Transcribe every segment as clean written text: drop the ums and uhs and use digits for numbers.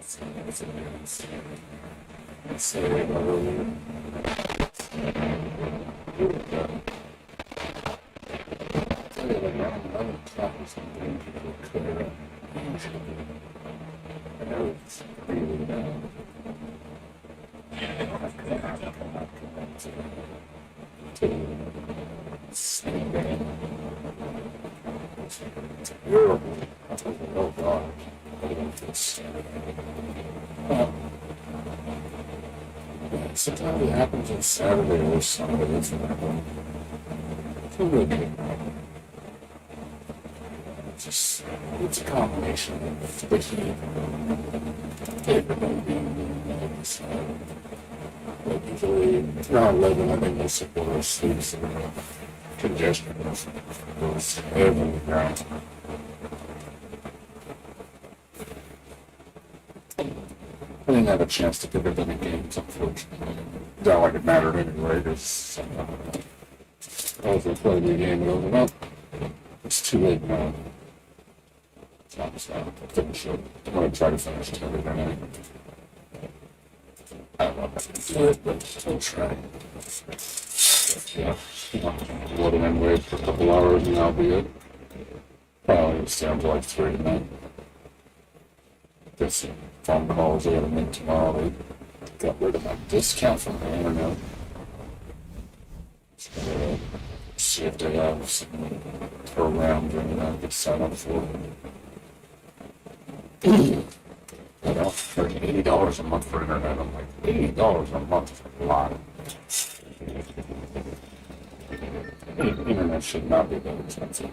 So, I'm talking something people clear. I know it's really bad. Oh God. Sometimes it happens on Saturday or Sunday, isn't it? It's a really good night. It's a combination of the heat, everybody being but usually around 11, I think most people are asleep, so congestion goes heavy on the ground. I didn't have a chance to pick up any games, unfortunately. Not like it mattered anyway, because I was going to play the game and I was like, well, it's too late now. So I'm just going to finish it. I'm going to try to finish Tevi tonight. I don't know if I can do it, but I'll try. Yeah, load it in wait for a couple hours and that'll be it. Probably stay until like 3 tonight. Get some phone calls I gotta make tomorrow. They got rid of my discount from the internet. So, see if they have some programs or anything I could sign up for. You know, for $80 a month for internet, I'm like, $80 a month is a lot. Internet should not be that expensive.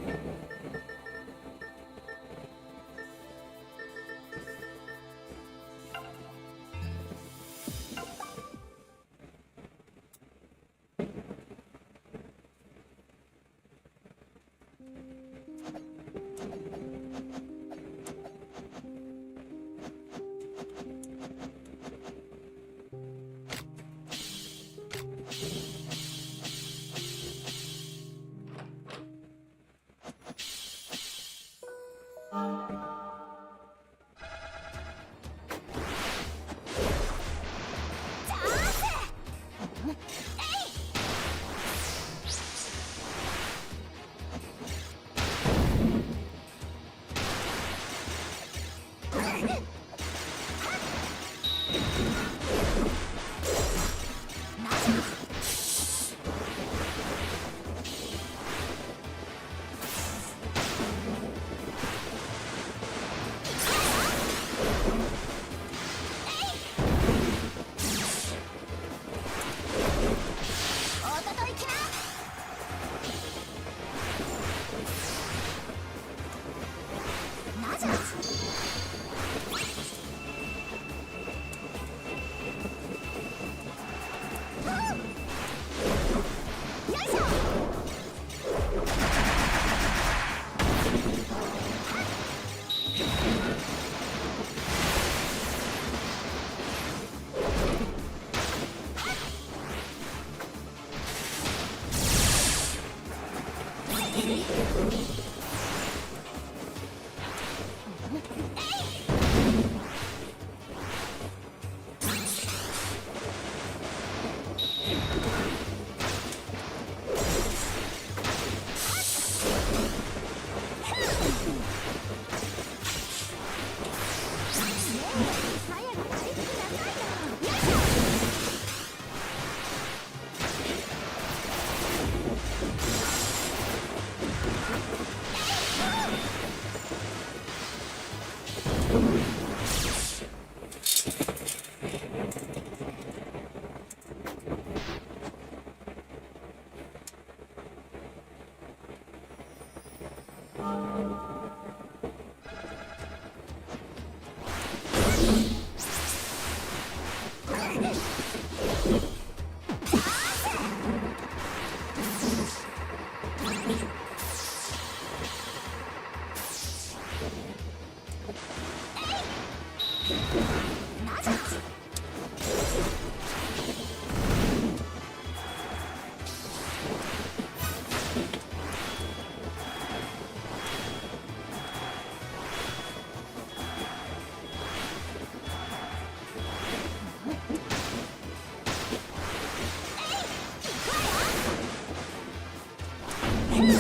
早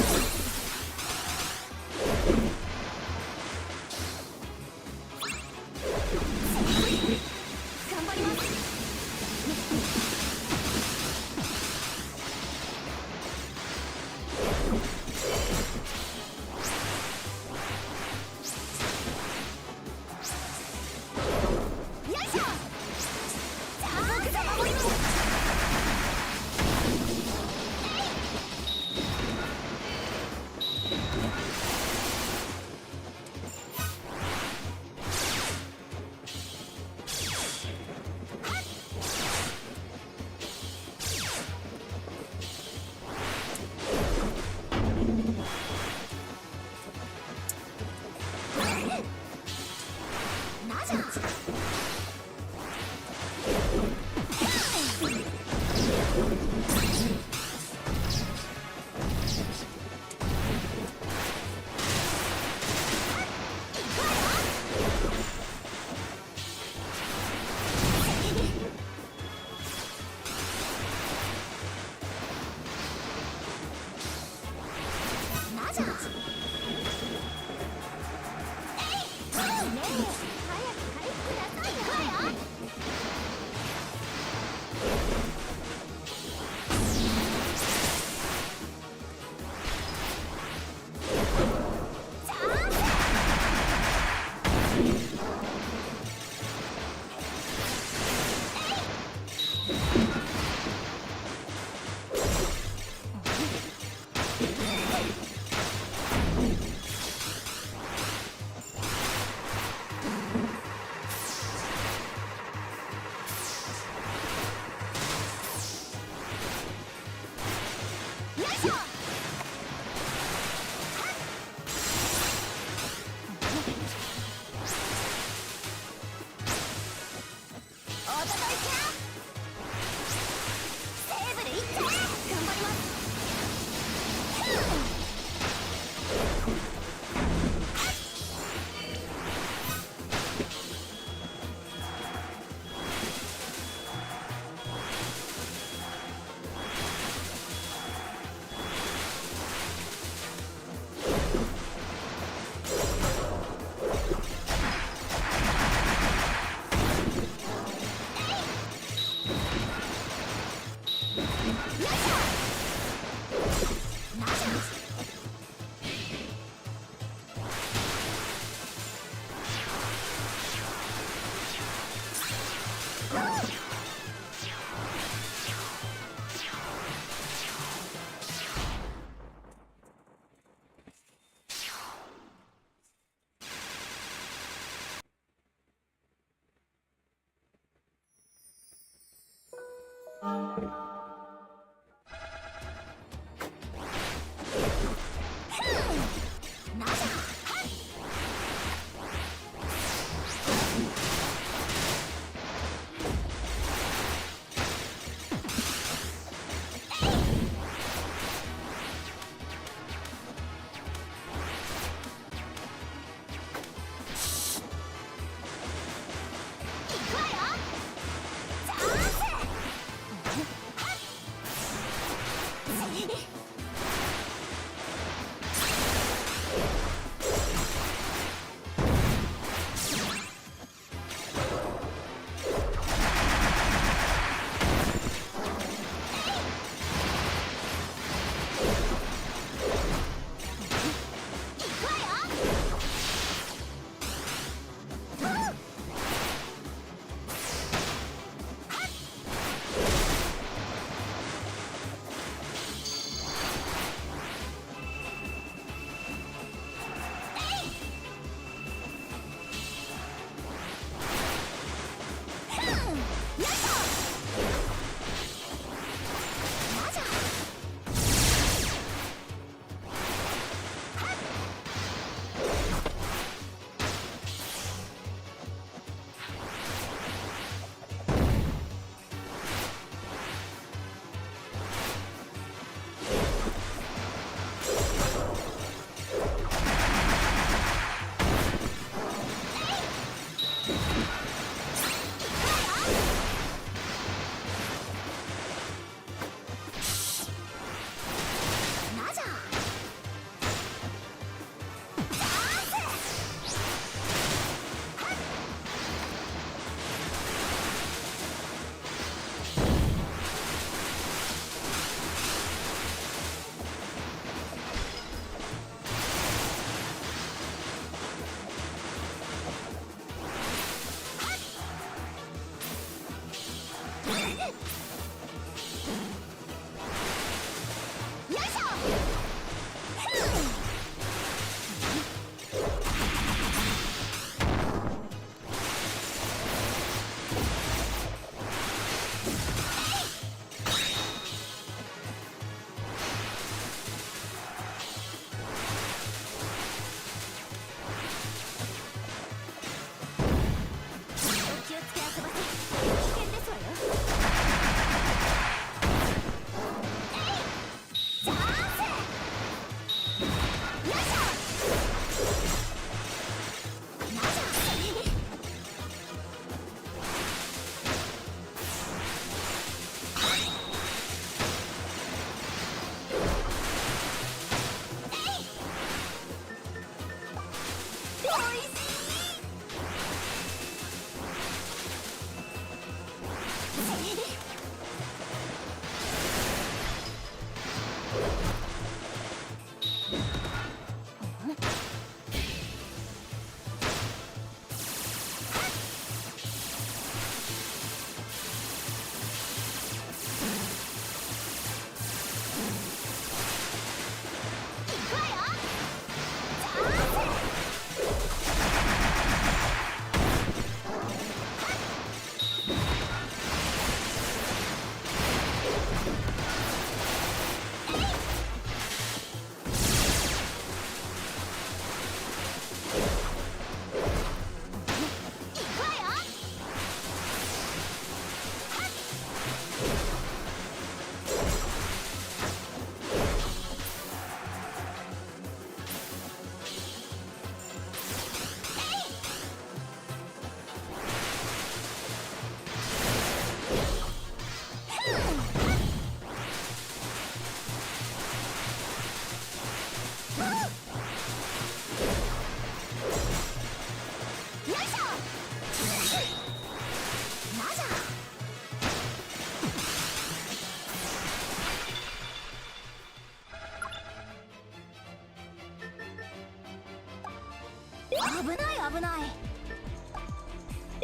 く回復なさいよ。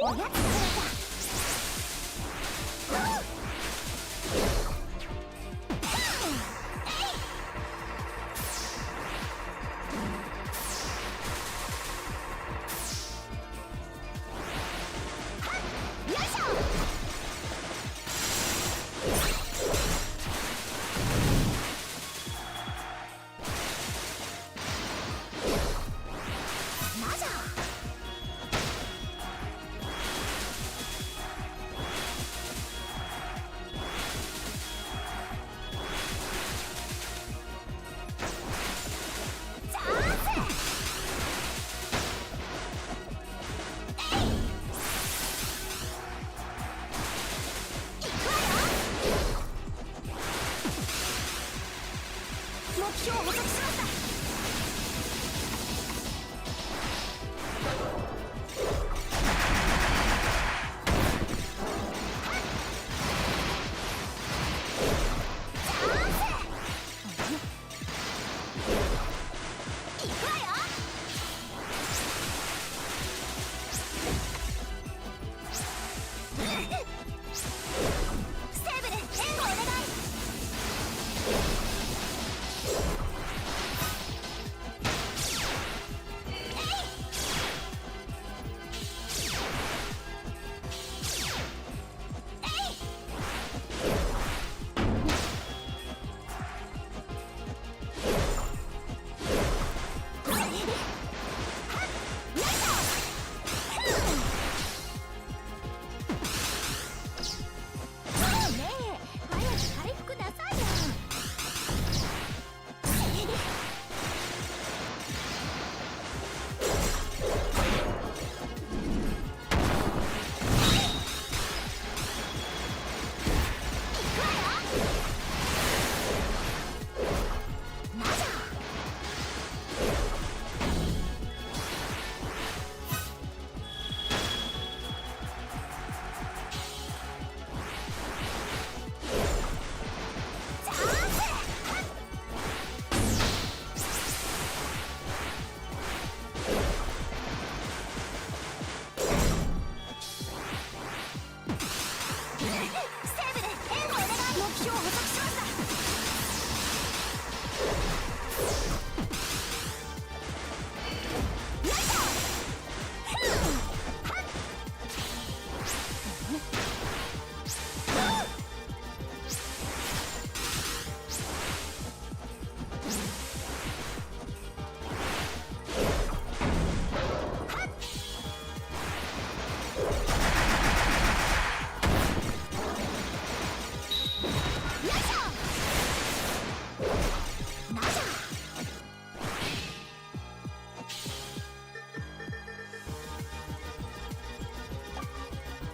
おやつ食べなきゃ。目標を捕捉しました。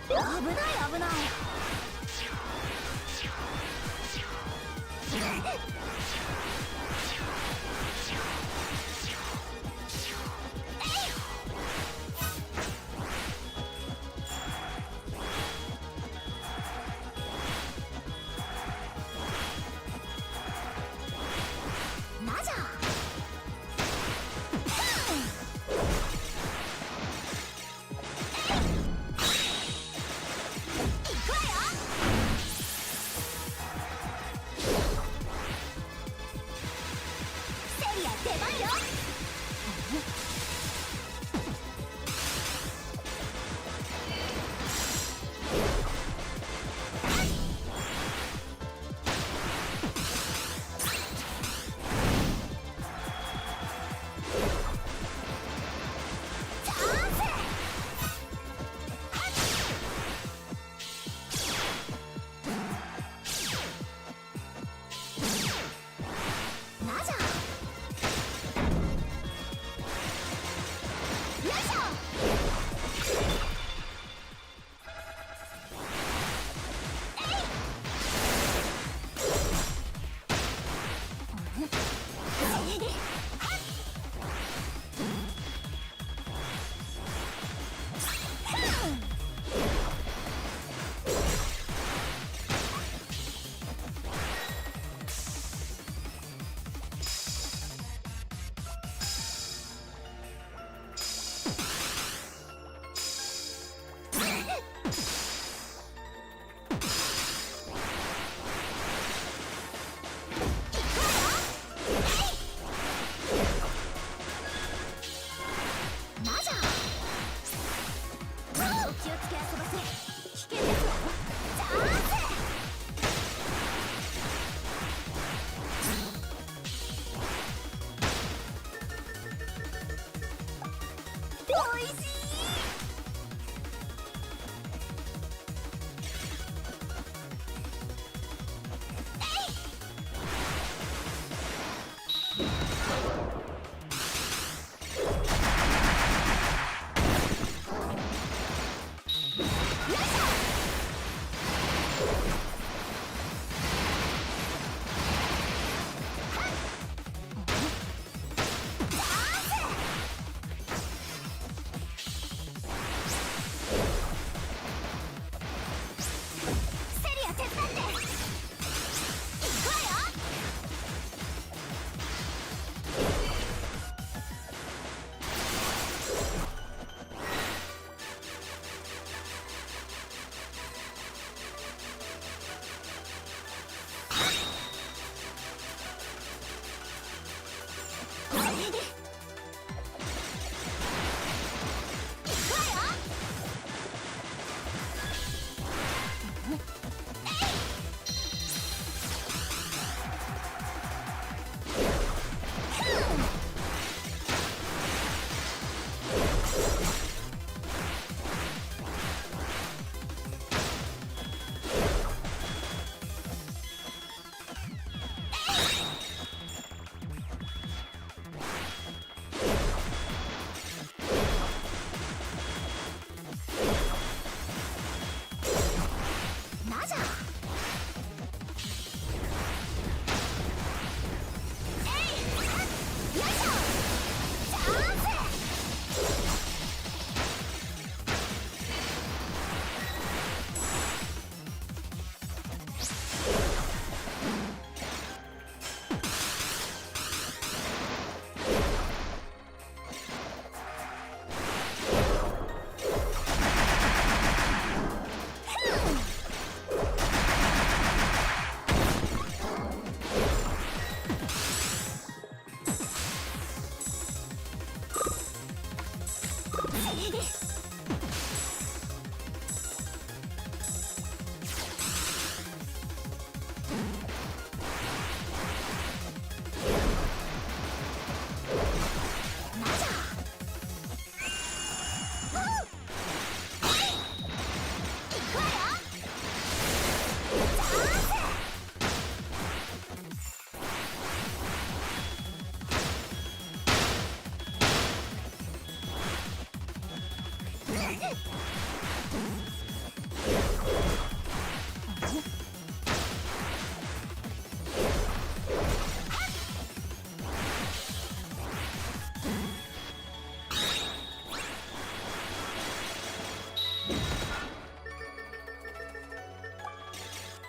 危ない危ない。なじゃ行くわよ。お気をつけ遊ばせ危険ですわよ。チャンス。おいしい。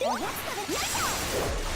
おやつ食べよいしょ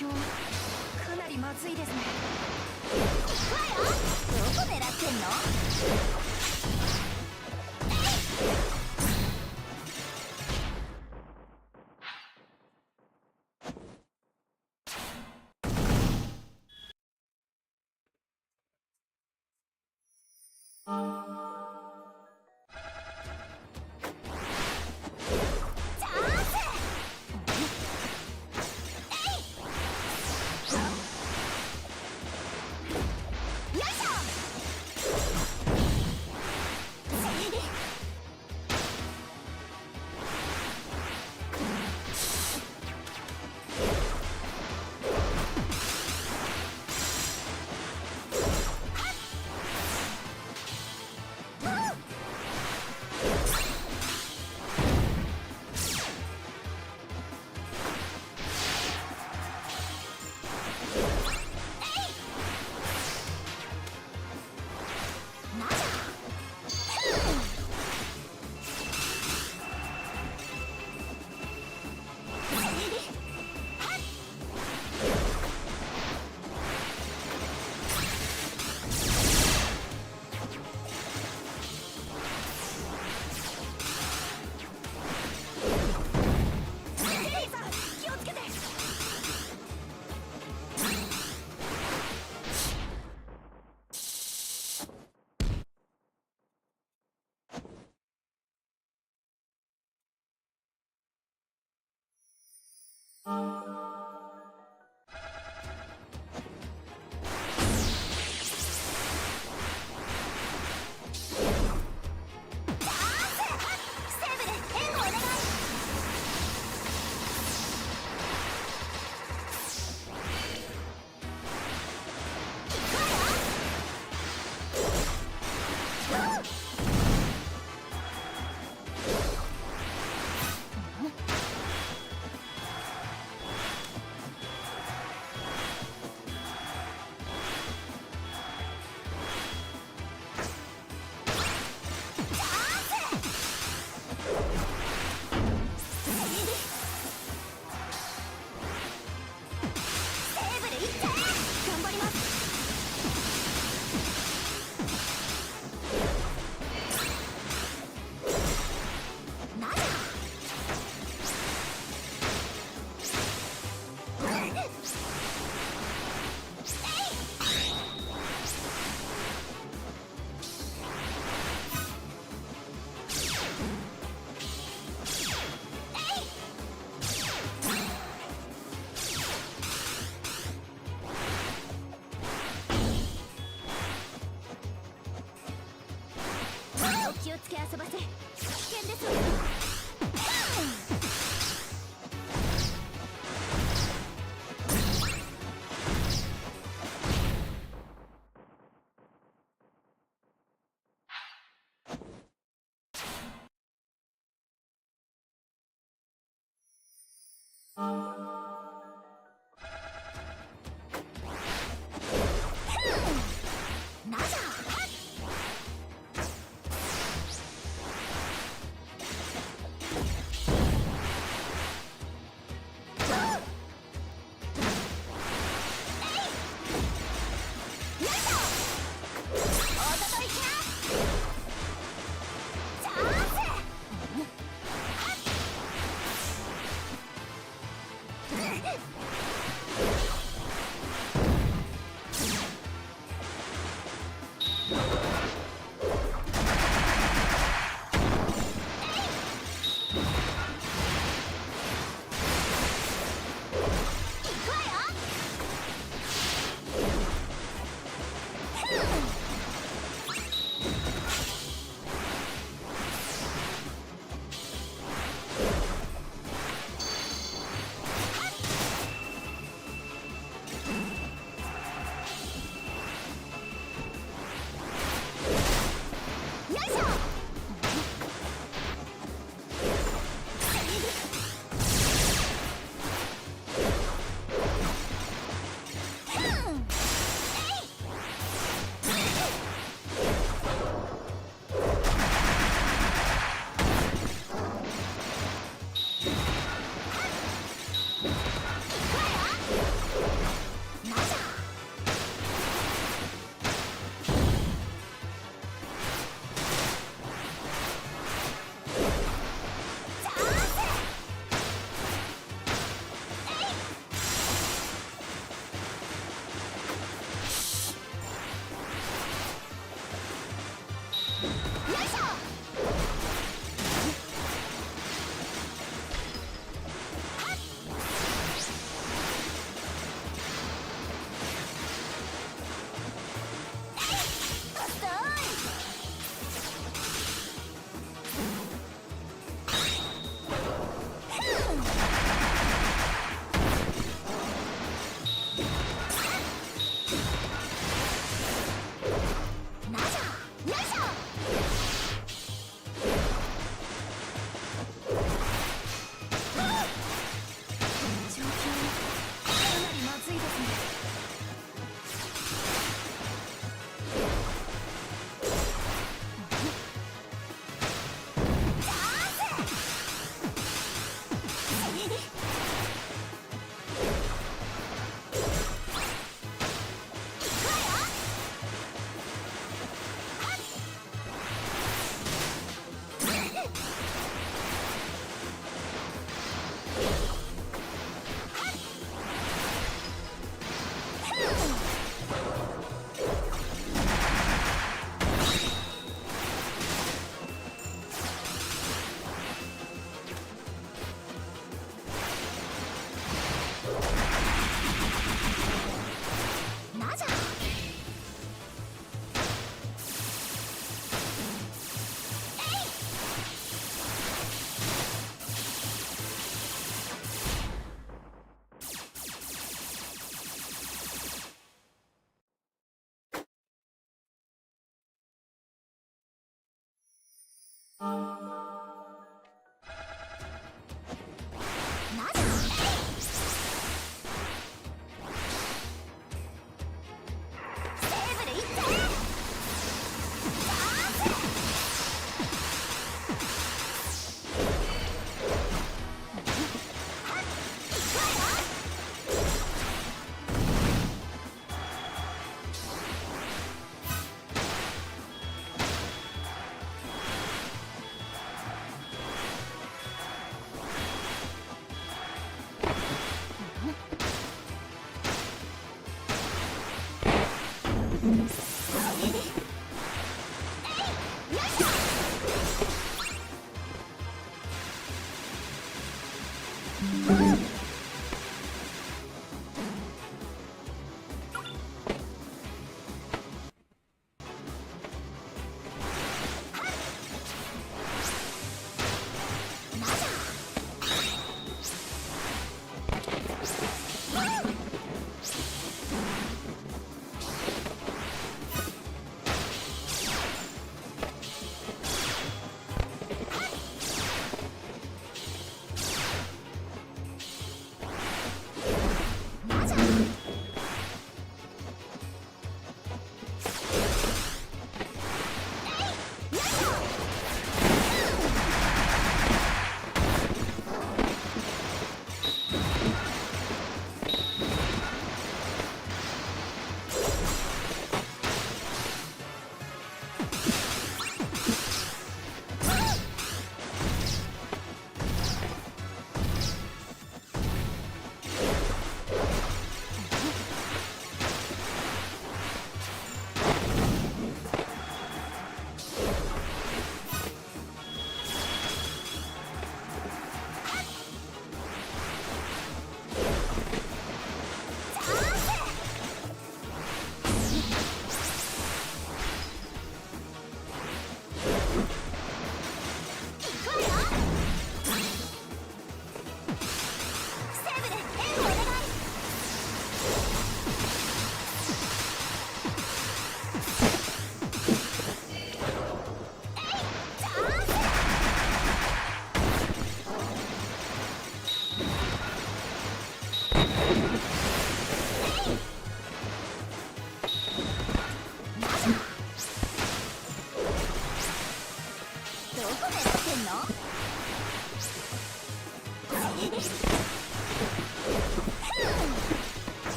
状況かなりまずいですね。行くわよ。どこ狙ってんの？気をつけ遊ばせ。危険ですわ。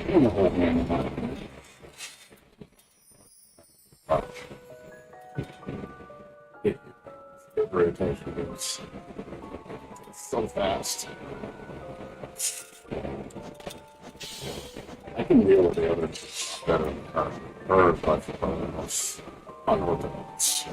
in the whole game. Get very attention. It's so fast. I can deal with the other better than her. Her is most unorthodox.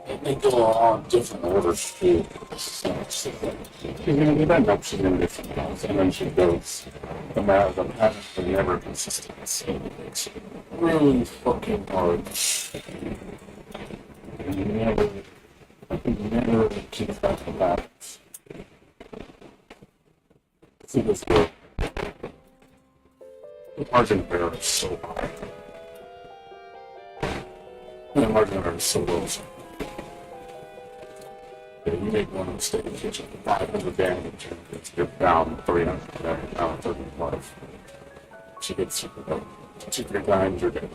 And they go on different orders too. So it's like, you're gonna do that, no, she's gonna do something else. And then she goes, the patterns are never consistent. So it's really fucking hard. And I can never keep track of patterns. See this good. The margin of error is so high. And the margin of error is so low. Yeah, you make one mistake, you get 500 damage, and you're down 300, down 35. She gets 2-3 times, you're dead.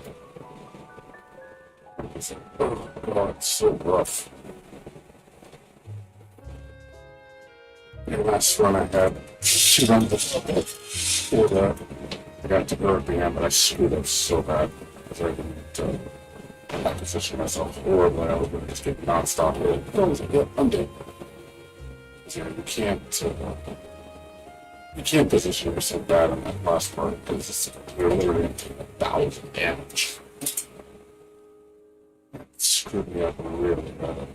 It's like, oh god, it's so rough. The last run I had, she runs the for that. I got to her at the end, but I screwed up so bad because I didn't. I positioned myself horribly. I was going to just get non-stop hit. I was like, yeah, I'm dead. You know, you can't position yourself bad on that last part because you're literally going to take 1,000 damage. It screwed me up really bad.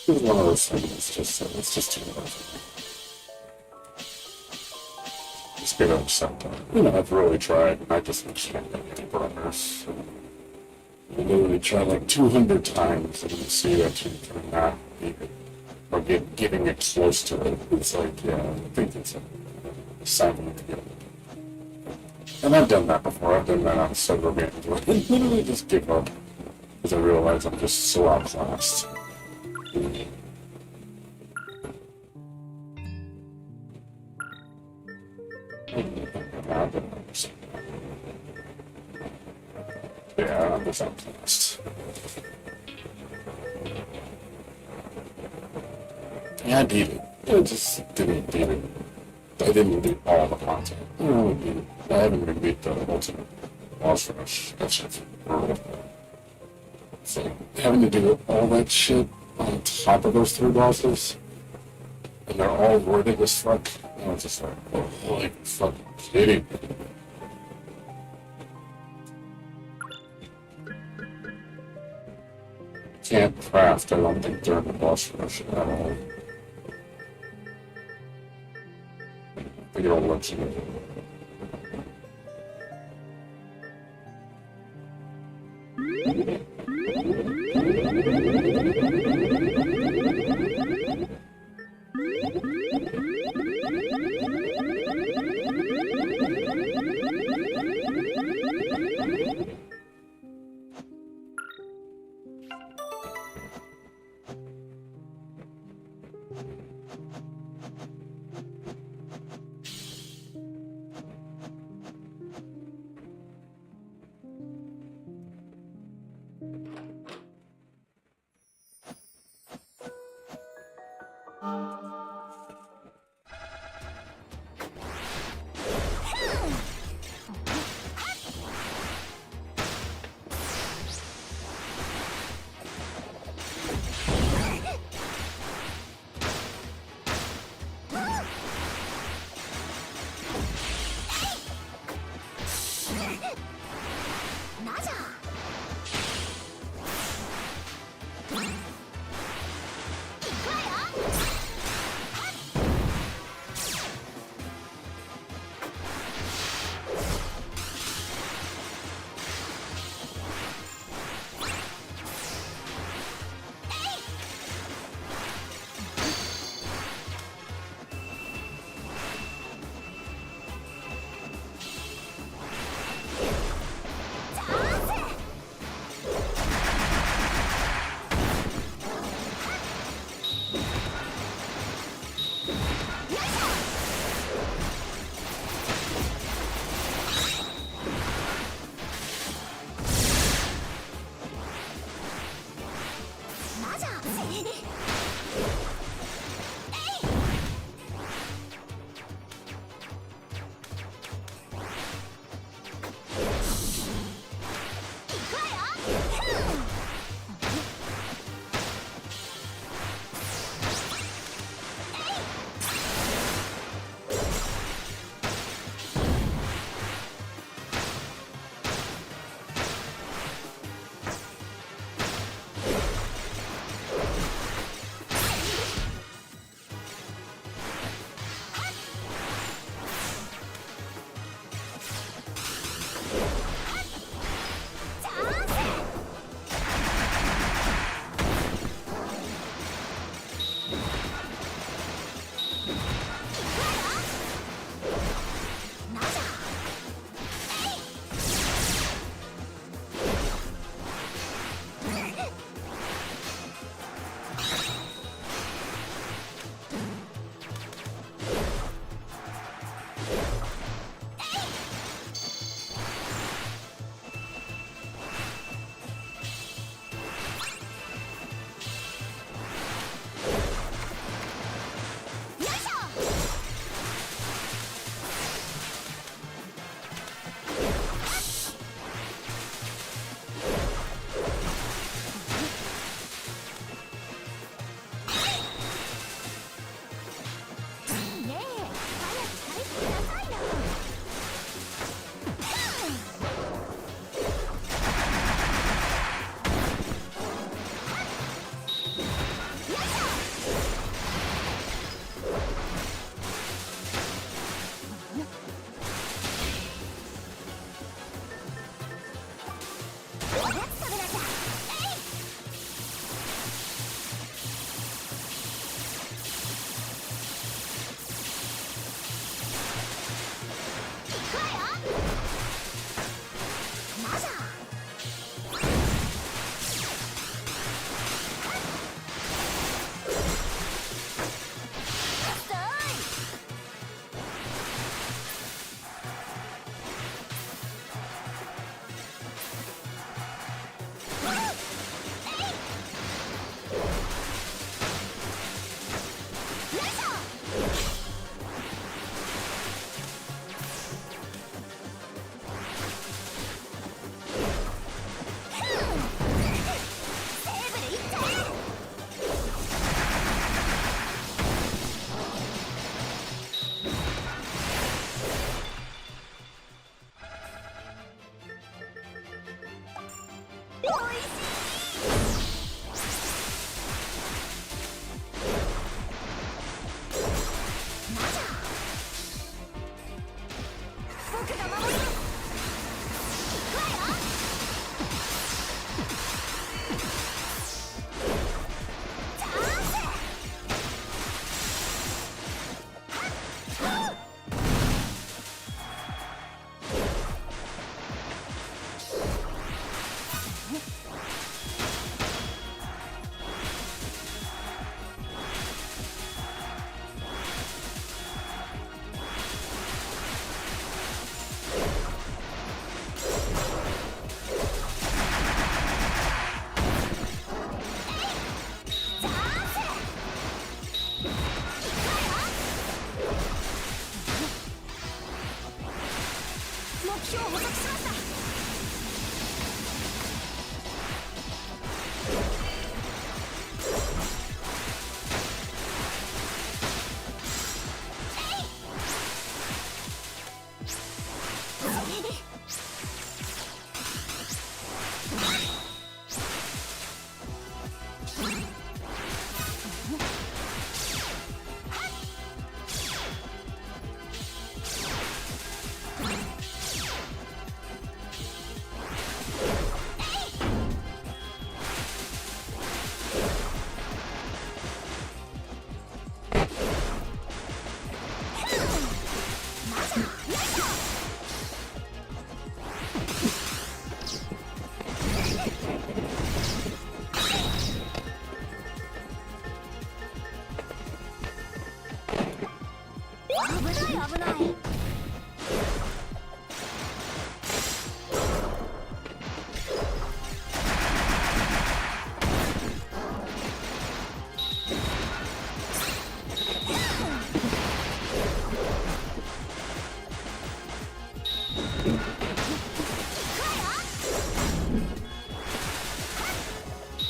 It's one of those things. It's just too much. Just get upset. You know, I've really tried, and I just can't get any progress. You literally try like 200 times, and you see that you're not even, or getting it close to it. It's like, yeah, I think it's a sign to get it. And I've done that before. I've done that on several games where I literally just give up because I realize I'm just so outclassed. Yeah, I'm just outclassed. Yeah, I beat it. I just didn't beat it. I didn't beat all the content. I haven't even beat the ultimate boss rush. That shit's brutal. So having to do all that shit on top of those 3 bosses, and they're all worthy as fuck. I was just like, oh, holy fucking kidding. Can't craft, I don't think, during the boss rush at all. I think it'll let you.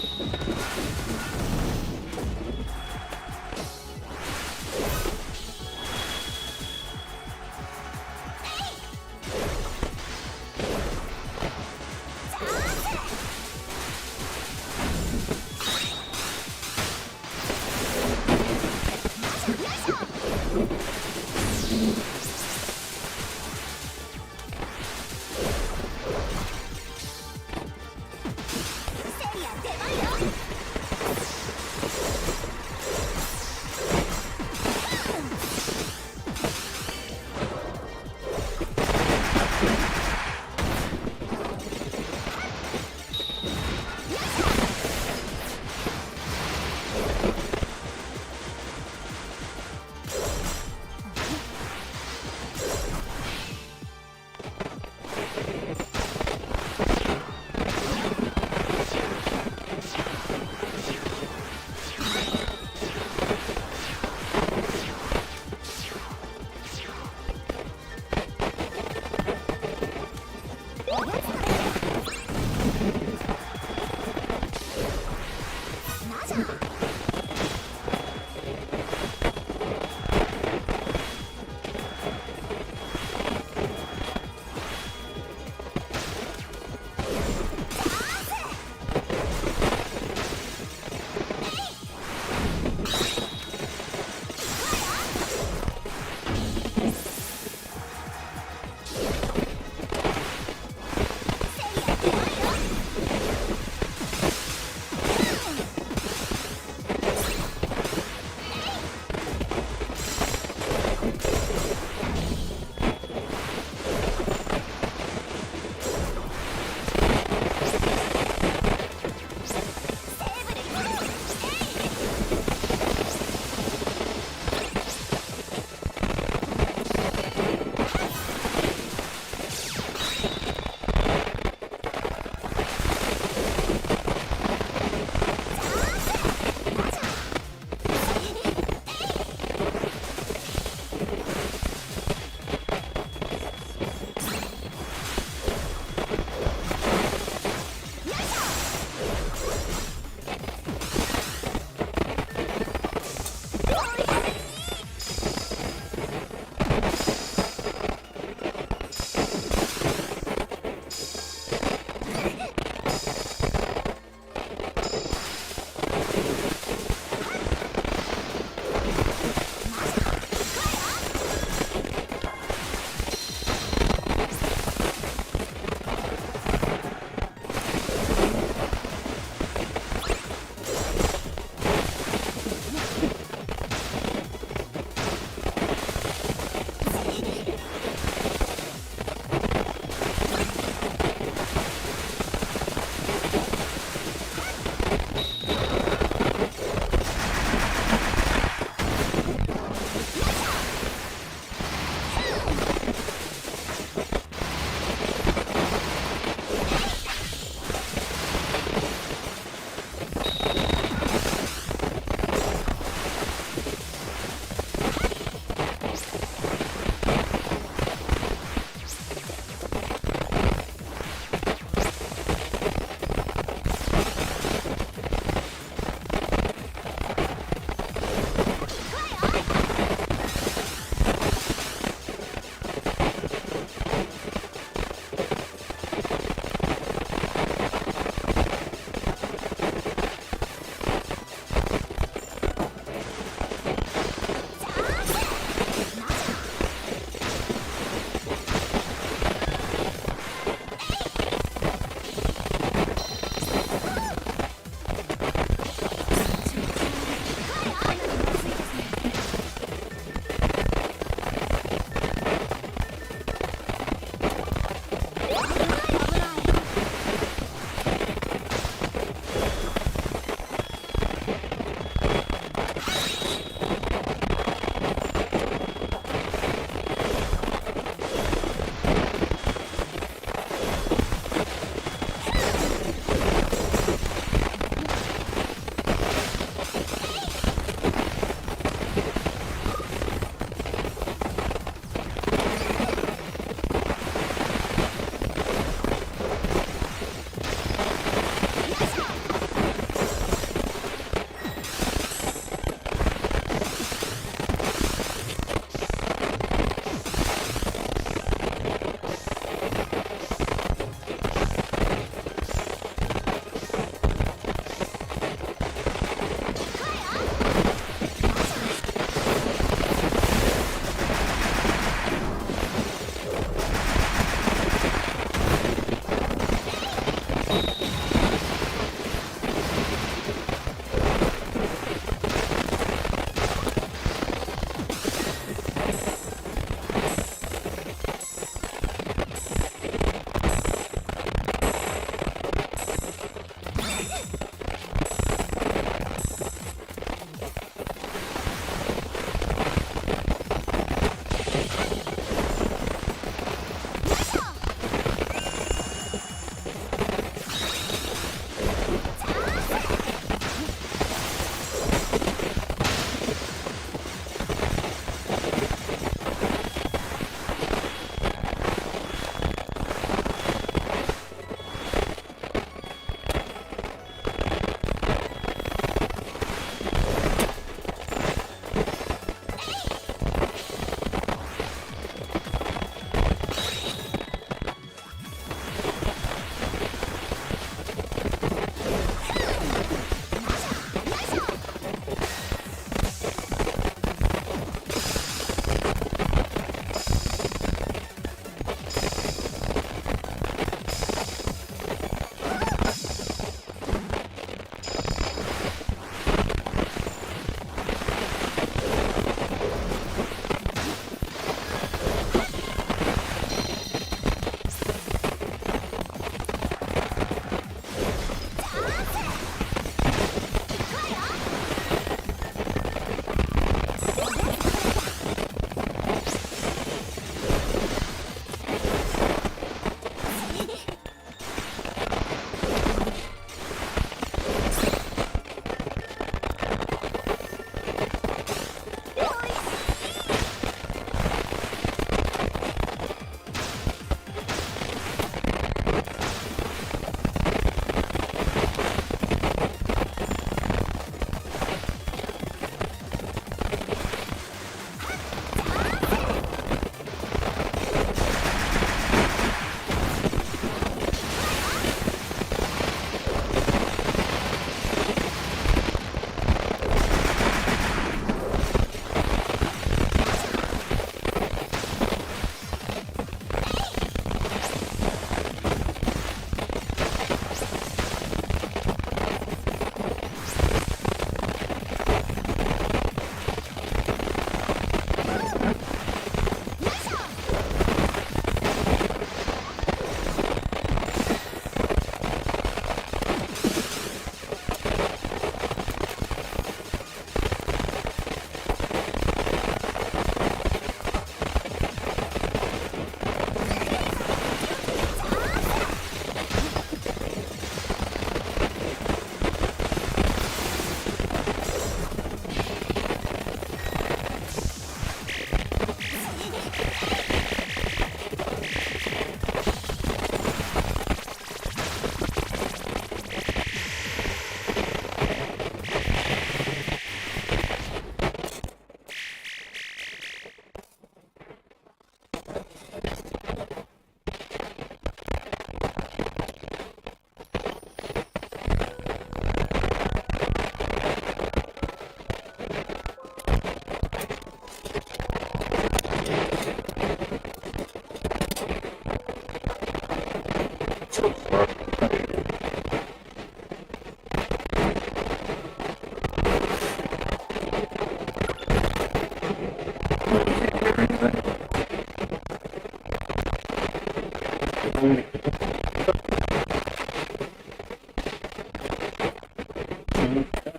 せいや出番よ。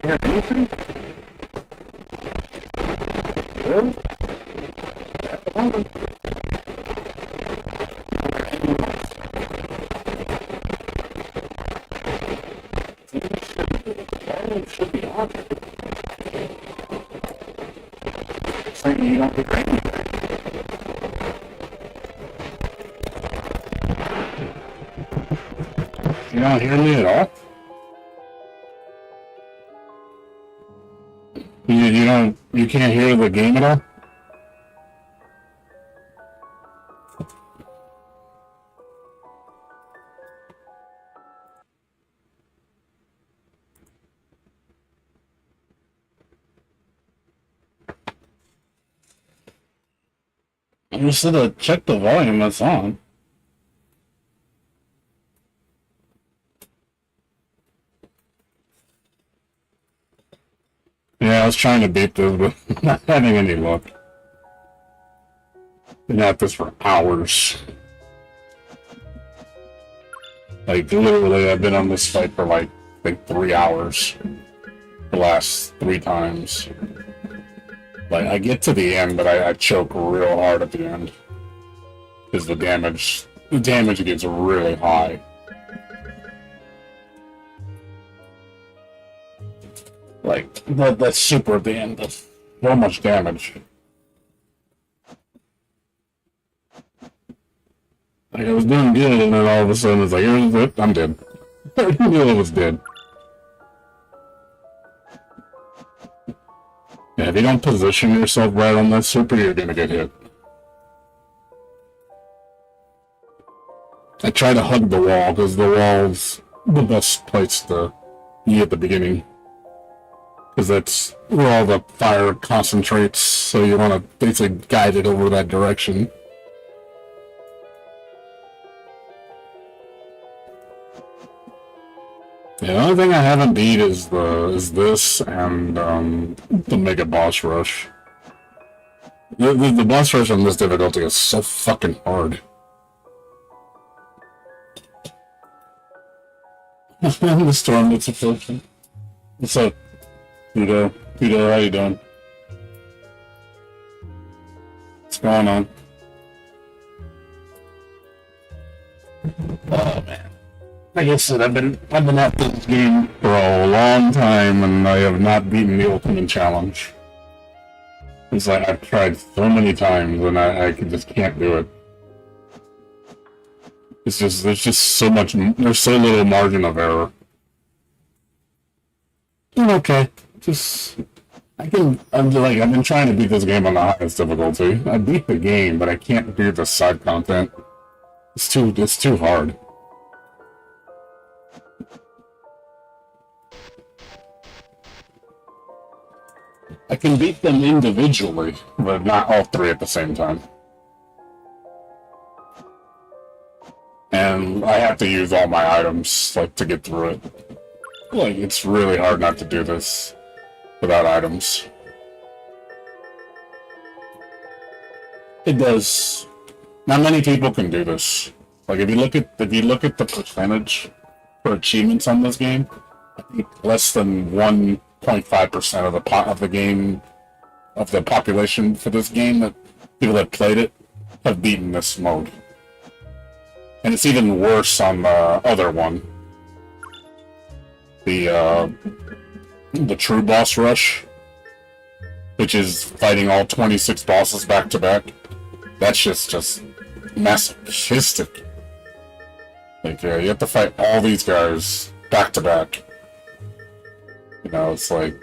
hear anything? Really? At the moment. It should be on. Saying you don't hear anything. You don't hear me at all? You can't hear the game at all? You should have checked the volume that's on. Yeah, I was trying to beat this, but not having any luck. Been at this for hours. Like, literally, I've been on this fight for like 3 hours. The last 3 times. Like, I get to the end, but I choke real hard at the end. Because the damage gets really high. Like, that super at the end does so much damage. Like, I was doing good, and then all of a sudden it's like, here's it, I'm dead. I knew I was dead. Yeah, if you don't position yourself right on that super, you're gonna get hit. I try to hug the wall, because the wall's the best place to be at the beginning. Because that's where all the fire concentrates, so you want to basically guide it over that direction. Yeah, the only thing I haven't beat is this and the Mega Boss Rush. The boss rush on this difficulty is so fucking hard. The storm that's approaching. What's up, Pluto? Pluto, how you doing? What's going on? Oh man. Like I said, I've been at this game for a long time, and I have not beaten the Ultimate Challenge. It's like I've tried so many times, and I just can't do it. It's just there's just so much, there's so little margin of error. Okay, I've been trying to beat this game on the highest difficulty. I beat the game, but I can't do the side content. It's too hard. I can beat them individually, but not all 3 at the same time. And I have to use all my items, like, to get through it. Like, it's really hard not to do this without items. It does. Not many people can do this. Like, if you look at the percentage for achievements on this game, I think less than 1.5% of the population for this game, that people that played it, have beaten this mode. And it's even worse on the other one. The true boss rush, which is fighting all 26 bosses back to back. That's just masochistic. Like, you have to fight all these guys back to back. You know, it's like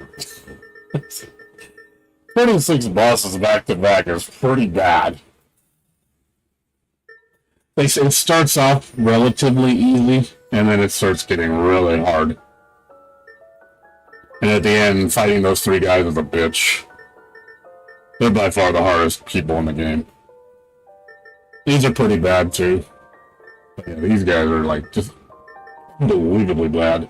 26 bosses back to back is pretty bad. It starts off relatively easy, and then it starts getting really hard. And at the end, fighting those 3 guys is a bitch. They're by far the hardest people in the game. These are pretty bad too. But yeah, these guys are like just unbelievably bad.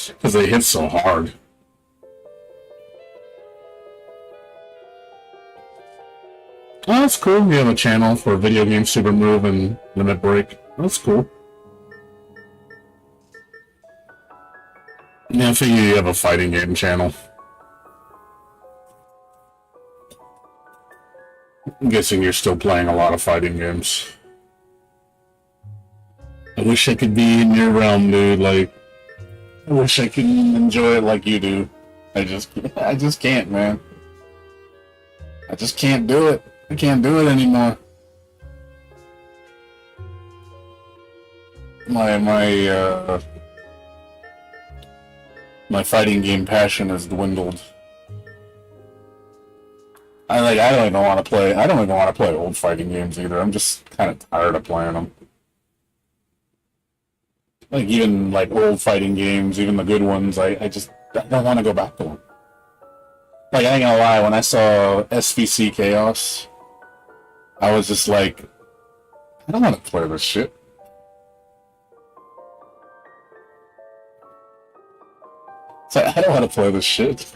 Because they hit so hard. Oh, that's cool. We have a channel for Video Game Super Move and Limit Break. That's cool. Yeah, I figure you have a fighting game channel. I'm guessing you're still playing a lot of fighting games. I wish I could be in your realm, dude. Like, I wish I could enjoy it like you do. I just can't, man. I just can't do it. I can't do it anymore. My fighting game passion has dwindled. I don't even want to play. I don't even want to play old fighting games either. I'm just kind of tired of playing them. Like even like old fighting games, even the good ones. I don't want to go back to them. Like I ain't gonna lie, when I saw SVC Chaos, I was just like, I don't want to play this shit. It's like, I don't want to play this shit.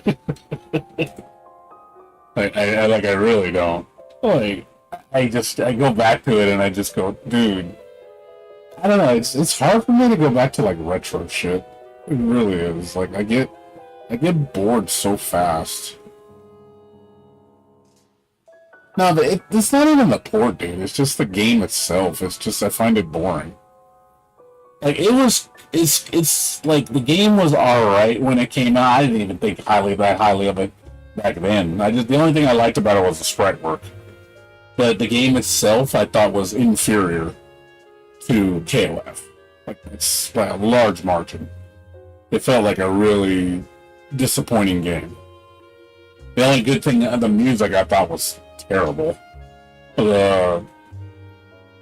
I really don't. Like, I go back to it and I just go, dude. I don't know. It's hard for me to go back to like retro shit. It really is. Like, I get bored so fast. No, but it's not even the port, dude. It's just the game itself. It's just I find it boring. Like it's like the game was all right when it came out. I didn't even think that highly of it back then. The only thing I liked about it was the sprite work. But the game itself, I thought was inferior to KOF. Like it's by a large margin. It felt like a really disappointing game. The only good thing, the music I thought was terrible.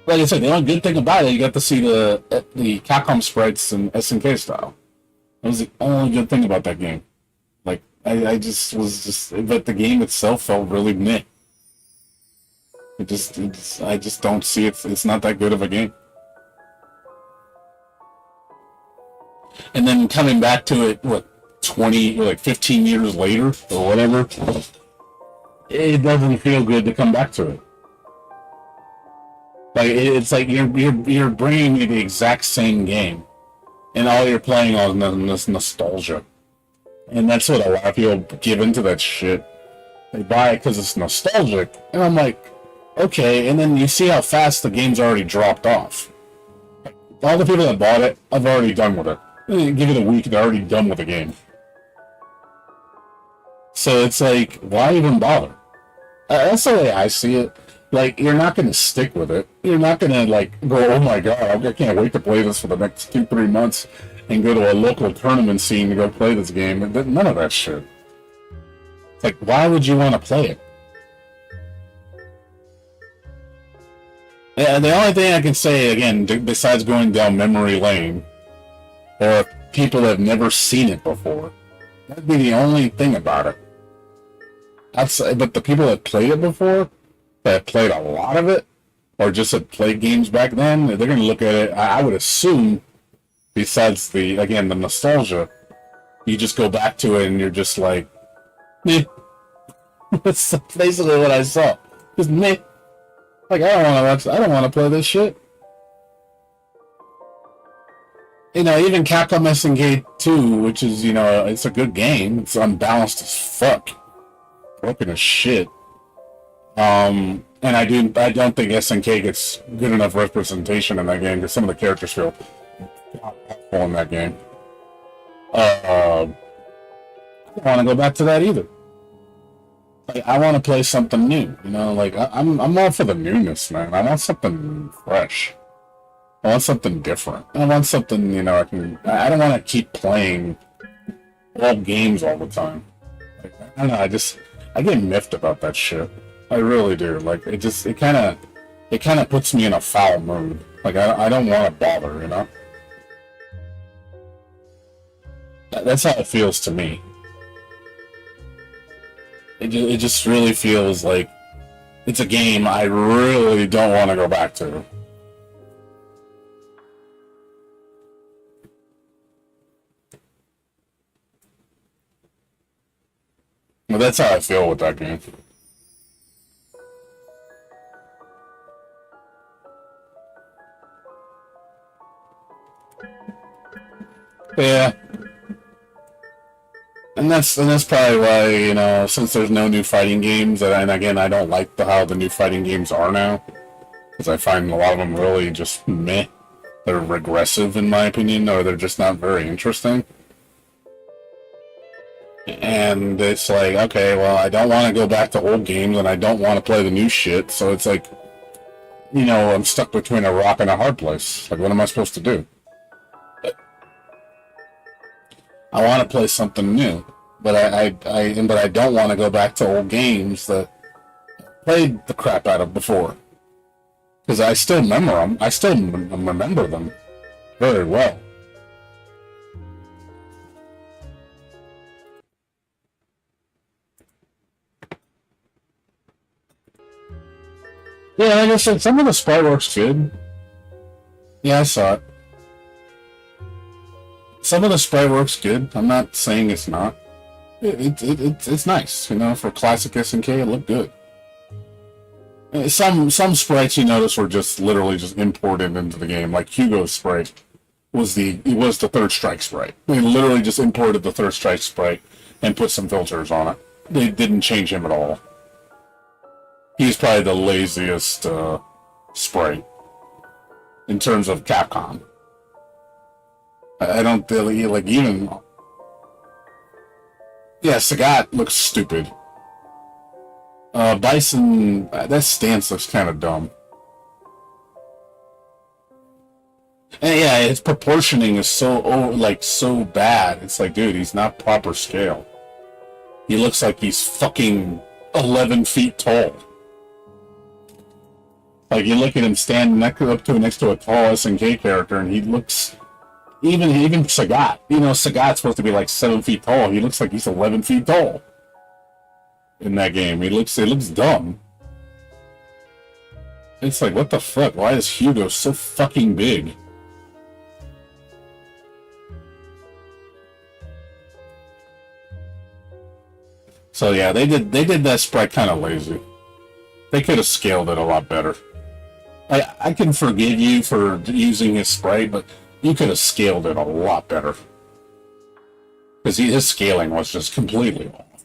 Like I said, the only good thing about it, you got to see the Capcom sprites in SNK style. That was the only good thing about that game. Like I just was just, but the game itself felt really meh. I just don't see it. It's not that good of a game. And then coming back to it, what, 20, like 15 years later or whatever, it doesn't feel good to come back to it. Like it's like you're bringing me the exact same game, and all you're playing on this nostalgia, and that's what a lot of people give into that shit. They buy it because it's nostalgic, and I'm like, okay. And then you see how fast the game's already dropped off. All the people that bought it, I've already done with it. Give it a week, they're already done with the game. So it's like, why even bother? That's the way I see it. Like, you're not going to stick with it. You're not going to, like, go, oh my god, I can't wait to play this for the next 2-3 months and go to a local tournament scene to go play this game. None of that shit. It's like, why would you want to play it? Yeah, the only thing I can say, again, besides going down memory lane, or people that have never seen it before, that'd be the only thing about it. But the people that played it before, that played a lot of it, or just had played games back then, they're going to look at it, I would assume, besides the nostalgia, you just go back to it and you're just like, meh. That's basically what I saw. Just meh. Like, I don't want to play this shit. You know, even Capcom SNK 2, which is, you know, it's a good game. It's unbalanced as fuck. Broken as shit. And I don't think SNK gets good enough representation in that game because some of the characters feel awful in that game. I don't want to go back to that either. Like, I want to play something new. You know, like I'm all for the newness, man. I want something fresh. I want something different. I want something, you know, I don't want to keep playing old games all the time. Like, I don't know. I get miffed about that shit. I really do. Like, it kind of puts me in a foul mood. Like, I don't want to bother, you know? That's how it feels to me. It just really feels like it's a game I really don't want to go back to. Well, that's how I feel with that game. Yeah. And that's probably why, since there's no new fighting games, and again, I don't like how the new fighting games are now, because I find a lot of them really just meh. They're regressive in my opinion, or they're just not very interesting. And it's like, okay, well, I don't want to go back to old games, and I don't want to play the new shit, so it's like, I'm stuck between a rock and a hard place. Like, what am I supposed to do? I want to play something new, but I don't want to go back to old games that I played the crap out of before, because I still remember them. I still remember them very well. Yeah, like I said, some of the sprite work's good. Yeah, I saw it. Some of the sprite work's good. I'm not saying it's not. It's nice, for classic SNK, it looked good. Some sprites you notice were just literally just imported into the game. Like Hugo's sprite was the third strike sprite. They literally just imported the third strike sprite and put some filters on it. They didn't change him at all. He's probably the laziest sprite in terms of Capcom. I don't really like even. Yeah, Sagat looks stupid. Bison, that stance looks kind of dumb. And yeah, his proportioning is so bad. It's like, dude, he's not proper scale. He looks like he's fucking 11 feet tall. Like, you look at him standing next to a tall SNK character, and he looks... Even Sagat. Sagat's supposed to be like 7 feet tall. He looks like he's 11 feet tall. In that game. It looks dumb. It's like, what the fuck? Why is Hugo so fucking big? So yeah, they did that sprite kind of lazy. They could have scaled it a lot better. I can forgive you for using his sprite, but you could have scaled it a lot better. Because his scaling was just completely off.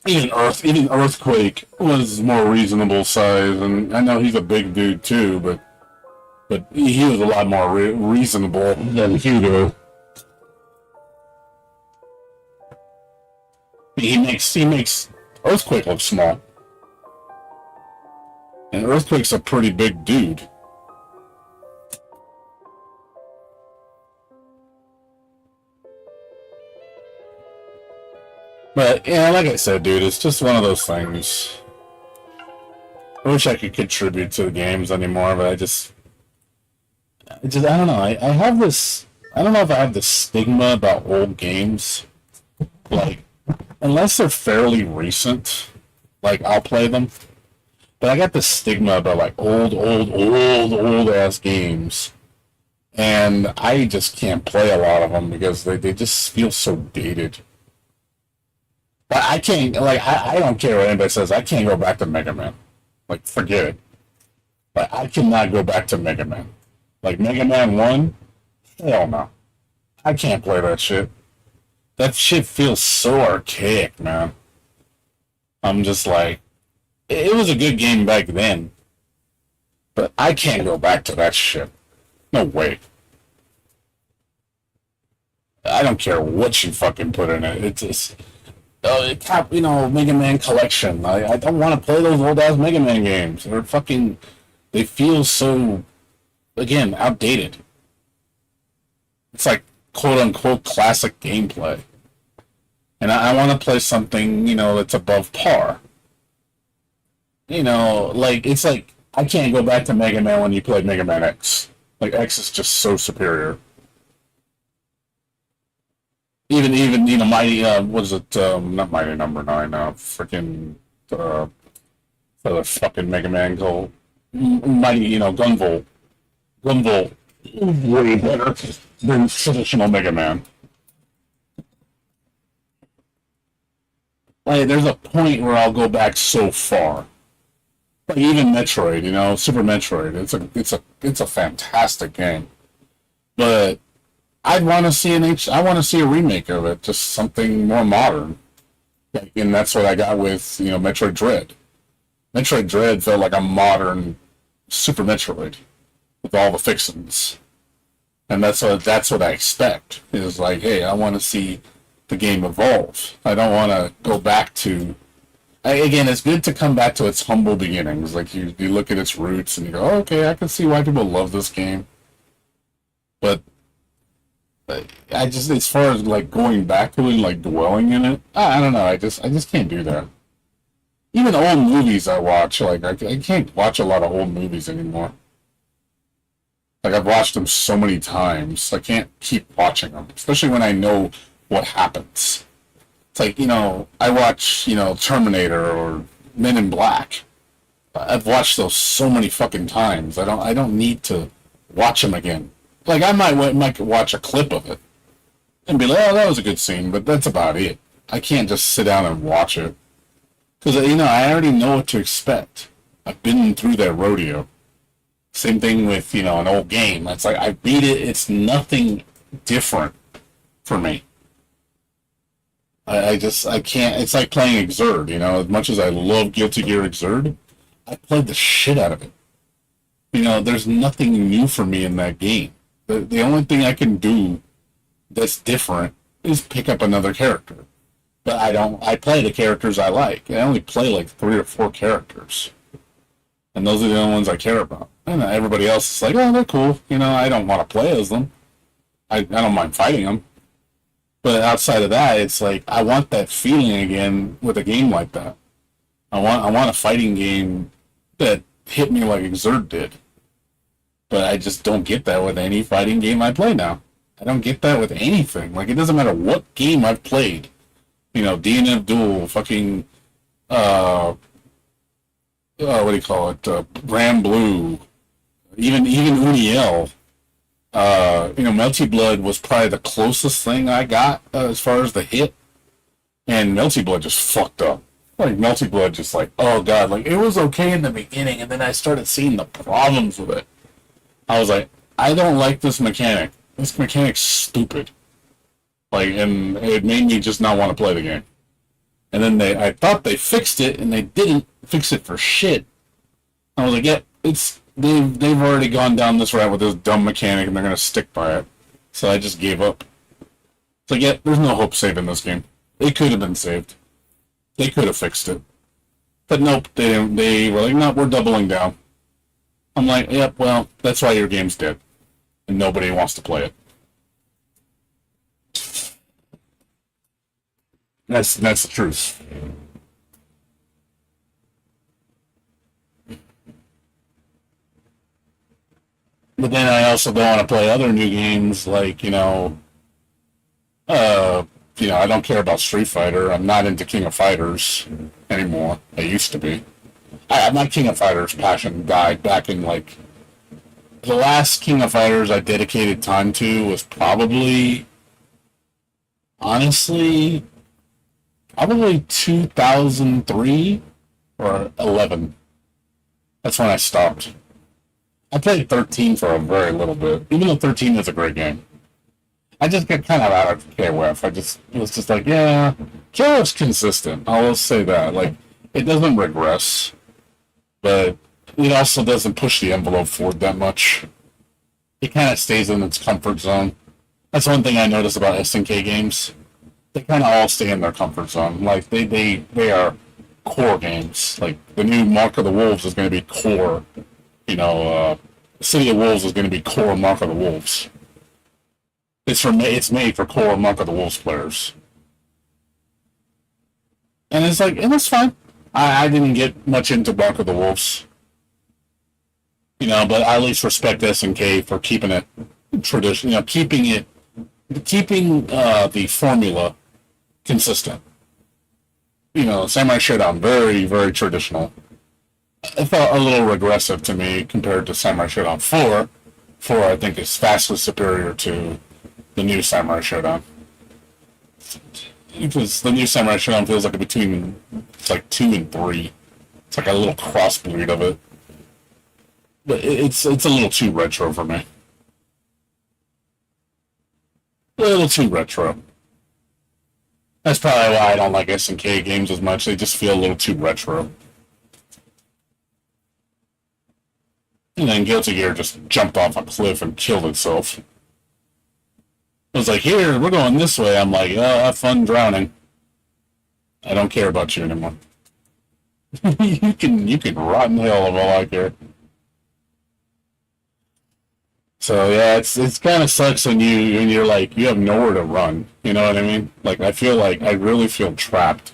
Even Earthquake was more reasonable size, and I know he's a big dude too, but he was a lot more reasonable than Hugo. He makes Earthquake look small. And Earthquake's a pretty big dude. But, yeah, like I said, dude, it's just one of those things. I wish I could contribute to the games anymore, but I don't know. I have this... I don't know if I have this stigma about old games. Like, unless they're fairly recent, like, I'll play them. But I got this stigma about, like, old-ass games. And I just can't play a lot of them because they just feel so dated. But I can't, like, I don't care what anybody says. I can't go back to Mega Man. Like, forget it. Like, I cannot go back to Mega Man. Like, Mega Man 1? Hell no. I can't play that shit. That shit feels so archaic, man. I'm just like, it was a good game back then. But I can't go back to that shit. No way. I don't care what you fucking put in it. It's just... Mega Man Collection. I don't want to play those old-ass Mega Man games. They feel so, again, outdated. It's like, quote-unquote, classic gameplay. And I want to play something, that's above par. It's like, I can't go back to Mega Man when you played Mega Man X. Like, X is just so superior. Even Mighty, what is it, not Mighty Number 9, freaking, the fucking Mega Man called, Mighty, Gunvolt. Gunvolt, way better than traditional Mega Man. Like, there's a point where I'll go back so far. Like, even Metroid, Super Metroid, it's a fantastic game. But I'd want to see I want to see a remake of it, just something more modern. And that's what I got with Metroid Dread. Metroid Dread felt like a modern Super Metroid with all the fixings, and that's what I expect. Is like, hey, I want to see the game evolve. I don't want to go back to. Again, it's good to come back to its humble beginnings. Like you look at its roots and you go, oh, okay, I can see why people love this game. But I just, as far as like going back to it, and, like dwelling in it, I don't know. I just can't do that. Even old movies I watch, like I can't watch a lot of old movies anymore. Like I've watched them so many times, I can't keep watching them, especially when I know what happens. It's like I watch Terminator or Men in Black. I've watched those so many fucking times. I don't need to watch them again. Like I might watch a clip of it and be like, oh, that was a good scene, but that's about it. I can't just sit down and watch it because I already know what to expect. I've been through that rodeo. Same thing with an old game. It's like I beat it. It's nothing different for me. I can't. It's like playing Exerd. As much as I love Guilty Gear Exerd, I played the shit out of it. There's nothing new for me in that game. The only thing I can do that's different is pick up another character. But I don't. I play the characters I like. I only play like 3 or 4 characters, and those are the only ones I care about. And everybody else is like, oh, they're cool. I don't want to play as them. I don't mind fighting them. But outside of that, it's like I want that feeling again with a game like that. I want a fighting game that hit me like Exerd did. But I just don't get that with any fighting game I play now. I don't get that with anything. Like, it doesn't matter what game I've played. DNF Duel, fucking, what do you call it? Ram Blue, even Uniel. Melty Blood was probably the closest thing I got as far as the hit. And Melty Blood just fucked up. Like, Melty Blood just like, oh god, like, it was okay in the beginning, and then I started seeing the problems with it. I was like, I don't like this mechanic. This mechanic's stupid. Like, and it made me just not want to play the game. And then I thought they fixed it, and they didn't fix it for shit. I was like, yeah, they've already gone down this route with this dumb mechanic, and they're gonna stick by it. So I just gave up. It's like, yeah, there's no hope saving this game. It could have been saved. They could have fixed it. But nope, they didn't. They were like, no, we're doubling down. I'm like, yep, well, that's why your game's dead. And nobody wants to play it. That's the truth. But then I also don't want to play other new games like, I don't care about Street Fighter. I'm not into King of Fighters anymore. I used to be. My King of Fighters passion died back in, like, the last King of Fighters I dedicated time to was probably, honestly, probably 2003 or 11. That's when I stopped. I played 13 for a very little bit, even though 13 is a great game. I just get kind of out of KOF. It was just like, yeah, KOF's consistent. I'll say that. Like, it doesn't regress, but it also doesn't push the envelope forward that much. It kind of stays in its comfort zone. That's one thing I notice about SNK games. They kind of all stay in their comfort zone. Like, they are core games. Like, the new Mark of the Wolves is going to be core. City of Wolves is going to be core Mark of the Wolves. It's made for core Mark of the Wolves players. And it's like, and that's fine. I didn't get much into Mark of the Wolves. But I at least respect SNK for keeping it traditional, keeping the formula consistent. Samurai Shodown, very, very traditional. It felt a little regressive to me compared to Samurai Shodown 4. 4, I think, is vastly superior to the new Samurai Shodown. Because the new Samurai Shodown feels like it's like 2 and 3. It's like a little crossbreed of it. But it's a little too retro for me. little too retro. That's probably why I don't like SNK games as much. They just feel a little too retro. And then Guilty Gear just jumped off a cliff and killed itself. It was like, here, we're going this way. I'm like, oh, have fun drowning. I don't care about you anymore. you can rot in hell of all I care. So yeah, it's kind of sucks when you're like you have nowhere to run. You know what I mean? Like I feel like I really feel trapped,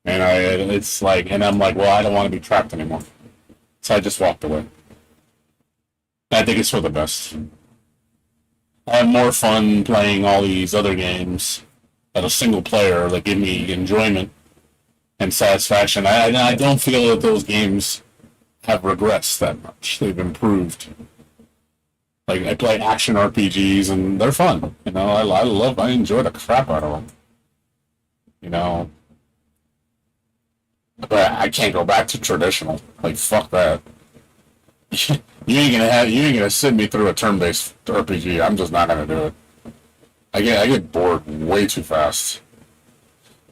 and I'm like, well, I don't want to be trapped anymore. So I just walked away. I think it's for the best. I have more fun playing all these other games that are single player that give me enjoyment and satisfaction. I don't feel that those games have regressed that much. They've improved. Like I play action RPGs and they're fun. You know, I enjoy the crap out of them. You know, but I can't go back to traditional. Like fuck that. You ain't gonna sit me through a turn-based RPG. I'm just not gonna do it. I get bored way too fast.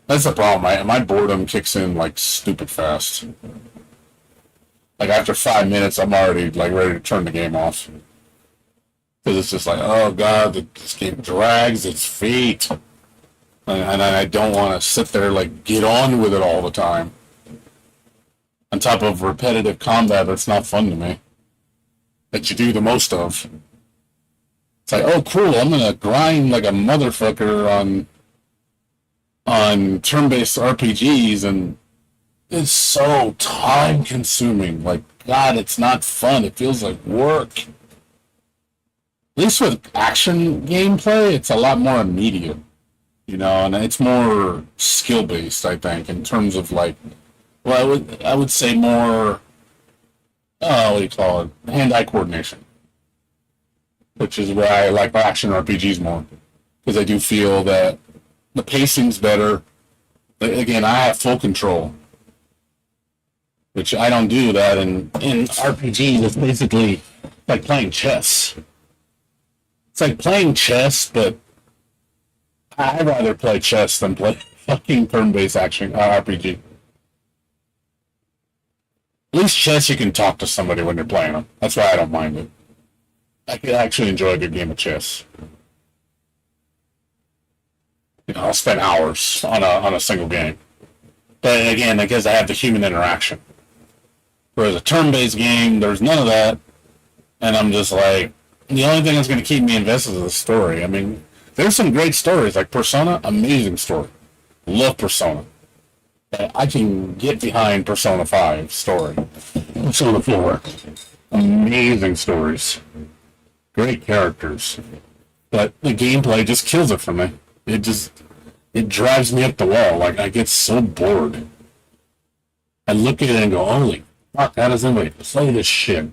That's the problem. My boredom kicks in like stupid fast. Like after 5 minutes, I'm already like ready to turn the game off because it's just like, oh god, this game drags its feet, and I don't want to sit there like get on with it all the time. On top of repetitive combat, that's not fun to me. That you do the most of. It's like, oh cool, I'm gonna grind like a motherfucker on turn-based RPGs, and it's so time-consuming. Like, God, it's not fun. It feels like work. At least with action gameplay, it's a lot more immediate, you know, and it's more skill-based, I think, in terms of like, well, I would say more, what do you call it, hand-eye coordination, which is where I like action RPGs more, because I do feel that the pacing's better. Again, I have full control, which I don't do that in RPGs. It's basically like playing chess. It's like playing chess, but I'd rather play chess than play fucking turn-based action RPG. At least chess, you can talk to somebody when you're playing them. That's why I don't mind it. I can actually enjoy a good game of chess. You know, I'll spend hours on a single game. But again, because I have the human interaction. Whereas a turn-based game, there's none of that. And I'm just like, the only thing that's going to keep me invested is the story. I mean, there's some great stories, like Persona, amazing story. Love Persona. I can get behind Persona 5 story. Persona 4. Amazing stories. Great characters. But the gameplay just kills it for me. It drives me up the wall. Like, I get so bored. I look at it and go, holy fuck, how does anybody play this shit?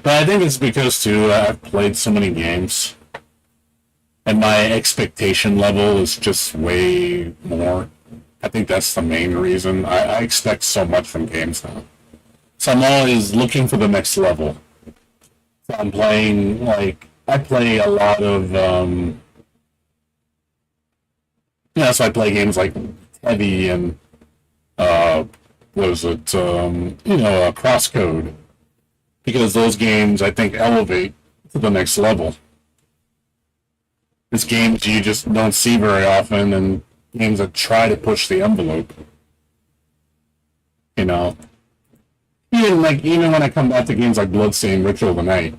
But I think it's because, too, I've played so many games. And my expectation level is just way more. I think that's the main reason. I expect so much from games now. So I'm always looking for the next level. So I'm playing, like, I play a lot of, so I play games like Tevi and, Crosscode. Because those games, I think, elevate to the next level. It's games you just don't see very often, and games that try to push the envelope. You know, even when I come back to games like Bloodstained Ritual of the Night,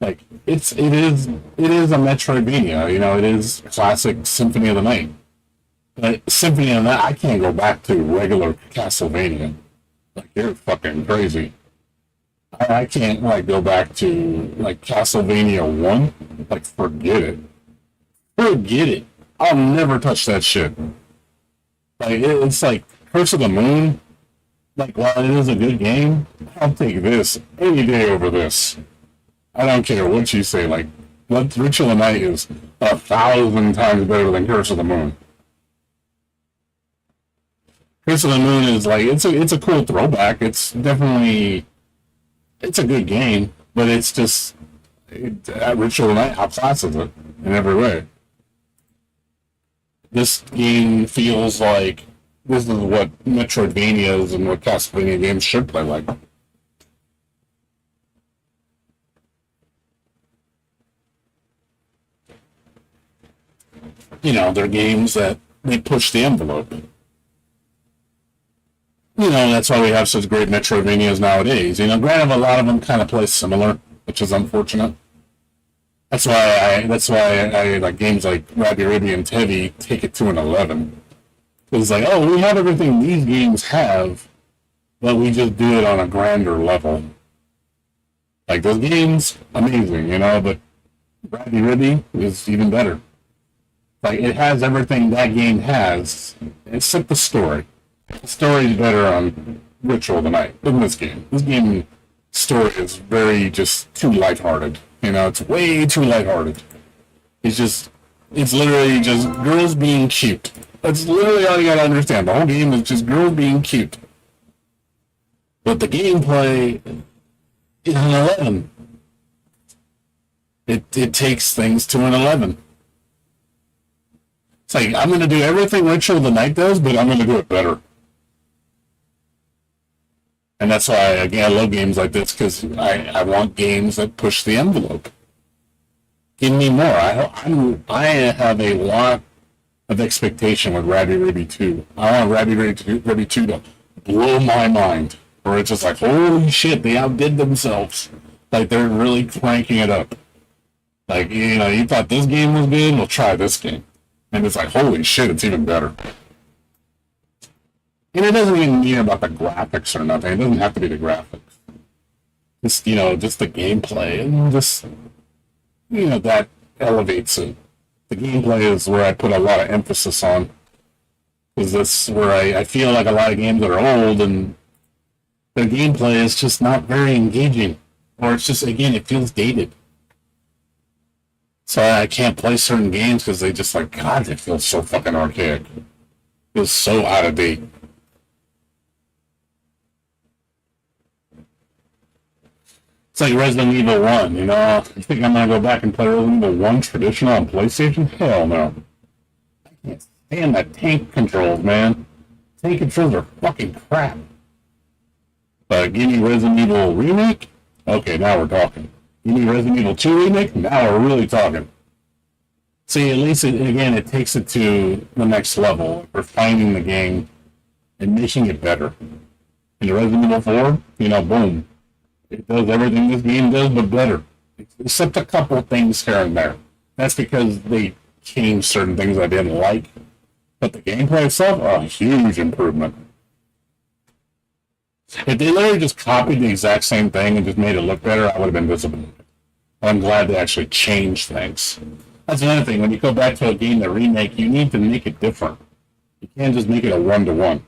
like it is a Metroidvania. You know, it is classic Symphony of the Night. But Symphony of the Night, I can't go back to regular Castlevania. Like, you're fucking crazy. I can't like go back to like Castlevania 1. Like, forget it. Forget it. I'll never touch that shit. Like, it's like Curse of the Moon. Like, while it is a good game, I'll take this any day over this. I don't care what you say. Like, Ritual of the Night is 1,000 times better than Curse of the Moon. Curse of the Moon is like, it's a cool throwback. It's definitely, it's a good game, but it's just Ritual of the Night outclasses it in every way. This game feels like this is what Metroidvanias and what Castlevania games should play like. You know, they're games that they push the envelope. You know, that's why we have such great Metroidvanias nowadays. You know, granted, a lot of them kind of play similar, which is unfortunate. That's why I like games like Rabbi Ribby and Tevi take it to an 11. It's like, oh, we have everything these games have, but we just do it on a grander level. Like, those games, amazing, you know, but Rabbi Ribby is even better. Like, it has everything that game has, except the story. The story is better on Ritual of the Night than this game. This game story is very just too lighthearted. You know, it's way too lighthearted. It's literally just girls being cute. That's literally all you gotta understand. The whole game is just girls being cute. But the gameplay is an 11. It takes things to an 11. It's like, I'm gonna do everything Ritual of the Night does, but I'm gonna do it better. And that's why, again, I love games like this, because I want games that push the envelope. Give me more. I have a lot of expectation with Rabbi Ribby 2. I want Rabbi Ribby 2 to blow my mind. Where it's just like, holy shit, they outdid themselves. Like, they're really cranking it up. Like, you know, you thought this game was good, well, try this game. And it's like, holy shit, it's even better. And it doesn't even mean about the graphics or nothing. It doesn't have to be the graphics. Just, you know, just the gameplay. And just, you know, that elevates it. The gameplay is where I put a lot of emphasis on. Because that's where I feel like a lot of games that are old and their gameplay is just not very engaging. Or it's just, again, it feels dated. So I can't play certain games because they just like, God, it feels so fucking archaic. It feels so out of date. It's like Resident Evil 1, you know? You think I'm gonna go back and play Resident Evil 1 traditional on PlayStation? Hell no. I can't stand that tank controls, man. Tank controls are fucking crap. But give me Resident Evil Remake? Okay, now we're talking. Give me Resident Evil 2 Remake? Now we're really talking. See, at least, it takes it to the next level, refining the game and making it better. In Resident Evil 4, you know, boom. It does everything this game does, but better. Except a couple things here and there. That's because they changed certain things I didn't like. But the gameplay itself, a huge improvement. If they literally just copied the exact same thing and just made it look better, I would have been disappointed. But I'm glad they actually changed things. That's another thing. When you go back to a game that remake, you need to make it different. You can't just make it a one-to-one.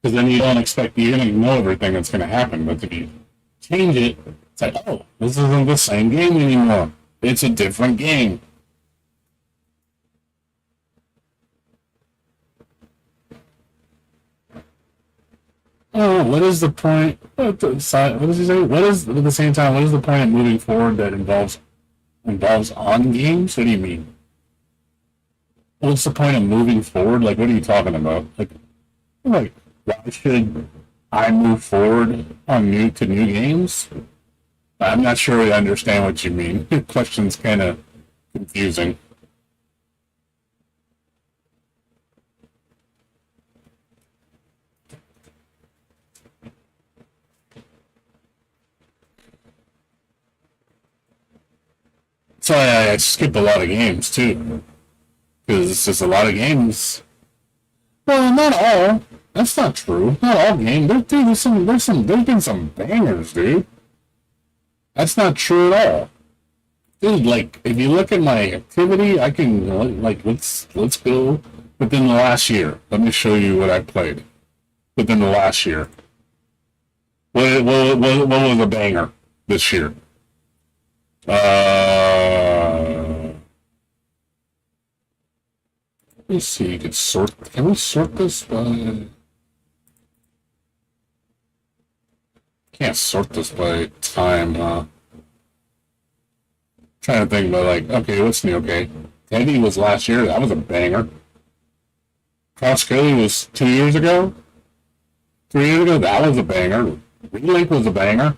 Because then you're going to know everything that's going to happen. But if you change it, it's like, oh, this isn't the same game anymore. It's a different game. Oh, what is the point? What does he say? What is, at the same time, what is the point of moving forward that involves on games? What do you mean? What's the point of moving forward? Like, what are you talking about? Like why should I move forward on new games? I'm not sure I understand what you mean. Your question's kind of confusing. So I skip a lot of games too, because it's just a lot of games. Well, not all. That's not true. Not all games. There's been some bangers, dude. That's not true at all, dude. Like, if you look at my activity, I can let's go within the last year. Let me show you what I played within the last year. What was a banger this year? Let me see. Can we sort this by? Can't sort this by time, trying to think about, like, okay, what's new? Okay. Tevi was last year. That was a banger. Cross Cody was 2 years ago. 3 years ago, that was a banger. Relink was a banger.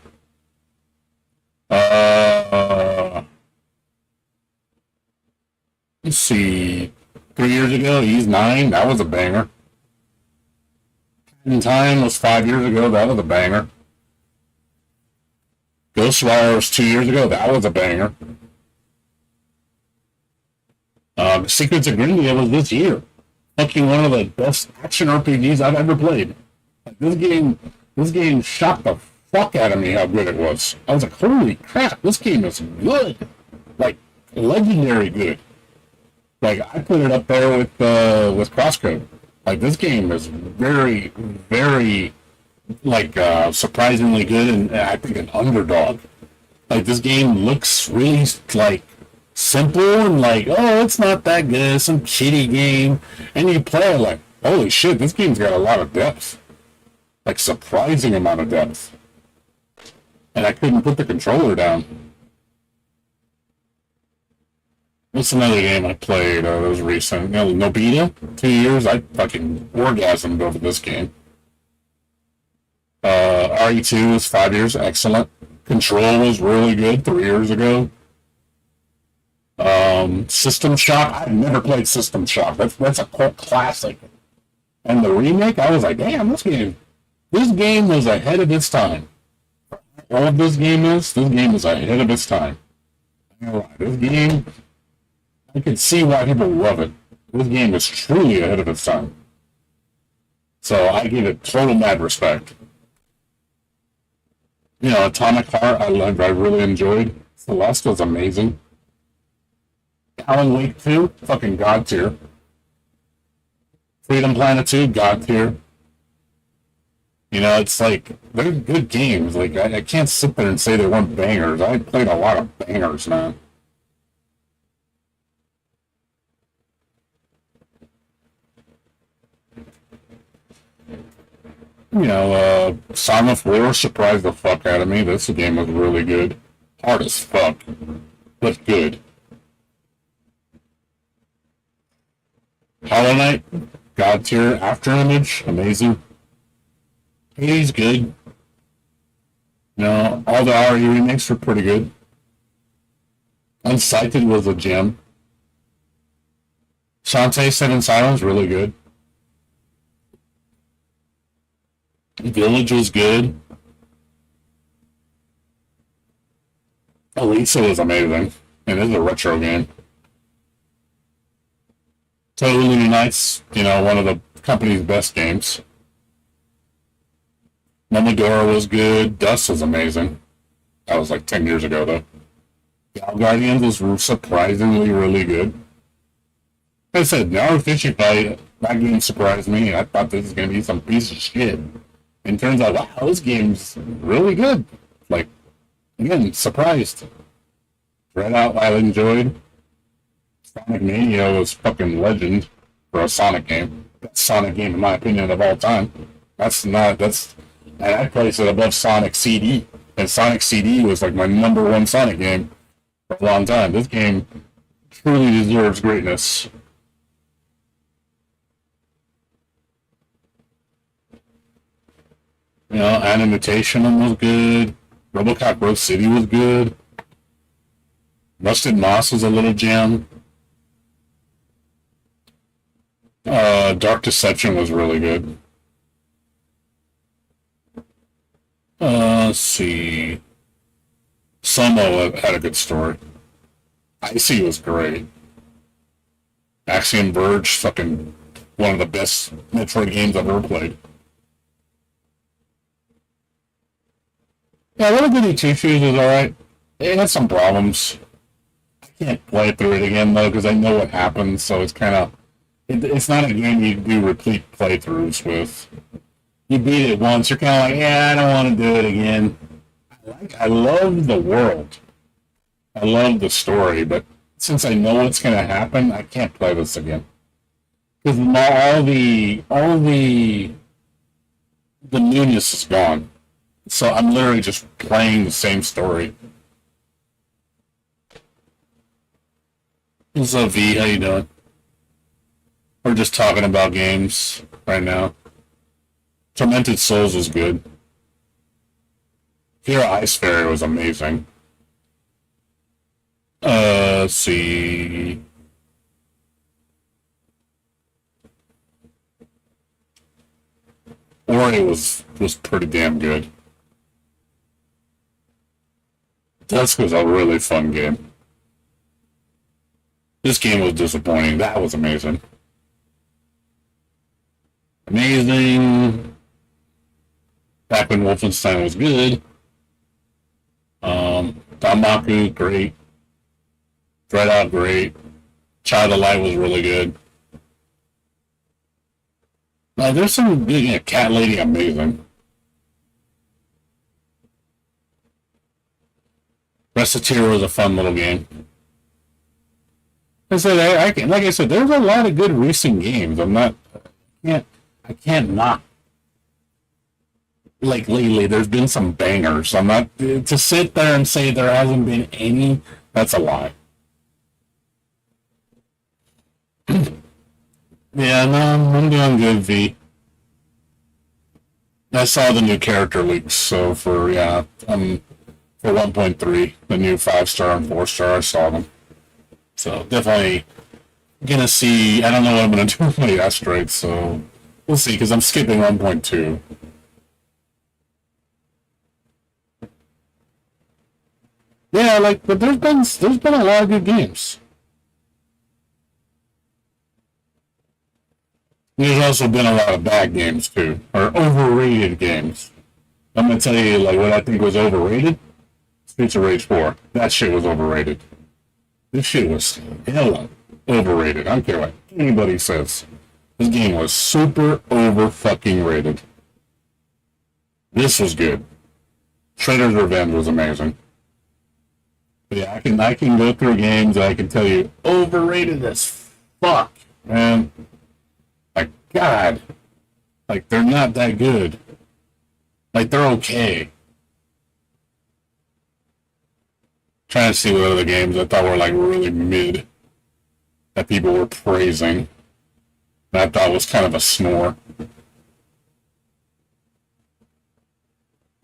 Let's see. 3 years ago, He's 9. That was a banger. In Time was 5 years ago. That was a banger. Ghostwire was 2 years ago. That was a banger. Secrets of Grindia was this year. Fucking one of the best action RPGs I've ever played. Like, this game shocked the fuck out of me how good it was. I was like, holy crap, this game is good. Like, legendary good. Like, I put it up there with Crosscode. Like, this game is very, very, like, surprisingly good, and I think an underdog. Like, this game looks really, like, simple and like, oh, it's not that good, it's some kiddie game. And you play it like, holy shit, this game's got a lot of depth. Like, surprising amount of depth. And I couldn't put the controller down. What's another game I played that was recent? You know, Nobita, 2 years. I fucking orgasmed over this game. RE2 was 5 years, excellent. Control was really good 3 years ago. System Shock, I've never played System Shock. That's a cult classic. And the remake, I was like, damn, this game was ahead of its time. All of this game is ahead of its time. This game, I can see why people love it. This game is truly ahead of its time. So I give it total mad respect. You know, Atomic Heart, I really enjoyed. Celeste was amazing. Alan Wake 2, fucking god tier. Freedom Planet 2, god tier. You know, it's like, they're good games. Like, I can't sit there and say they weren't bangers. I played a lot of bangers, man. You know, Song of War surprised the fuck out of me. This game was really good. Hard as fuck, but good. Hollow Knight, god tier. After Image, amazing. He's good. You know, all the RE remakes were pretty good. Unsighted was a gem. Shantae Seven Silence, really good. Village was good. Elisa was amazing. And it is a retro game. Totally Unites, you know, one of the company's best games. Momodora was good. Dust was amazing. That was like 10 years ago, though. Gal Guardians was surprisingly really good. Like I said, Naruto Fishy Fight, that game surprised me. I thought this was going to be some piece of shit. And turns out, wow, this game's really good. Like, again, surprised. Red Out, I enjoyed. Sonic Mania was fucking legend for a Sonic game. Best Sonic game, in my opinion, of all time. And I place it above Sonic CD. And Sonic CD was like my number one Sonic game for a long time. This game truly deserves greatness. You know, Animation was good. RoboCop Road City was good. Rusted Moss was a little gem. Dark Deception was really good. Let's see. Somo had a good story. Icy was great. Axiom Verge, fucking one of the best Metroid games I've ever played. Yeah, Little Goody Two Shoes was alright. It had some problems. I can't play through it again, though, because I know what happens, so it's kind of... It's not a game you do repeat playthroughs with. You beat it once, you're kind of like, yeah, I don't want to do it again. I love the world. I love the story, but since I know what's going to happen, I can't play this again. Because all the newness is gone. So I'm literally just playing the same story. What's up, V? How you doing? We're just talking about games right now. Tormented Souls was good. Fear Ice Fairy was amazing. Let's see. Ori was pretty damn good. Dusk was a really fun game. This game was disappointing. That was amazing. Amazing. Back when Wolfenstein was good. Danmaku, great. Dreadout, great. Child of Light was really good. There's some good, Cat Lady, amazing. Reciteer was a fun little game. I said, like I said, there's a lot of good recent games. I can't not. Like lately, there's been some bangers. I'm not to sit there and say there hasn't been any. That's a lie. Yeah, no, I'm doing good, V. I saw the new character leaks, so for 1.3, the new 5-star and 4-star, I saw them. So definitely gonna see. I don't know what I'm gonna do with my asteroids, so we'll see. Because I'm skipping 1.2. Yeah, but there's been a lot of good games. There's also been a lot of bad games too, or overrated games. I'm gonna tell you what I think was overrated. Streets of Rage 4. That shit was overrated. This shit was hella overrated. I don't care what anybody says. This game was super over fucking rated. This was good. Shredder's Revenge was amazing. But yeah, I can go through games and I can tell you overrated as fuck, man. Like God. They're not that good. They're okay. Trying to see what other games I thought were really mid that people were praising. And I thought was kind of a snore.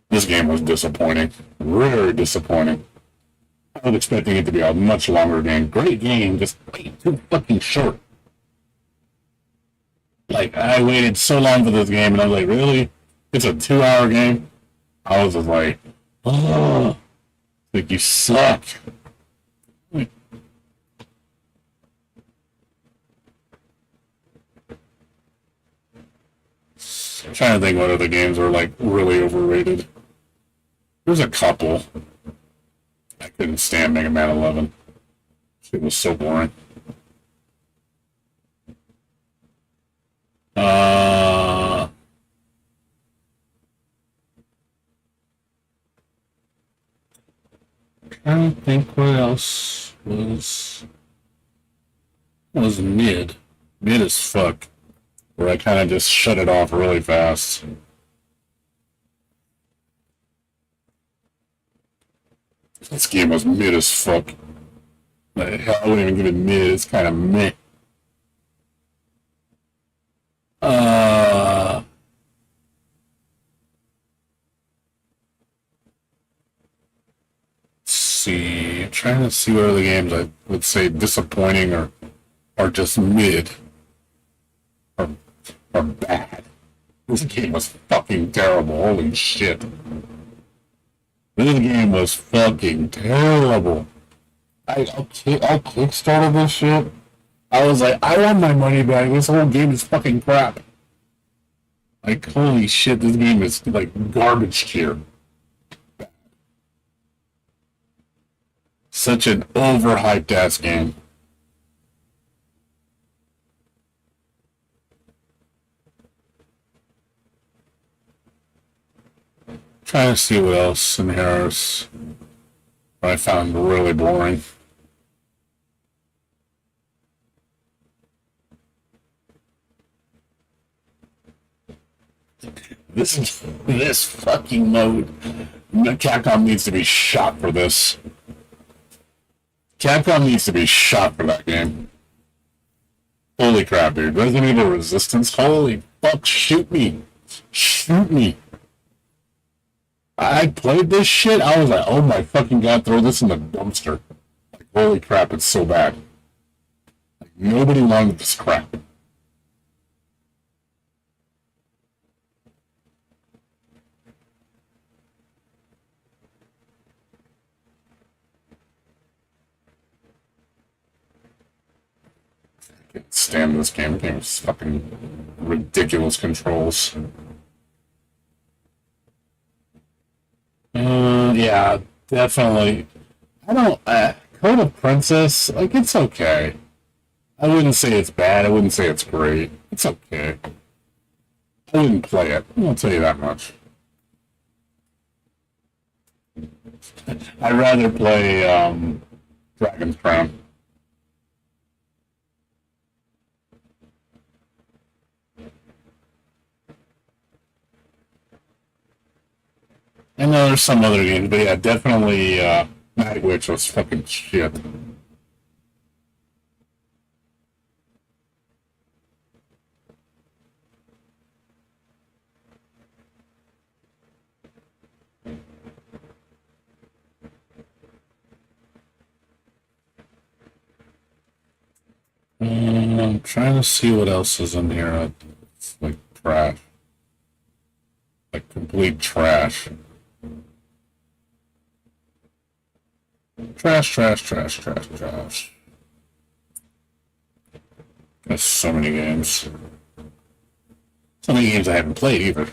This game was disappointing. Very disappointing. I was expecting it to be a much longer game. Great game, just way too fucking short. I waited so long for this game and I was like, really? It's a 2-hour game? I was just like, oh. You suck. I'm trying to think what other games are really overrated. There's a couple. I couldn't stand Mega Man 11. It was so boring. I don't think what else was mid. Mid as fuck. Where I kind of just shut it off really fast. This game was mid as fuck. Hell, I wouldn't even give it mid. It's kind of meh. See, I'm trying to see what other games I would say disappointing or just mid or bad. This game was fucking terrible. Holy shit. This game was fucking terrible. I kickstarted this shit. I was like, I want my money back. This whole game is fucking crap. Holy shit, this game is garbage tier. Such an overhyped ass game. Trying to see what else in here is what I found really boring. This fucking mode. Capcom needs to be shot for this. Capcom needs to be shot for that game. Holy crap, dude. Resident Evil Resistance? Holy fuck, shoot me. Shoot me. I played this shit, I was like, oh my fucking god, throw this in the dumpster. Like, holy crap, it's so bad. Like, nobody wanted this crap. I can't stand this game. The game is fucking ridiculous controls. Yeah, definitely. I don't. Code of Princess, like, it's okay. I wouldn't say it's bad. I wouldn't say it's great. It's okay. I wouldn't play it. I'll tell you that much. I'd rather play Dragon's Crown. I know there's some other games, but yeah, definitely Night Witch was fucking shit. I'm trying to see what else is in here. It's like trash. Like complete trash. Trash, trash, trash, trash, trash. There's so many games. So many games I haven't played either.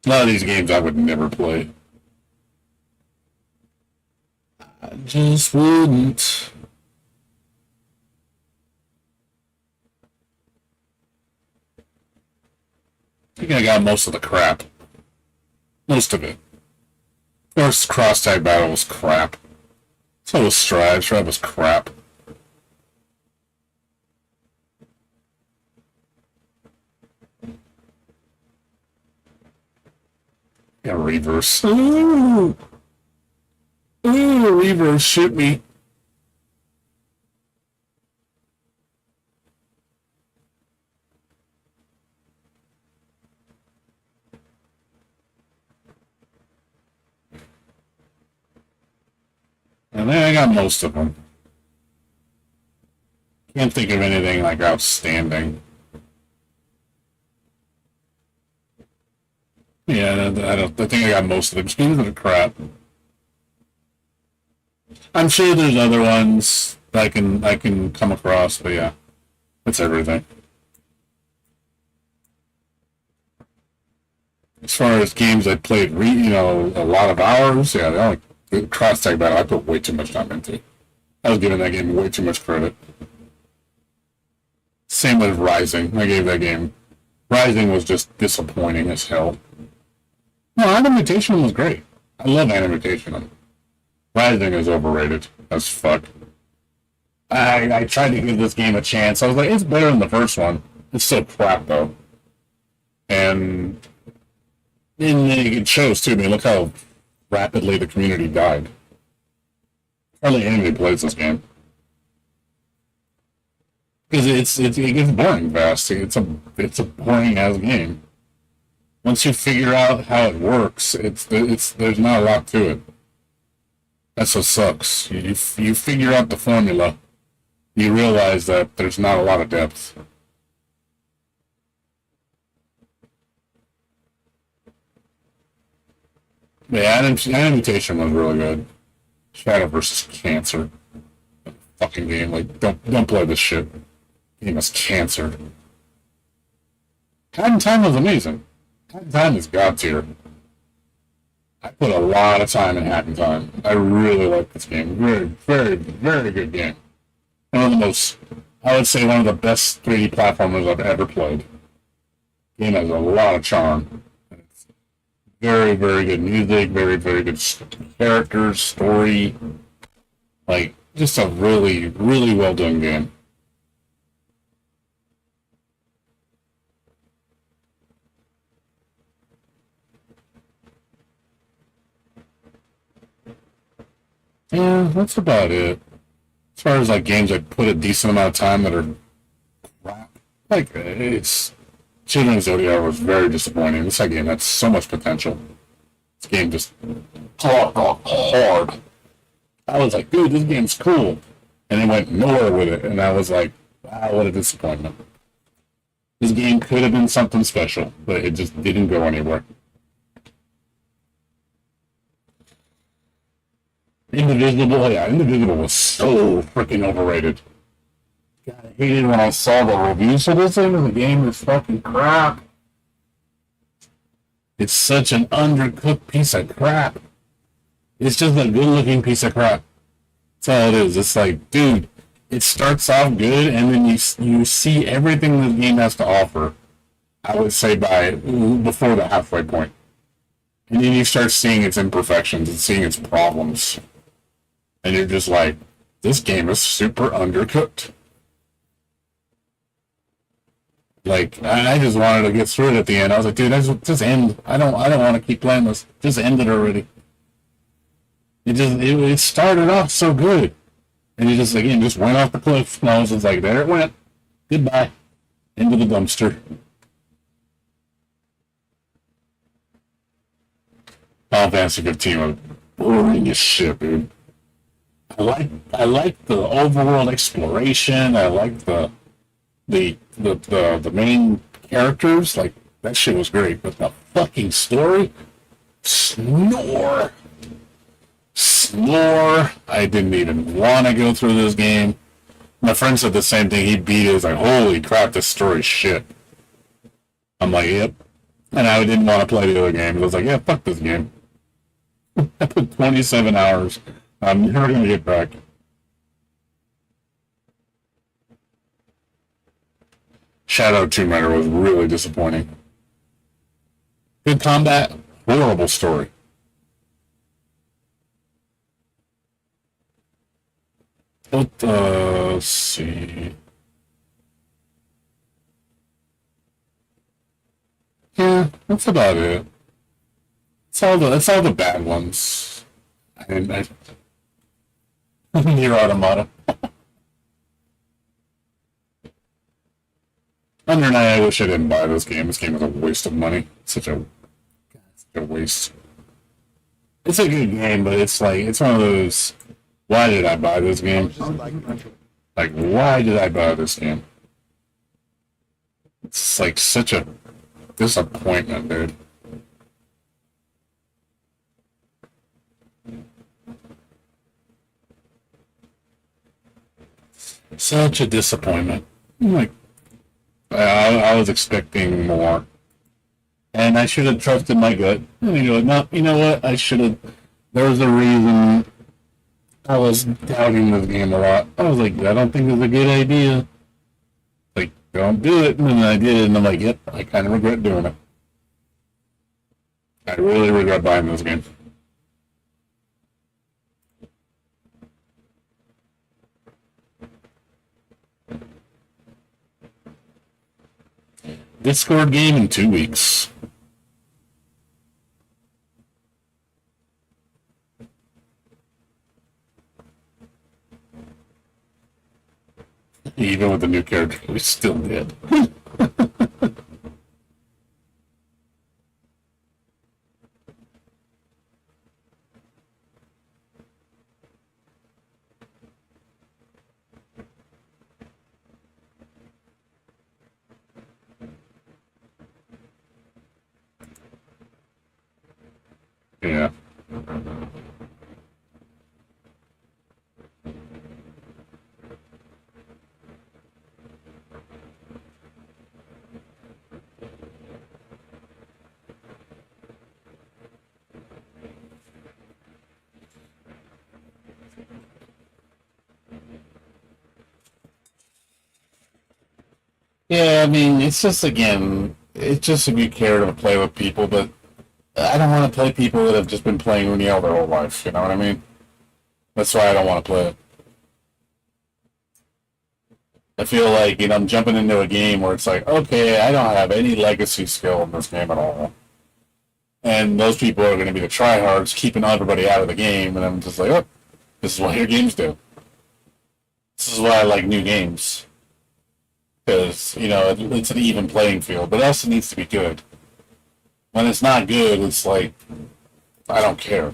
A lot of these games I would never play. I just wouldn't. I think I got most of the crap. Most of it. Of course, cross-tag battle was crap. So was Strive. Strive was crap. Yeah, reverse. Ooh! Ooh, reverse, shoot me. And then I got most of them. Can't think of anything like outstanding. Yeah, I think I got most of them. Games that are crap. I'm sure there's other ones that I can come across, but yeah, that's everything. As far as games I played, a lot of hours, yeah, the only cross-tag battle I put way too much time into. I was giving that game way too much credit. Same with Rising. I gave that game. Rising was just disappointing as hell. No, Animation was great. I love Animation. Rising is overrated as fuck. I tried to give this game a chance. I was like, it's better than the first one. It's so crap though. And it shows too. I mean, look how rapidly the community died. Hardly anybody plays this game. Because it gets boring fast. It's a boring ass game. Once you figure out how it works, there's not a lot to it. That's what sucks. You figure out the formula, you realize that there's not a lot of depth. Yeah, Animation was really good. Shadow versus Cancer. Fucking game. Like, don't play this shit. Game is cancer. Hat in Time was amazing. Hat in Time is god tier. I put a lot of time in Hat in Time. I really like this game. Very, very, very good game. One of the most, I would say one of the best 3D platformers I've ever played. Game has a lot of charm. It's very, very good music, very, very good characters, story. Like, just a really, really well done game. Yeah, that's about it. As far as like games I put a decent amount of time that are crap, like it's Children of Zodiac was very disappointing. This game had so much potential. This game just hard. I was like, dude, this game's cool, and it went nowhere with it, and I was like, wow, what a disappointment. This game could have been something special, but it just didn't go anywhere. Indivisible was so freaking overrated. God, I hated when I saw the reviews for this thing, and the game is fucking crap. It's such an undercooked piece of crap. It's just a good-looking piece of crap. That's all it is. It's like, dude, it starts off good, and then you see everything the game has to offer. I would say before the halfway point, and then you start seeing its imperfections and seeing its problems, and you're just like, this game is super undercooked. Like, I just wanted to get through it at the end. I was like, dude, just end. I don't want to keep playing this. Just end it already. It started off so good, and it just went off the cliff. And I was just like, there it went. Goodbye. Into the dumpster. Final Fantasy 15 was boring as shit, dude. I like the overworld exploration. I like the main characters. Like, that shit was great. But the fucking story, snore. I didn't even want to go through this game. My friend said the same thing. He beat it. He was like, holy crap, this story's shit. I'm like, yep. And I didn't want to play the other games. I was like, yeah, fuck this game. I put 27 hours. I'm never going to get back. Shadow Tomb Raider was really disappointing. Good combat, horrible story. Let's see. Yeah, that's about it. That's all the bad ones. Nier Automata. Under night, I wish I didn't buy this game. This game is a waste of money. Such a waste. It's a good game, but it's one of those. Why did I buy this game? Like, why did I buy this game? It's like such a disappointment, dude. Such a disappointment. Like, I was expecting more, and I should have trusted my gut. You know what? I should have. There was a reason I was doubting this game a lot. I was like, I don't think it's a good idea. Like, don't do it. And then I did, and I'm like, yep, I kind of regret doing it. I really regret buying this game. Discord game in 2 weeks. Even with the new character, we still did. Yeah. Yeah, I mean, it's just if you care to play with people, but I don't want to play people that have just been playing Uniel their whole life, you know what I mean? That's why I don't want to play it. I feel like, I'm jumping into a game where it's like, okay, I don't have any legacy skill in this game at all. And those people are going to be the tryhards, keeping everybody out of the game, and I'm just like, oh, This is what your games do. This is why I like new games. Because, you know, it's an even playing field, but it also needs to be good. When it's not good, it's like, I don't care.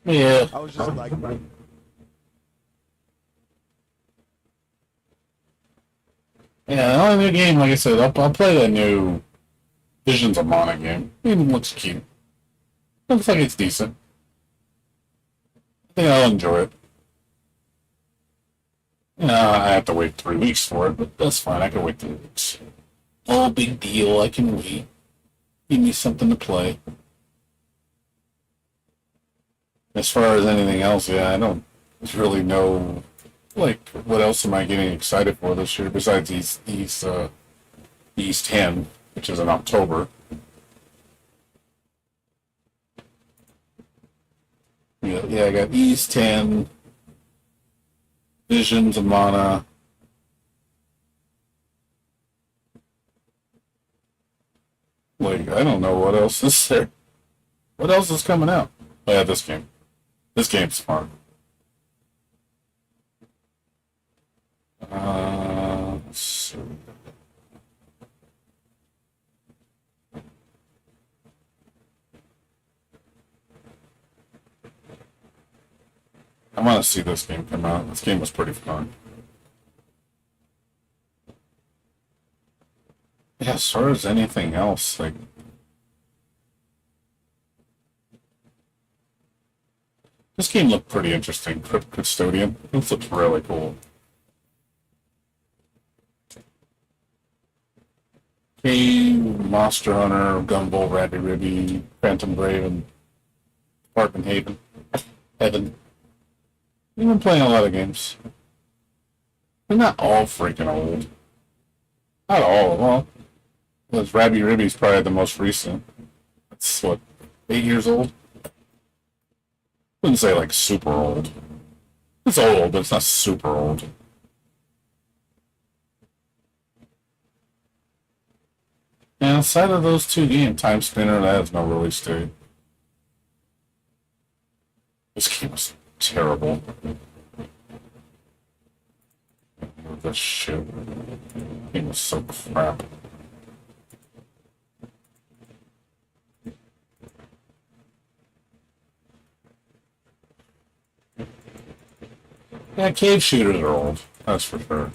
Yeah. I was just like, Yeah, the only new game, like I said, I'll play that new Visions of Mana game. It looks cute. Looks like it's decent. I think I'll enjoy it. You know, I have to wait 3 weeks for it, but that's fine. I can wait 3 weeks. Oh, big deal. I can wait. Give me something to play. As far as anything else, yeah, I don't really know. Like, what else am I getting excited for this year besides these 10, which is in October. Yeah, I got East 10, Visions of Mana. Like, I don't know what else is there. What else is coming out? Oh yeah, this game. This game's fun. Let's see. I want to see this game come out. This game was pretty fun. Yeah, as far as anything else, like, this game looked pretty interesting. Crypt Custodian. This looks really cool. Cave, Monster Hunter, Gumball, Ratty Ribby, Phantom Brave, and Apartment Haven. Heaven. We've been playing a lot of games. They're not all freaking old. Not all. Well, because Rabby Ribby's probably the most recent. That's what, 8 years old? Wouldn't say like super old. It's old, but it's not super old. And outside of those two games, Time Spinner, that has no release date. This game was terrible. This shit. This game was so crap. Yeah, cave shooters are old. That's for sure.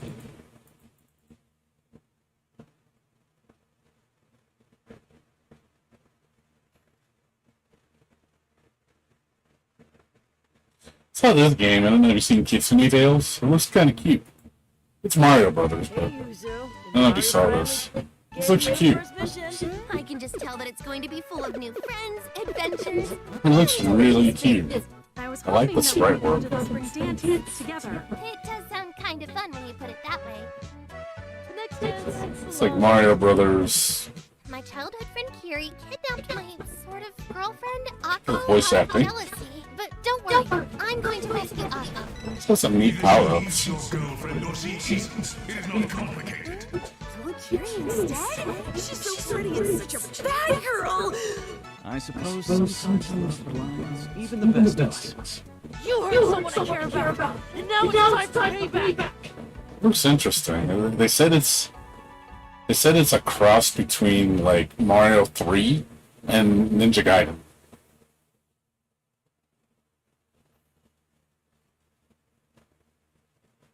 Saw this game, I don't know if you've seen Kitsune Tales. It looks kind of cute. It's Mario Brothers, but I don't know if you saw this. This looks cute. I can just tell that it's going to be full of new friends, adventures. It looks really cute. I like the sprite work. It does sound kind of fun when you put it that way. It's like Mario Brothers. My childhood friend Kiri kidnapped my sort of girlfriend, Akko, With voice out of acting. jealousy. But don't worry, I'm going to rescue Akko. It's got some neat power-ups. Your girlfriend or she isn't. It is not complicated. Kiri instead? She's so pretty and such a bad girl! I suppose sometimes along the lines, even the best of us. You hurt someone I care about, and now it's time for payback! Looks interesting. They said it's a cross between like Mario 3 and Ninja Gaiden.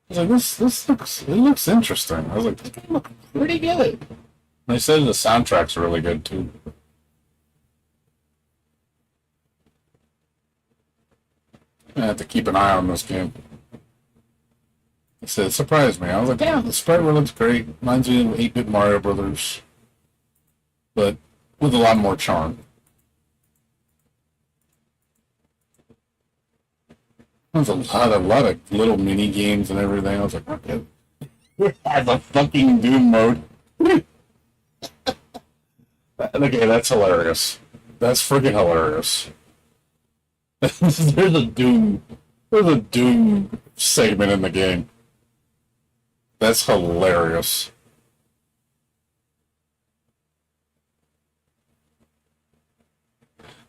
I was like, this looks interesting. I was like, this game looks pretty good. And they said the soundtrack's really good too. I have to keep an eye on this game. It said, it surprised me. I was like, yeah, the sprite world looks great. Reminds me of 8-bit Mario Brothers. But with a lot more charm. There's a lot of little mini games and everything. I was like, okay. We have a fucking Doom mode. Okay, that's hilarious. That's freaking hilarious. There's a Doom segment in the game. That's hilarious.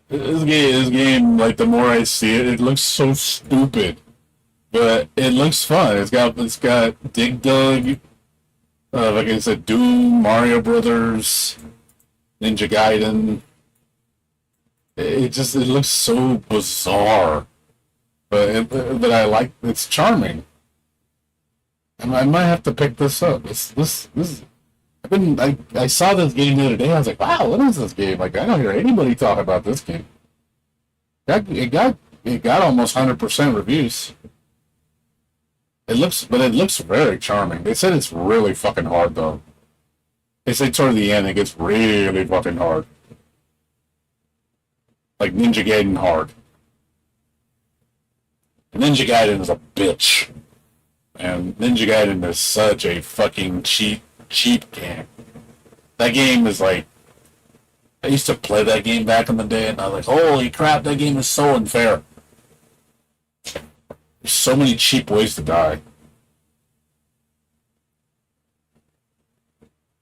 This game, like the more I see it, it looks so stupid, but it looks fun. It's got Dig Dug, like I said, Doom, Mario Brothers, Ninja Gaiden. It looks so bizarre, but I like it's charming. I might have to pick this up. This I saw this game the other day. I was like, wow, what is this game? Like, I don't hear anybody talk about this game. It got almost 100% reviews. It looks very charming. They said it's really fucking hard though. They say toward the end it gets really fucking hard, like Ninja Gaiden hard. Ninja Gaiden is a bitch, and Ninja Gaiden is such a fucking cheap game. That game is like, I used to play that game back in the day, and I was like, holy crap, that game is so unfair. There's so many cheap ways to die.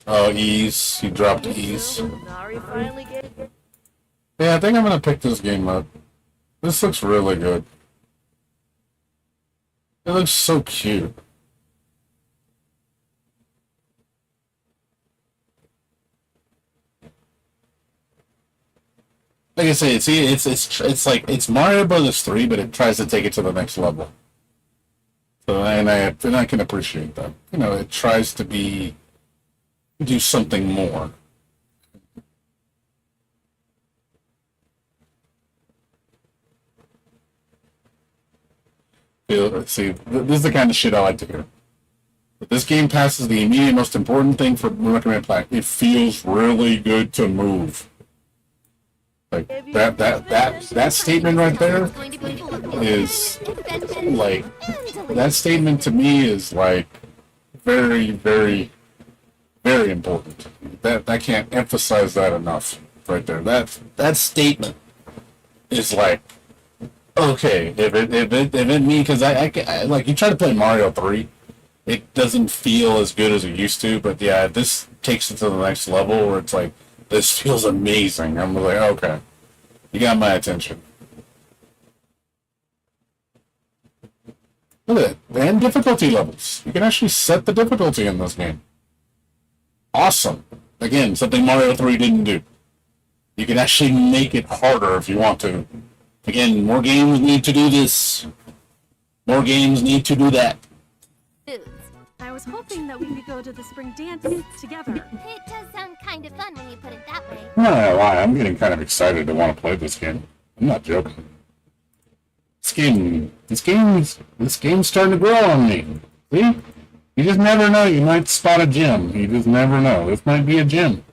Oh, ease. He dropped ease. Nari finally get it. Yeah, I think I'm gonna pick this game up. This looks really good. It looks so cute. Like I say, it's like it's Mario Brothers 3, but it tries to take it to the next level. So and I can appreciate that. You know, it tries to do something more. See, this is the kind of shit I like to hear. But this game passes the immediate most important thing for recommend plaque. It feels really good to move. Like that statement right there is like, that statement to me is like very, very, very important. That I can't emphasize that enough right there. That statement is like, okay, if it me, because I like, you try to play Mario 3, it doesn't feel as good as it used to, but yeah, this takes it to the next level where it's like, this feels amazing. I'm like, okay, you got my attention. Look at it, and difficulty levels. You can actually set the difficulty in this game. Awesome. Again, something Mario 3 didn't do. You can actually make it harder if you want to. Again, more games need to do this. More games need to do that. I was hoping that we could go to the spring dance together. It does sound kind of fun when you put it that way. I'm not gonna lie, I'm getting kind of excited to want to play this game. I'm not joking. This game's starting to grow on me. See? You just never know. You might spot a gem. You just never know. This might be a gem.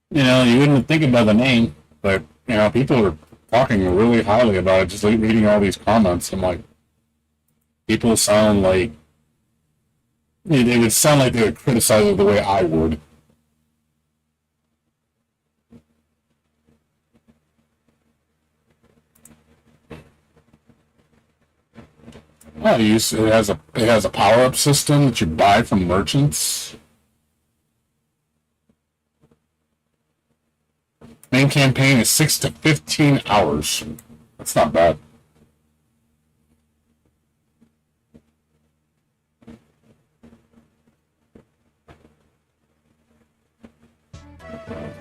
You know, you wouldn't think it by the name, but, you know, people are talking really highly about it, just like reading all these comments. I'm like, people sound like, it would sound like they would criticize it the way I would. Oh, it has a power-up system that you buy from merchants. Main campaign is 6 to 15 hours. That's not bad.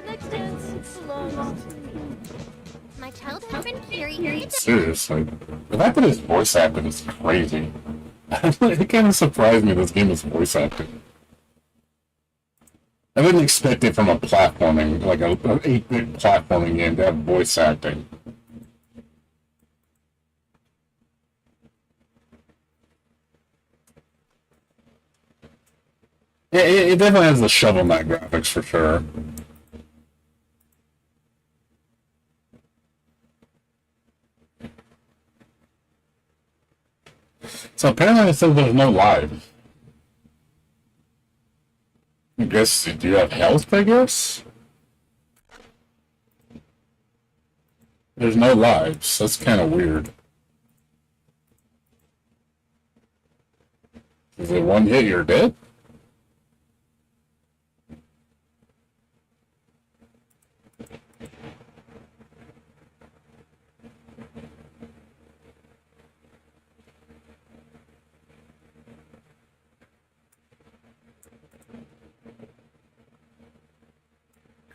Next dance belongs to me. My childhood friend Kiri. Seriously, the fact that it's voice acted is crazy. It kind of surprised me this game is voice acted. I wouldn't expect it from a platforming, like an 8-bit platforming game, to have voice acting. It definitely has the Shovel Knight graphics for sure. So apparently it says there's no live. I guess, do you have health, I guess? There's no lives. That's kind of weird. Is it one hit, you're dead?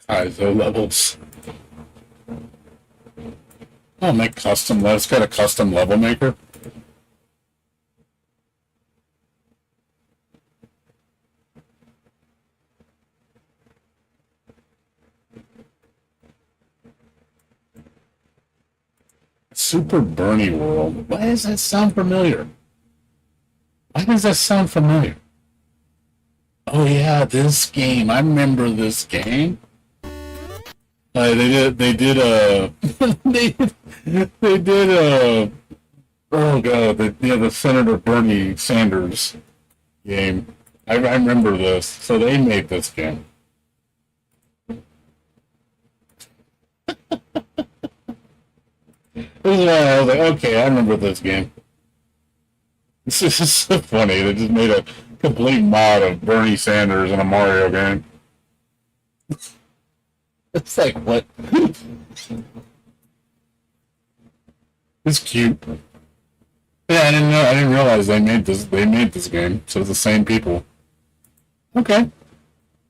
ISO levels. Oh, make custom. Let's get a custom level maker. Super Bernie World. Why does that sound familiar? Why does that sound familiar? Oh yeah, this game. I remember this game. They did a they did a oh god the Senator Bernie Sanders game. I remember this. So they made this game. This is why I was like, okay, I remember this game. This is so funny. They just made a complete mod of Bernie Sanders in a Mario game. It's like, what? It's cute. Yeah, I didn't know. I didn't realize they made this. They made this game. So it's the same people. Okay.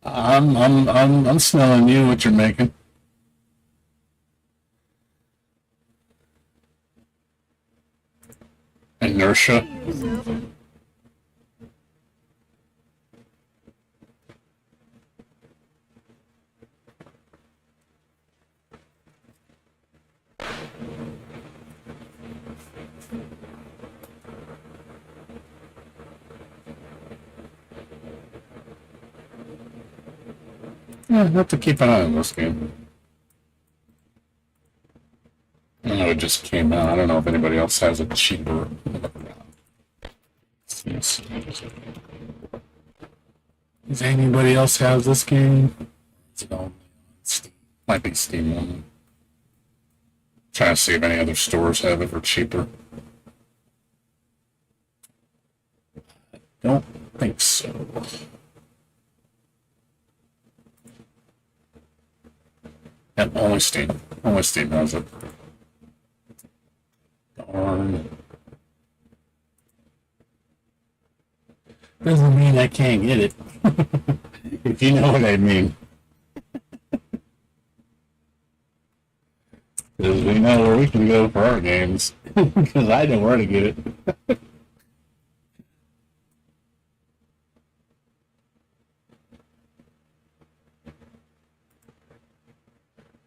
I'm smelling you what you're making. Inertia. Yeah, I have to keep an eye on this game. I know it just came out. I don't know if anybody else has it cheaper. Yes. Does anybody else have this game? Is it on Steam? Might be Steam only. Trying to see if any other stores have it for cheaper. Don't think so. And only Steam. Only Steam has it. Darn. Doesn't mean I can't get it. If you know what I mean. Because we know where we can go for our games. Because I know where to get it.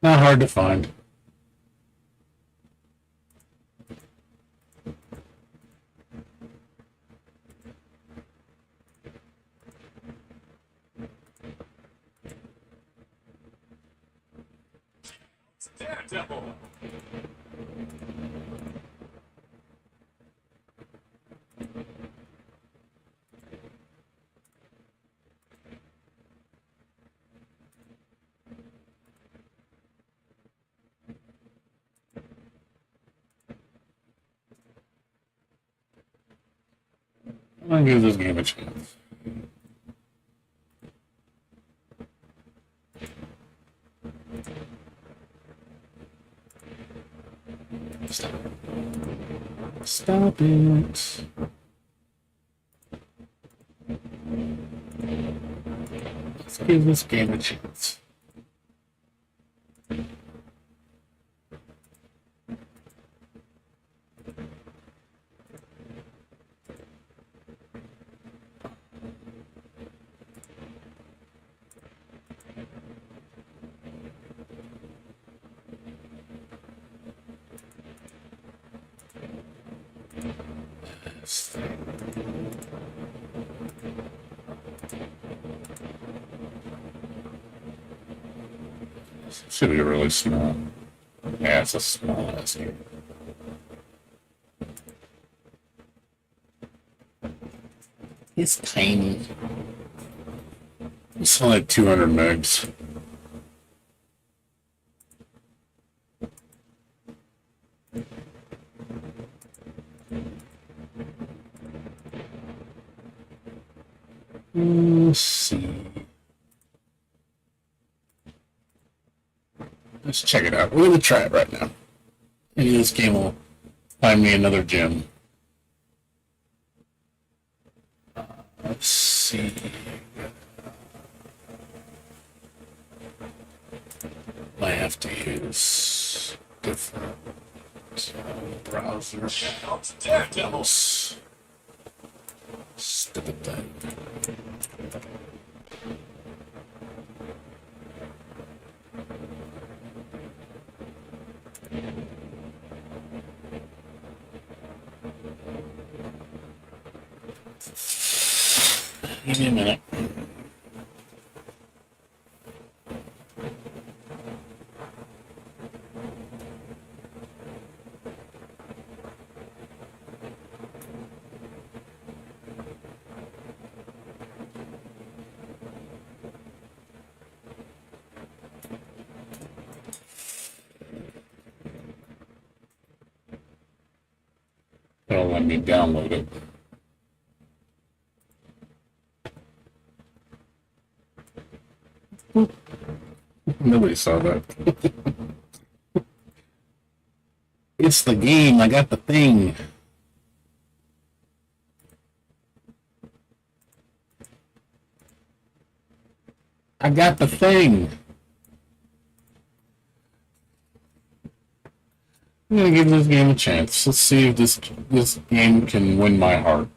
Not hard to find. Daredevil! I'm gonna give this game a chance. Stop. Stop it. Let's give this game a chance. Should be really small. Yeah, it's a small ass game. It's tiny. It's only like 200 megs. Let's see. Let's check it out. We're gonna try it right now. Maybe this game will find me another gem. Let's see. I have to use different browser. Daredevils. Stupid thing. Give me a minute. It'll let me download it. Nobody saw that. It's the game. I got the thing. I got the thing. I'm gonna give this game a chance. Let's see if this game can win my heart.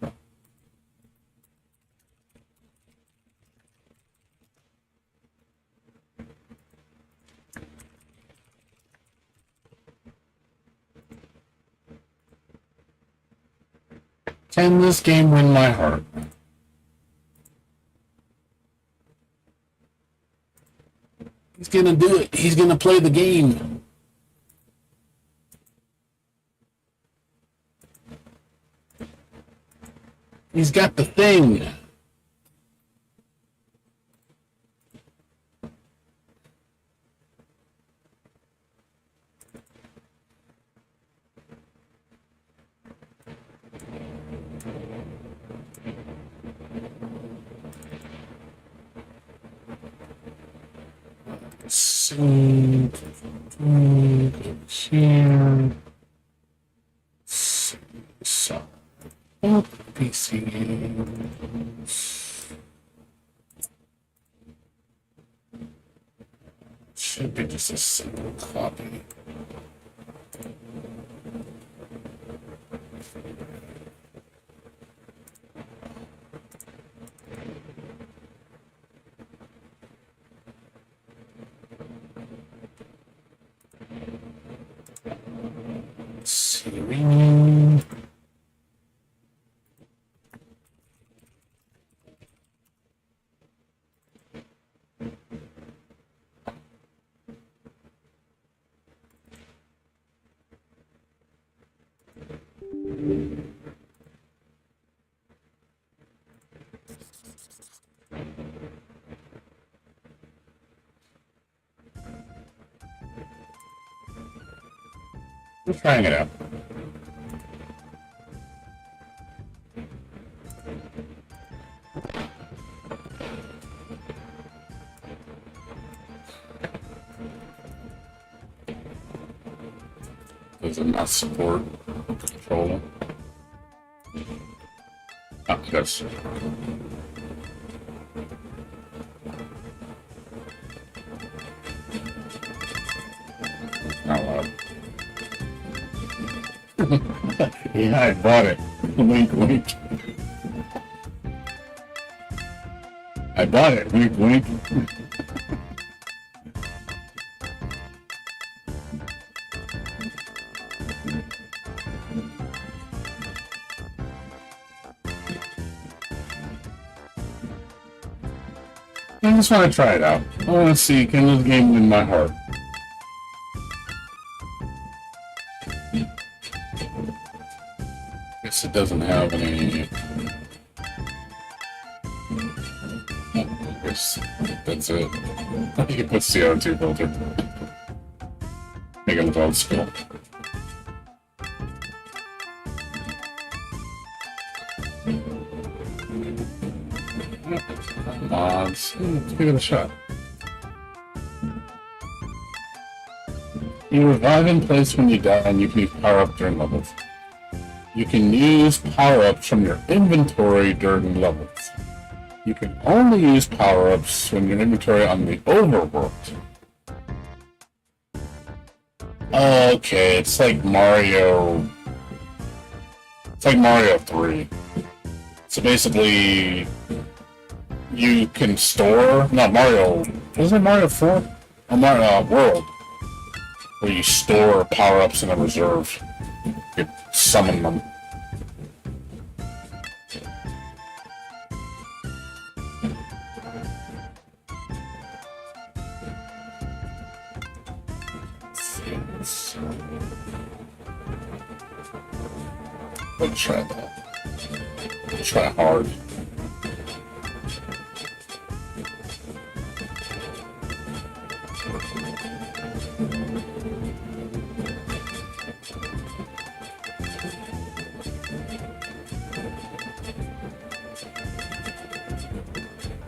Can this game win my heart? He's gonna do it. He's gonna play the game. He's got the thing. See, here. So, PC games. Should be just a single copy. See. We're trying it out. Does it not support controller? Ah, yes. Not loud. Yeah, I bought it. Wink, wink. I bought it. Wink, wink. I just want to try it out. I want to see, can this game win my heart? Guess it doesn't have any... I guess that's it. You can put CO2 filter. Make it look old school. Mods. Let's give it a shot. You revive in place when you die, and you can use power-up during levels. You can use power-ups from your inventory during levels. You can only use power-ups when your inventory on the overworld. Okay, it's like Mario. It's like Mario 3. So basically, you can store. Not Mario. Was it Mario 4? Or Mario World. Where you store power-ups in a reserve. You summon them. Let's try that. Let's try hard.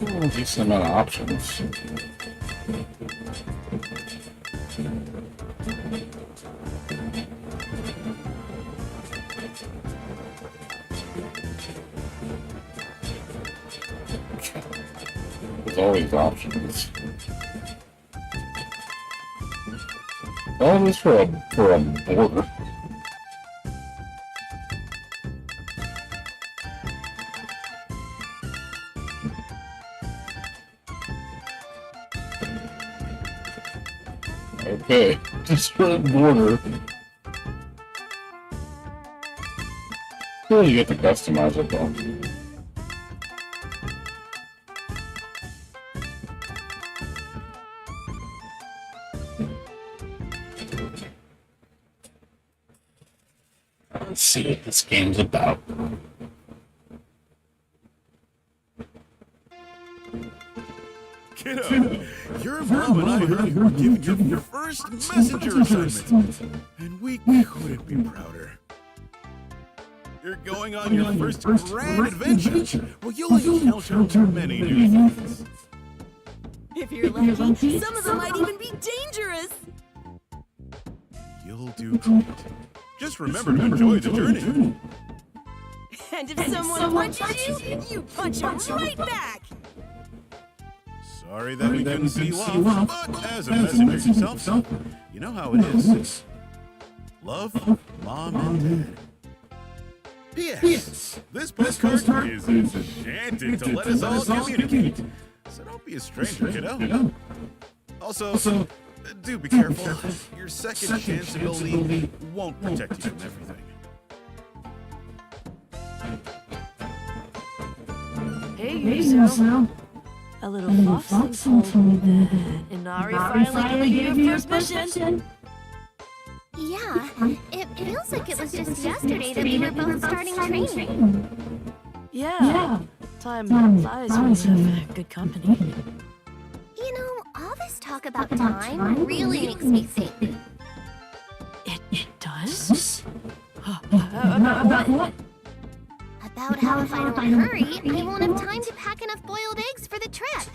Oh, decent amount of options. There's always options. All this for a border. Okay, just for a border. Well, you get to customize it though. Let's see what this game's about. Kiddo, your mom and I heard you were given your first messenger assignment, and we couldn't be prouder. You're going on your first grand adventure, where you'll encounter many new things. If you're lucky, some of them might even be dangerous. You'll do great. Just remember to enjoy the journey. And if someone punches you, you punch them right back. Sorry that we couldn't see you off, but as a messenger yourself, you know how it is. Love, Mom and Dad. P.S. This postcard is enchanted to let us all communicate. So don't be a stranger, kiddo. Also, do be careful. Your second chance ability won't protect you from everything. Hey, yourself. A little foxing told me that Inari finally gave you your first mission. Yeah, it feels like it was just yesterday that we were both starting training. Yeah. Time flies when you have good company. You know, all this talk about time really makes me think. It does? About what? About how if I don't hurry, I won't have time to pack enough boiled eggs for the trip.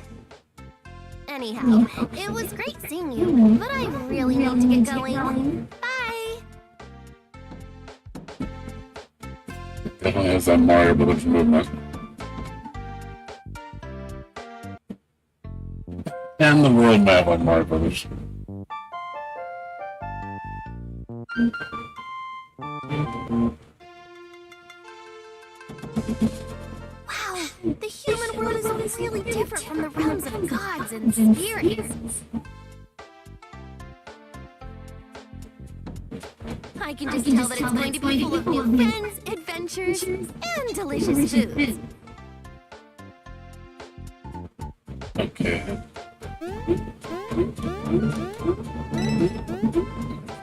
Anyhow, it was great seeing you, but I really need to get going. Bye! Definitely has that Mario Brothers movement. And the world map like Mario Brothers. Wow, the human world is really different from the realms of gods and spirits. I can just tell that it's going to be full of new friends, adventures, and delicious foods. Okay.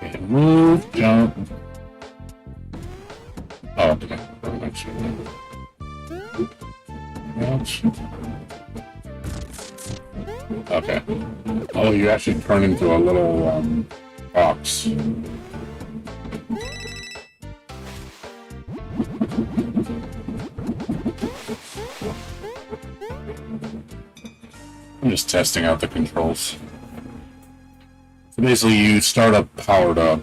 Okay, move, jump. Oh, okay. Ouch. Okay. Oh, you actually turn into a little box. I'm just testing out the controls. So basically, you start up powered up.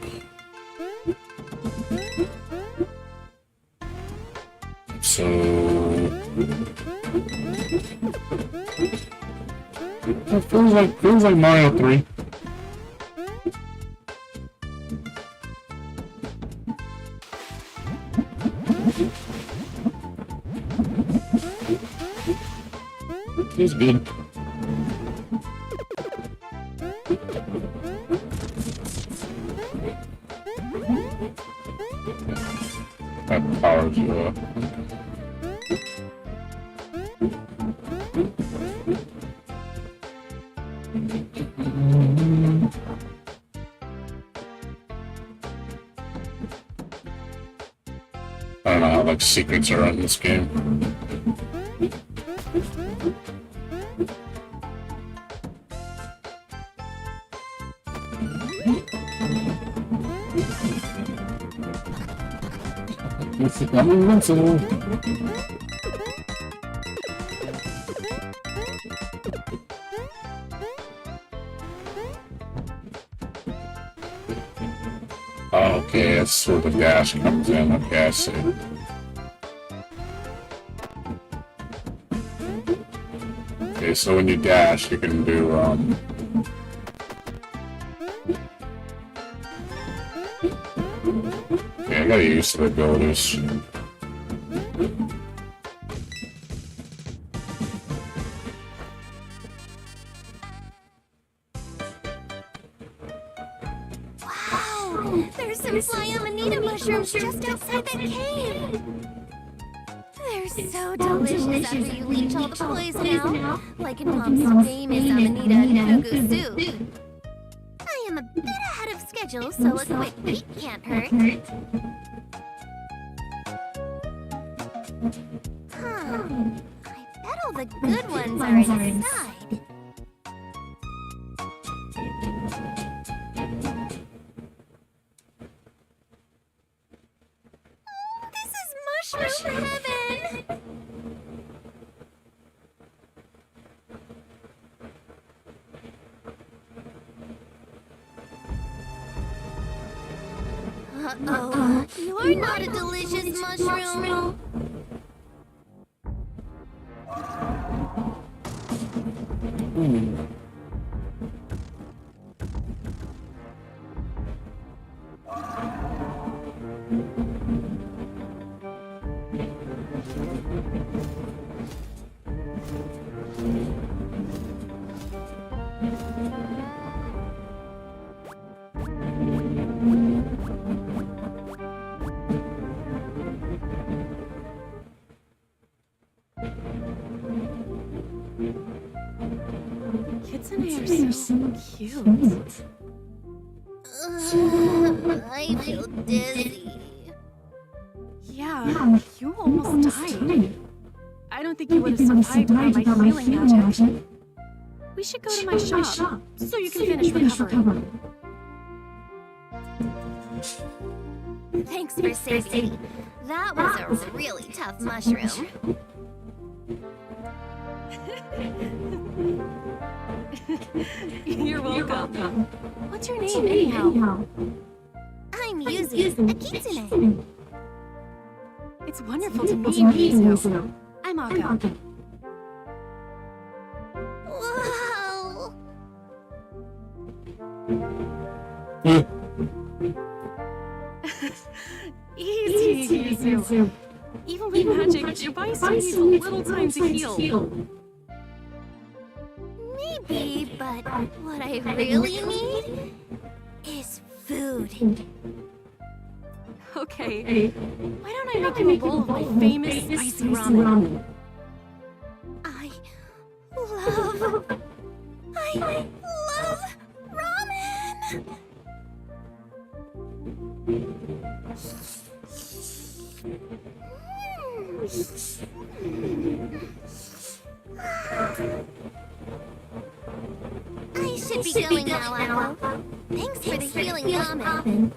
So it feels like Mario 3. Feels good. That powers you up. I don't know how like secrets are in this game. I'm invincible. Oh, okay, that's where the dash comes in. Okay, I see. Okay, so when you dash, you can do, yeah, I gotta get used to the abilities. Wow! There's some fly amanita mushrooms just outside that cave! They're so delicious after you leach all the poison out, like in Mom's famous amanita and fugu soup. I am a bit ahead of schedule, so a quick peek can't hurt. Huh. I bet all the good ones are inside. This is mushroom heaven! Uh-oh. You're not a delicious mushroom. Kids are so cute. I feel dizzy. Yeah, you almost died. I don't think you would have survived without my healing magic. We should go to my shop, so you can finish recovering. Thanks for saving me. That was a really tough mushroom. You're welcome. What's your name, anyhow? I'm Yuzu, a kitsune. It's wonderful to meet you, Yuzu. I'm Akko. Wow! Easy, Yuzu. Even with magic, your body still needs a little time to heal. Maybe, but what I really need is food. Okay, why don't I make you a bowl of my famous spicy ramen? I love ramen! I should be going now, Apple. Thanks for the healing ramen.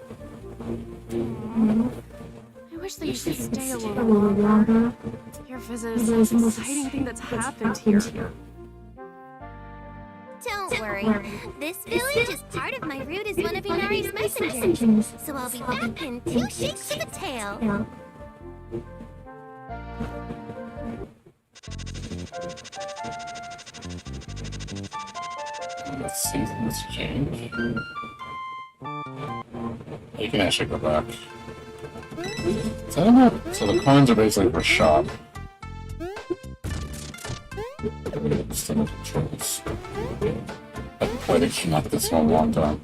I wish that you could stay a little longer. Your visit is the most exciting thing that's happened here. worry. This village is part of my route as one of Inari's messengers, so I'll be back in 2 shakes of a tail. Let's see, let's change. You can actually go back. So, so the coins are basically for shop. Still controls. I've played a game like this in a long time.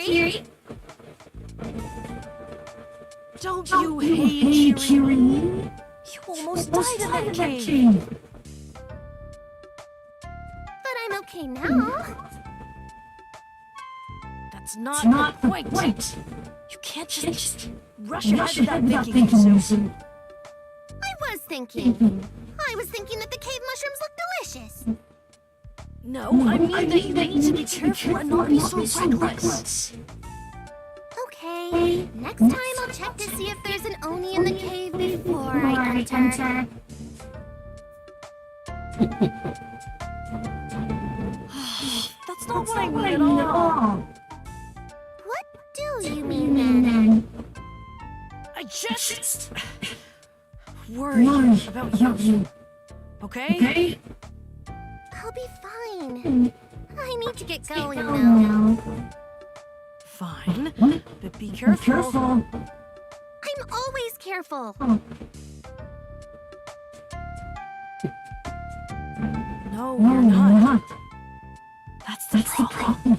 Kiri? Don't you hate Kiri? You almost died in that cave. But I'm okay now. That's not the point. You can't just rush ahead without thinking, Susan. I was thinking. I was thinking that the cave mushrooms look delicious. No, I mean that you need to be careful and not be so reckless. Okay, next time I'll check to see if there's an Oni in the cave before I enter. That's not what I mean at all. What do you mean then? I just worry about you. Okay? I'll be fine. I need to get going now. Fine, but be careful. I'm always careful. No, you're not. That's the problem.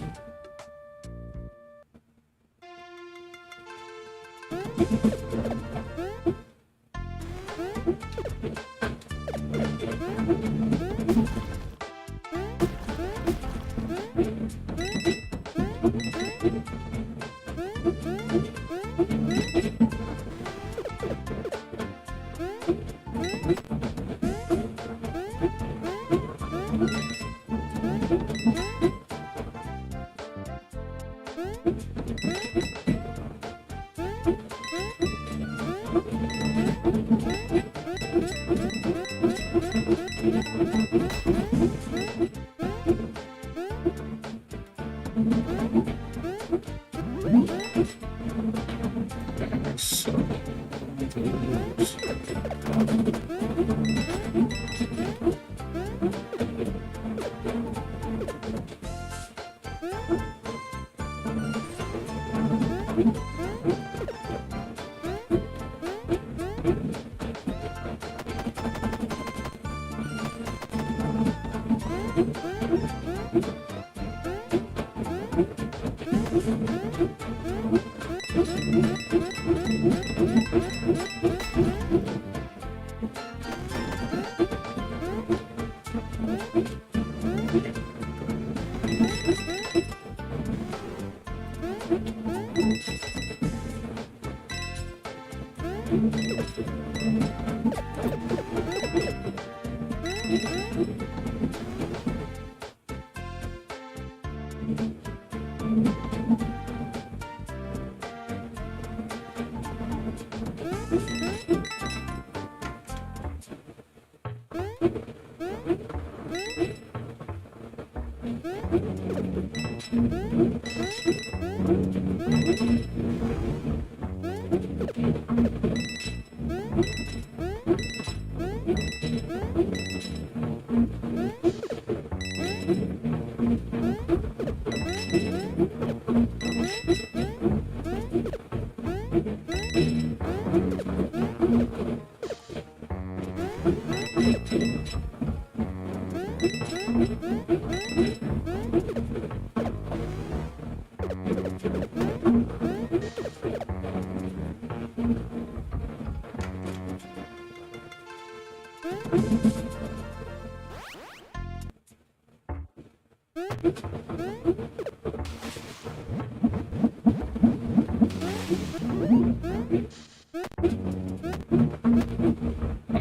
What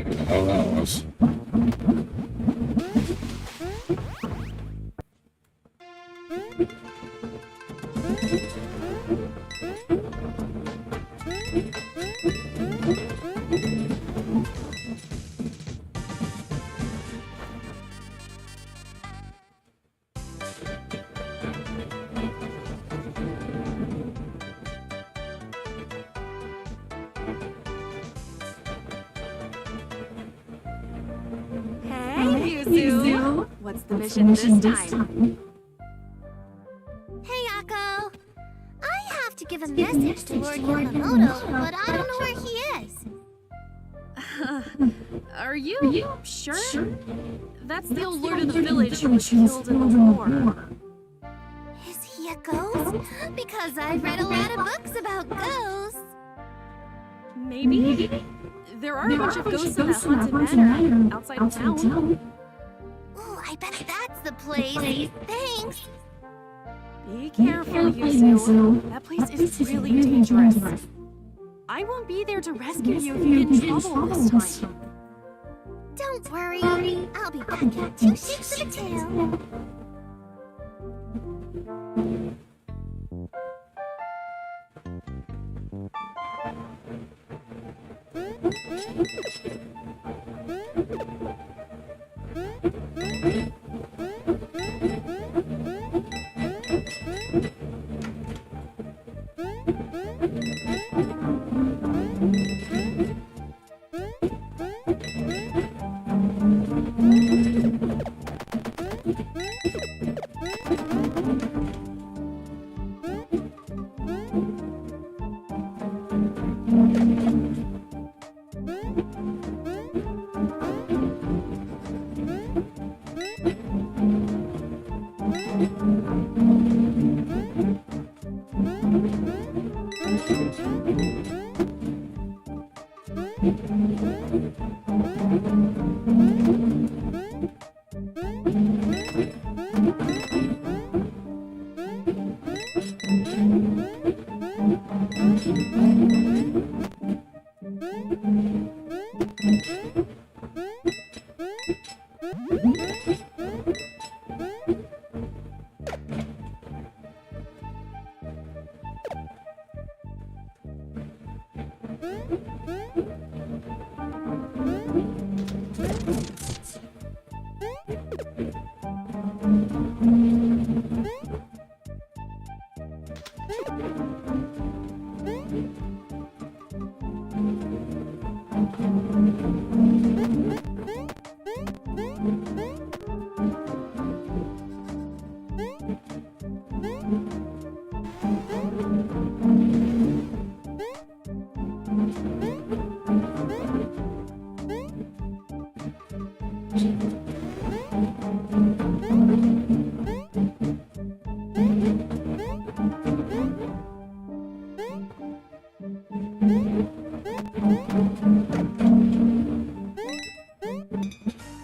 the hell that was? Hey, Yuzu! What's the mission this time? Hey, Akko. I have to give a message to Lord Yamamoto, but I don't know where he is. Are you sure? That's the old lord of the village who was killed in the war. Is he a ghost? Because I've read a lot of books about ghosts. Maybe? There are a bunch of ghosts in that haunted manor outside of town. Ooh, I bet that's the place. Thanks. Be careful, Yuzu. That place is really dangerous. I won't be there to rescue you if you get in trouble this time. Don't worry. I'll be back in 2 shakes of a tail.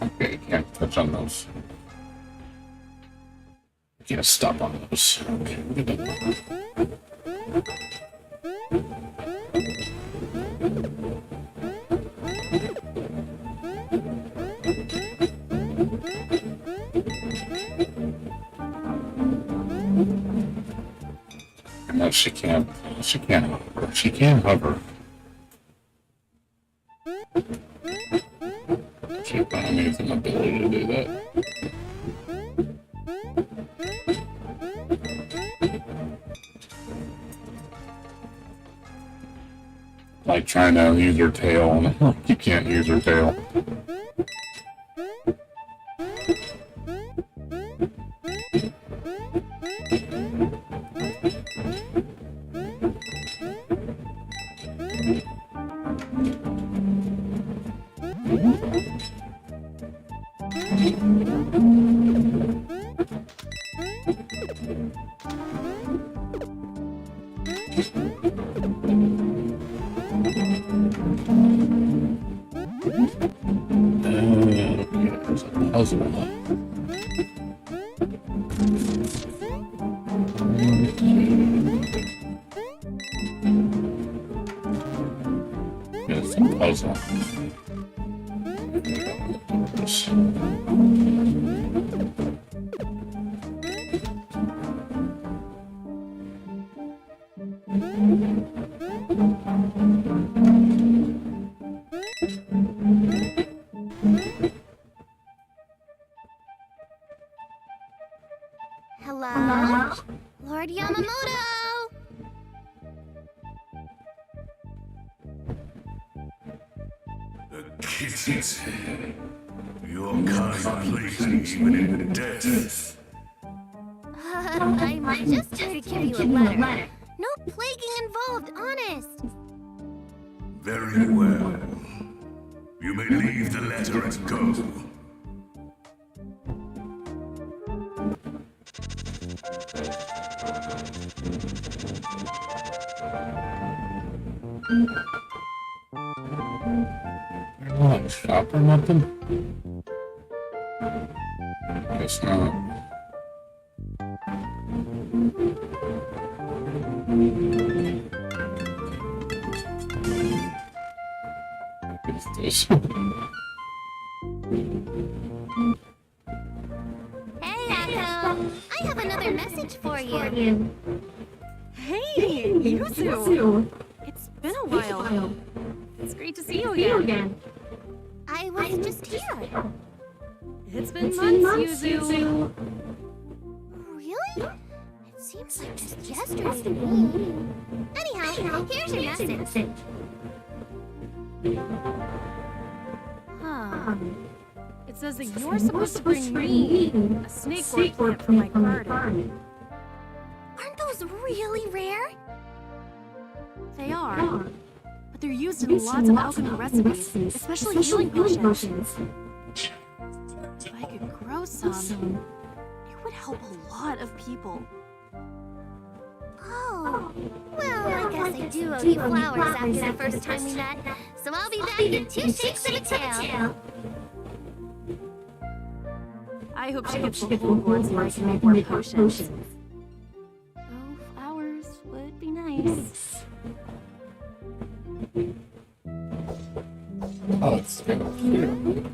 Okay, can't touch on those. Can't stop on those. Okay, we're good. No, she can't. She can't hover. She can't hover. She don't have anything ability to do that. Like trying to use her tail, and you can't use her tail. Okay, there's a puzzle. It's a puzzle. Hello? Lord Yamamoto! The kittens. Your kind plagues me even in death. I'm just here to give you a letter. No plaguing involved, honest. Very well. You may leave the letter and go. Not a shop or nothing? Guess not. What is this? Hey, Akko. I have another message for you. Hey, Yuzu! It's been a while. It's great to see you again. I was just here. It's been months, Yuzu. Really? It seems like just yesterday to me. Anyhow, here's your message. Huh. It says that you're supposed to bring me a snake gourd plant for my garden. Aren't those really rare? They are. But they're used in lots of alchemy recipes, especially healing potions. If I could grow some, it would help a lot of people. Oh. Well, I guess I do owe you flowers after the first time we met, so I'll be back in 2 shakes of a tail. I hope she gets the whole gourd so I can make more potions. Oh, flowers would be nice. Oh, it's kind of cute.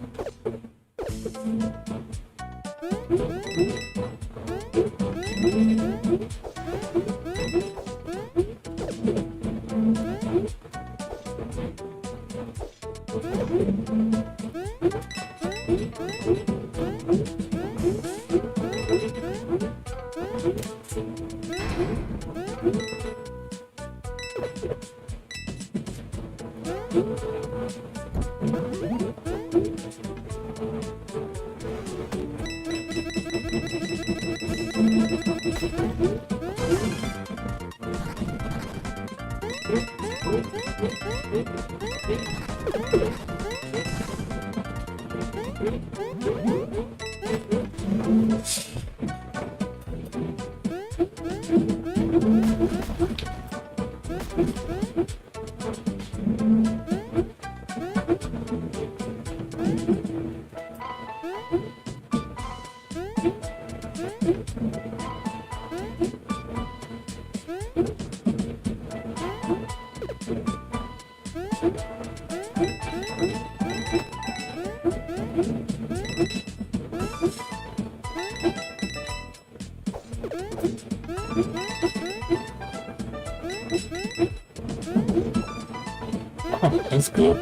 Oh, that's cool.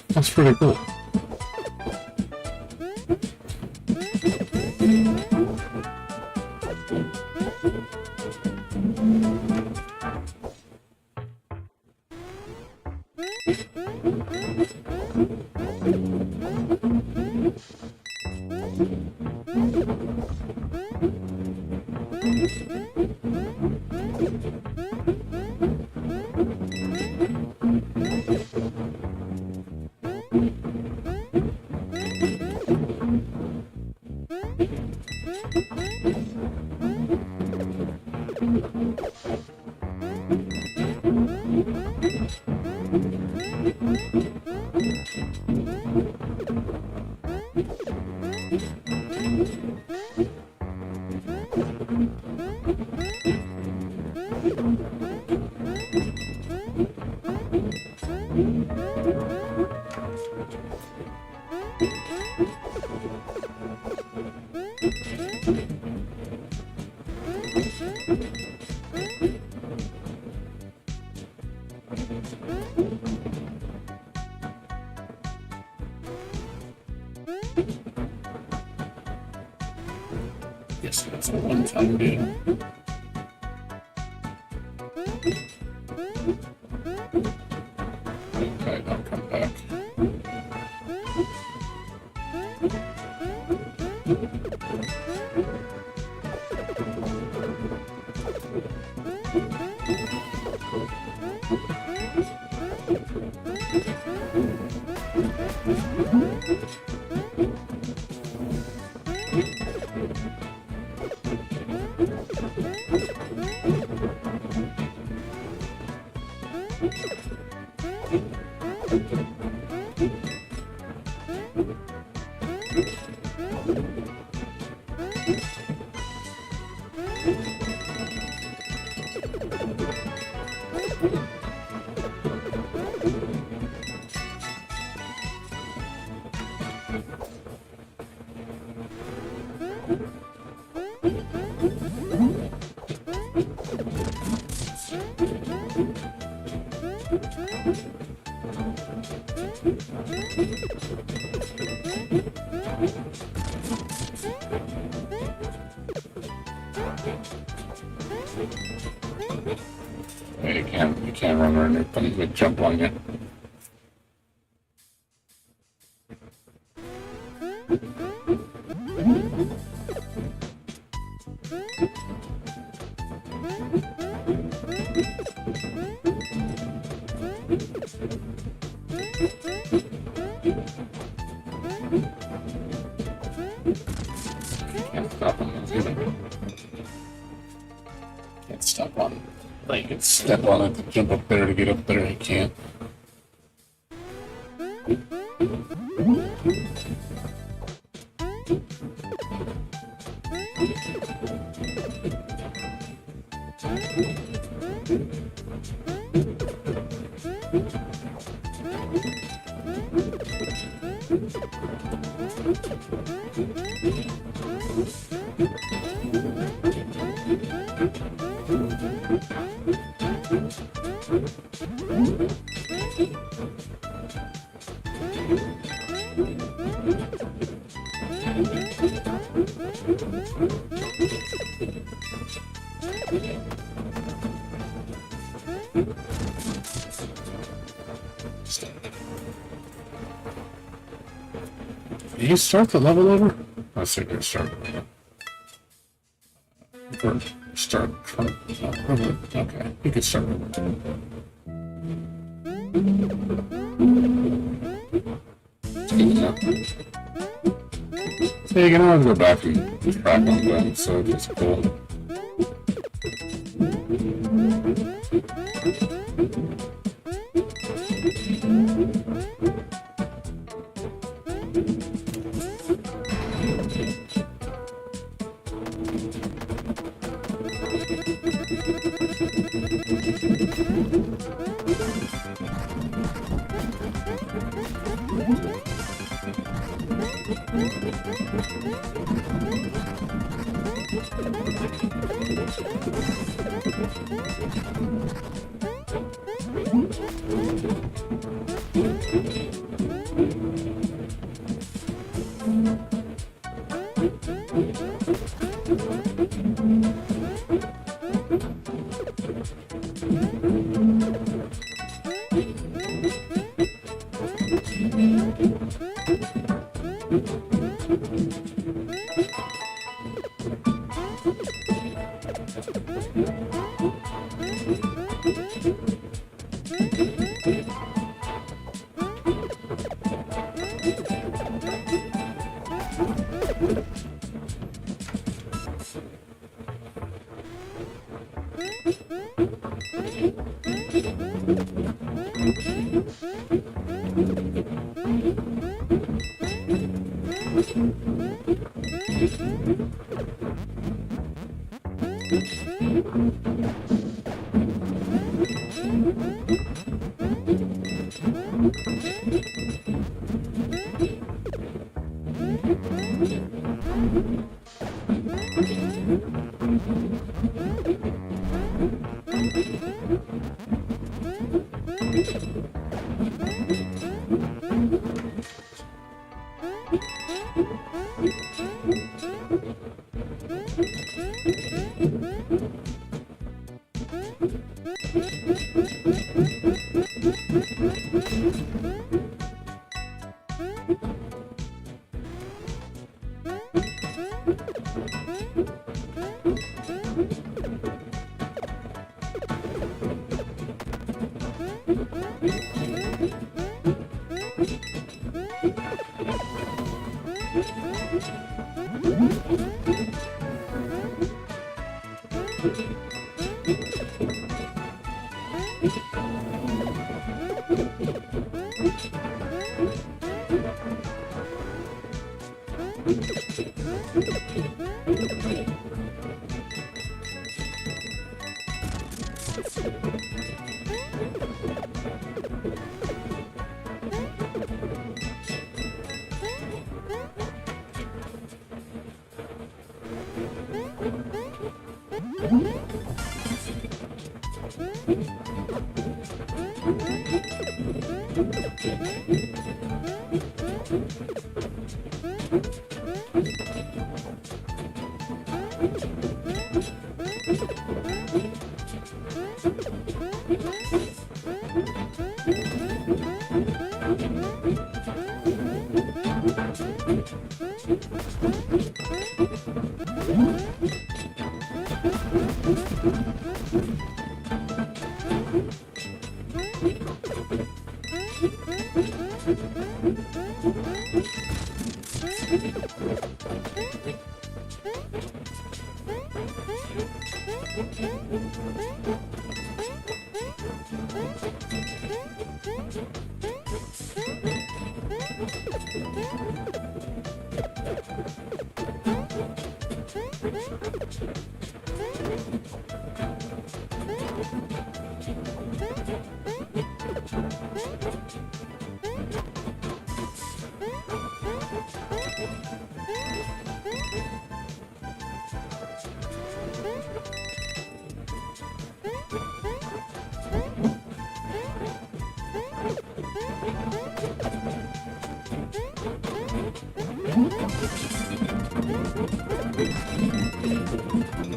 That's pretty cool. Yes, that's a one-time deal. Okay, I'll come back. You can't run or anything, but jump on you. Can't stop him either. Can't stop on him. Like, you can step on it to jump up there to get up there, you can't. Did you start the level over? I was thinking start. Or start. Okay, you can start over. So you can always go back and track on them, so it's cool.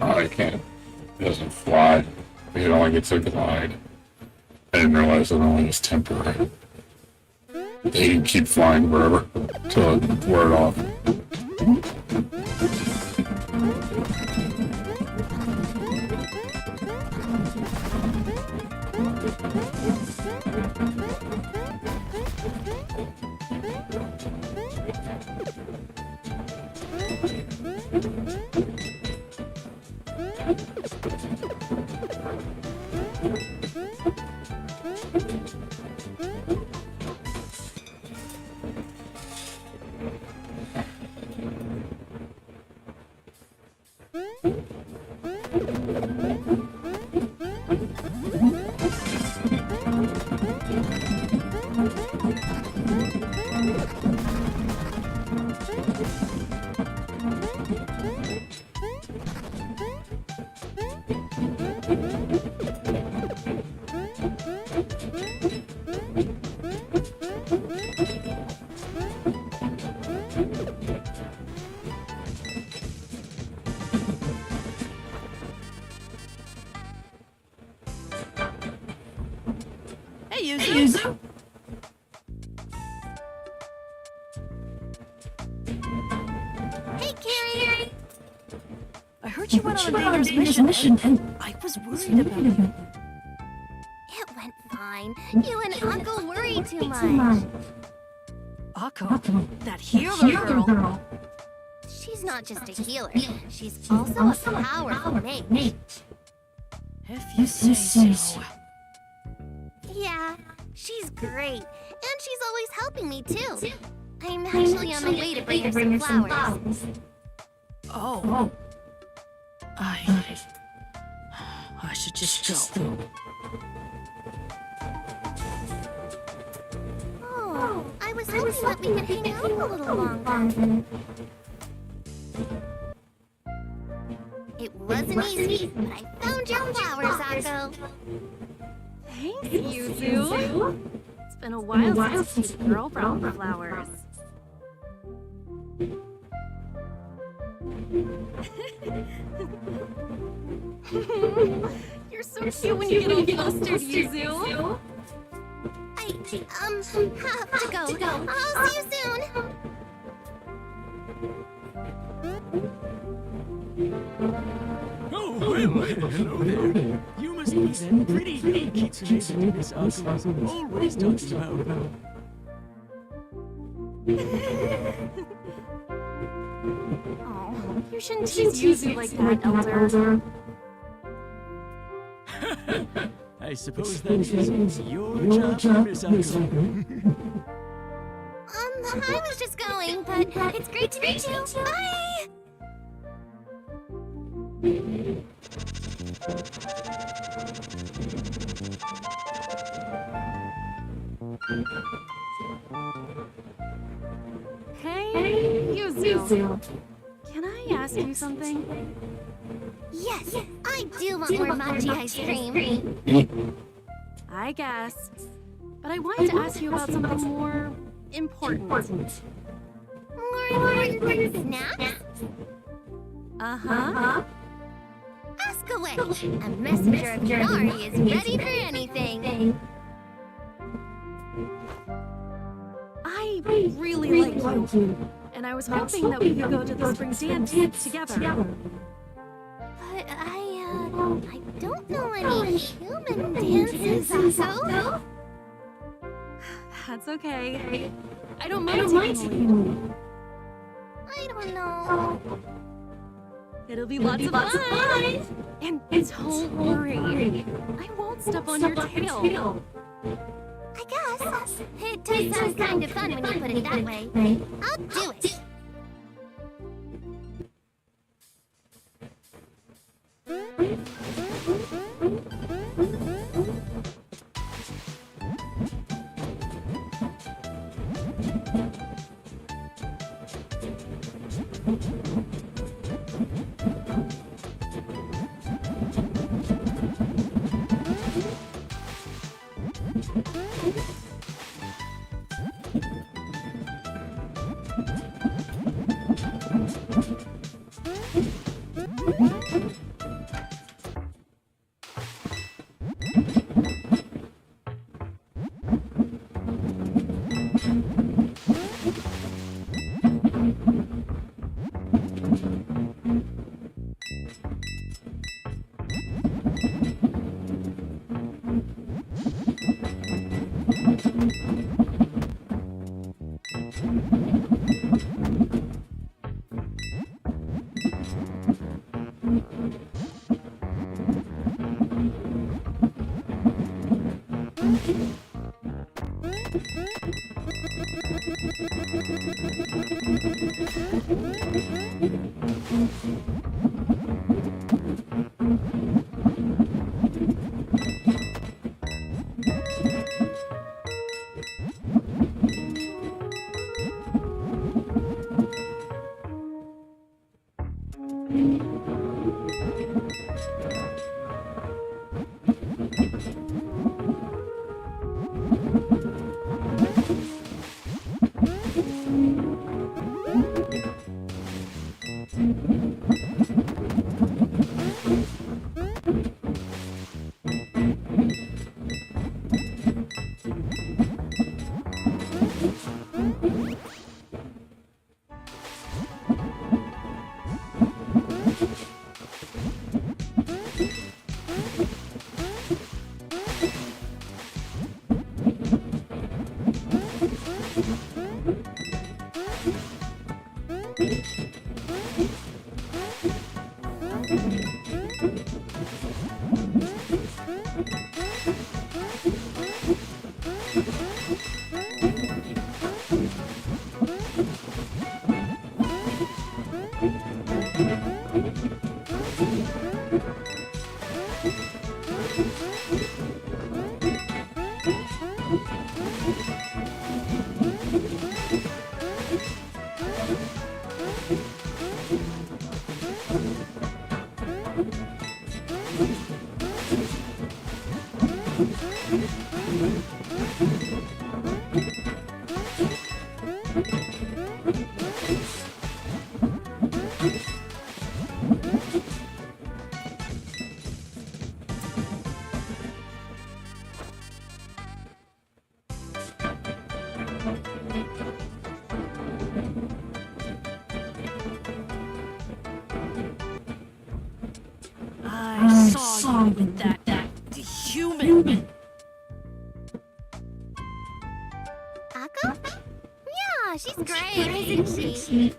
Oh, you can't. It doesn't fly. It only gets a glide. I didn't realize it only was temporary. They can keep flying forever till it wear it off. Hey, Yuzu. Hey, Carrie! I heard you went on a dangerous mission, and I was worried about you. It went fine. You and Uncle worry too much. Akko, that hero girl. She She's not just a healer, she's also a powerful mage. If you say so. Yeah, she's great, and she's always helping me too. I'm actually on my way to bring her some flowers. Oh. I should just go. Oh, I was hoping that we could hang out a little longer. It wasn't easy, but I found your flowers, Akko. Thanks, Yuzu. It's been a while since a cute girl brought me flowers. You're so cute when you get all flustered, Yuzu. I have to go. I'll see you soon. Oh, well, hello there. You must be that pretty kitsune that Miss Akko always talks about. Oh, you shouldn't tease Yuzu like that, Elder. I suppose that is your job, Miss Akko. I was just going, but it's great to meet you. Bye! Hey, Yuzu. Can I ask you something? Yes, I do want more mochi ice cream. I guess. But I wanted to ask you about something more important. More important than snacks? Uh-huh. Ask away. A messenger of Inari is ready for anything. I really like you. And I was hoping that we could go to the spring dance together. But I don't know any human dances, Akko. That's okay. I don't mind taking the lead. I don't know. It'll be lots of fun. And don't worry. I won't step on your tail. I guess. It does sound kind of fun when you put it that way. I'll do it. I saw you with that human. Akko? Yeah, she's great, isn't she?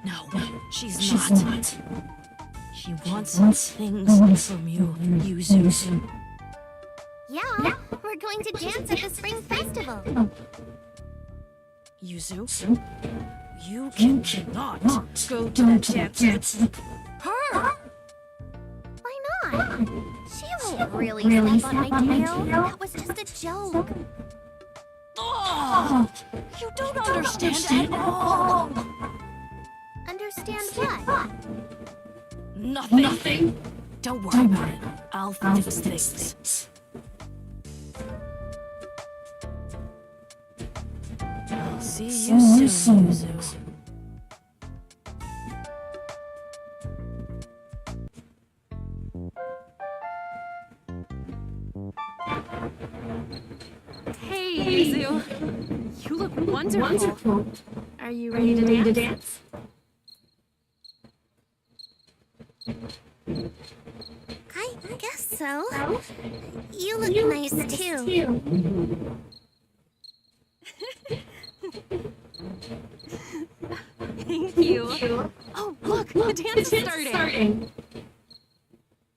No, she's not. She wants things from you, Yuzu. Yeah, we're going to dance at the spring festival. Yuzu, you cannot go to that dance with her. Why not? She won't really step on my tail. That was just a joke. Oh, you don't understand at all. Understand what? Nothing. Don't worry about it. I'll fix things. I'll see you soon, Yuzu. Hey, Yuzu. You look wonderful. Are you ready to dance? I guess so. You look nice too. Thank you. Oh, look, the dance is starting.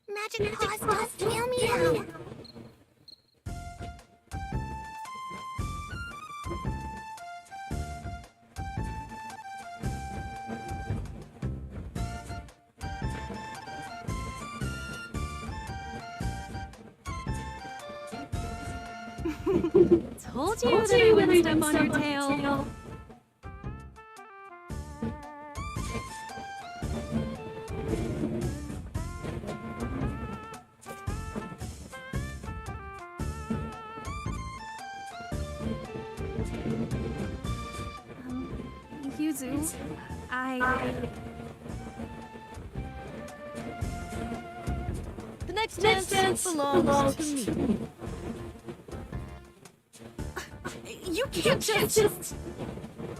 Magic paws don't fail me now. Told you that I wouldn't step on your tail. Yuzu, The next dance belongs to me. You can't just...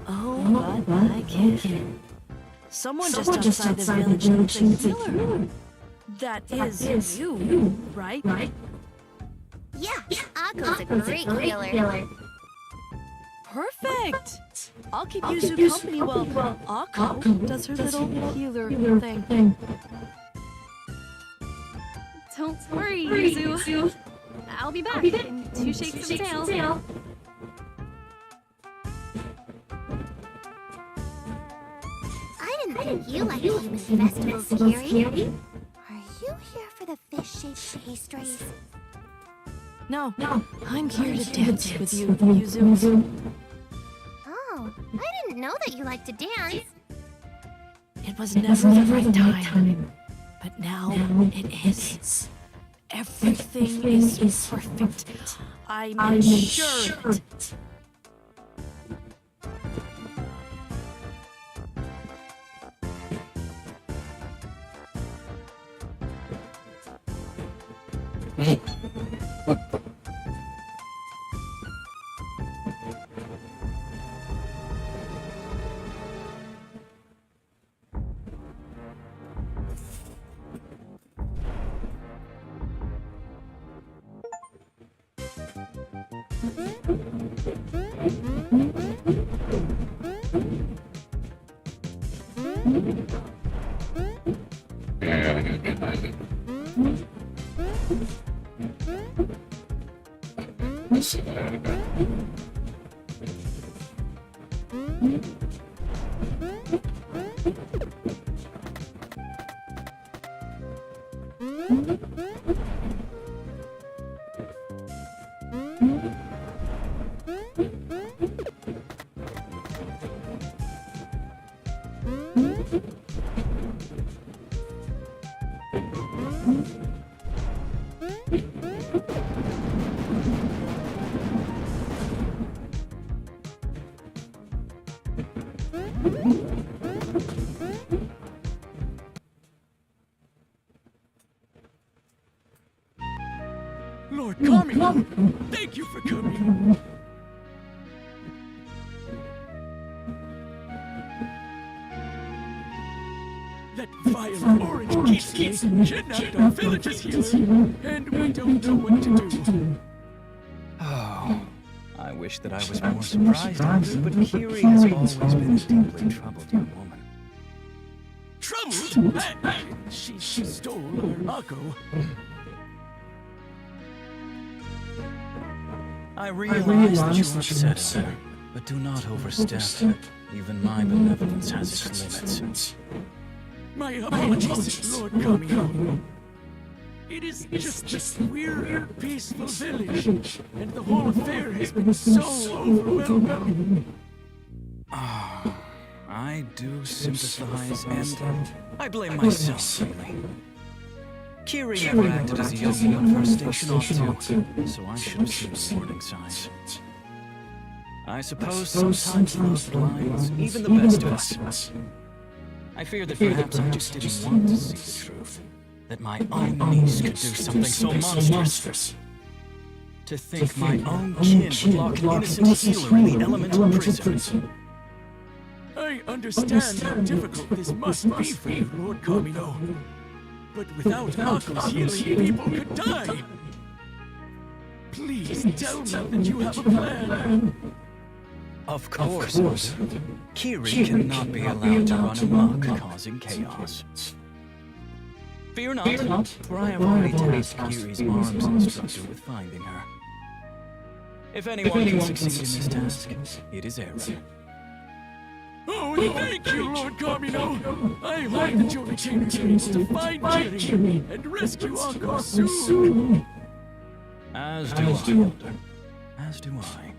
Oh, but I can. Someone just outside the village needs a healer. That is you, right? Yeah, Akko's a great healer. Perfect. I'll keep Yuzu company while Akko does her little healer thing. Don't worry, Yuzu. I'll be back in 2 shakes of the tail. I didn't think you liked human festivals, Kiri. Are you here for the fish-shaped pastries? No, I'm here to dance with you, Yuzu. Oh, I didn't know that you liked to dance. It was never the right time, but now it is. Everything is perfect. I made sure of it. Lord Kami, thank you for coming. That vile orange geekscape kidnapped our village's healer, and we don't know what to do. Oh, I wish that I was more surprised, but Kiri has always been a deeply troubled young woman. Troubled? She stole our Akko. I realize that you are upset, but do not overstep. Even my benevolence has its limits. My apologies, Lord Kami. It is just we're a peaceful village, and the whole affair has been so overwhelming. I do sympathize, and I blame myself, really. Kiri never acted as a young woman for a station ought to, so I should have seen the warning signs. I suppose sometimes love blinds even the best of us. I fear that perhaps I just didn't want to see the truth. That my own niece could do something so monstrous. To think my own kin would lock an innocent healer in the elemental prison. I understand how difficult this must be for you, Lord Kamino. But without Akko's healing, people could die. Please tell me that you have a plan. Of course. Kiri cannot be allowed to run amok, causing chaos. Fear not, for I have already tasked Kiri's arms instructor with finding her. If anyone can succeed in this task, it is Aaron. Oh, thank you, Lord Kamino. I hope that you'll retain your means to find Kiri and rescue Akko soon. As do I, Elder. As do I.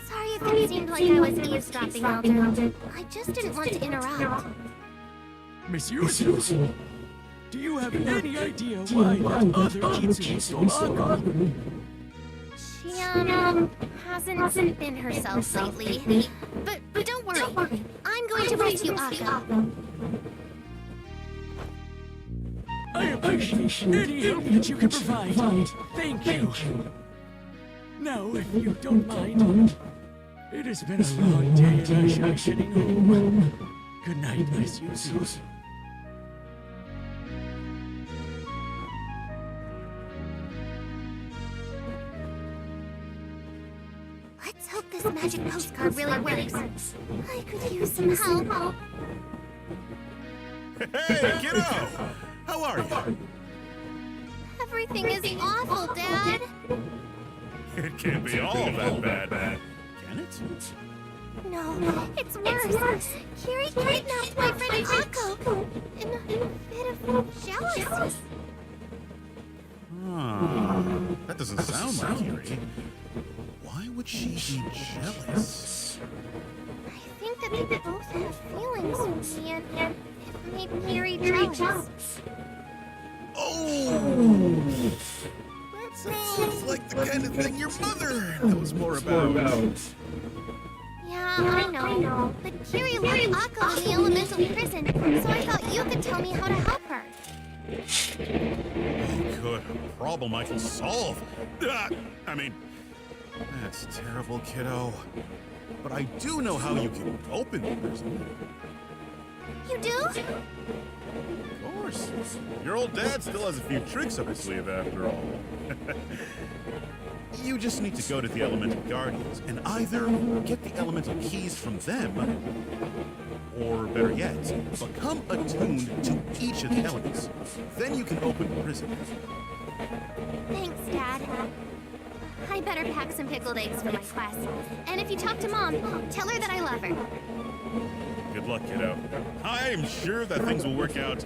Sorry if it seemed like I was eavesdropping, Elder. I just didn't want to interrupt. Miss Yuzu, do you have any idea why that other Kitsune stole Akko? She, hasn't been herself lately. But don't worry. I'm going to rescue Akko. I appreciate any help that you can provide. Thank you. Now, if you don't mind, it has been a long day and I shall be heading home. Good night, Miss Yuzu. Let's hope this magic postcard really works. I could use some help. Hey, kiddo! How are you? Everything is awful, Dad. It can't be all that bad. Can it? No, it's worse. Kiri kidnapped my friend Akko in a bit of jealousy. That doesn't sound like Kiri. Why would she be jealous? I think that they both have feelings for me and it made Kiri jealous. Oh! That sounds like the kind of thing your mother knows more about. Yeah, I know. But Kiri left Akko in the elemental prison, so I thought you could tell me how to help her. Oh, good. A problem I can solve. That's terrible, kiddo. But I do know how you can open the prison. You do? Of course. Your old dad still has a few tricks up his sleeve after all. You just need to go to the Elemental Guardians and either get the elemental keys from them, or better yet, become attuned to each of the elements. Then you can open the prison. Thanks, Dad. I better pack some pickled eggs for my quest. And if you talk to Mom, tell her that I love her. Good luck, kiddo. I'm sure that things will work out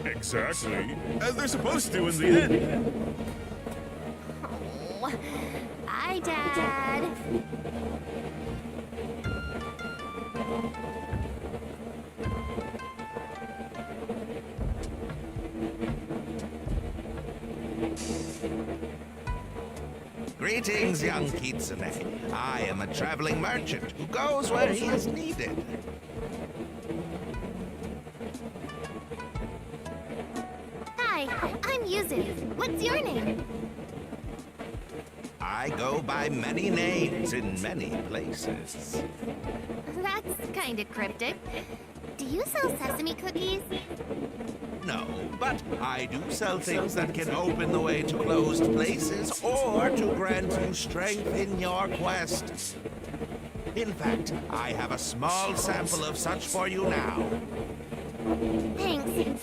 exactly as they're supposed to in the end. Oh. Bye, Dad. Greetings, young Kitsune. I am a traveling merchant who goes where he is needed. Hi, I'm Yuzu. What's your name? I go by many names in many places. That's kind of cryptic. Do you sell sesame cookies? No, but I do sell things that can open the way to closed places or to grant you strength in your quest. In fact, I have a small sample of such for you now. Thanks.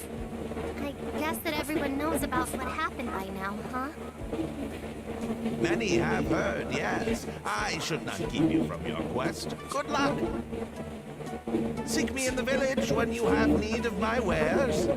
I guess that everyone knows about what happened by now, huh? Many have heard, yes. I should not keep you from your quest. Good luck. Seek me in the village when you have need of my wares.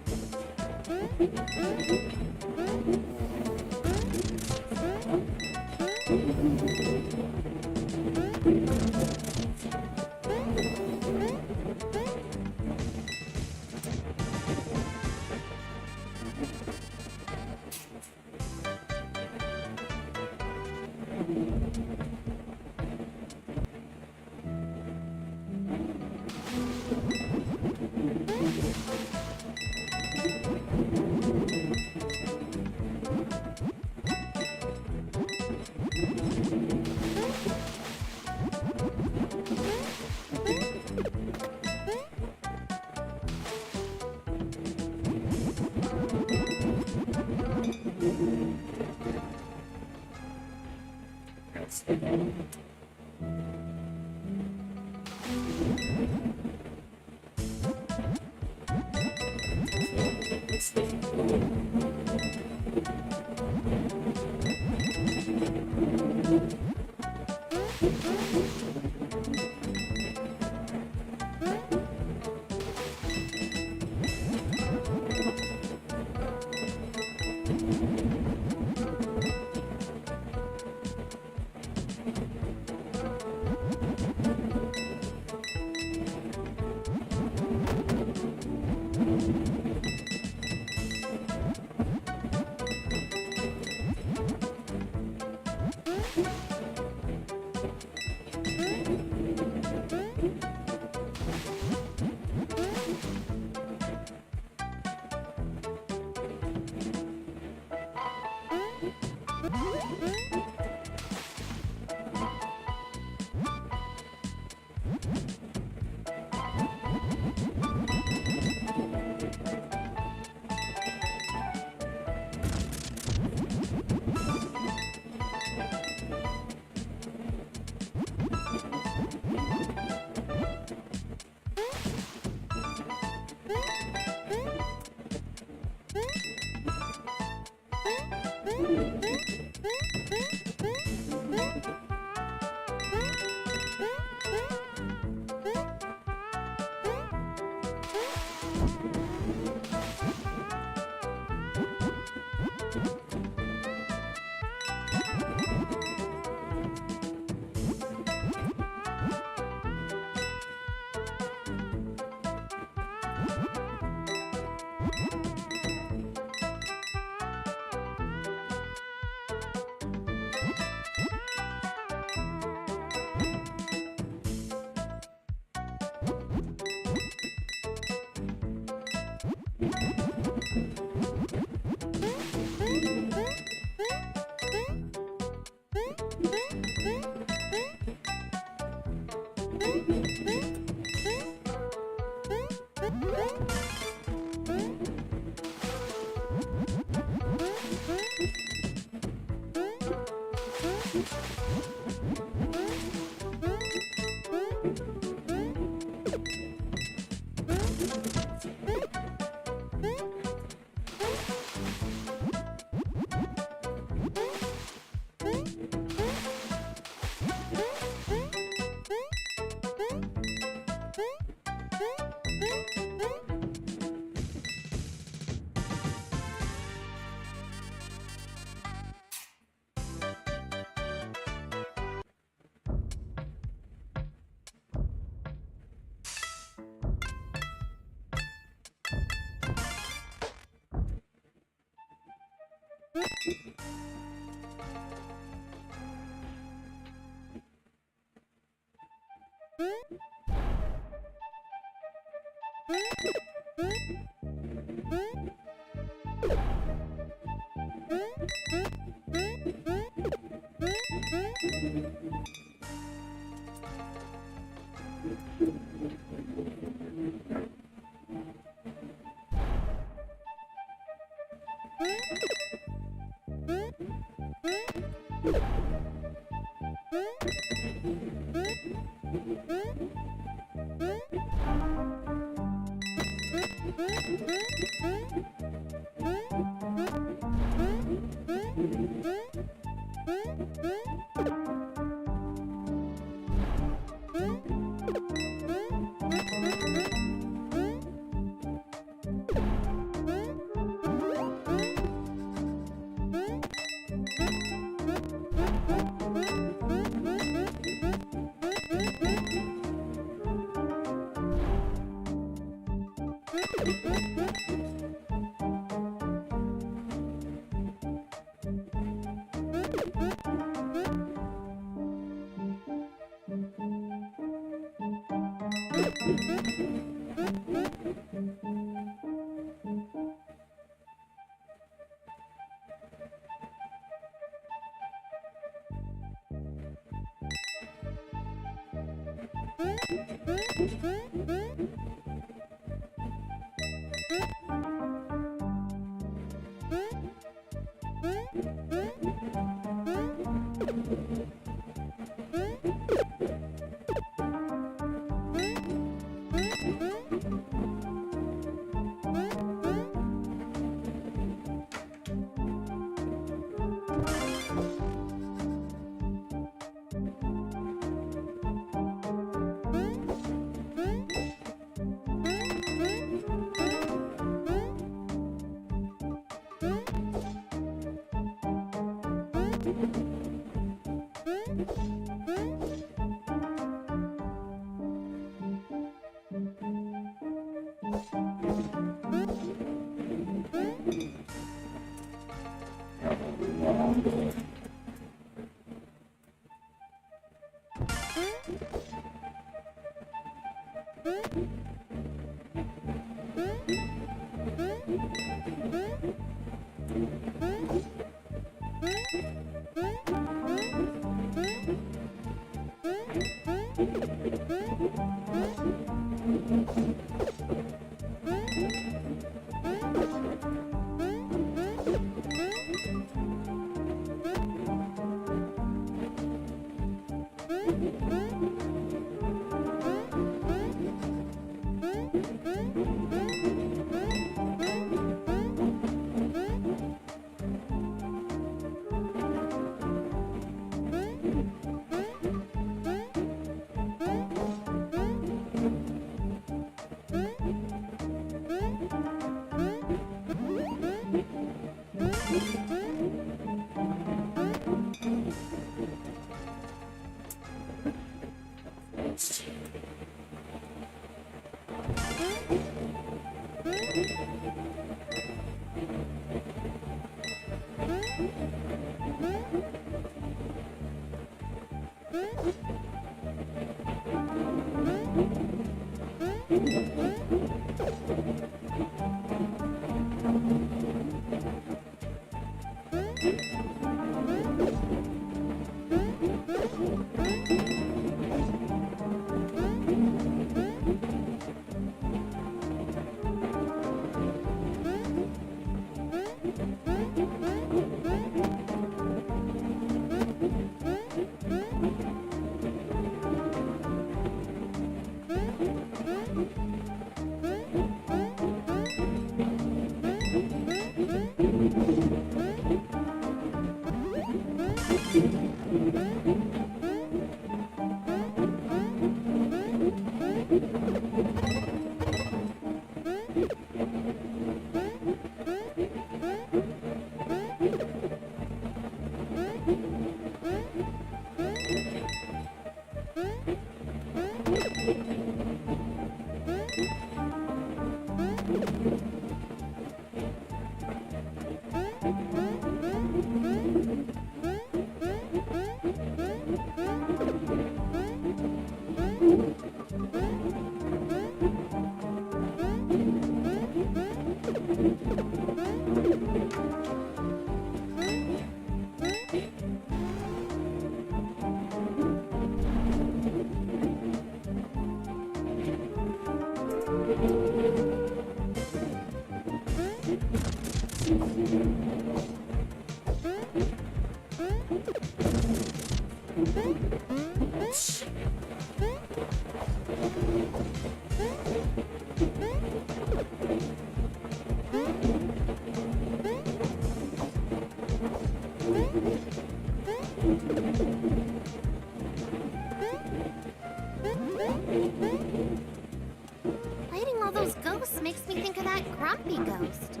Fighting all those ghosts makes me think of that grumpy ghost.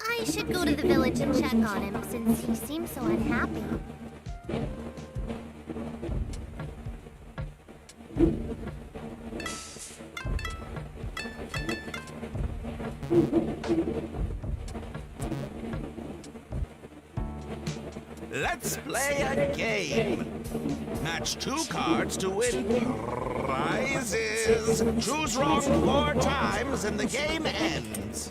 I should go to the village and check on him since he seems so unhappy. Let's play a game. Match 2 cards to win prizes. Choose wrong 4 times and the game ends.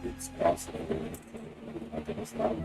It's possible. I'm gonna stop.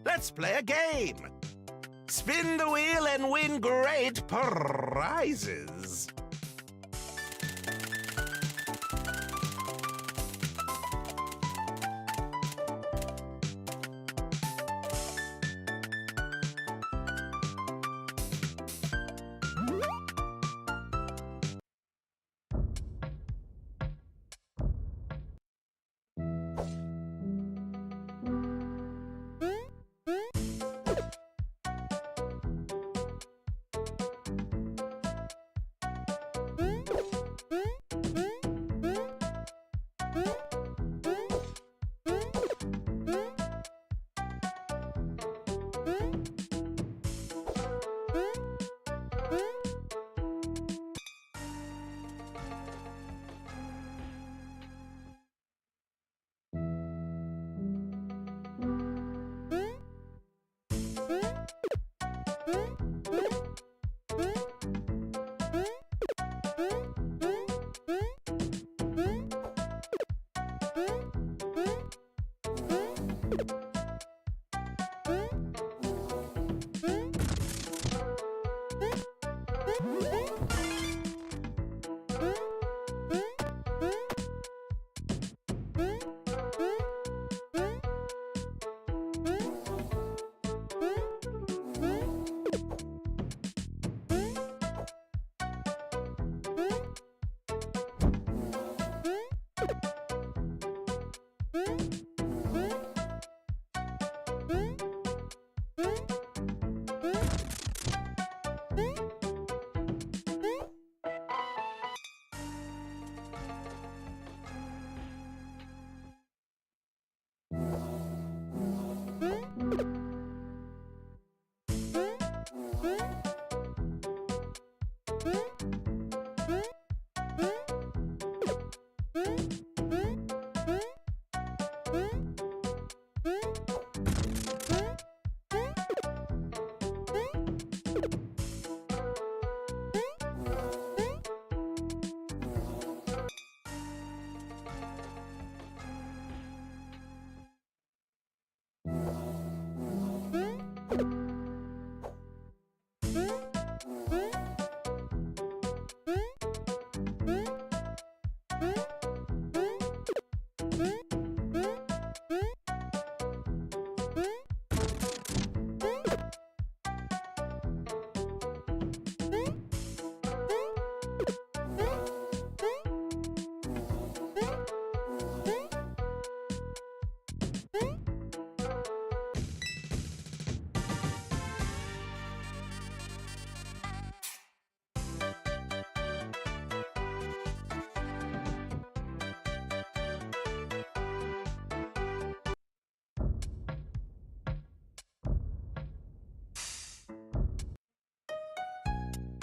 Let's play a game. Spin the wheel and win great prizes.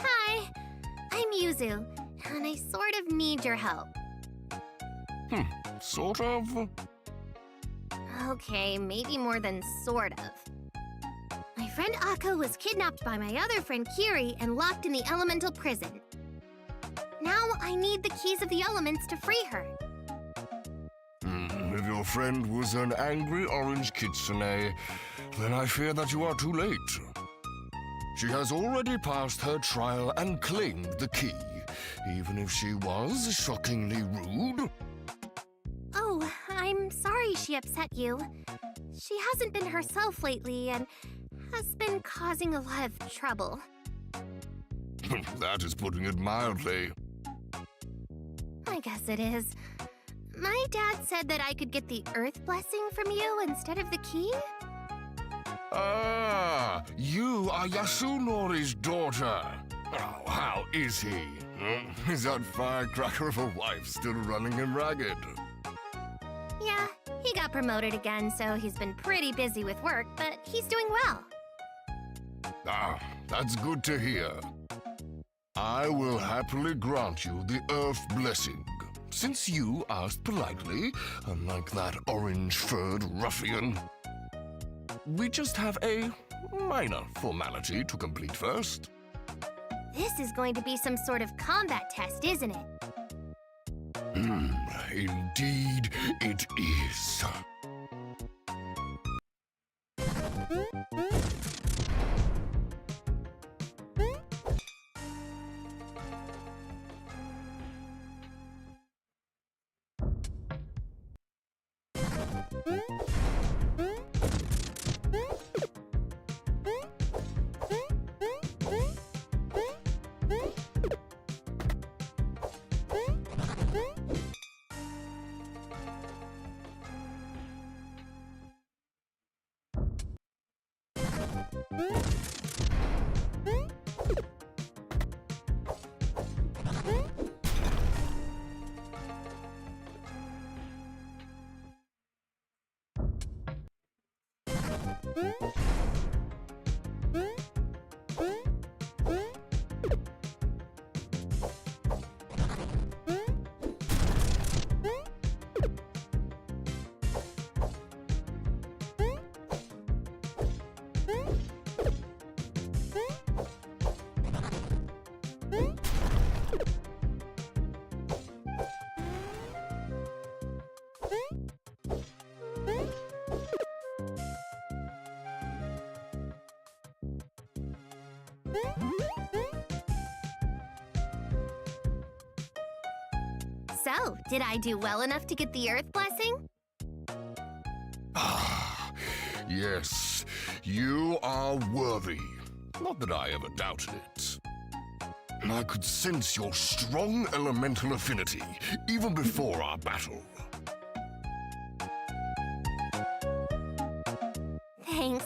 Hi, I'm Yuzu, and I sort of need your help. Sort of. Okay, maybe more than sort of. My friend Akko was kidnapped by my other friend Kiri and locked in the elemental prison. Now I need the keys of the elements to free her. If you'll your friend was an angry orange kitsune, then I fear that you are too late. She has already passed her trial and claimed the key, even if she was shockingly rude. Oh, I'm sorry she upset you. She hasn't been herself lately and has been causing a lot of trouble. That is putting it mildly. I guess it is. My dad said that I could get the Earth Blessing from you instead of the key? Ah, you are Yasunori's daughter. Oh, how is he? Is that firecracker of a wife still running him ragged? Yeah, he got promoted again, so he's been pretty busy with work, but he's doing well. Ah, that's good to hear. I will happily grant you the Earth Blessing, since you asked politely, unlike that orange-furred ruffian. We just have a minor formality to complete first. This is going to be some sort of combat test, isn't it? Indeed it is. So, did I do well enough to get the Earth Blessing? Yes, you are worthy. Not that I ever doubted it. I could sense your strong elemental affinity, even before our battle. Thanks.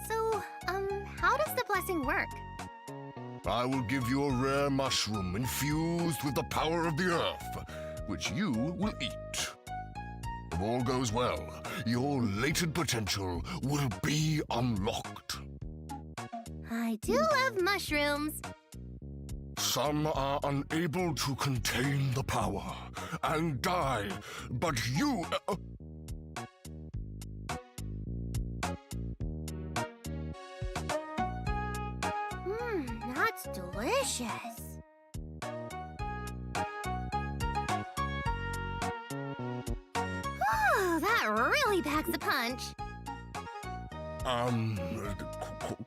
So, how does the blessing work? I will give you a rare mushroom infused with the power of the earth, which you will eat. If all goes well, your latent potential will be unlocked. I do love mushrooms. Some are unable to contain the power and die, but you... That's delicious. Oh, that really packs a punch.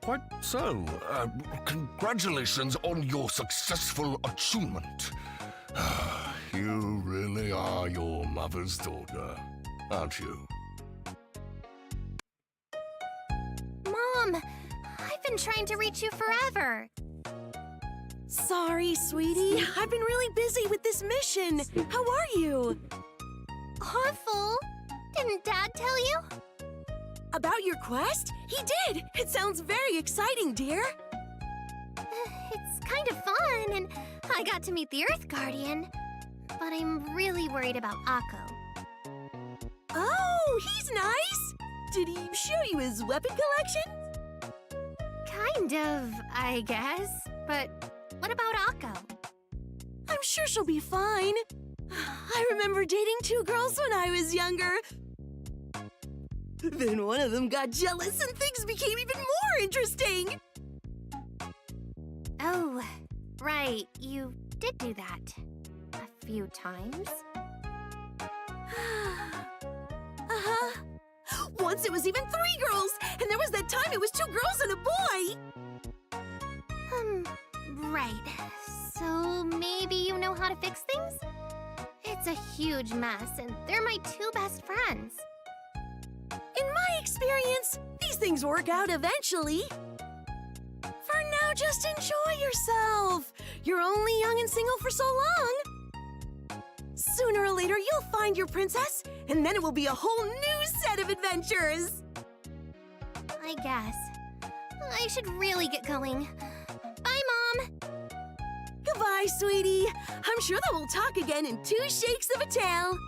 Quite so. Congratulations on your successful attunement. You really are your mother's daughter, aren't you? Mom, I've been trying to reach you forever. Sorry, sweetie. I've been really busy with this mission. How are you? Awful. Didn't Dad tell you? About your quest? He did! It sounds very exciting, dear. It's kind of fun, and I got to meet the Earth Guardian. But I'm really worried about Akko. Oh, he's nice! Did he show you his weapon collection? Kind of, I guess. But what about Akko? I'm sure she'll be fine. I remember dating 2 girls when I was younger. Then one of them got jealous and things became even more interesting. Oh, right. You did do that. A few times. Once it was even 3 girls, and there was that time it was 2 girls and a boy. Right. So maybe you know how to fix things? It's a huge mess, and they're my 2 best friends. In my experience, these things work out eventually. For now, just enjoy yourself. You're only young and single for so long. Sooner or later, you'll find your princess, and then it will be a whole new set of adventures. I guess. I should really get going. Bye, Mom! Goodbye, sweetie. I'm sure that we'll talk again in 2 shakes of a tail.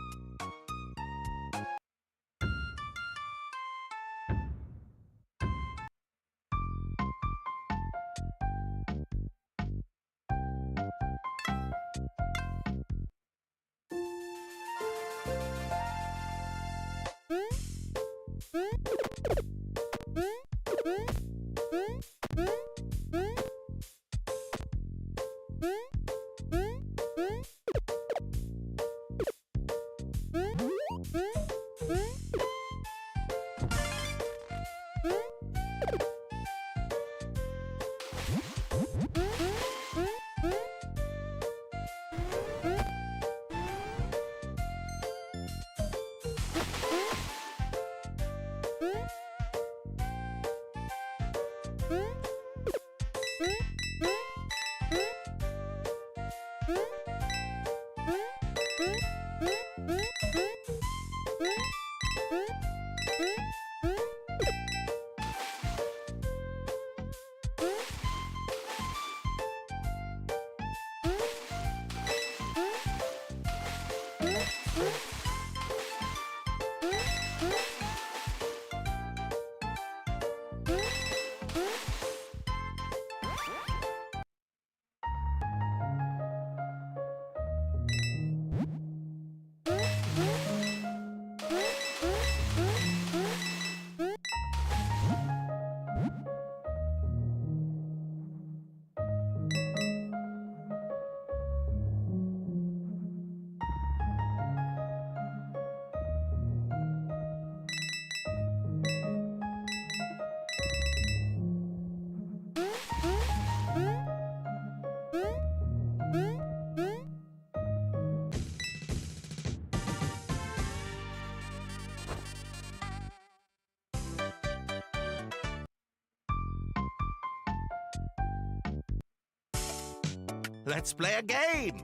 Let's play a game.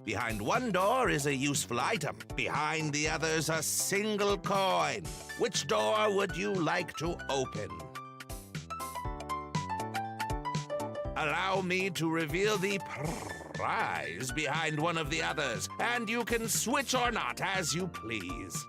Behind one door is a useful item. Behind the others, a single coin. Which door would you like to open? Allow me to reveal the prize behind one of the others, and you can switch or not as you please.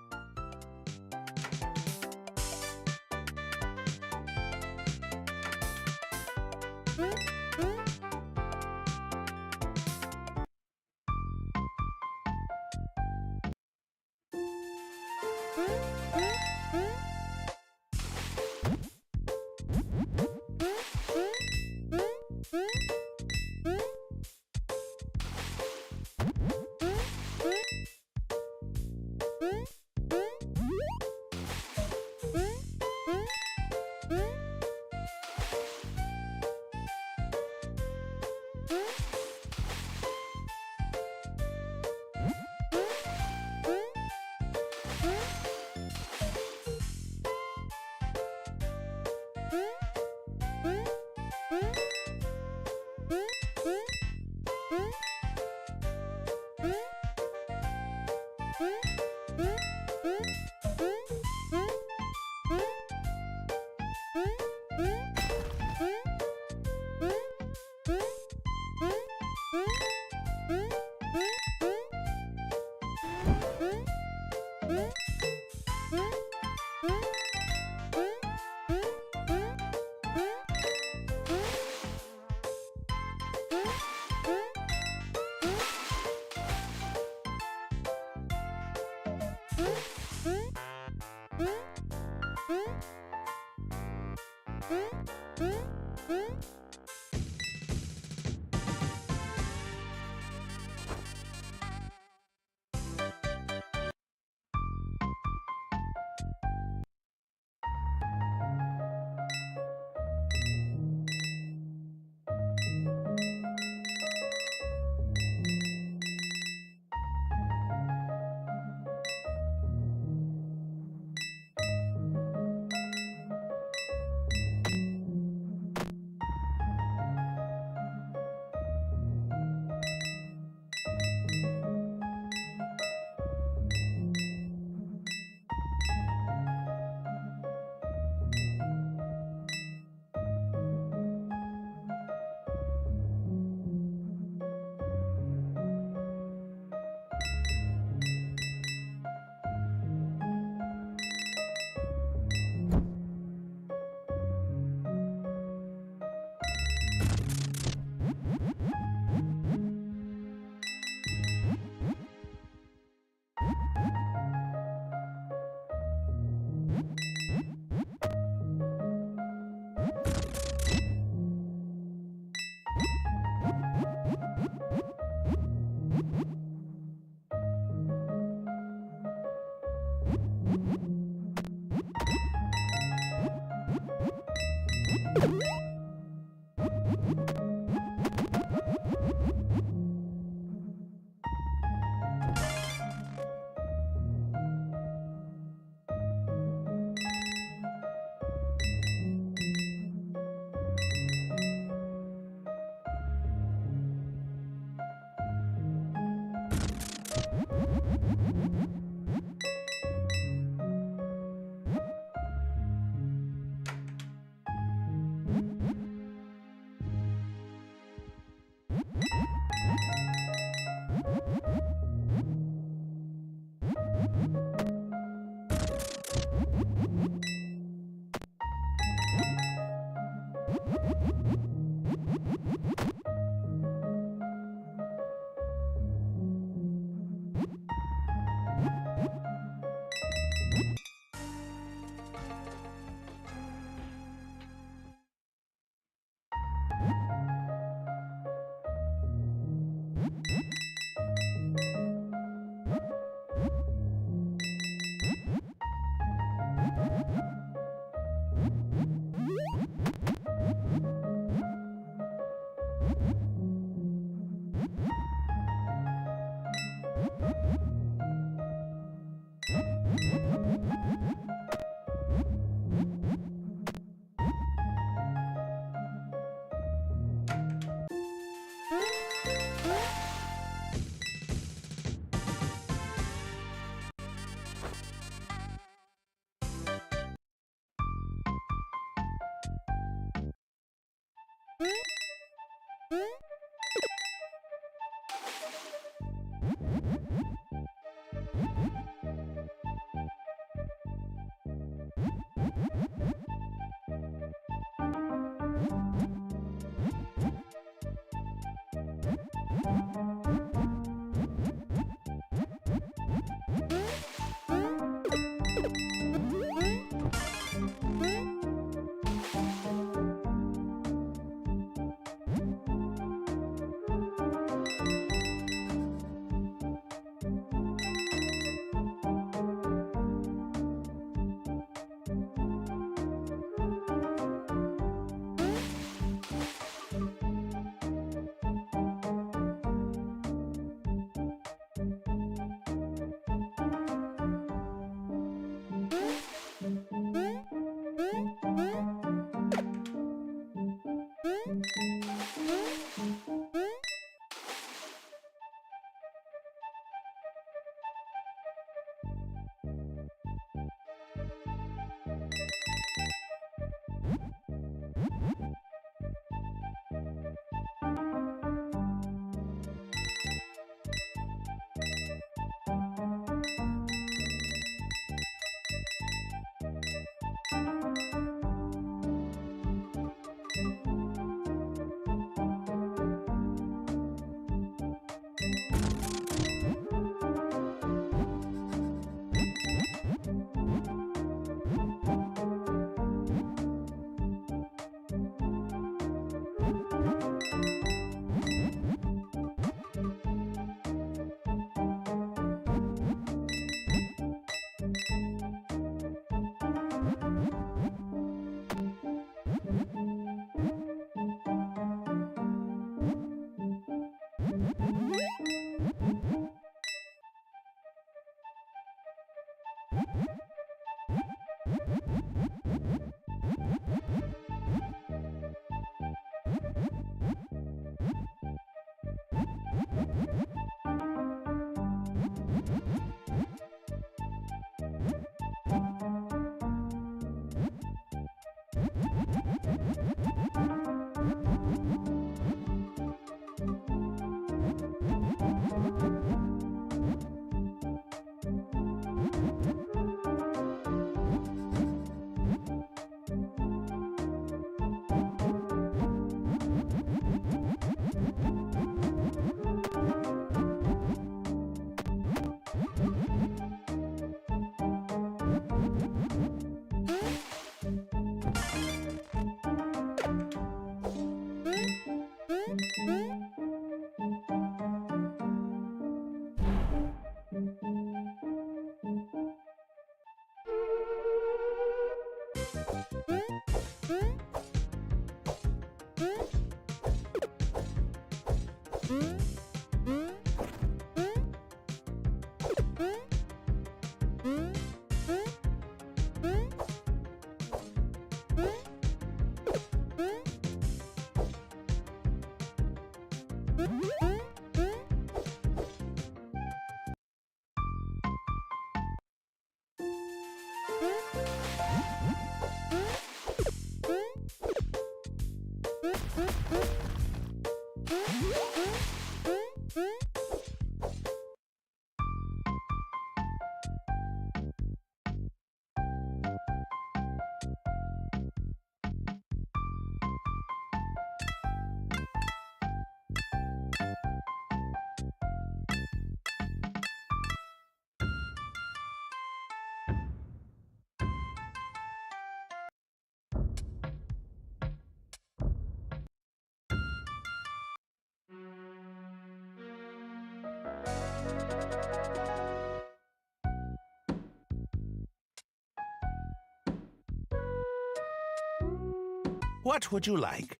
What would you like?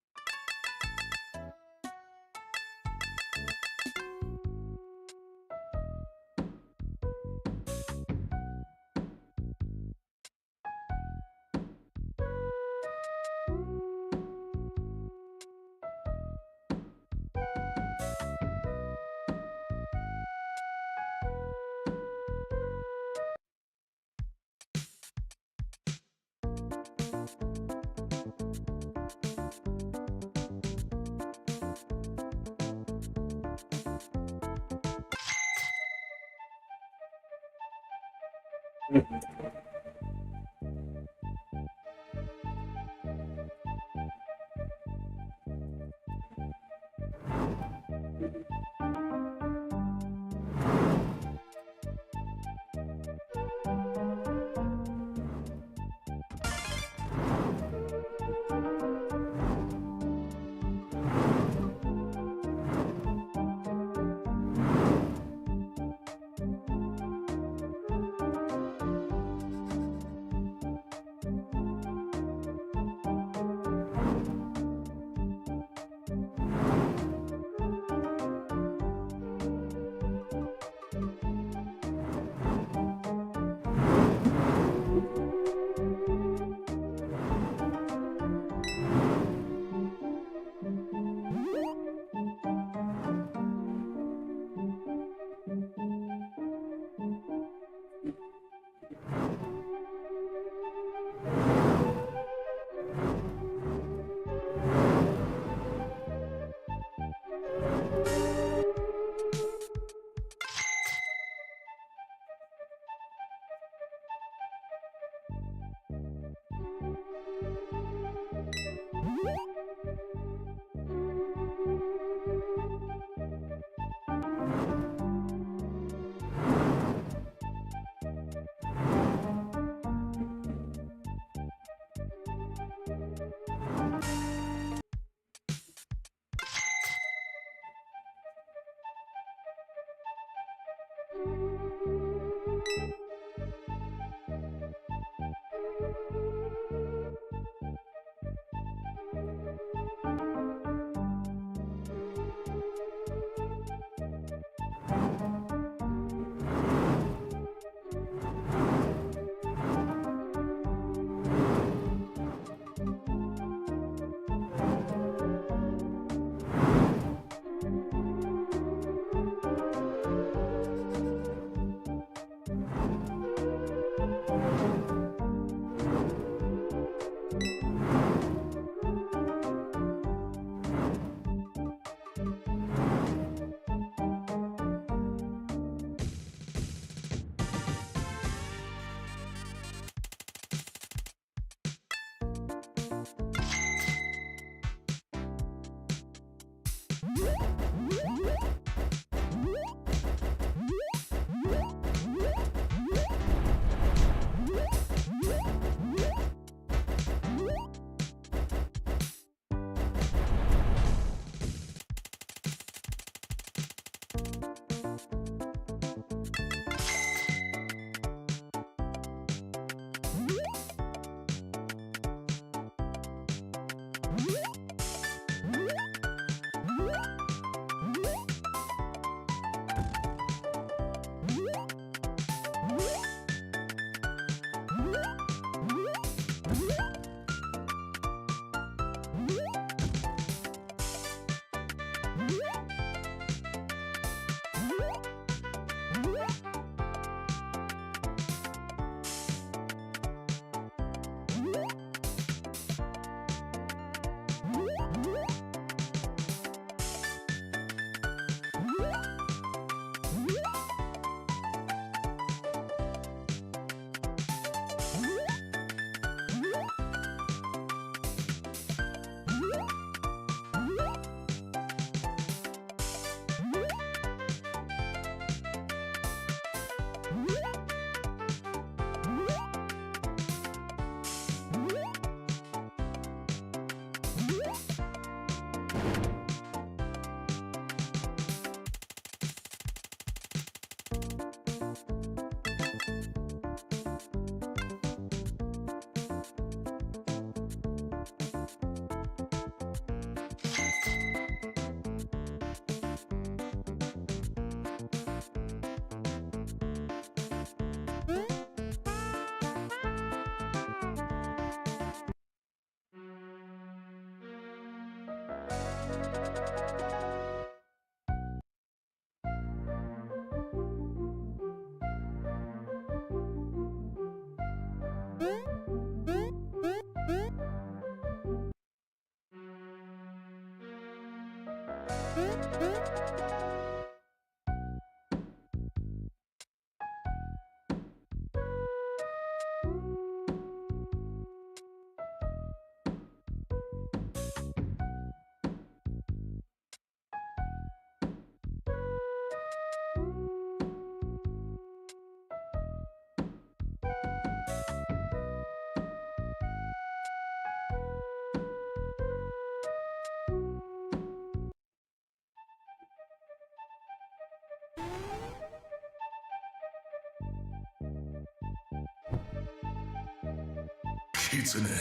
Kitsune,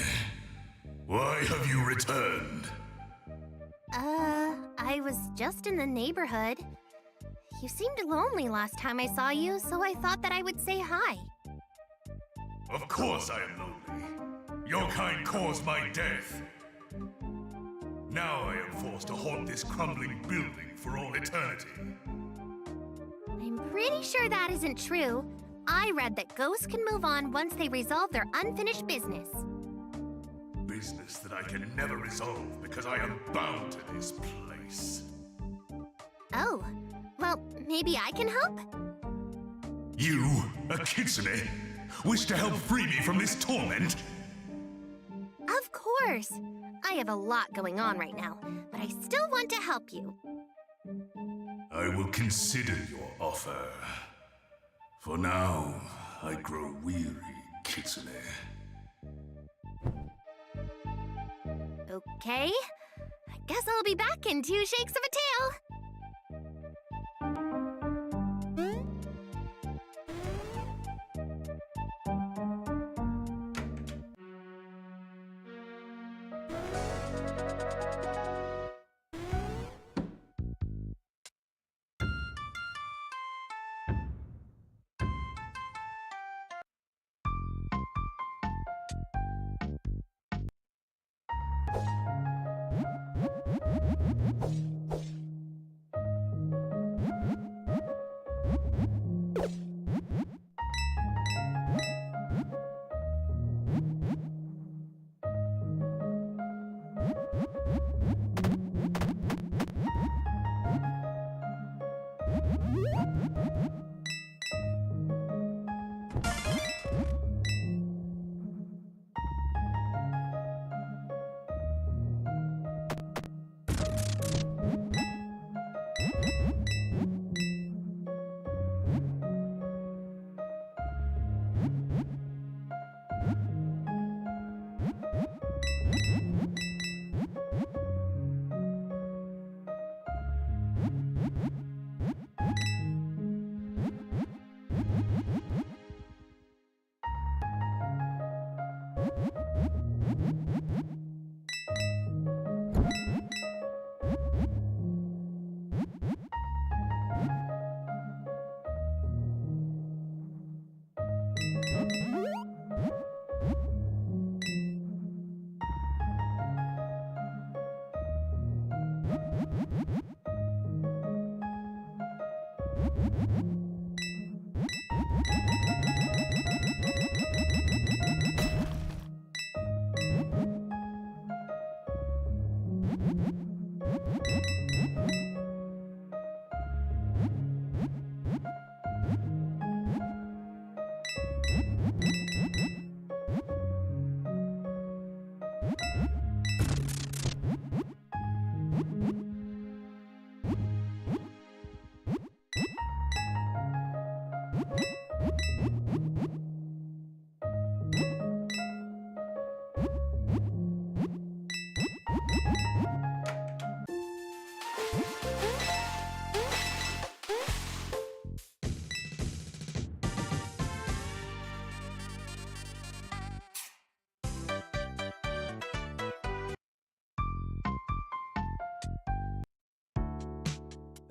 why have you returned? I was just in the neighborhood. You seemed lonely last time I saw you, so I thought that I would say hi. Of course I am lonely. Your kind caused my death. Now I am forced to haunt this crumbling building for all eternity. I'm pretty sure that isn't true. I read that ghosts can move on once they resolve their unfinished business. Business that I can never resolve because I am bound to this place. Oh, well, maybe I can help? You, a Kitsune, wish to help free me from this torment? Of course. I have a lot going on right now, but I still want to help you. I will consider your offer. For now, I grow weary, Kitsune. Okay. I guess I'll be back in 2 shakes of a tail.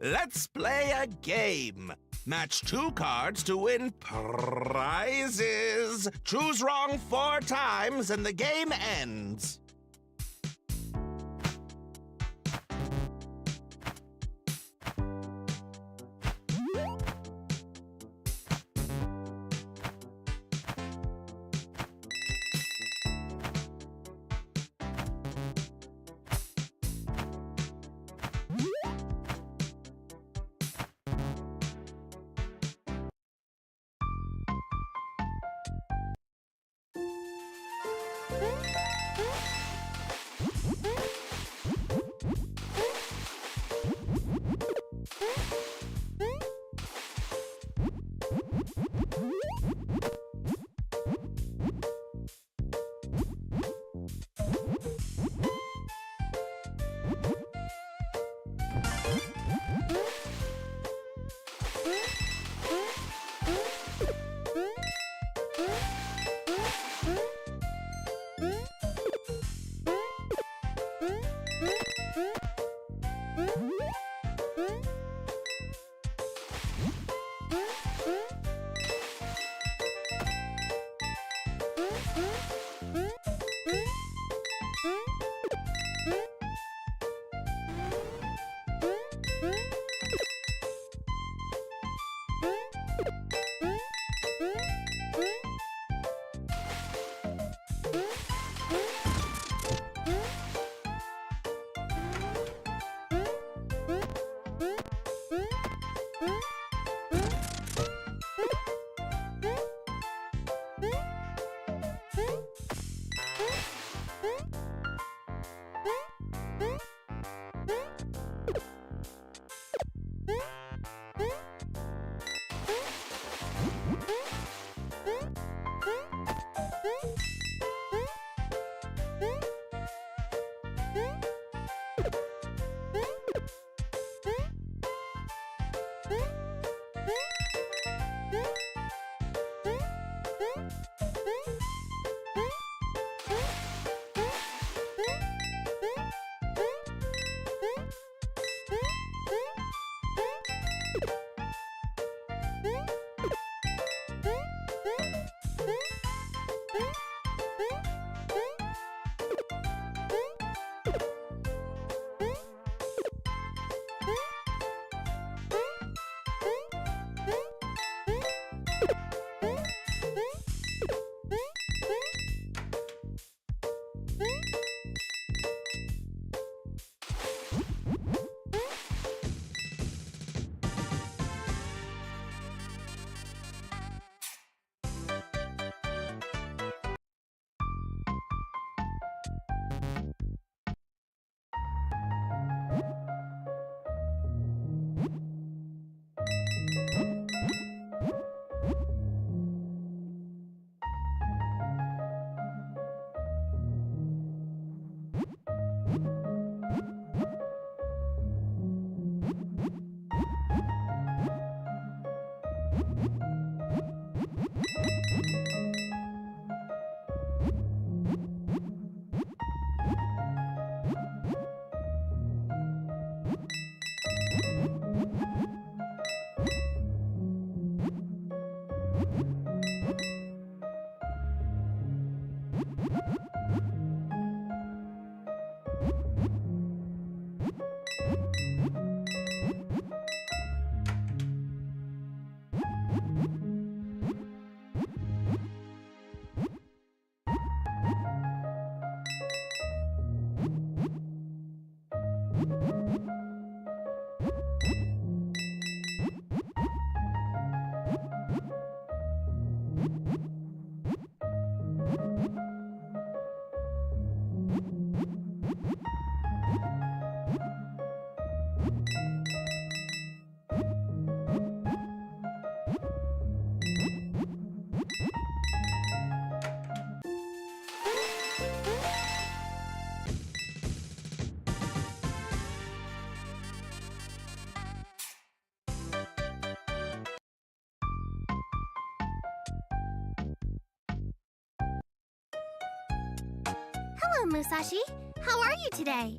Let's play a game. Match 2 cards to win prizes. Choose wrong 4 times and the game ends. Hello, Musashi. How are you today?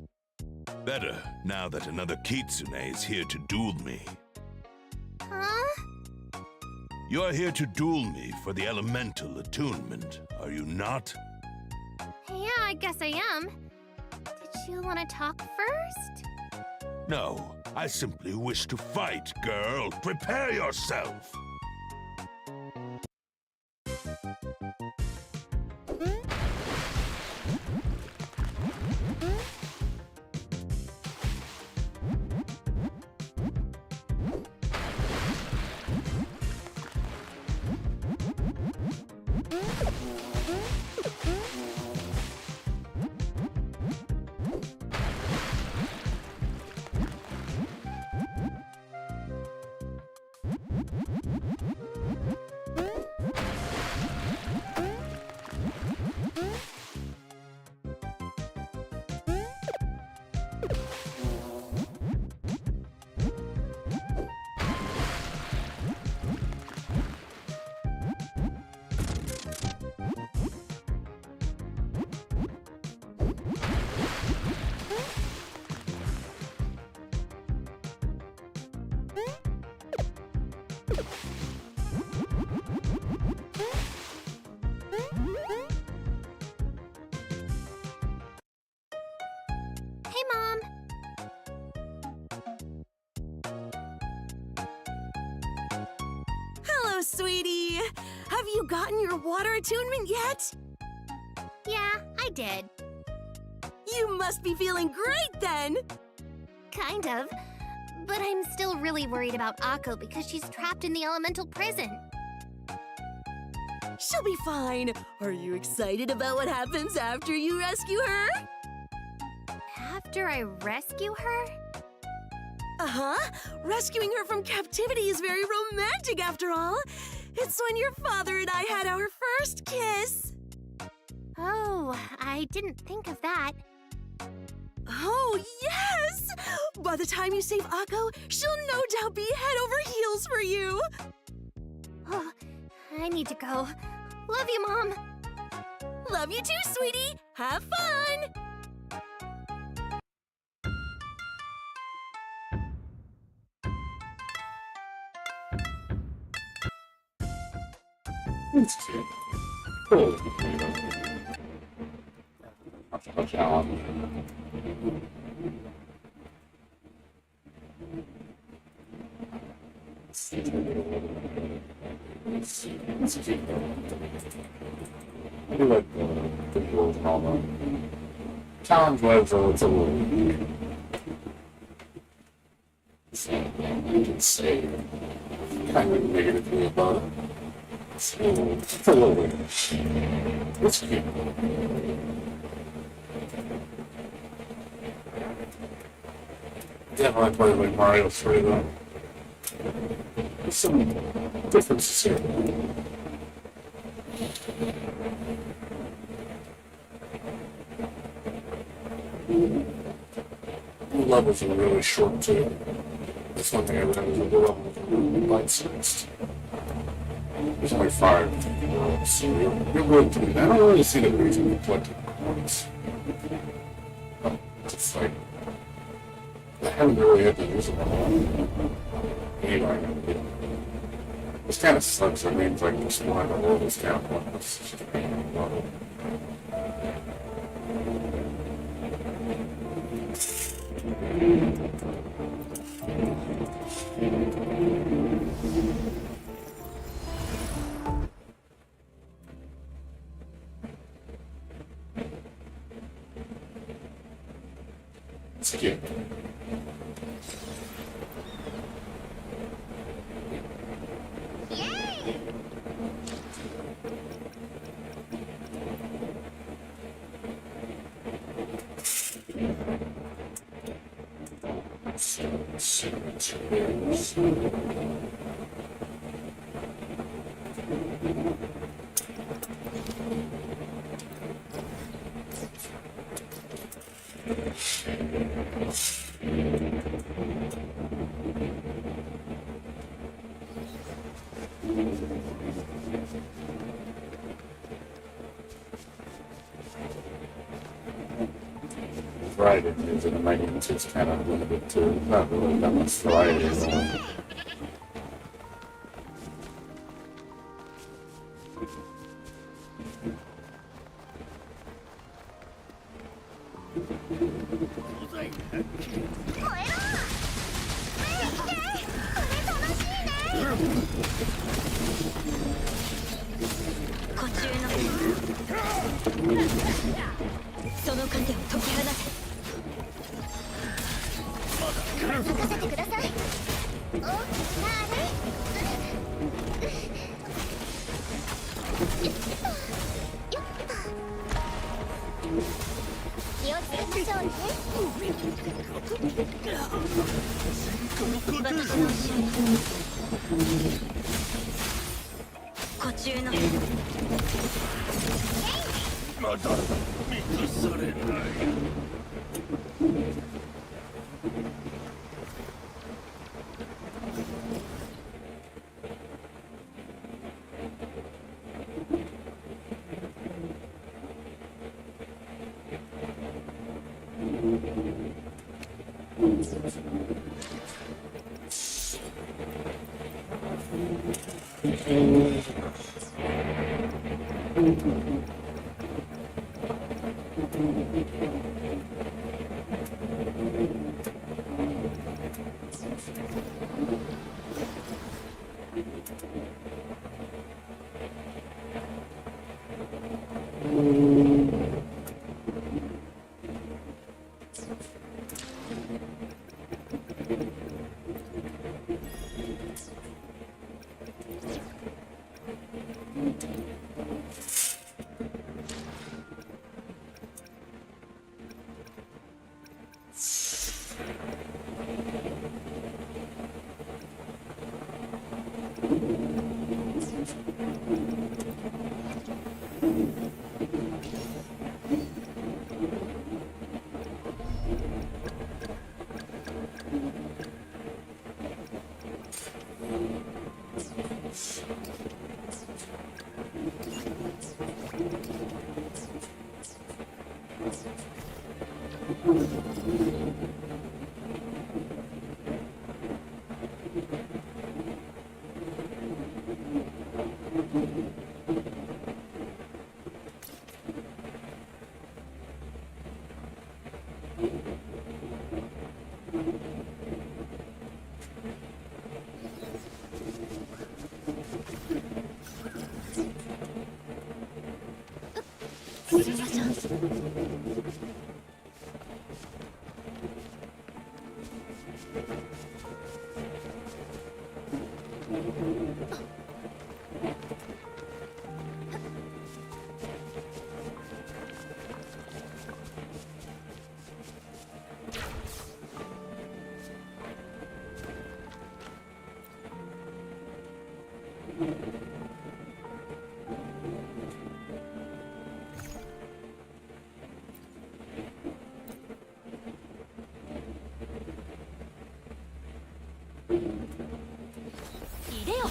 Better, now that another Kitsune is here to duel me. Huh? You're here to duel me for the elemental attunement, are you not? Yeah, I guess I am. Did you want to talk first? No, I simply wish to fight, girl. Prepare yourself! Hey, Mom. Hello, sweetie. Have you gotten your water attunement yet? Yeah, I did. You must be feeling great then. Kind of. But I'm still really worried about Akko because she's trapped in the elemental prison. She'll be fine. Are you excited about what happens after you rescue her? After I rescue her? Uh-huh. Rescuing her from captivity is very romantic after all. It's when your father and I had our first kiss. Oh, I didn't think of that. Oh, yes! By the time you save Akko, she'll no doubt be head over heels for you. Oh, I need to go. Love you, Mom. Love you too, sweetie. Have fun. It's cute. Cool. You know, not a challenge. It's cute. I do like the visuals and all that. Challenge-wise, though, it's a little weak. So, I can say kind of negatively about it. It's a little weird. It's cute. Definitely play like Mario 3 though. There's some differences here. The levels are really short too. That's one thing I realized with the levels are really bite-sized. There's only 5 worlds, so you're going to do that. I don't really see the reason to collect coins. It's like, I haven't really had to use them all. Anyway, this kind of sucks. It means like exploring the world is kind of pointless. It's just being in the level. It's cute. Variety of music and my games is kind of limited to not really that much variety at all. すみません。入れよ。は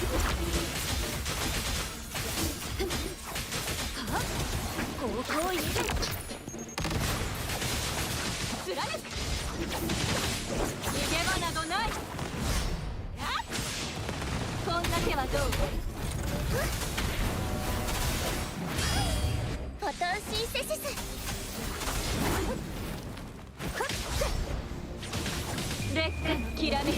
あ、ここを入れる。貫く。逃げ場などない。あ、こんな手はどう？フォトンシンセシス。劣化のきらめき。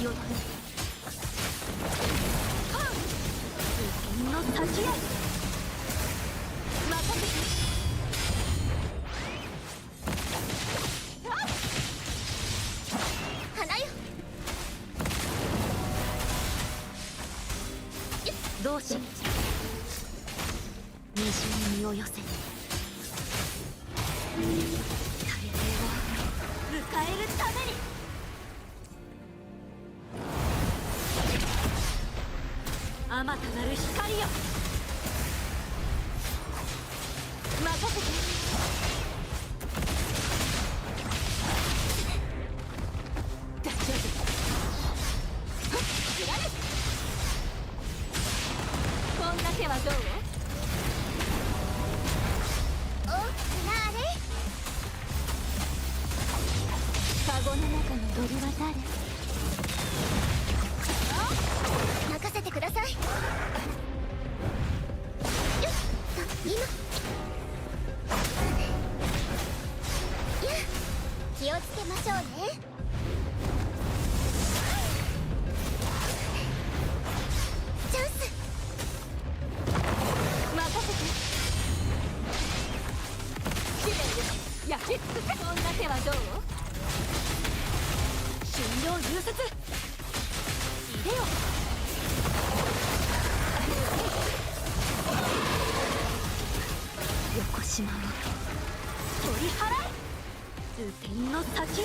よの先へ任せて。花よ。どうしよう。虹に身を寄せて大礼を迎えるために。あまたなる光よ、任せて。大丈夫。貫く。こんな手はどう？お、なあれ。カゴの中の鳥は誰？任せてください。よっと今。気をつけましょうね。チャンス。任せて。試練です。焼き尽くせ。こんな手はどう？瞬了融雪。入れよ。横島を取り払え。雨天の先へ。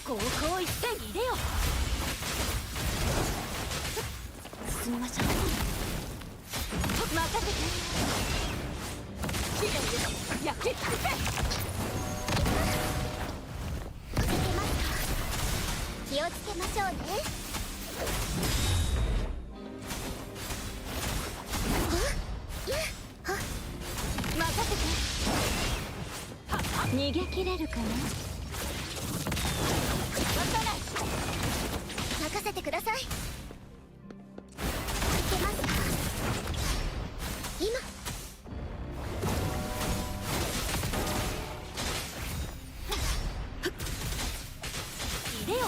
高校一点入れよ。進みましょう。任せて。きれいに焼き尽くせ。気をつけましょうね。任せて。逃げ切れるかな。任せてください。いけますか？今。入れよ。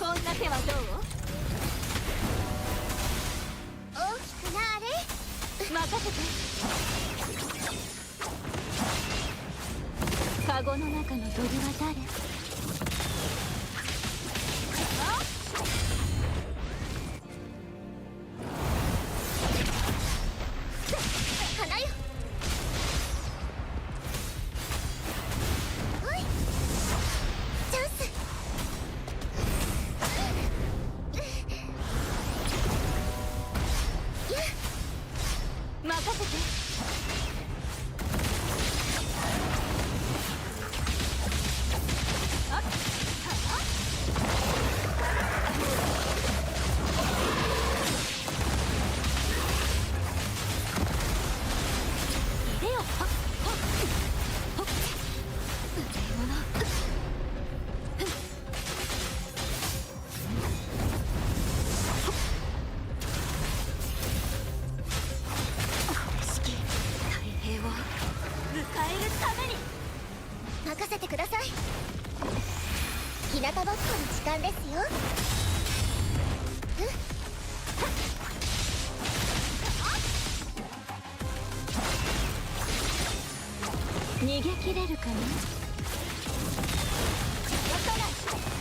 こんな手はどう？大きくなれ。任せて。カゴの中の鳥は誰？花よ。おい。チャンス。任せて。入れよ。太平を迎えるために。任せてください。日向ぼっこの時間ですよ。逃げ切れるかな。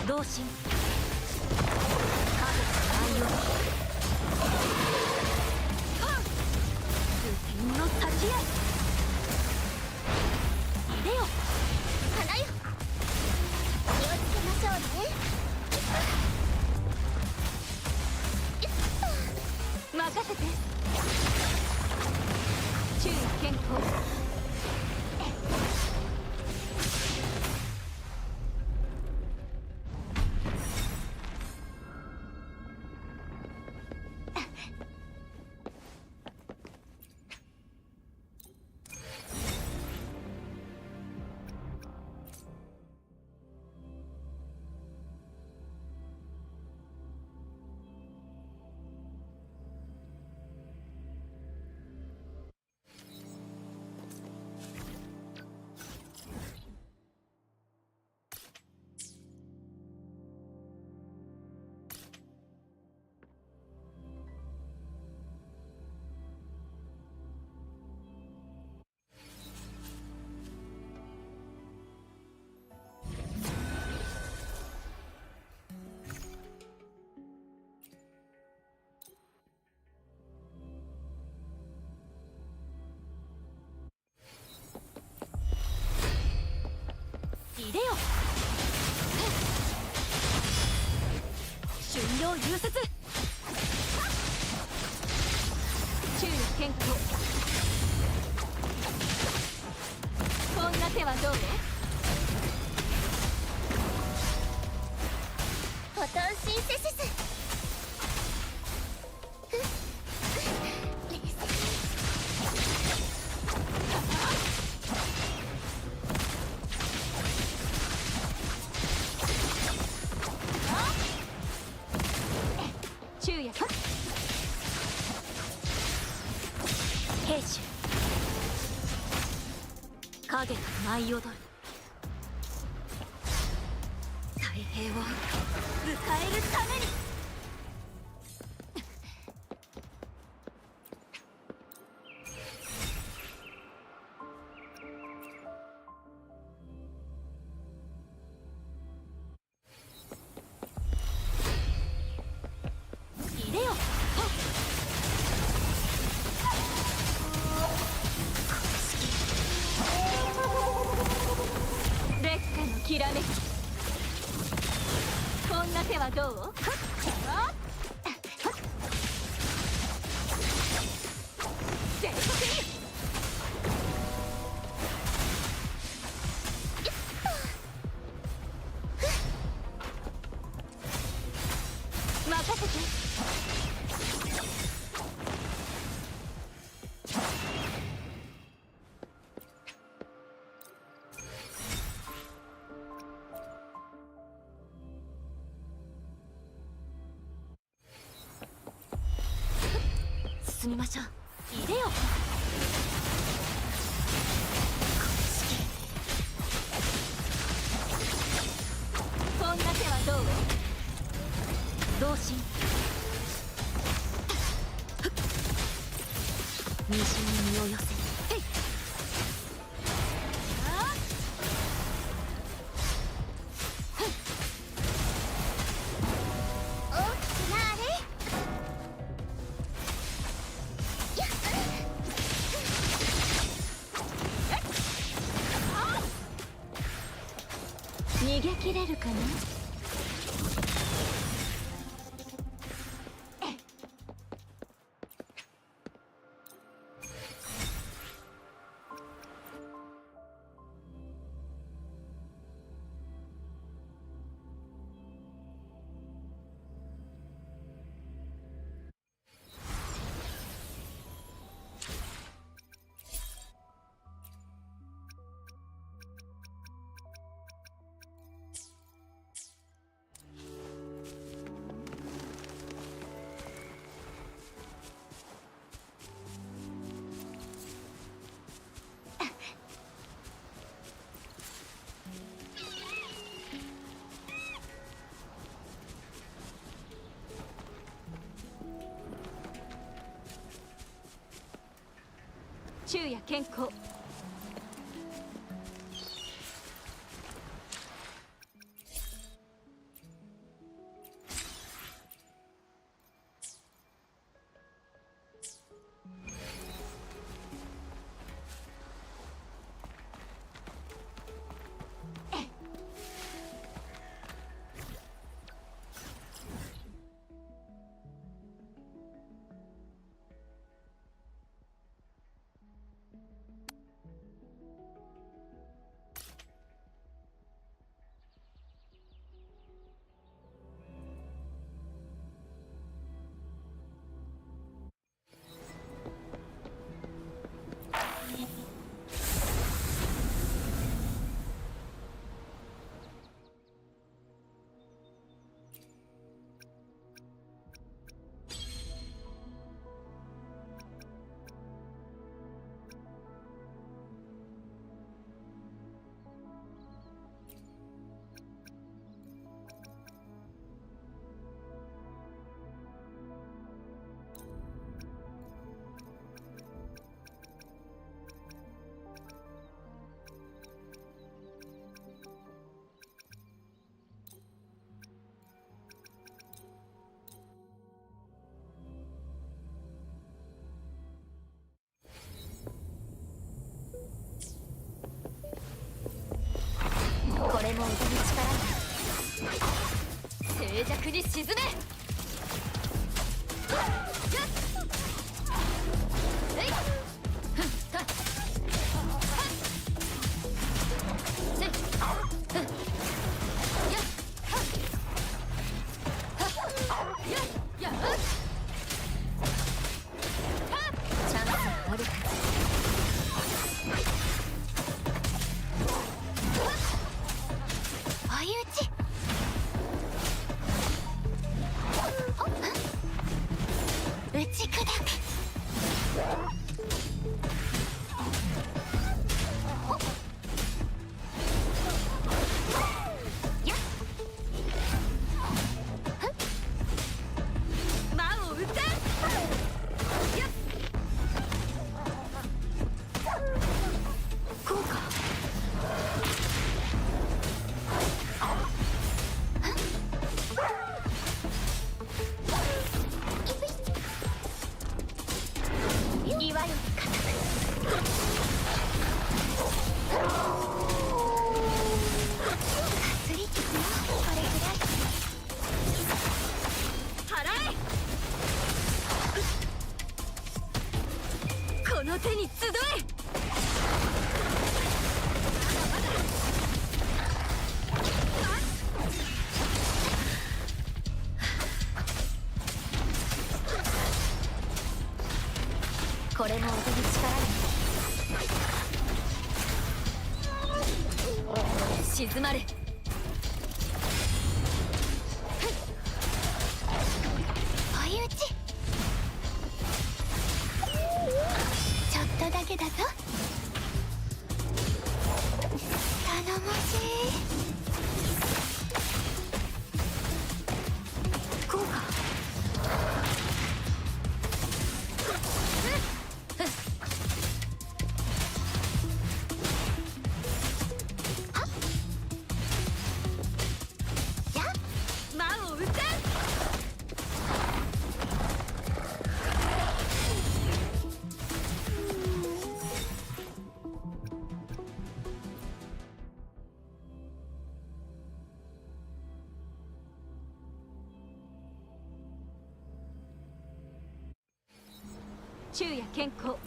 同心愛用通天の先へ。入れよ。花よ。気をつけましょうね。任せて。注意健康。入れよ。春陽融雪。注意健康。こんな手はどう？トンシンセシス。昼夜兵士影が舞い踊る太平を迎えるために。入れよ烈火のきらめき。こんな手はどう？全速に任せて。進みましょう。入れよこんな手はどう？同心西に身を寄せ。へい大きくなーれ。逃げ切れるかな。昼夜健康。これも腕の力静寂に沈め。静まれ。追い打ち。ちょっとだけだぞ。頼もしい。こうか。じゃあ魔を打て。昼夜健康。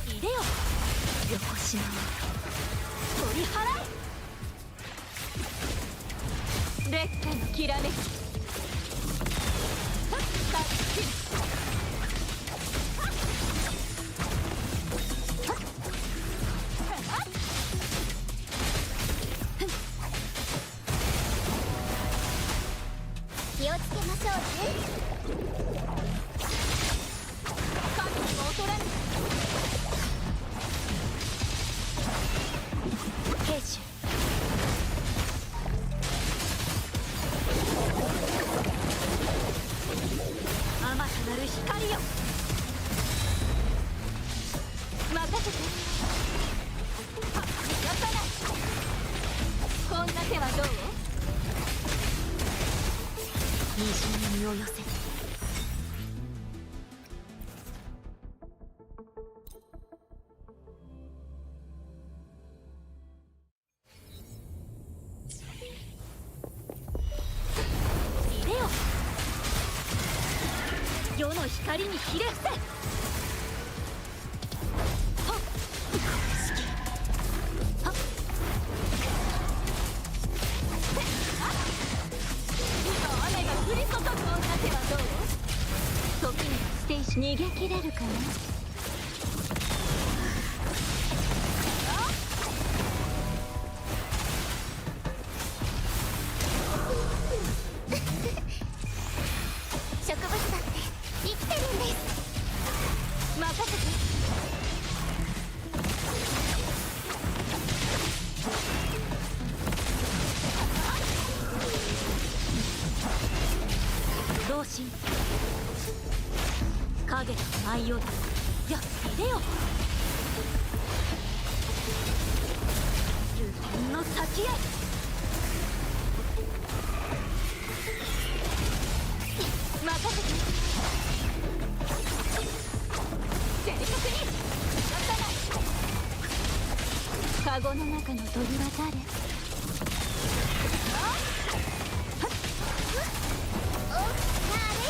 いでよ、横島を取り払え。烈火のきらめき。はっタッチ。気をつけましょうね。覚悟を取らぬ。兵士。あまたなる光よ。任せて。はっ逃がさない。こんな手はどう？虹に身を寄せ。いでよ、世の光にひれ伏せ。はっはっ雨が降り注ぐ。こんな手はどう？時にはステージ逃げ切れるかな。植物だって生きてるんです。任せて。同心影の舞い踊る。やいでよ、流天の先へ。任せて。正確に逃がさない。カゴの中の鳥は誰？お、なれ。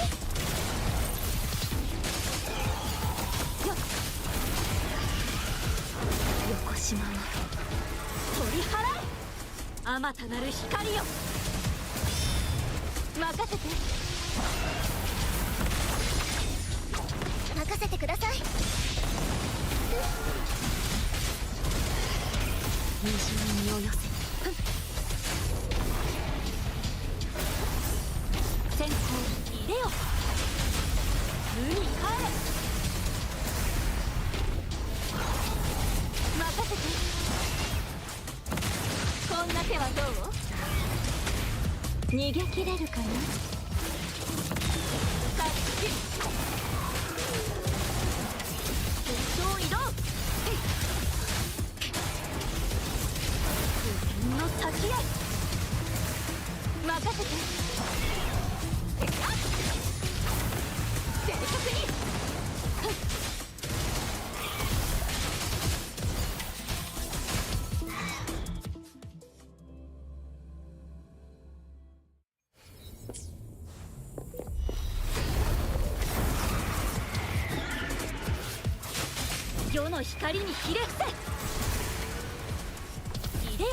横島は取り払え。あまたなる光よ。任せて。任せてください。虹に身を寄せ。先行いでよ。無に帰れ。任せて。こんな手はどう？逃げ切れるかな。タッチ。決勝移動。流天の先へ。任せて。正確に。世の光にひれ伏せ。いでよ。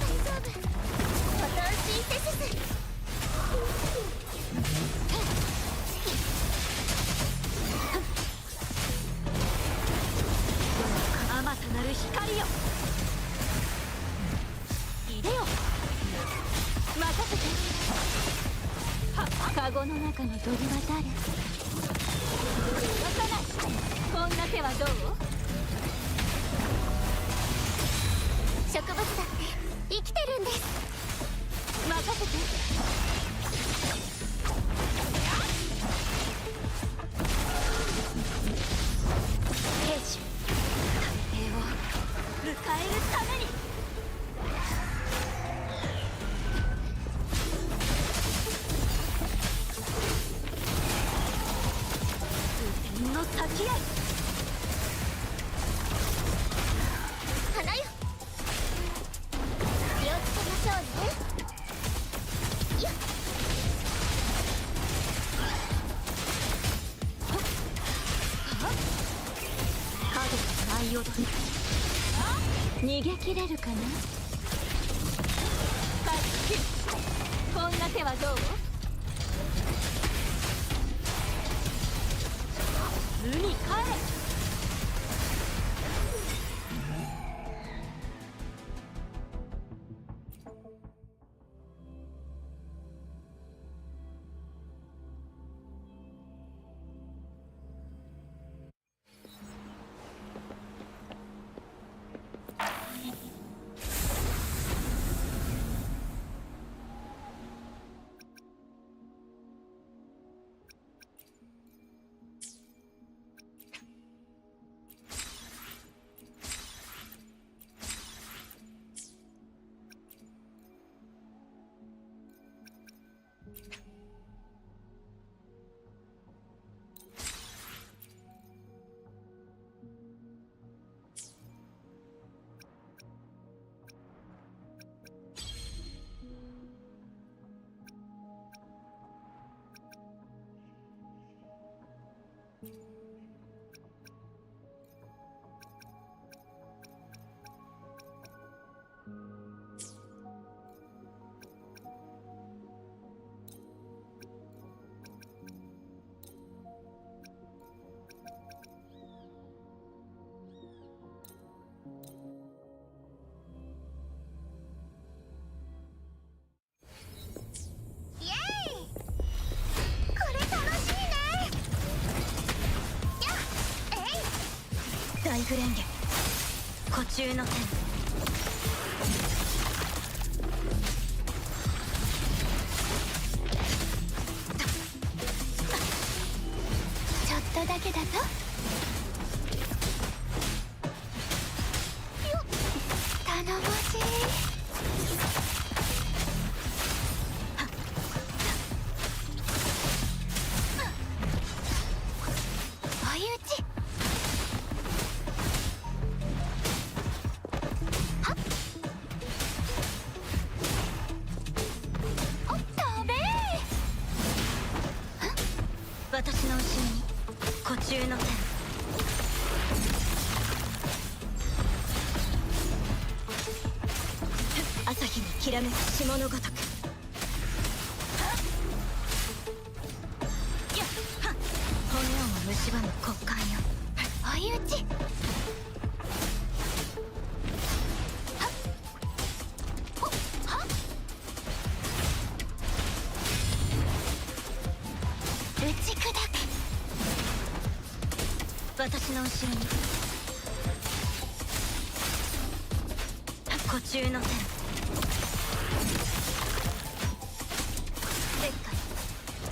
大丈夫。バターシーセシス。あまたなる光よ。いでよ。任せて。カゴの中の鳥は誰？渡さない。こんな手はどう？植物だって生きてるんです。任せて。兵士太平を迎えるために。の先へ。花よ。気をつけましょうね。よっ。影が舞い踊る。逃げ切れるかな。カッキュ。こんな手はどう？巣に帰れ。イエーイ。これ楽しいね。やっ。えい。大フレンゲ湖中の天。ちょっとだけだぞ。よっ。頼もしい。追い打ち。はっ。おっとべー。私の後ろに湖中の天。朝日にきらめく霜のごとく。やっはっ。骨をも蝕む骨幹よ。追い打ち。はっ。ほっはっ。打ち砕く。私の後ろに湖中の天。石灰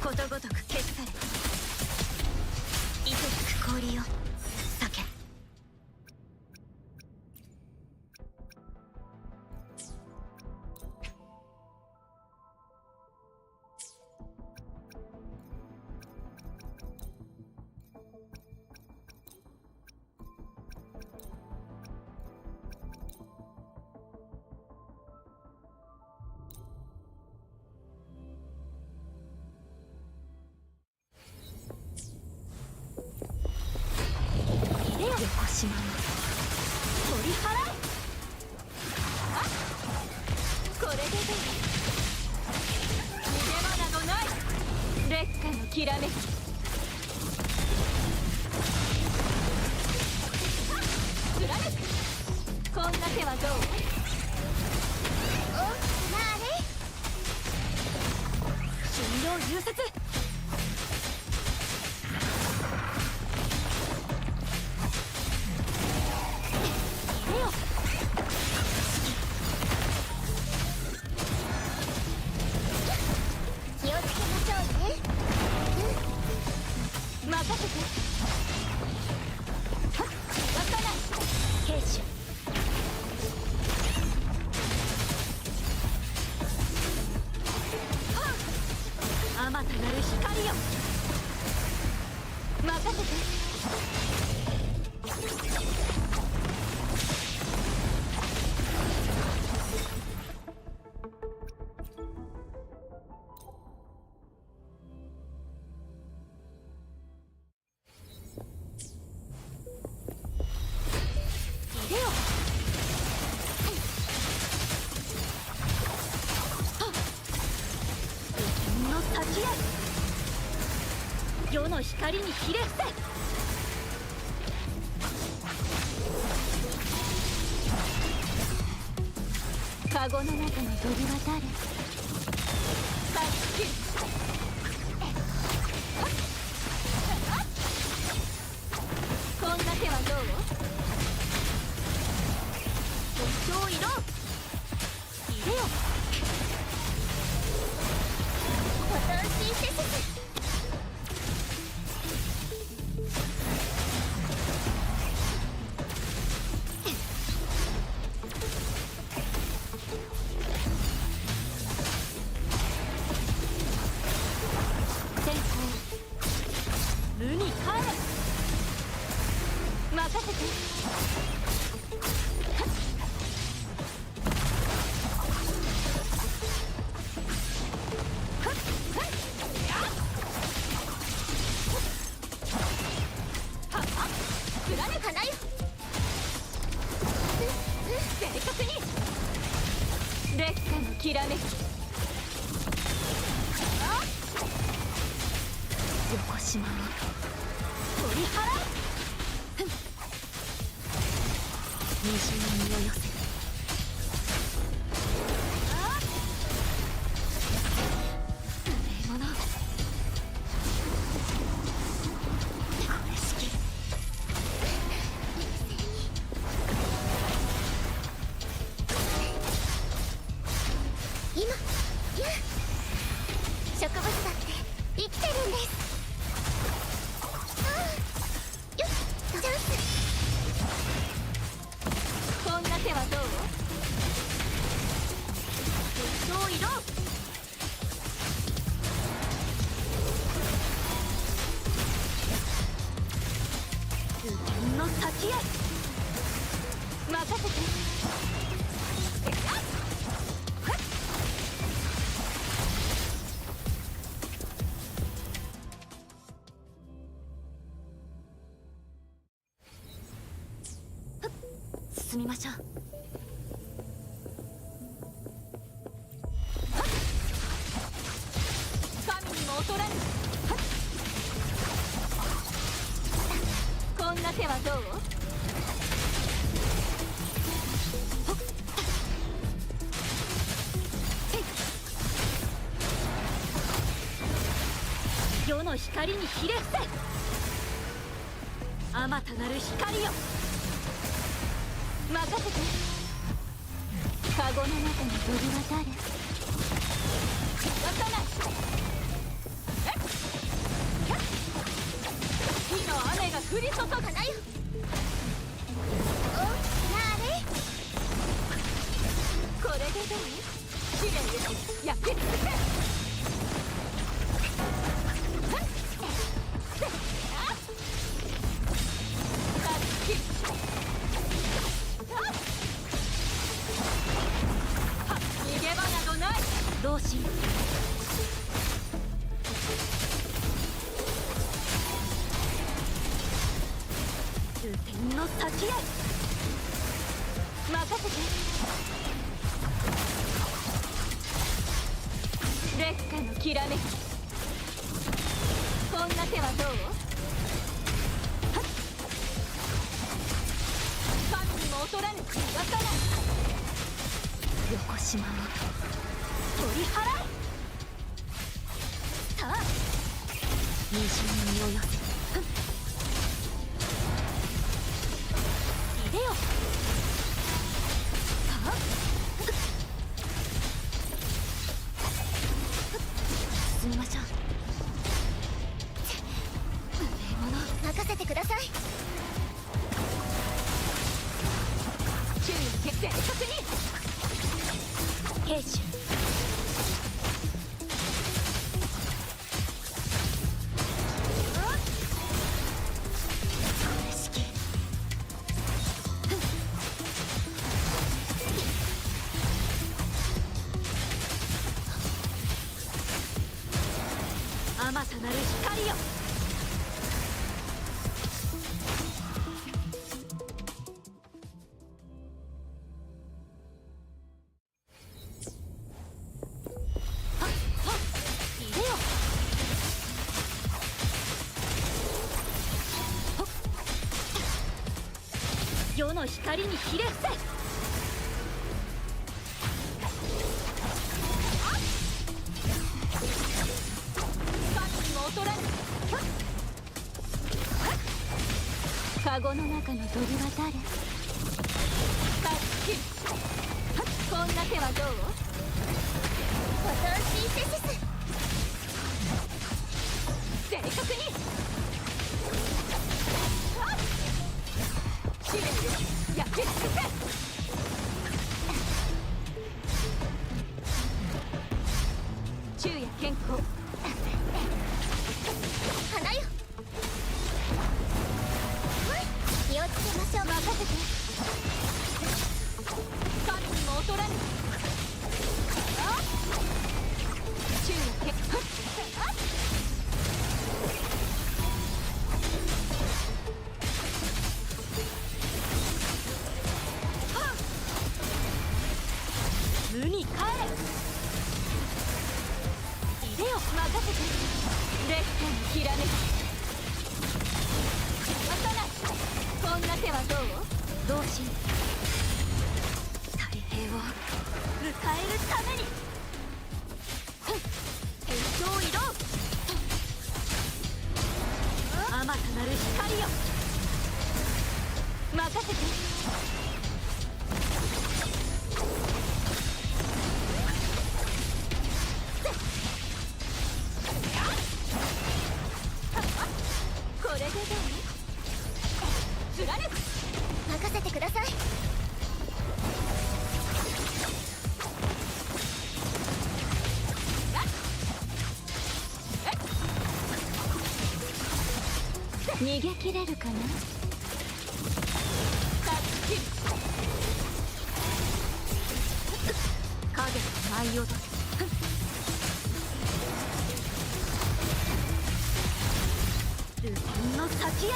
ことごとく消され。糸引く氷よ避け。しまう。取り払え。あ、これでどう？逃げ場などない。烈火のきらめき。貫く。こんな手はどう？お、なれ。神領融雪。入れよ。気をつけましょうね。任せて。はっ、逃がさない。兵士。あまたなる光よ。任せて。入れよ。の先へ。世の光にひれ伏せ。カゴの中の鳥は誰？さっきこんな手はどう？超色入れよ。ボタンシンセシス。先行。無に帰れ。任せて。花よ。正確に。烈火のきらめき。横島を取り払え。虹に身を寄せ。無礼者。これしき。今、植物だって生きてるんです。よっ、チャンス。こんな手はどう？超色。右剣の先へ。任せて。進みましょう。神にも劣らぬ。こんな手はどう？世の光にひれ伏せ。あまたなる光よ。任せて。カゴの中の鳥は誰？逃がさない。火の雨が降り注ぐ。花よ。お、なれ。これでどう？試練よ、焼き尽くせ。逃げ場などない。同心。流天の先へ任せて。烈火のきらめき、こんな手はどう？はっ、神にも劣らぬ逃がさない。横島を取り払う。さあ虹に身を寄せ、いでよ。はっ、進みましょう。無礼者、任せてください。注意決定確認。兵士あまたなる光よ。いでよ。世の光にひれ伏せ。神にも劣らぬ。カゴの中の鳥は誰？タッチ。こんな手はどう？フォトンシンセシス。正確に。試練よ、焼き尽くせ。昼夜健康。花よ。気をつけましょう。任せて。神にも劣らぬ。昼夜健康。無に帰れ。いでよ、任せて。烈火のきらめき、逃がさない。こんな手はどう？同心、太平を迎えるために。天井移動。あまたなる光よ、任せて。これでどう？貫く。任せてください。逃げ切れるかな？タッチ。影が舞い踊る。流天の先へ。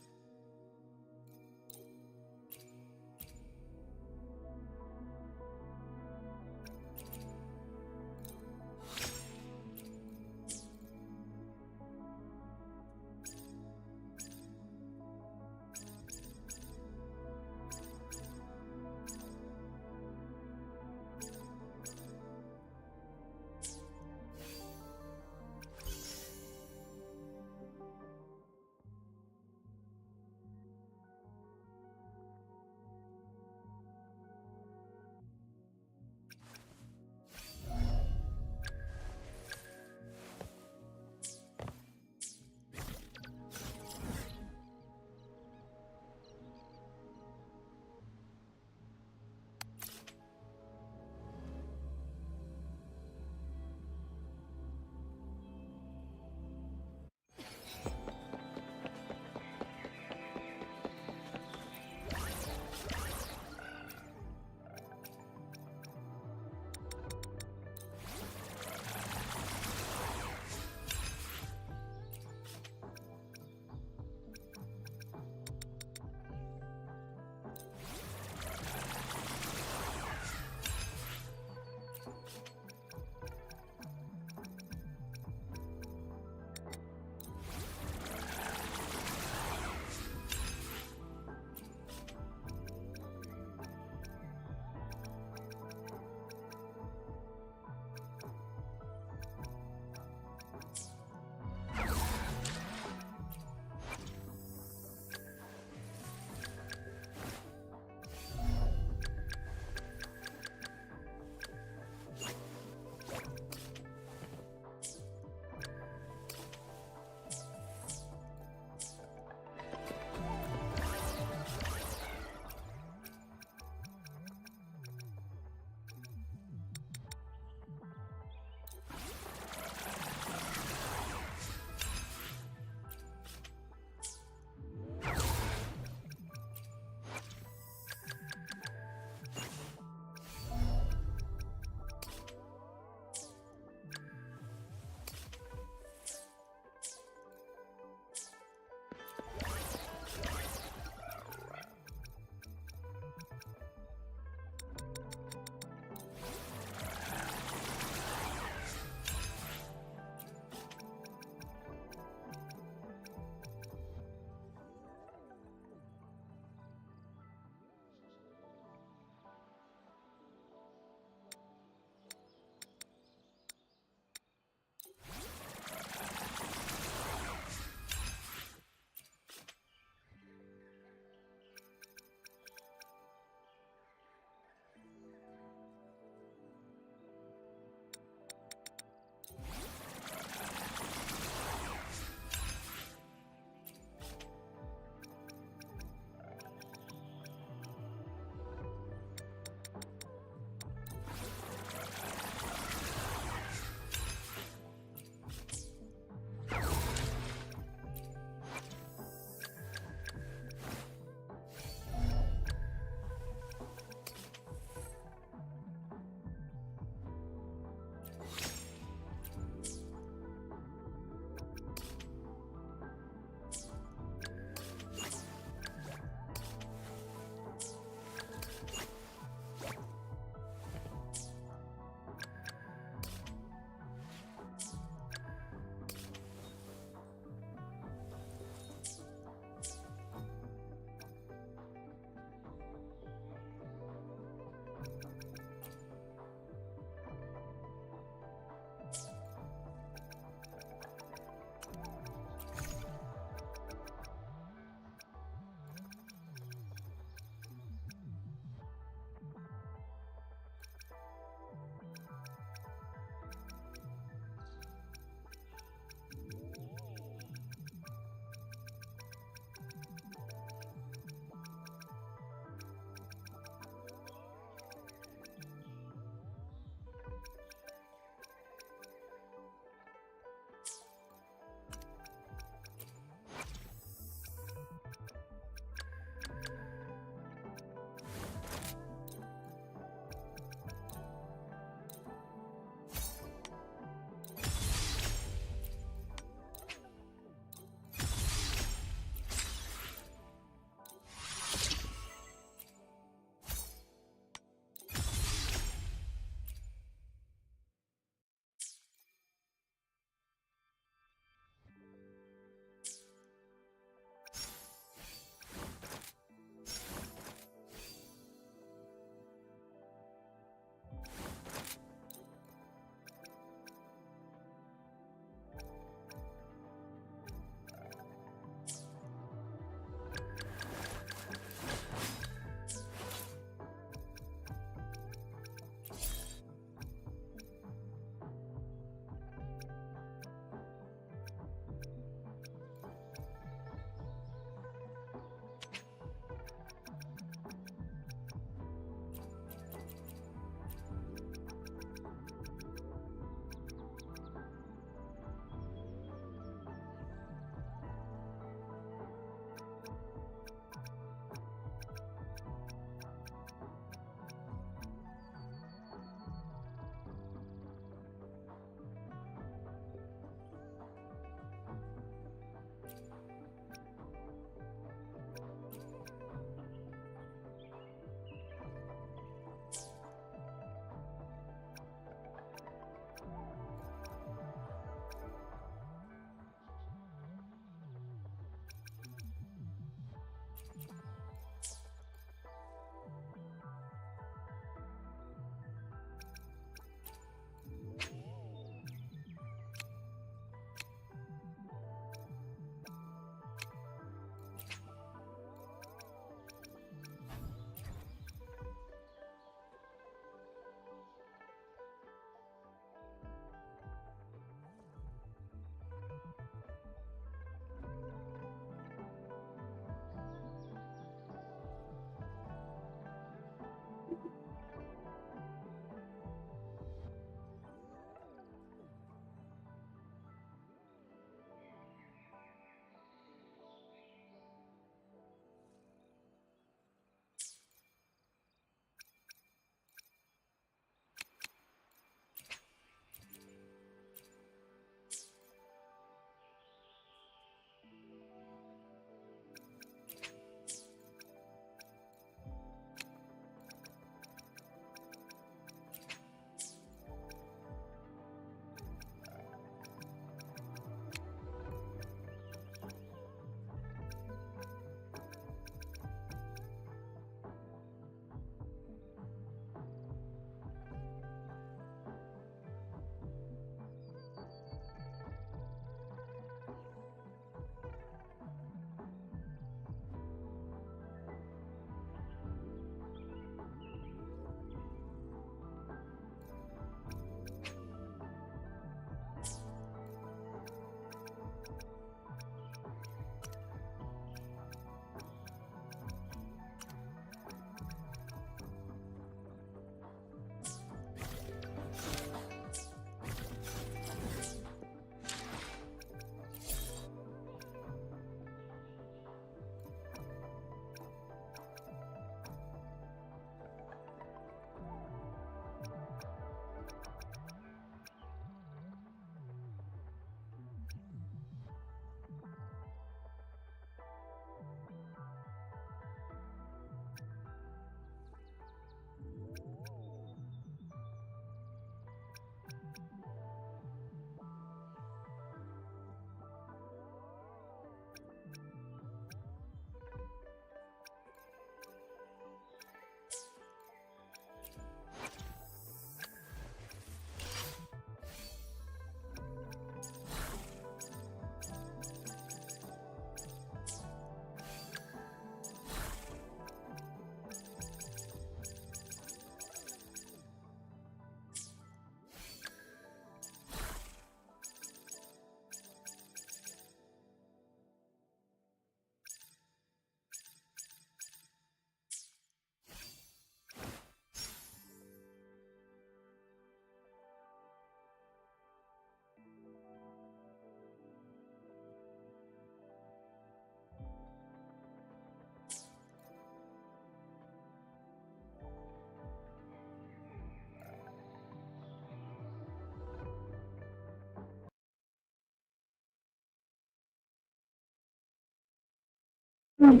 Yeah,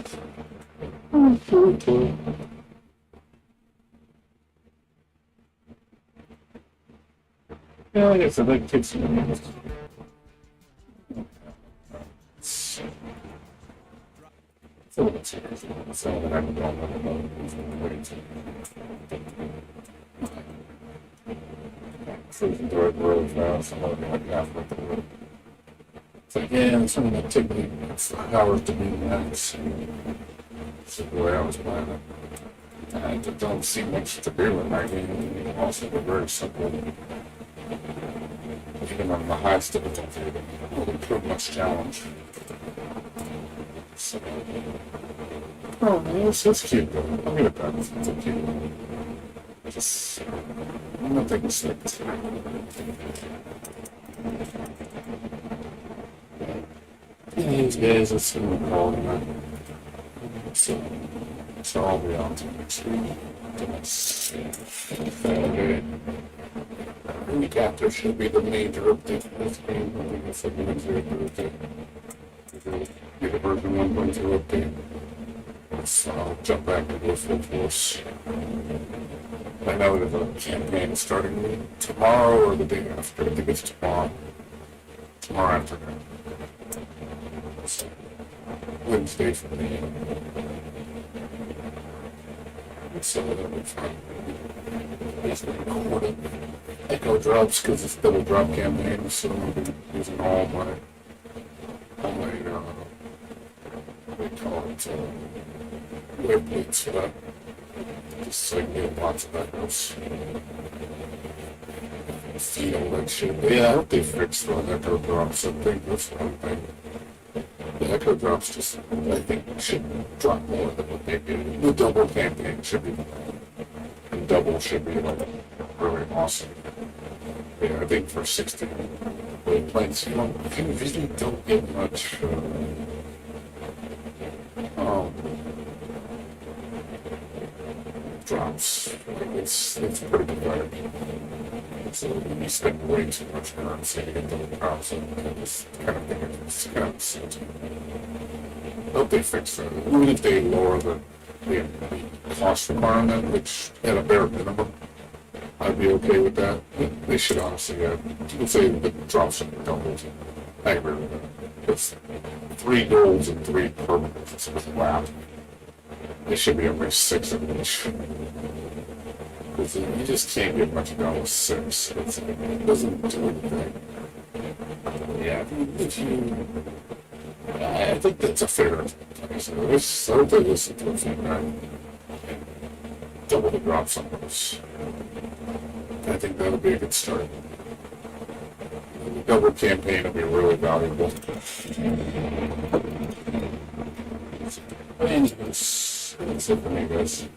I guess I'd like to take some minutes. It's a little serious. It's all that I've done about cruising through it really fast. I'm already like halfway through it. It's like, yeah, it's only gonna take me 5 hours to beat max. That's the way I was planning. I don't see much to do in that game. Also, they're very simple. Even on the highest difficulty, it won't prove much challenge. So, oh, it's cute though. I'll give it that. It's a cute. Just, I'm not taking slipped. These guys are sitting in the corner. So I'll be on to next week. Saturday. The week after should be the major update for this game. I think it's like the next update. Get a version 1.2 update. So I'll jump back to the full force. I know that the campaign is starting tomorrow or the day after. I think it's tomorrow. Tomorrow afternoon. So, Wednesday for me. So that'll be fun. Basically recorded echo drops because it's double drop campaign, so I'll be using all my what do you call it, wear plates for that. Just so I can get lots of echoes. Feed all that shit. But yeah, I hope they fixed the echo drops. I think that's one thing. The echo drops just, I think, should drop more than what they do. The double campaign should be, and double should be like really awesome. Yeah, I think for 60 plates, you really don't get much. Drops. It's pretty pathetic. So you spend way too much currency to get the drops, and this kind of thing is kind of silly. I hope they fix that. Even if they lower the cost requirement, which at a bare minimum, I'd be okay with that. But they should honestly, let's say the drops should be doubled. I agree with that. It's 3 golds and 3 purples. It's a wow. They should be every 6 of each. Because you just can't get much done with 6. It doesn't do anything. Yeah, if you... I think that's a fair... Like I said, I hope they listen to the feedback and double the drops on those. I think that'll be a good start. The double campaign will be really valuable. Anyways, that's it for me, guys.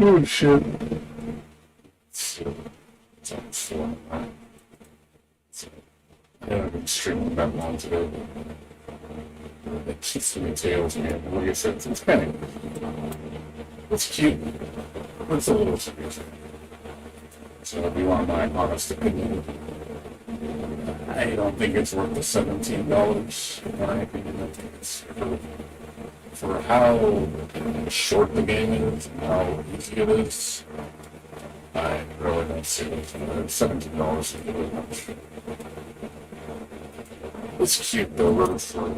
Oh, shit. It's I haven't been streaming that long today. It keeps me tails, man. Like I said, it's kind of... It's cute. But it's a little serious. So if you want my honest opinion, I don't think it's worth the $17, in my opinion. I think it's for how short the game is and how easy it is. I really don't see it. $17 is really much. It's cute though, really for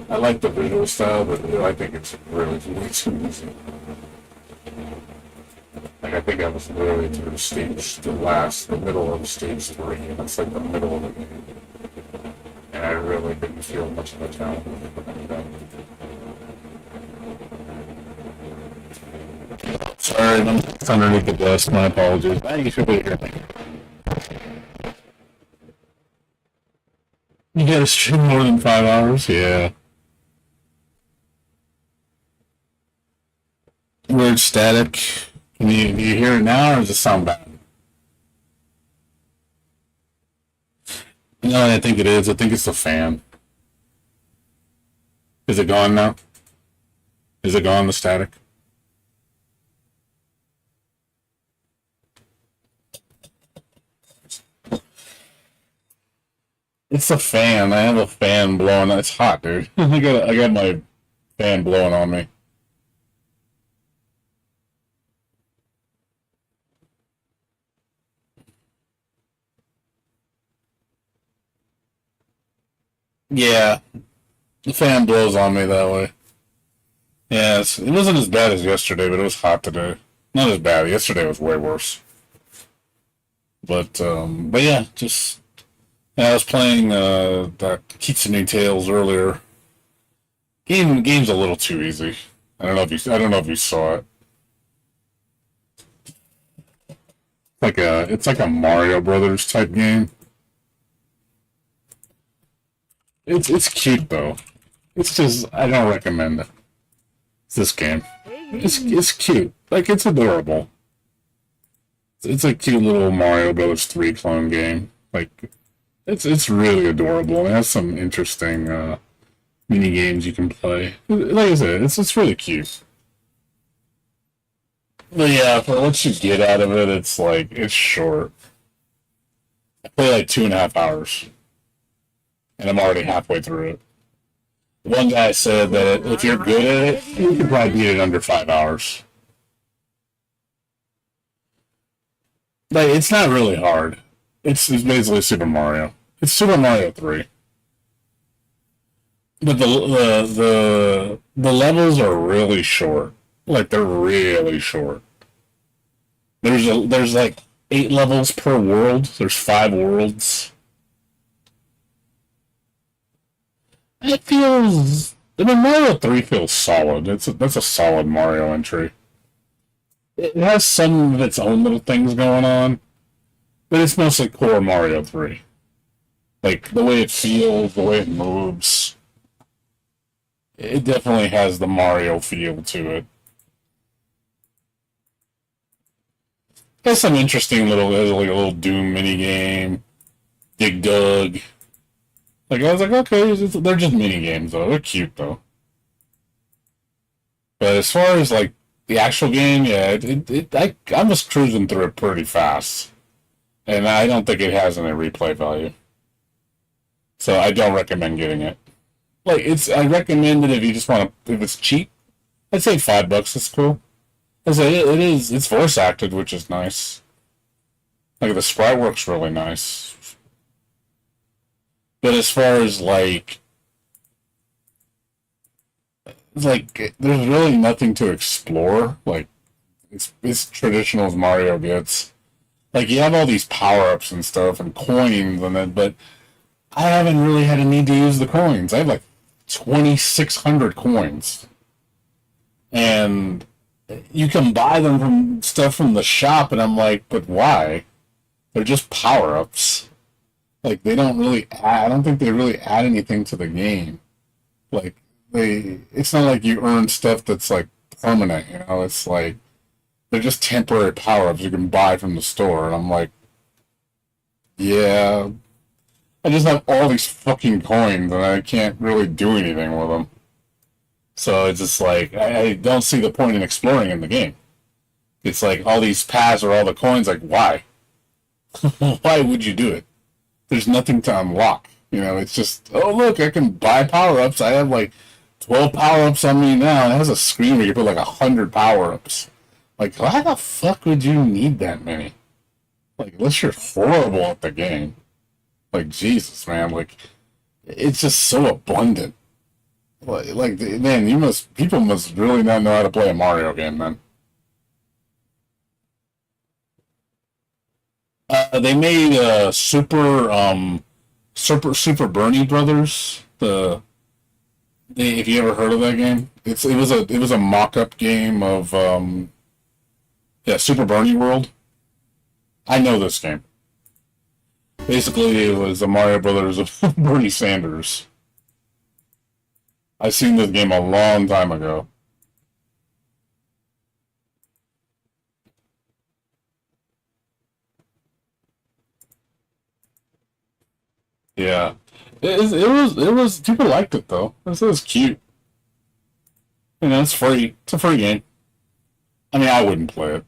I like the visual style, but I think it's really way too easy. Like, I think I was literally through the middle of stage 3, and that's like the middle of the game. And I really didn't feel much of a challenge. Sorry, I'm underneath the desk. My apologies. You should be here. You gotta stream more than 5 hours? Yeah. Weird static. Do you hear it now, or does it sound bad? You know what I think it is? I think it's the fan. Is it gone now? Is it gone, the static? It's the fan. I have a fan blowing. It's hot, dude. I got my fan blowing on me. Yeah, the fan blows on me that way. Yeah, it wasn't as bad as yesterday, but it was hot today. Not as bad. Yesterday was way worse. But yeah, just I was playing that Kitsune Tales earlier. Game's a little too easy. I don't know if you saw it. It's like a Mario Brothers type game. It's cute though. It's just I don't recommend it. It's this game. It's cute. Like it's adorable. It's a cute little Mario Brothers 3 clone game. Like it's really adorable. It has some interesting mini games you can play. Like I said, it's really cute. But yeah, for what you get out of it, it's short. I play like 2.5 hours, and I'm already halfway through it. One guy said that if you're good at it, you can probably beat it under 5 hours. Like it's not really hard. It's basically Super Mario. It's Super Mario 3. But the levels are really short. Like they're really short. There's like 8 levels per world. There's 5 worlds. It feels. I mean, Mario 3 feels solid. That's a solid Mario entry. It has some of its own little things going on, but it's mostly core Mario 3. Like the way it feels, the way it moves. It definitely has the Mario feel to it. There's some interesting there's like a little Doom mini game, Dig Dug. Like I was like, okay, they're just mini games though. They're cute though. But as far as like the actual game, yeah, I was cruising through it pretty fast, and I don't think it has any replay value. So I don't recommend getting it. Like I recommend it if you just want to, if it's cheap. I'd say $5 is cool. I say it's voice acted, which is nice. Like the sprite works really nice. But as far as like there's really nothing to explore. Like it's traditional as Mario gets. Like you have all these power ups and stuff and coins and that, but I haven't really had a need to use the coins. I have like 2,600 coins, and you can buy them from stuff from the shop, and I'm like, but why? They're just power ups. Like they don't really add. I don't think they really add anything to the game. Like it's not like you earn stuff that's like permanent. You know, it's like they're just temporary power ups you can buy from the store, and I'm like, yeah. I just have all these fucking coins, and I can't really do anything with them. So it's just like, I don't see the point in exploring in the game. It's like all these paths or all the coins, like, why? Why would you do it? There's nothing to unlock. You know, it's just, oh, look, I can buy power-ups. I have like 12 power-ups on me now. It has a screen where you put like 100 power-ups. Like, why the fuck would you need that many? Like, unless you're horrible at the game. Like, Jesus, man, like, it's just so abundant. Like, man, people must really not know how to play a Mario game, man. They made Super Bernie Brothers. If you ever heard of that game, it was a mock-up game of Super Bernie World. I know this game. Basically, it was the Mario Brothers of Bernie Sanders. I seen this game a long time ago. Yeah, it was people liked it though. It was cute. You know, it's free. It's a free game. I mean, I wouldn't play it.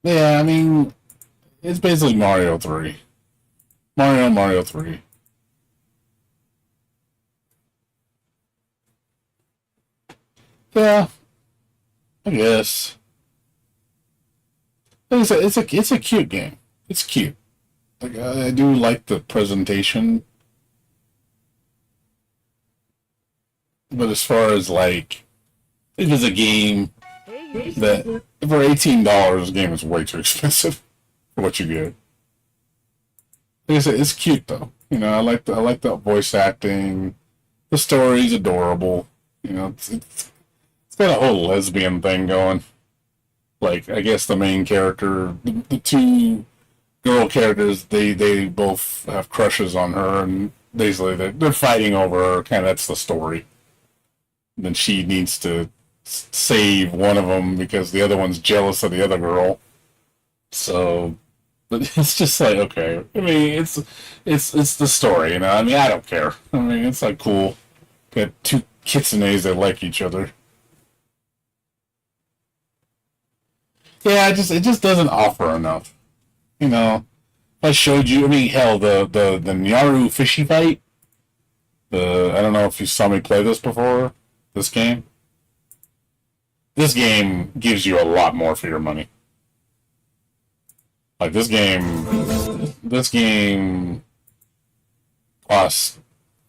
Yeah, I mean, it's basically Mario 3. Mario 3. Yeah, I guess. It's a cute game. It's cute. Like I do like the presentation, but as far as like, it is a game that for $18, the game is way too expensive for what you get. Like I said, it's cute though. You know, I like the voice acting. The story's adorable. You know, it's got a whole lesbian thing going. Like I guess the main character, the two girl characters, they both have crushes on her, and basically they're fighting over her. Kind of that's the story. And then she needs to save one of them because the other one's jealous of the other girl. So, but it's just like okay. I mean, it's the story, you know. I mean, I don't care. I mean, it's like cool. Got two kitsunes that like each other. Yeah, it just doesn't offer enough. You know, I showed you. I mean, hell, the Nyaru fishy fight. I don't know if you saw me play this before. This game. This game gives you a lot more for your money. Like this game cost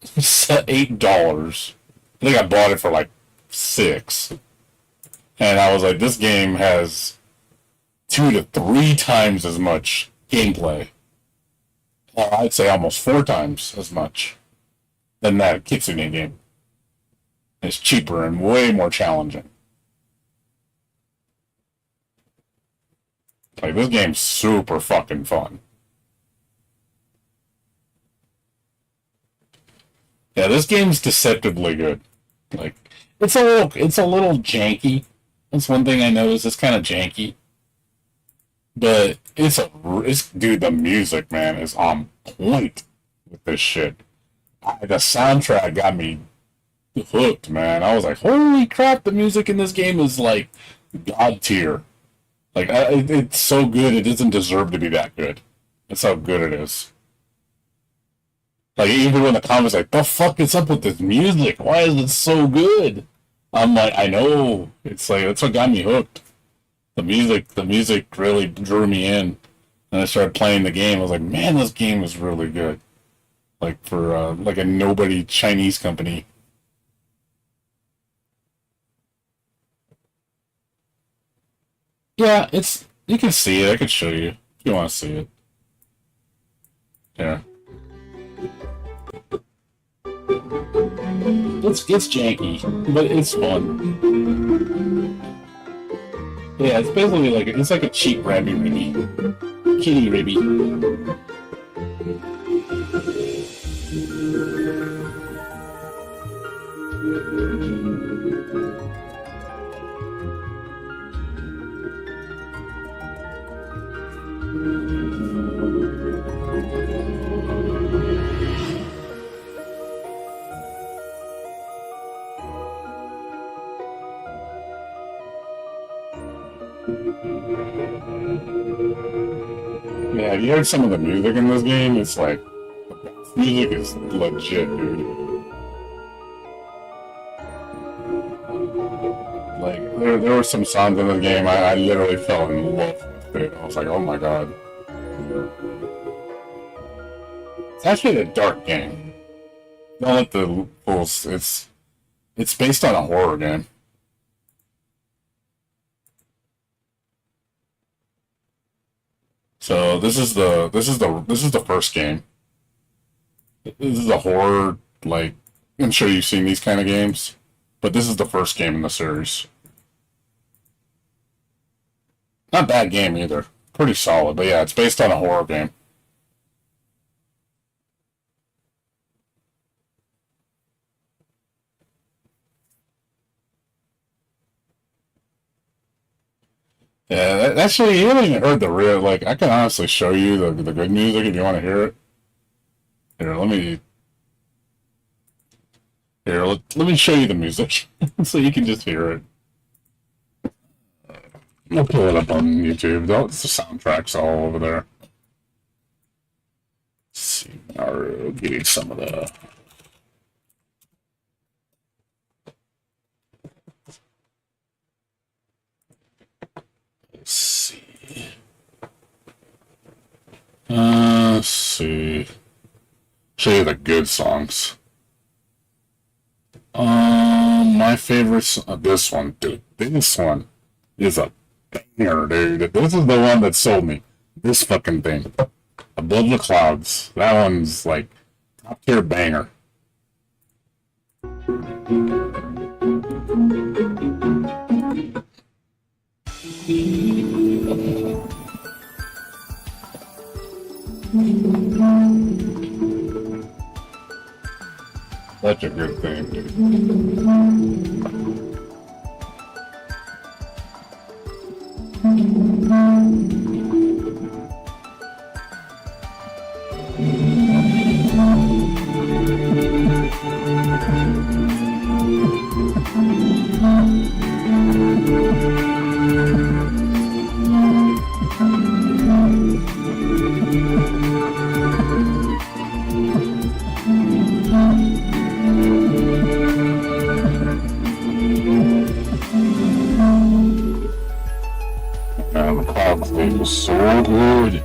$8. I think I bought it for like $6, and I was like, this game has 2 to 3 times as much gameplay. Well, I'd say almost 4 times as much than that Kitsune game. It's cheaper and way more challenging. Like, this game's super fucking fun. Yeah, this game's deceptively good. Like, it's a little janky. That's one thing I noticed. It's kind of janky. But dude, the music, man, is on point with this shit. The soundtrack got me hooked, man. I was like, holy crap, the music in this game is like god tier. Like, it's so good, it doesn't deserve to be that good. That's how good it is. Like, even when the comments like, the fuck is up with this music? Why is it so good? I'm like, I know. It's like, that's what got me hooked. The music really drew me in. And I started playing the game. I was like, man, this game is really good. Like, for, like a nobody Chinese company. Yeah, you can see it. I could show you if you want to see it. Yeah. It's janky, but it's fun. Yeah, it's basically like it's like a cheap Rabby Ribby. Kitty Ribby. Yeah, have you heard some of the music in this game? It's like, the music is legit, dude. Like, there were some songs in this game I literally fell in love with it. I was like, oh my god. It's actually a dark game. Don't let the fools, it's based on a horror game. So this is the first game. This is a horror, like, I'm sure you've seen these kind of games, but this is the first game in the series. Not a bad game either. Pretty solid, but yeah, it's based on a horror game. Yeah, actually, you haven't even heard the real, like, I can honestly show you the good music if you want to hear it. Here, let me show you the music, so you can just hear it. I'll pull it up on YouTube, though. It's the soundtrack's all over there. see, Naruto getting some of the. Let's see. Let's see. Show you the good songs. My favorite. This one, dude. This one is a banger, dude. This is the one that sold me. This fucking thing. Above the Clouds. That one's like top tier banger. Such a good thing, dude. Man, the Clouds thing was so good.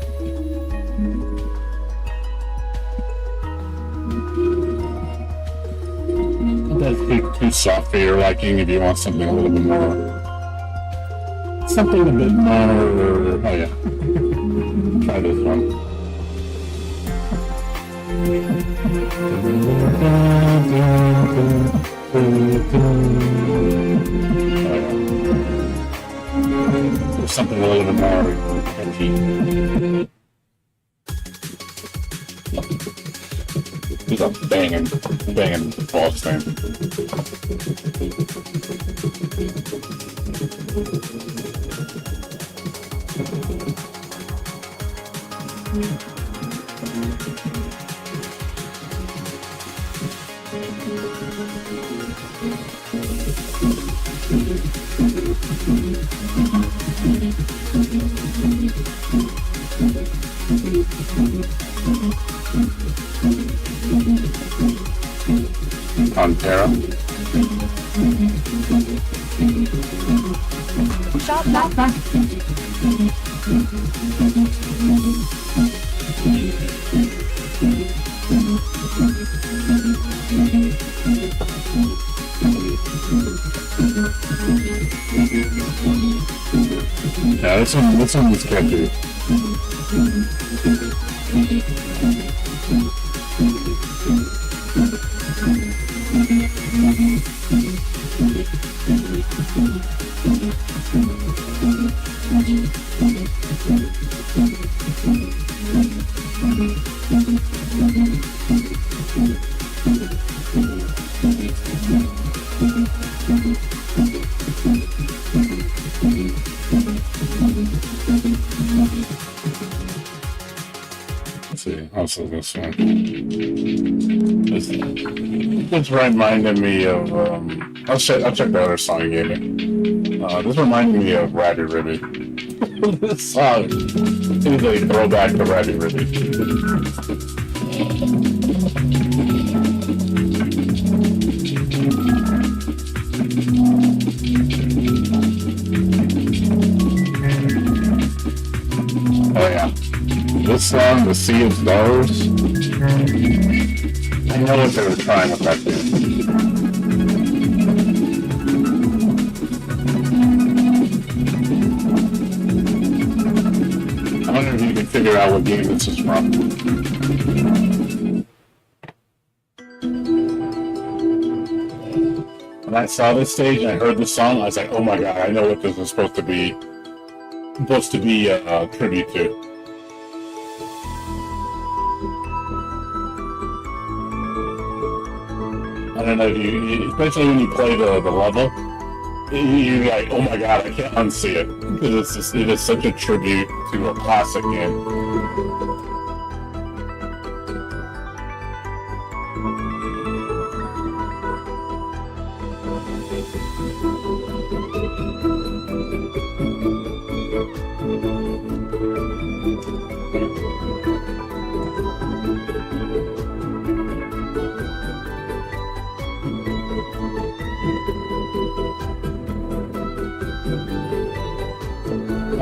That's too soft for your liking if you want something a little bit more. Something a bit more. Oh, yeah. Try this one. There's something a little bit more catchy. He's a banging boss thing. On Terra. Shop back. Yeah, this one was catchy. Let's see, also this one. This reminded me of, I'll check the other song you gave me. This reminded me of Rabbit Ribby. This song is a throwback to Rabbit Ribby. Oh yeah. This song, The Sea of Stars. I know what they were trying with that tune. I wonder if you can figure out what game this is from. When I saw this stage and I heard this song, I was like, oh my god, I know what this is supposed to be. Supposed to be a tribute to. I don't know if you, especially when you play the level, you're like, oh my god, I can't unsee it. Because it is such a tribute to a classic game.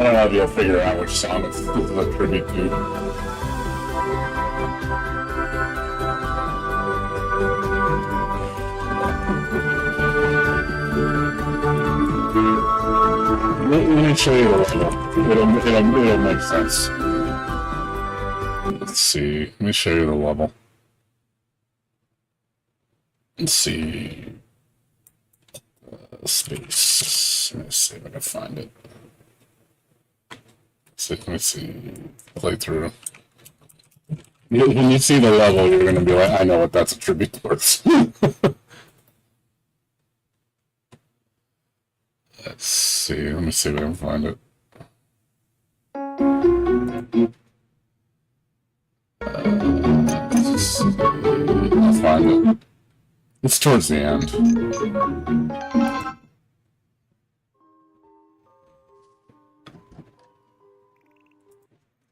I don't know if you'll figure out which song this is a tribute to. Let me show you the level. It'll make sense. Let's see. Let me show you the level. Let's see. Space. Let's see if I can find it. Let me see. Play through. When you see the level, you're going to be like, I know what that's a tribute towards. Let's see. Let me see if I can find it. I'll find it. It's towards the end.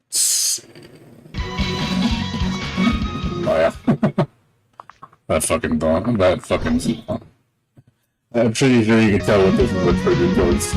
Let's see. Oh yeah. That fucking song. That fucking song. I'm pretty sure you can tell what this is a tribute towards.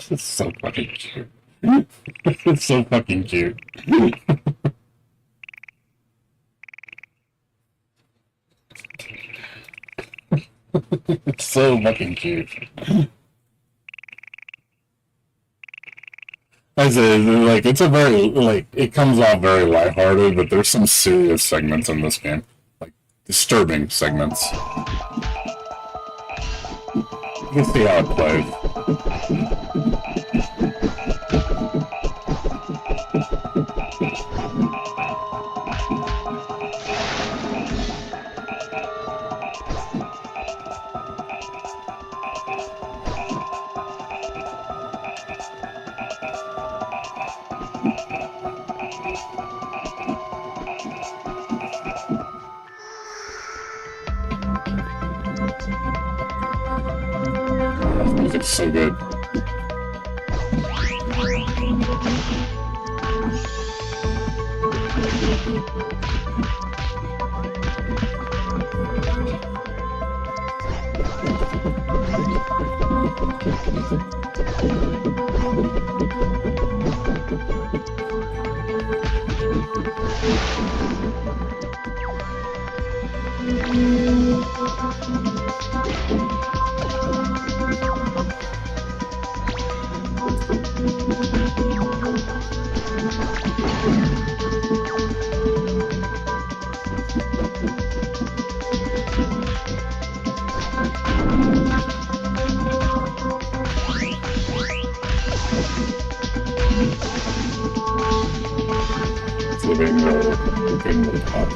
It's so fucking cute. It's so fucking cute. It's so fucking cute. I say, like, it's a very, like, it comes off very lighthearted, but there's some serious segments in this game. Like, disturbing segments. You can see how it plays. Music's so good. Living the top.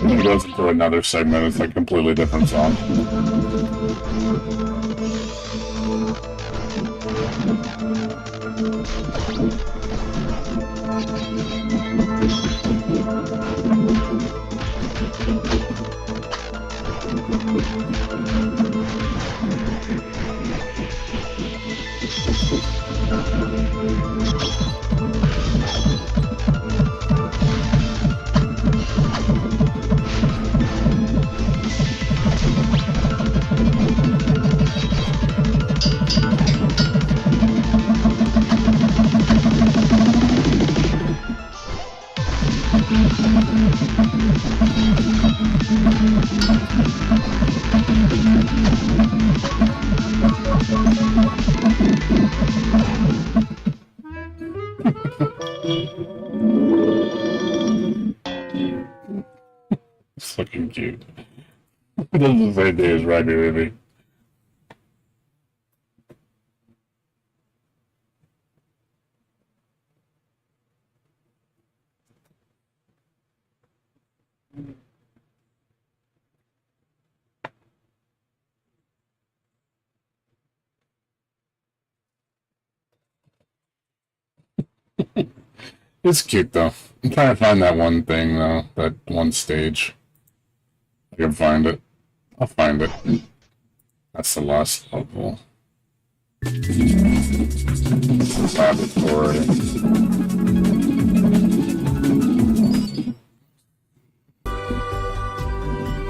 When it goes into another segment, it's like a completely different song. It's fucking cute. This is the same day as Raggedy Baby. It's cute though. I'm trying to find that one thing though, that one stage. I can find it. I'll find it. That's the last level. Laboratory.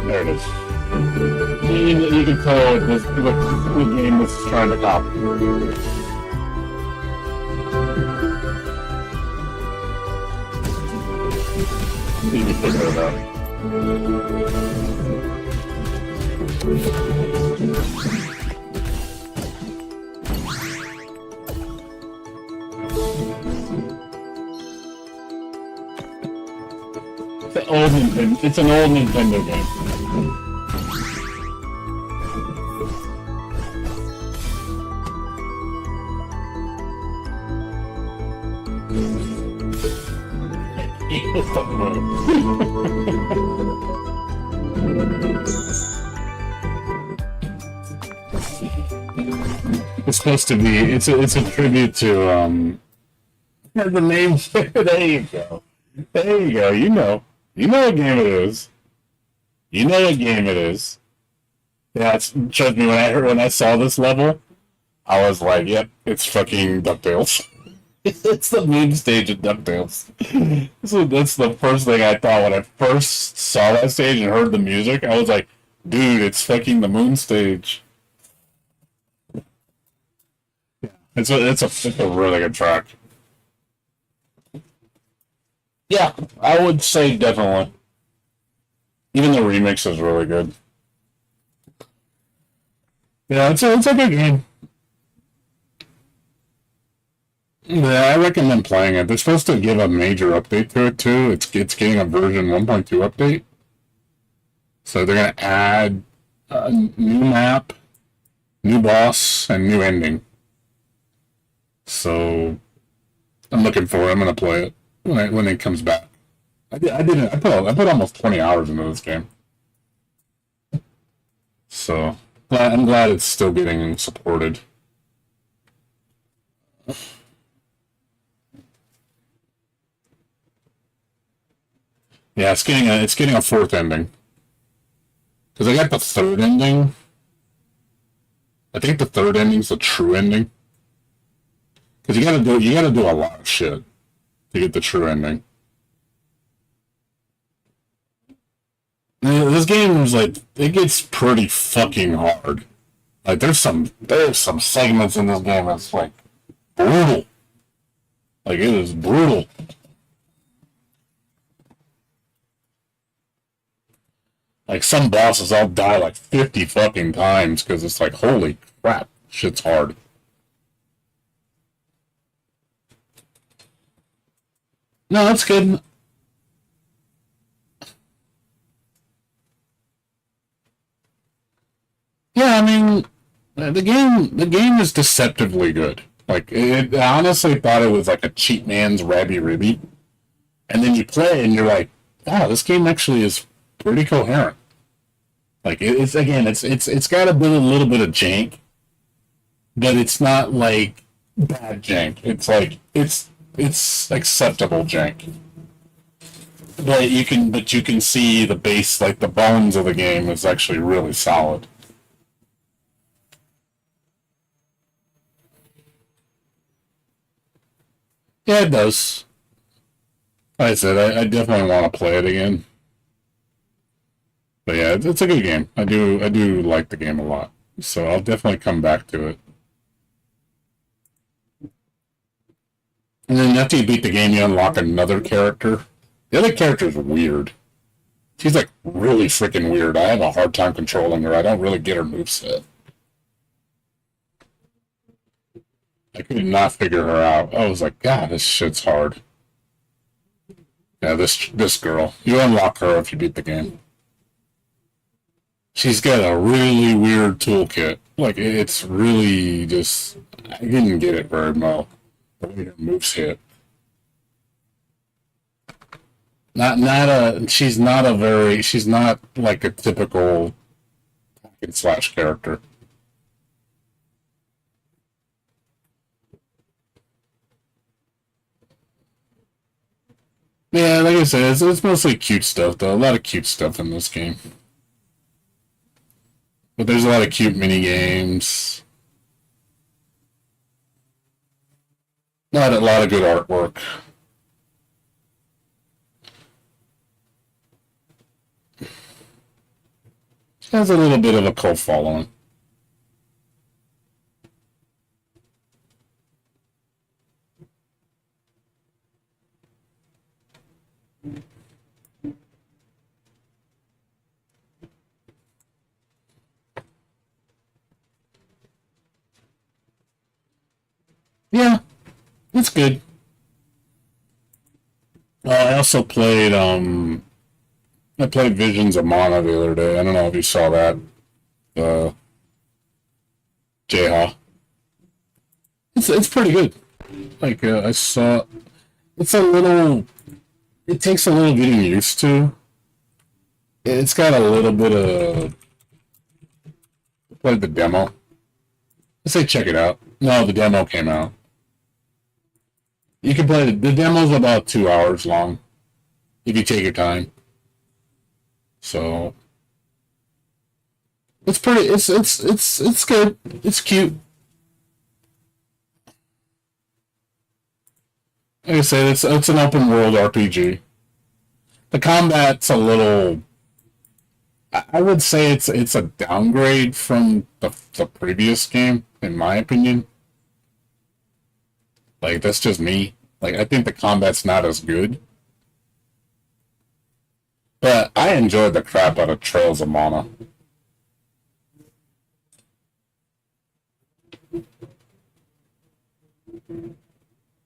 There it is. You can tell what the game was trying to copy. You can figure it out. It's an old Nintendo game. It's supposed to be. It's a tribute to the name. There you go. There you go. You know what game it is. You know what game it is. Yeah, trust me. When I saw this level, I was like, "Yep, it's fucking DuckTales." It's the main stage of DuckTales. So that's the first thing I thought when I first saw that stage and heard the music. I was like, "Dude, it's fucking the moon stage." It's a really good track. Yeah, I would say definitely. Even the remix is really good. Yeah, it's a good game. Yeah, I recommend playing it. They're supposed to give a major update to it too. It's getting a version 1.2 update. So they're gonna add a new map, new boss, and new ending. So I'm looking for it. I'm gonna play it when it comes back. I put almost 20 hours into this game. So I'm glad it's still getting supported. Yeah, it's getting a fourth ending. Because I got the third ending. I think the third ending's the true ending. Because you gotta do a lot of shit to get the true ending. This game is like, it gets pretty fucking hard. Like there's some segments in this game that's like brutal. Like it is brutal. Like some bosses I'll die like 50 fucking times because it's like, holy crap, shit's hard. No, that's good. Yeah, I mean, the game is deceptively good. Like, I honestly thought it was like a cheap man's Rabby Ribby. And then you play and you're like, wow, this game actually is pretty coherent. Like, it's got a little bit of jank, but it's not like bad jank. It's like, it's acceptable jank. But you can see the base, like the bones of the game is actually really solid. Yeah, it does. Like I said, I definitely want to play it again. But yeah, it's a good game. I do like the game a lot. So I'll definitely come back to it. And then after you beat the game, you unlock another character. The other character is weird. She's like really freaking weird. I have a hard time controlling her. I don't really get her moveset. I could not figure her out. I was like, God, this shit's hard. Yeah, this girl. You unlock her if you beat the game. She's got a really weird toolkit. Like, it's really just... I didn't get it very well. The way her moves hit. She's not like a typical hack and slash character. I said, it's mostly cute stuff, though. A lot of cute stuff in this game. But there's a lot of cute mini games. A lot of good artwork. It has a little bit of a cult following. Yeah, it's good. I also played Visions of Mana the other day. I don't know if you saw that. Jha. It's pretty good. Like I saw, it's a little. It takes a little getting used to. It's got a little bit of. Played the demo. I say check it out. No, the demo came out. You can play the demo's about 2 hours long, if you take your time. So it's pretty. It's good. It's cute. Like I said, it's an open world RPG. The combat's a little. I would say it's a downgrade from the previous game, in my opinion. Like, that's just me. Like, I think the combat's not as good. But I enjoyed the crap out of Trails of Mana.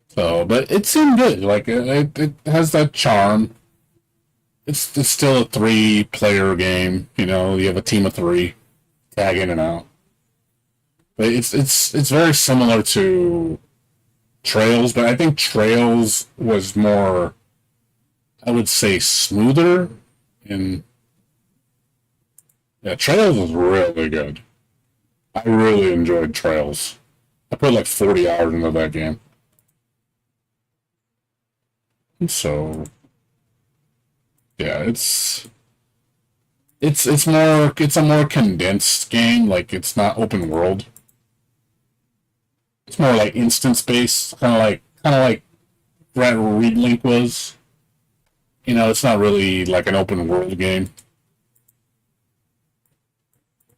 So, but it seemed good. Like, it has that charm. It's still a 3-player game. You know, you have a team of 3, tag in and out. But it's very similar to Trails, but I think Trails was more, I would say, smoother. And yeah, Trails was really good. I really enjoyed Trails. I put like 40 hours into that game. And so yeah, it's a more condensed game. Like, it's not open world. It's more like instance based, kind of like Reed Link was. You know, it's not really like an open world game,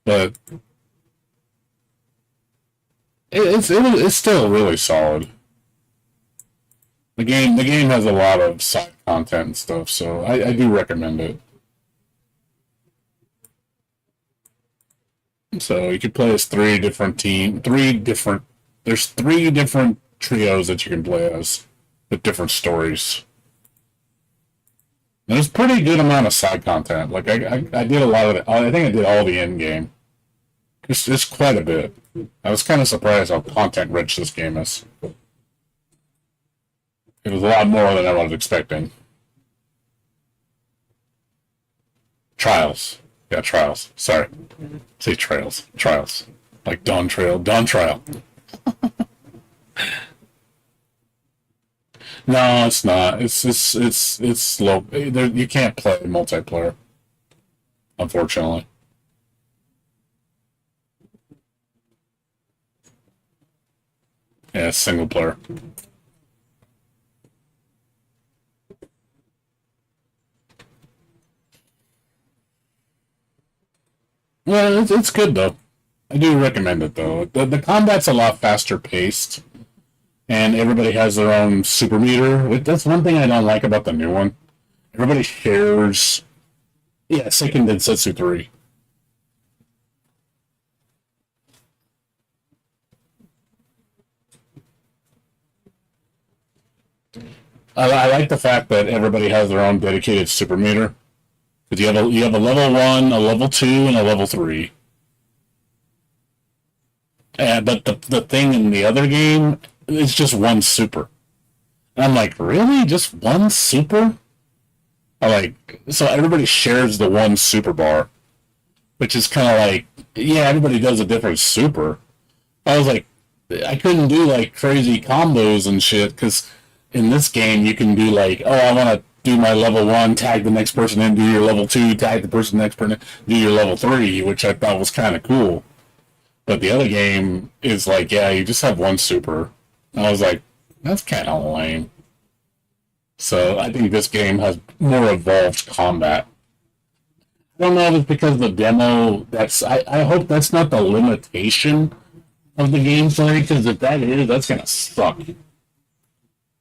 but it's still really solid. The game has a lot of side content and stuff, so I do recommend it. So you can play as there's 3 different trios that you can play as with different stories. And there's a pretty good amount of side content. Like, I did a lot of it. I think I did all the end game. It's quite a bit. I was kind of surprised how content rich this game is. It was a lot more than I was expecting. Trials. Yeah, Trials. Sorry. Say Trails. Trials. Like Dawn Trail. Dawn Trial. No, it's not. It's slow. You can't play multiplayer, unfortunately. Yeah, it's single player. Well, it's good though. I do recommend it though. The combat's a lot faster paced, and everybody has their own super meter. That's one thing I don't like about the new one. Everybody shares. Yeah, Seiken Densetsu 3. I like the fact that everybody has their own dedicated super meter. Because you have a level 1, a level 2, and a level 3. But the thing in the other game is just one super. And I'm like, really? Just one super? So everybody shares the one super bar. Which is kind of like, yeah, everybody does a different super. I was like, I couldn't do like crazy combos and shit, because in this game you can do like, oh, I want to do my level 1, tag the next person in, do your level 2, tag the person next person, do your level 3, which I thought was kind of cool. But the other game is like, yeah, you just have one super. And I was like, that's kind of lame. So I think this game has more evolved combat. I don't know if it's because of the demo. I hope that's not the limitation of the gameplay, because if that is, that's gonna suck.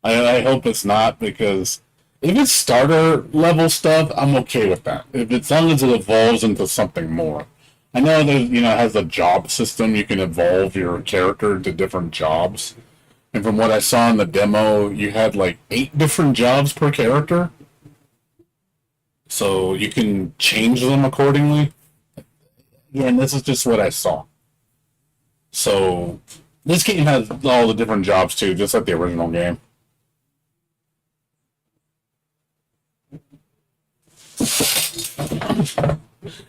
I hope it's not, because if it's starter level stuff, I'm okay with that. As long as it evolves into something more. I know that it has a job system. You can evolve your character to different jobs. And from what I saw in the demo, you had like 8 different jobs per character. So you can change them accordingly. Yeah, and this is just what I saw. So this game has all the different jobs too, just like the original game.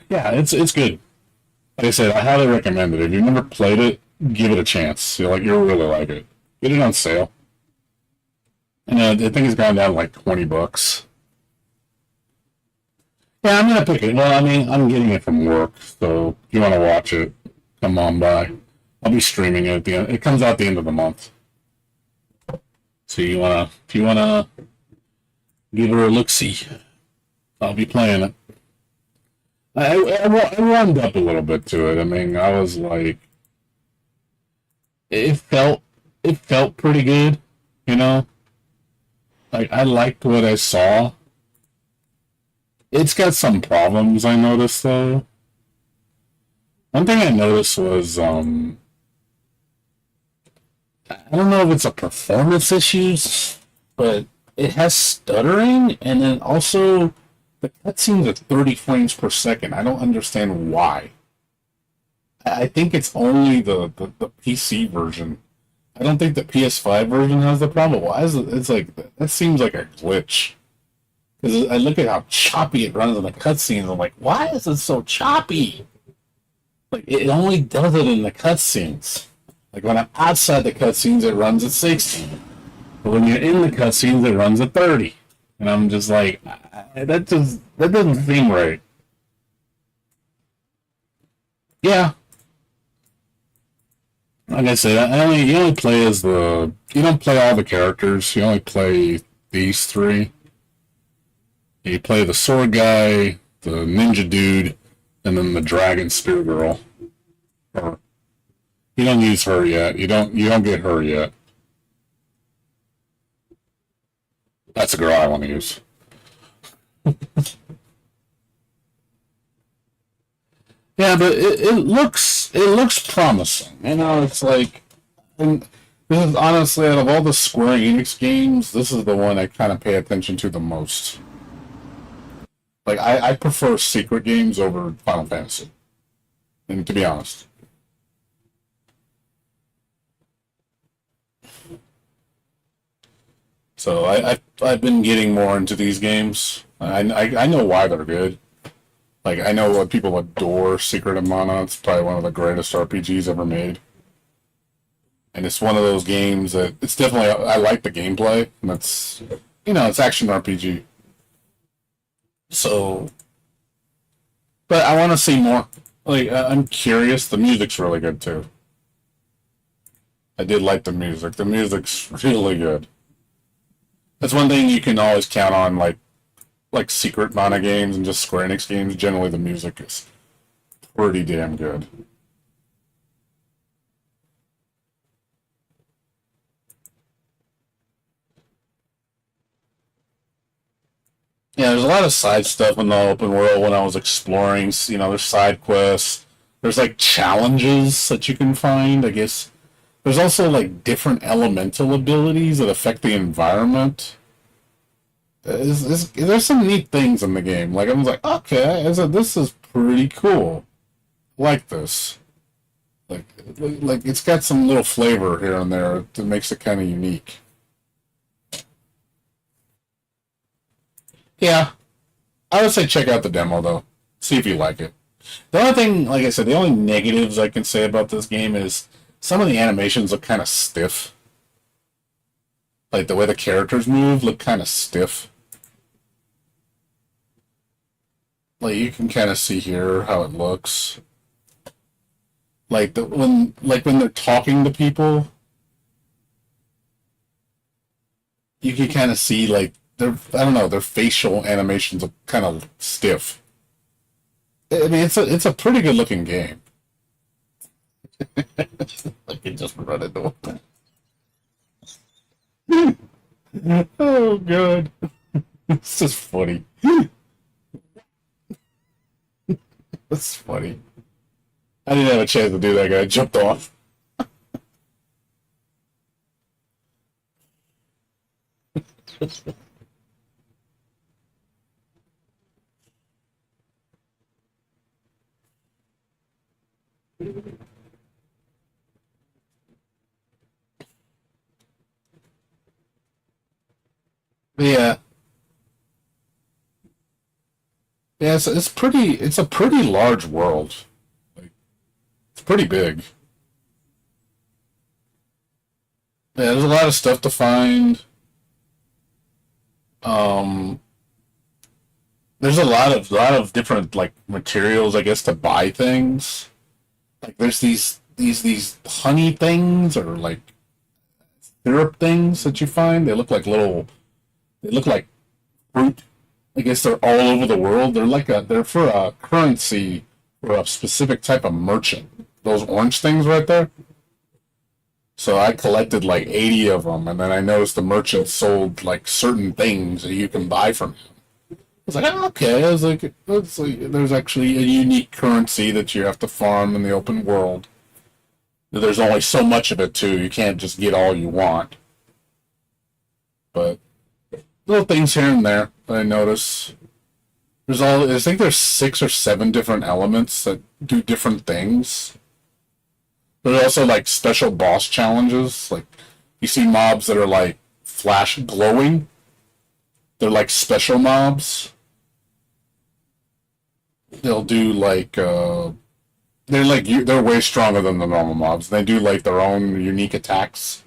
Yeah, it's good. Like I said, I highly recommend it. If you've never played it, give it a chance. You'll really like it. Get it on sale. And I think it's gone down to like $20. Yeah, I'm gonna pick it. Well, I mean, I'm getting it from work, so if you want to watch it, come on by. I'll be streaming it at the end. It comes out at the end of the month. So if you wanna give her a look-see, I'll be playing it. I warmed up a little bit to it. I mean, I was like, it felt pretty good, Like, I liked what I saw. It's got some problems, I noticed, though. One thing I noticed was, I don't know if it's a performance issues, but it has stuttering, and then also the cutscenes are 30 frames per second. I don't understand why. I think it's only the PC version. I don't think the PS5 version has the problem. Why is it? It's like, that seems like a glitch. Because I look at how choppy it runs in the cutscenes. I'm like, why is it so choppy? Like, it only does it in the cutscenes. Like, when I'm outside the cutscenes, it runs at 60. But when you're in the cutscenes, it runs at 30. And I'm just like, that doesn't seem right. Yeah. Like I said, you only play as you don't play all the characters. You only play these 3. You play the sword guy, the ninja dude, and then the dragon spear girl. Or, you don't use her yet. You don't get her yet. That's a girl I want to use. Yeah, but it looks promising. It's like, and this is honestly, out of all the Square Enix games, this is the one I kind of pay attention to the most. Like, I prefer secret games over Final Fantasy. And to be honest. So I've been getting more into these games. I know why they're good. Like, I know what people adore Secret of Mana. It's probably one of the greatest RPGs ever made. And it's one of those games that, it's definitely, I like the gameplay. And it's, it's action RPG. So, but I want to see more. Like, I'm curious. The music's really good, too. I did like the music. The music's really good. That's one thing you can always count on, like Secret Mana games and just Square Enix games. Generally, the music is pretty damn good. Yeah, there's a lot of side stuff in the open world when I was exploring. There's side quests. There's, like, challenges that you can find, I guess. There's also, like, different elemental abilities that affect the environment. There's some neat things in the game. Like, I was like, okay, this is pretty cool. I like this. Like, it's got some little flavor here and there that makes it kind of unique. Yeah. I would say check out the demo, though. See if you like it. The only thing, like I said, the only negatives I can say about this game is some of the animations look kind of stiff. Like, the way the characters move look kind of stiff. Like you can kind of see here how it looks. Like when they're talking to people, you can kind of see like I don't know, their facial animations are kind of stiff. I mean, it's a pretty good looking game. I can just run into it. Oh god, it's just funny. That's funny. I didn't have a chance to do that. Guy jumped off. Yeah, yeah. It's pretty. It's a pretty large world. Like it's pretty big. Yeah, there's a lot of stuff to find. Um, there's a lot of different like materials, I guess, to buy things. Like there's these honey things or like syrup things that you find. They look like little. They look like fruit. I guess they're all over the world. They're for a currency for a specific type of merchant. Those orange things right there. So I collected like 80 of them, and then I noticed the merchant sold like certain things that you can buy from him. I was like, oh, okay. I was like, there's actually a unique currency that you have to farm in the open world. There's only so much of it too. You can't just get all you want. But little things here and there that I notice. I think there's 6 or 7 different elements that do different things. There's also like special boss challenges. Like you see mobs that are like flash glowing. They're like special mobs. They'll do like they're way stronger than the normal mobs. They do like their own unique attacks.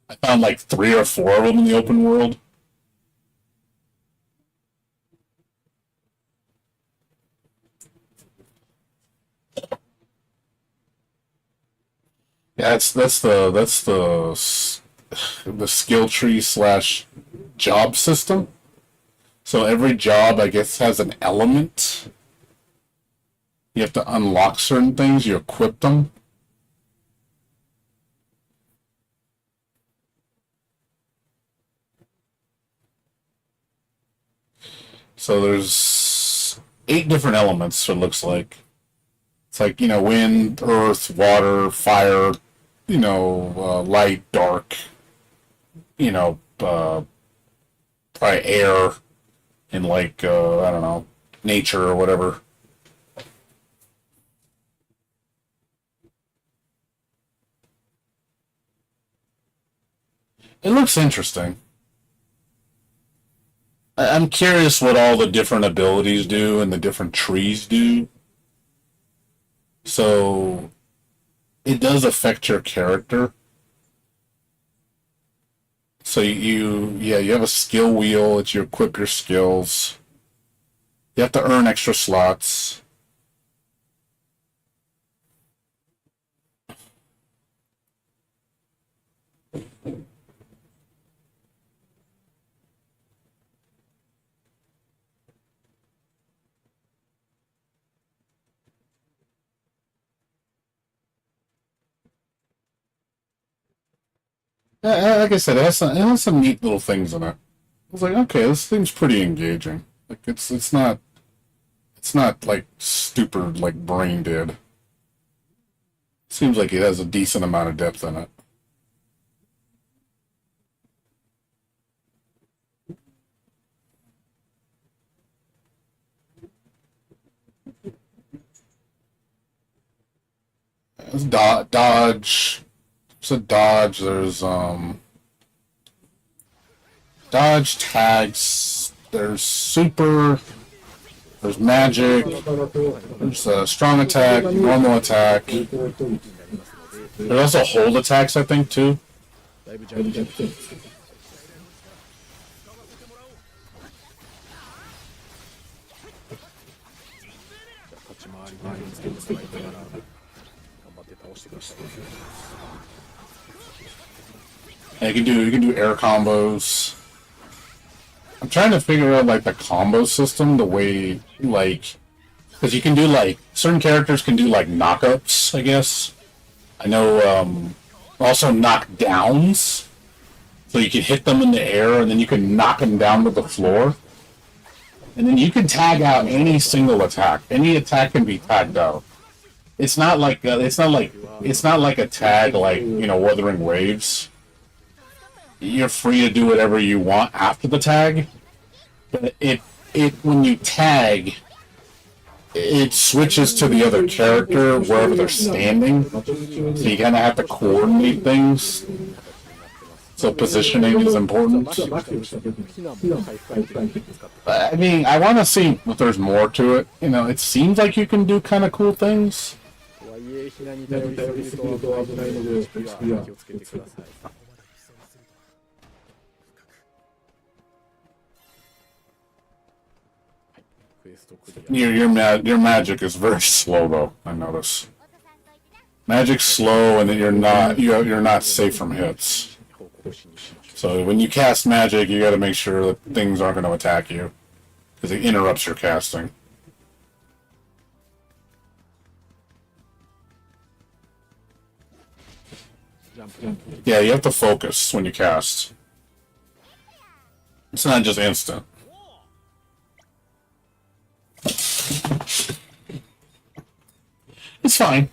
I found like 3 or 4 of them in the open world. Yeah, that's the skill tree slash job system. So every job, I guess, has an element. You have to unlock certain things. You equip them. So there's 8 different elements. It looks like it's like wind, earth, water, fire, light, dark, probably air, and like I don't know, nature or whatever. It looks interesting. I'm curious what all the different abilities do and the different trees do. So it does affect your character. So you have a skill wheel that you equip your skills. You have to earn extra slots. Like I said, it has some neat little things in it. I was like, okay, this thing's pretty engaging. Like it's not like stupid like Brain did. Seems like it has a decent amount of depth in it. There's dodge. There's a dodge. There's dodge tags. There's super. There's magic. There's a strong attack, normal attack. There's also hold attacks, I think, too. And you can do air combos. I'm trying to figure out like the combo system, the way like, because you can do like certain characters can do like knockups, I guess. I know also knockdowns, so you can hit them in the air and then you can knock them down to the floor, and then you can tag out any single attack. Any attack can be tagged out. It's not like a tag like, you know, Wuthering Waves. You're free to do whatever you want after the tag, but it when you tag, it switches to the other character wherever they're standing, so you kind of have to coordinate things. So positioning is important. I mean, I want to see if there's more to it. You know, it seems like you can do kind of cool things. Your magic is very slow though. I notice. Magic's slow, and then you're not safe from hits. So when you cast magic, you got to make sure that things aren't going to attack you, because it interrupts your casting. Yeah, you have to focus when you cast. It's not just instant. It's fine.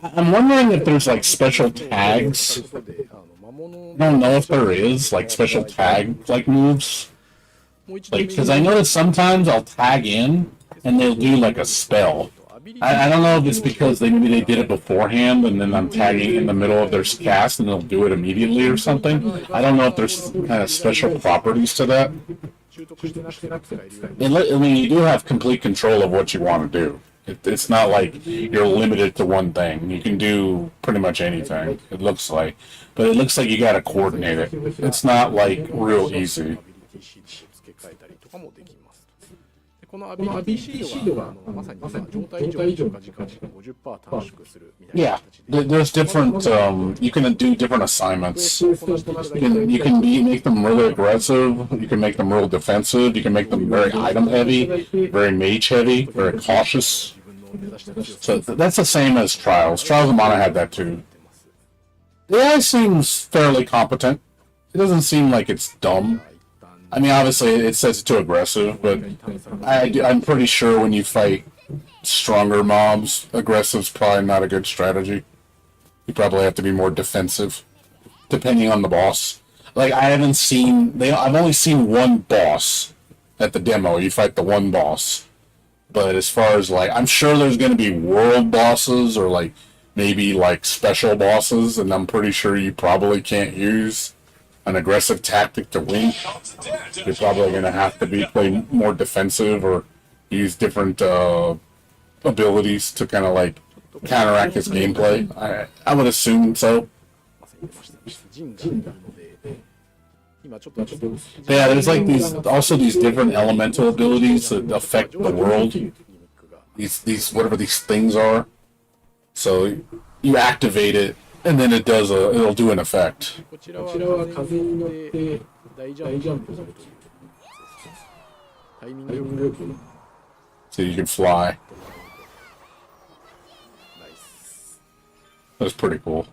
I'm wondering if there's like special tags. I don't know if there is like special tag like moves. Like, because I notice sometimes I'll tag in and they'll do like a spell. I don't know if it's because maybe they did it beforehand and then I'm tagging in the middle of their cast and they'll do it immediately or something. I don't know if there's kind of special properties to that. I mean, you do have complete control of what you want to do. It's not like you're limited to one thing. You can do pretty much anything, it looks like. But it looks like you gotta coordinate it. It's not like real easy. Yeah, there's different, you can do different assignments. You can make them really aggressive, you can make them real defensive, you can make them very item heavy, very mage heavy, very cautious. So that's the same as Trials. Trials of Mana had that too. The AI seems fairly competent. It doesn't seem like it's dumb. I mean, obviously, it says it's too aggressive, but I'm pretty sure when you fight stronger mobs, aggressive's probably not a good strategy. You probably have to be more defensive, depending on the boss. Like, I've only seen one boss at the demo. You fight the one boss. But as far as, like, I'm sure there's going to be world bosses or, like, maybe, like, special bosses, and I'm pretty sure you probably can't use an aggressive tactic to win. You're probably going to have to play more defensive or use different abilities to kind of like counteract his gameplay. I would assume so. Yeah, there's like these different elemental abilities that affect the world. These whatever these things are. So you activate it, and then it'll do an effect. So you can fly. That's pretty cool.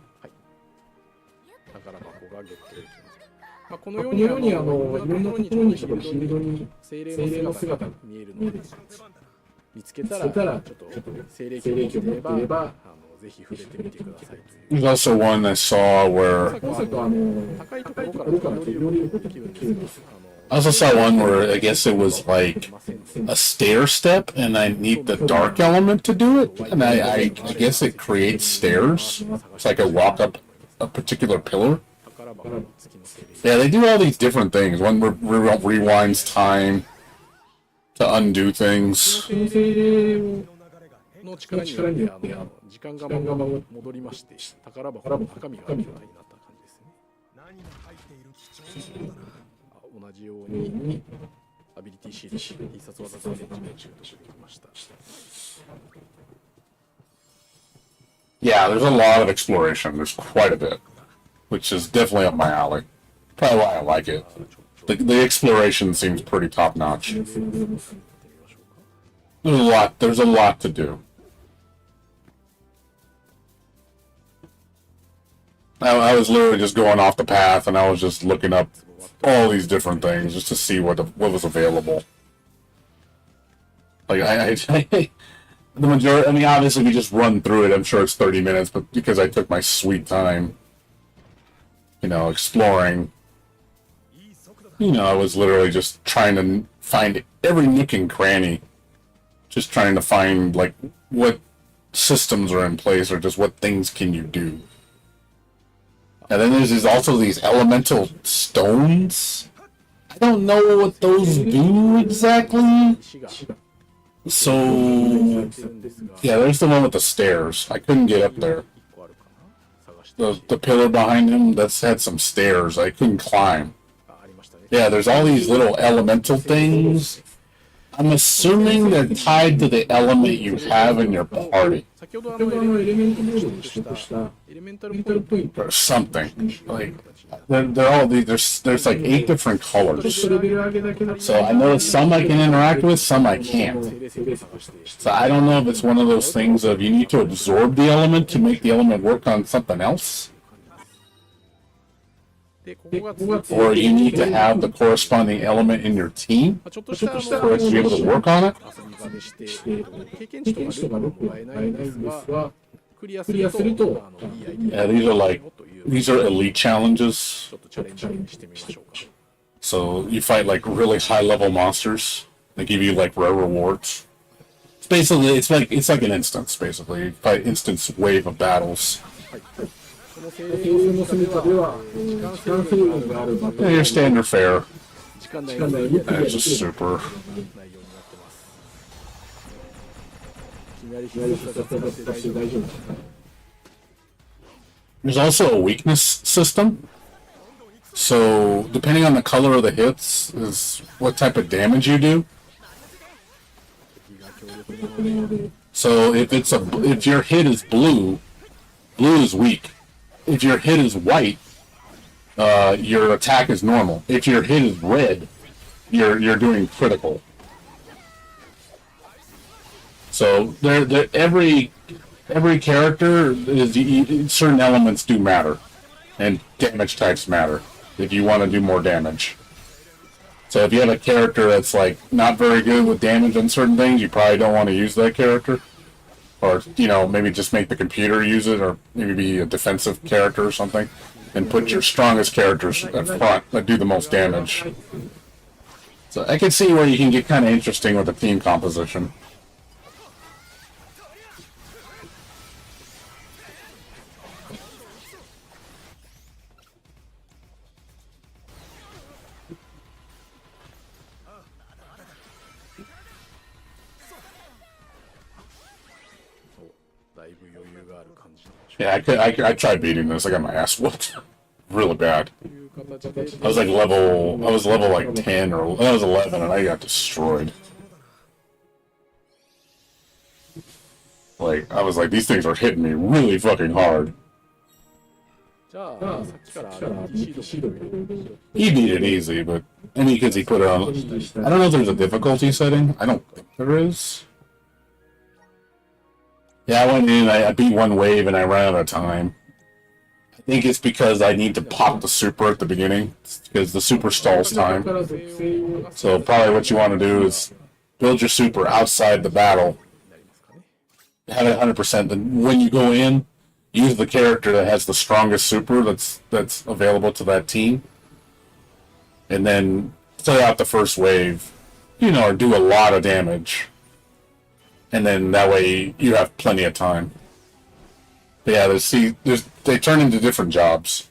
There's also one I saw where I guess it was like a stair step, and I need the dark element to do it, and I guess it creates stairs, so I can walk up a particular pillar. Yeah, they do all these different things. One rewinds time to undo things. Yeah, there's a lot of exploration. There's quite a bit, which is definitely up my alley. Probably why I like it. The exploration seems pretty top notch. There's a lot. There's a lot to do. I was literally just going off the path, and I was just looking up all these different things just to see what was available. Like the majority. I mean, obviously we just run through it. I'm sure it's 30 minutes, but because I took my sweet time, you know, exploring. You know, I was literally just trying to find every nook and cranny. Just trying to find, like, what systems are in place or just what things can you do. And then there's also these elemental stones. I don't know what those do exactly. So, yeah, there's the one with the stairs. I couldn't get up there. The pillar behind him, that's had some stairs. I couldn't climb. Yeah, there's all these little elemental things. I'm assuming they're tied to the element you have in your party. Or something. Like, they're all there's like 8 different colors. So I know some I can interact with, some I can't. So I don't know if it's one of those things of you need to absorb the element to make the element work on something else. Or you need to have the corresponding element in your team for it to be able to work on it. Yeah, these are elite challenges. So you fight like really high level monsters. They give you like rare rewards. It's basically it's like an instance basically. You fight instance wave of battles. Yeah, your standard fare. That's just super. There's also a weakness system. So depending on the color of the hits is what type of damage you do. So if your hit is blue, blue is weak. If your hit is white, your attack is normal. If your hit is red, you're doing critical. So every character is certain elements do matter, and damage types matter if you want to do more damage. So if you have a character that's like not very good with damage on certain things, you probably don't want to use that character. Or, you know, maybe just make the computer use it, or maybe be a defensive character or something, and put your strongest characters at front that do the most damage. So I can see where you can get kind of interesting with the team composition. Yeah, I tried beating this. I got my ass whooped really bad. I was level like 10 or I was 11 and I got destroyed. Like, I was like, these things are hitting me really fucking hard. He beat it easy, but I mean, because he put it on. I don't know if there's a difficulty setting. I don't think there is. Yeah, I went in, I beat one wave, and I ran out of time. I think it's because I need to pop the super at the beginning, because the super stalls time. So probably what you want to do is build your super outside the battle. Have it 100%. Then when you go in, use the character that has the strongest super that's available to that team. And then play out the first wave, you know, or do a lot of damage. And then that way you have plenty of time. But yeah, they turn into different jobs.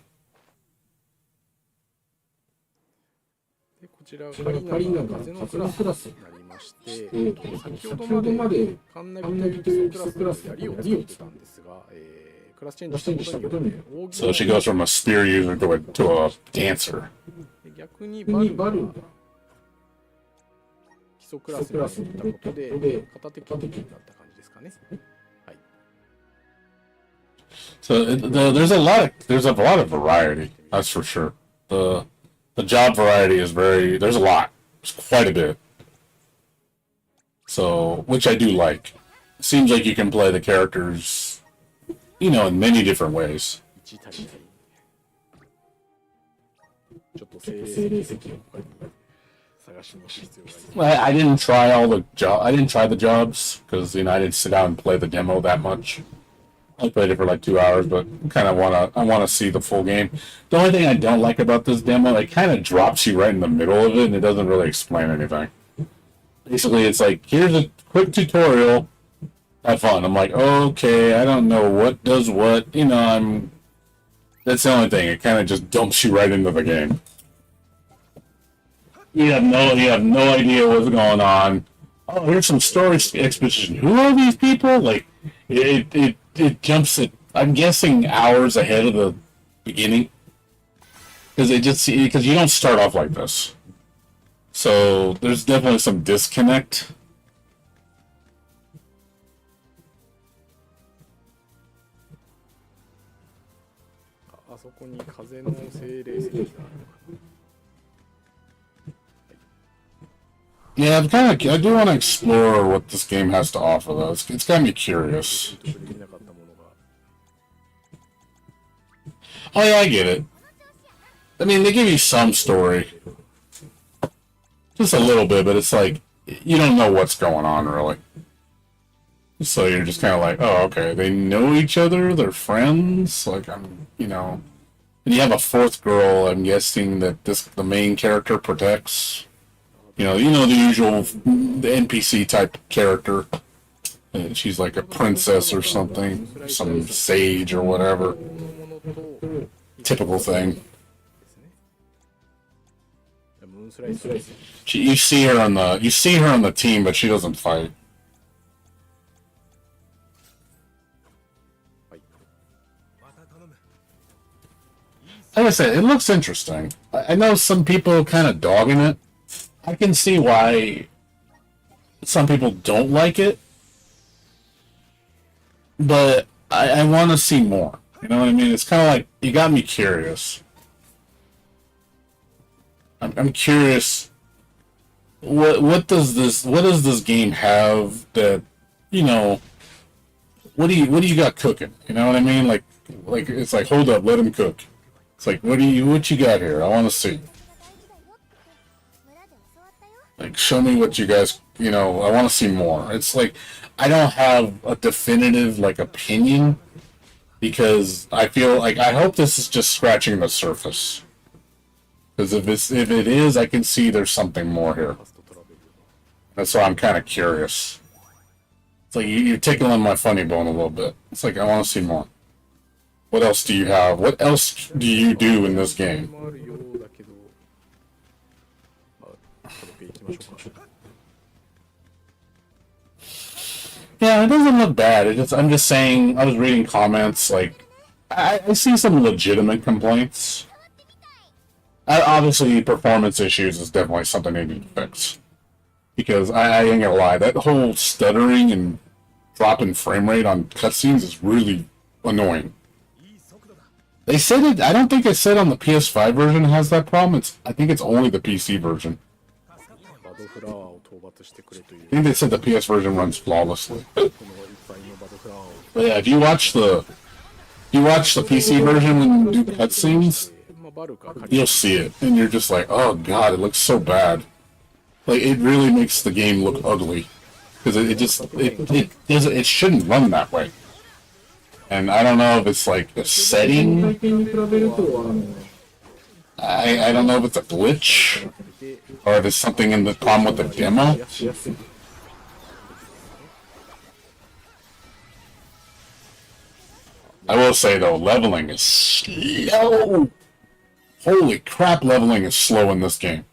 So she goes from a spear user to a dancer. 基礎クラスになったことで片手キックになった感じですかね。はい。So there's a lot of variety. That's for sure. The job variety is there's a lot. There's quite a bit. So, which I do like. Seems like you can play the characters, in many different ways. I didn't try I didn't try the jobs because I didn't sit down and play the demo that much. I played it for like 2 hours, but I wanna see the full game. The only thing I don't like about this demo, it kind of drops you right in the middle of it, and it doesn't really explain anything. Basically, it's like, here's a quick tutorial. Have fun. I'm like, okay, I don't know what does what. That's the only thing. It kind of just dumps you right into the game. You have no idea what's going on. Oh, here's some story exposition. Who are these people? Like, it jumps it. I'm guessing hours ahead of the beginning, because you don't start off like this. So there's definitely some disconnect. Yeah, I do want to explore what this game has to offer, though. It's got me curious. Oh yeah, I get it. I mean, they give you some story. Just a little bit, but it's like, you don't know what's going on, really. So you're just kind of like, oh, okay, they know each other, they're friends, like, and you have a fourth girl, I'm guessing, that the main character protects. The usual, the NPC type character. And she's like a princess or something, some sage or whatever. Typical thing. You see her on the team, but she doesn't fight. Like I said, it looks interesting. I know some people kind of dogging it. I can see why some people don't like it, but I want to see more. You know what I mean? It's kind of like, you got me curious. I'm curious. What does this game have that, what do you got cooking? You know what I mean? Like it's like, hold up, let him cook. It's like, what you got here? I want to see. Like, show me what you guys, I want to see more. It's like, I don't have a definitive, opinion, because I feel like, I hope this is just scratching the surface. Because if it is, I can see there's something more here. That's why I'm kind of curious. It's like, you're tickling my funny bone a little bit. It's like, I want to see more. What else do you have? What else do you do in this game? Yeah, it doesn't look bad. I'm just saying, I was reading comments, I see some legitimate complaints. Obviously, performance issues is definitely something they need to fix. Because I ain't gonna lie, that whole stuttering and dropping frame rate on cutscenes is really annoying. They said it, I don't think it said on the PS5 version has that problem. I think it's only the PC version. I think they said the PS version runs flawlessly. But yeah, if you watch the PC version when you do cutscenes, you'll see it, and you're just like, oh god, it looks so bad. It really makes the game look ugly, because it shouldn't run that way. And I don't know if it's like a setting. I don't know if it's a glitch, or if it's something in the problem with the demo. I will say though, leveling is slow. Holy crap, leveling is slow in this game.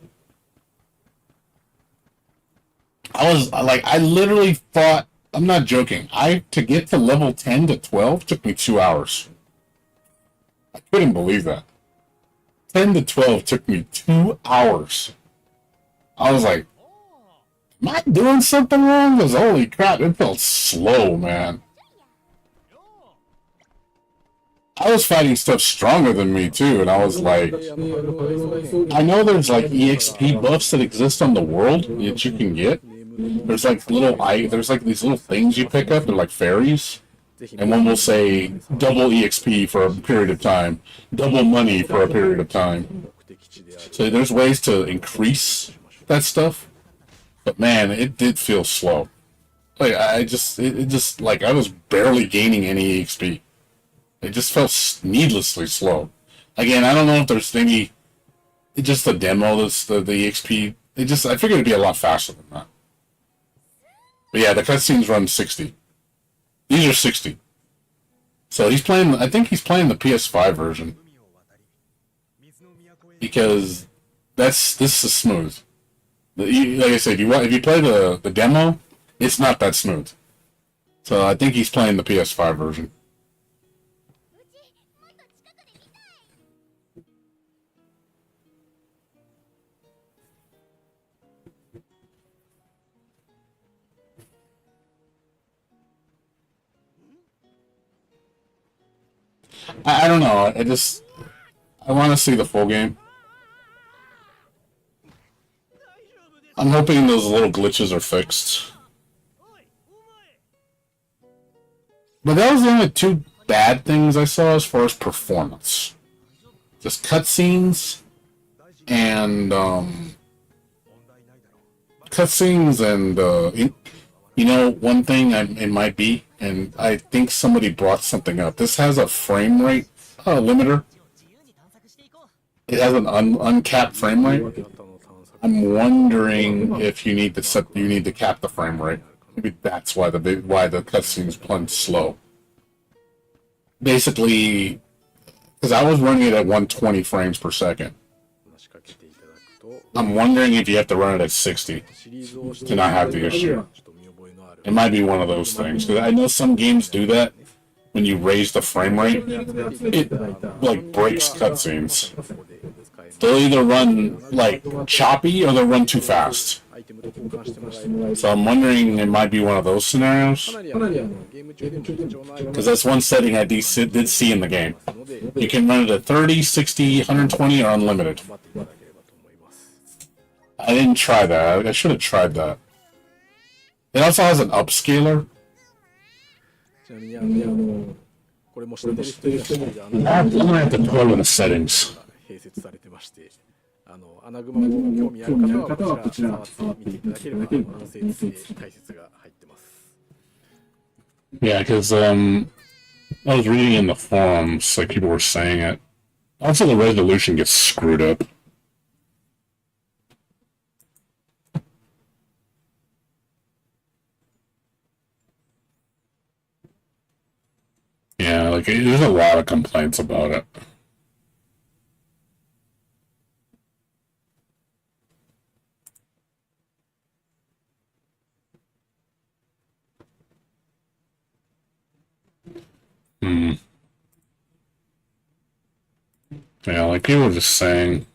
I literally thought, I'm not joking, to get to level 10 to 12 took me 2 hours. I couldn't believe that. 10 to 12 took me 2 hours. I was like, am I doing something wrong? Because holy crap, it felt slow, man. I was fighting stuff stronger than me too, and I was like, I know there's like EXP buffs that exist on the world that you can get. There's like there's like these little things you pick up. They're like fairies, and one will say double EXP for a period of time, double money for a period of time. So there's ways to increase that stuff, but man, it did feel slow. Like it just like I was barely gaining any EXP. It just felt needlessly slow. Again, I don't know if there's any. It's just the demo. That's the EXP. I figured it'd be a lot faster than that. But yeah, the cutscenes run 60. These are 60. So he's playing. I think he's playing the PS5 version because this is smooth. Like I said, if you play the demo, it's not that smooth. So I think he's playing the PS5 version. I don't know. I want to see the full game. I'm hoping those little glitches are fixed. But that was the only two bad things I saw as far as performance. Just cutscenes and you know, one thing it might be, and I think somebody brought something up. This has a frame rate limiter. It has an uncapped frame rate. I'm wondering if you need to cap the frame rate. Maybe that's why the cutscenes plunge slow. Basically, because I was running it at 120 frames per second. I'm wondering if you have to run it at 60 to not have the issue. It might be one of those things, because I know some games do that. When you raise the frame rate, it like breaks cutscenes. They'll either run like choppy or they'll run too fast. So I'm wondering it might be one of those scenarios. Because that's one setting I did see in the game. You can run it at 30, 60, 120, or unlimited. I didn't try that. I should have tried that. It also has an upscaler. I'm gonna have to pull in the settings. Yeah, because I was reading in the forums, like people were saying it. Also, the resolution gets screwed up. Yeah, like there's a lot of complaints about it. Yeah, like people were just saying,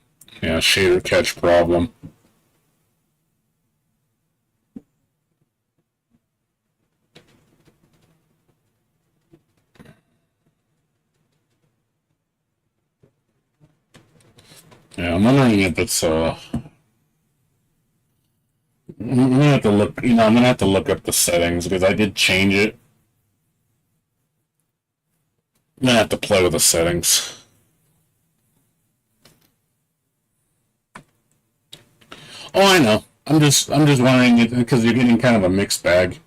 yeah, shader catch problem. Yeah, I'm wondering if it's I'm gonna have to look. I'm gonna have to look up the settings because I did change it. I'm gonna have to play with the settings. Oh, I know. I'm just wondering because you're getting kind of a mixed bag,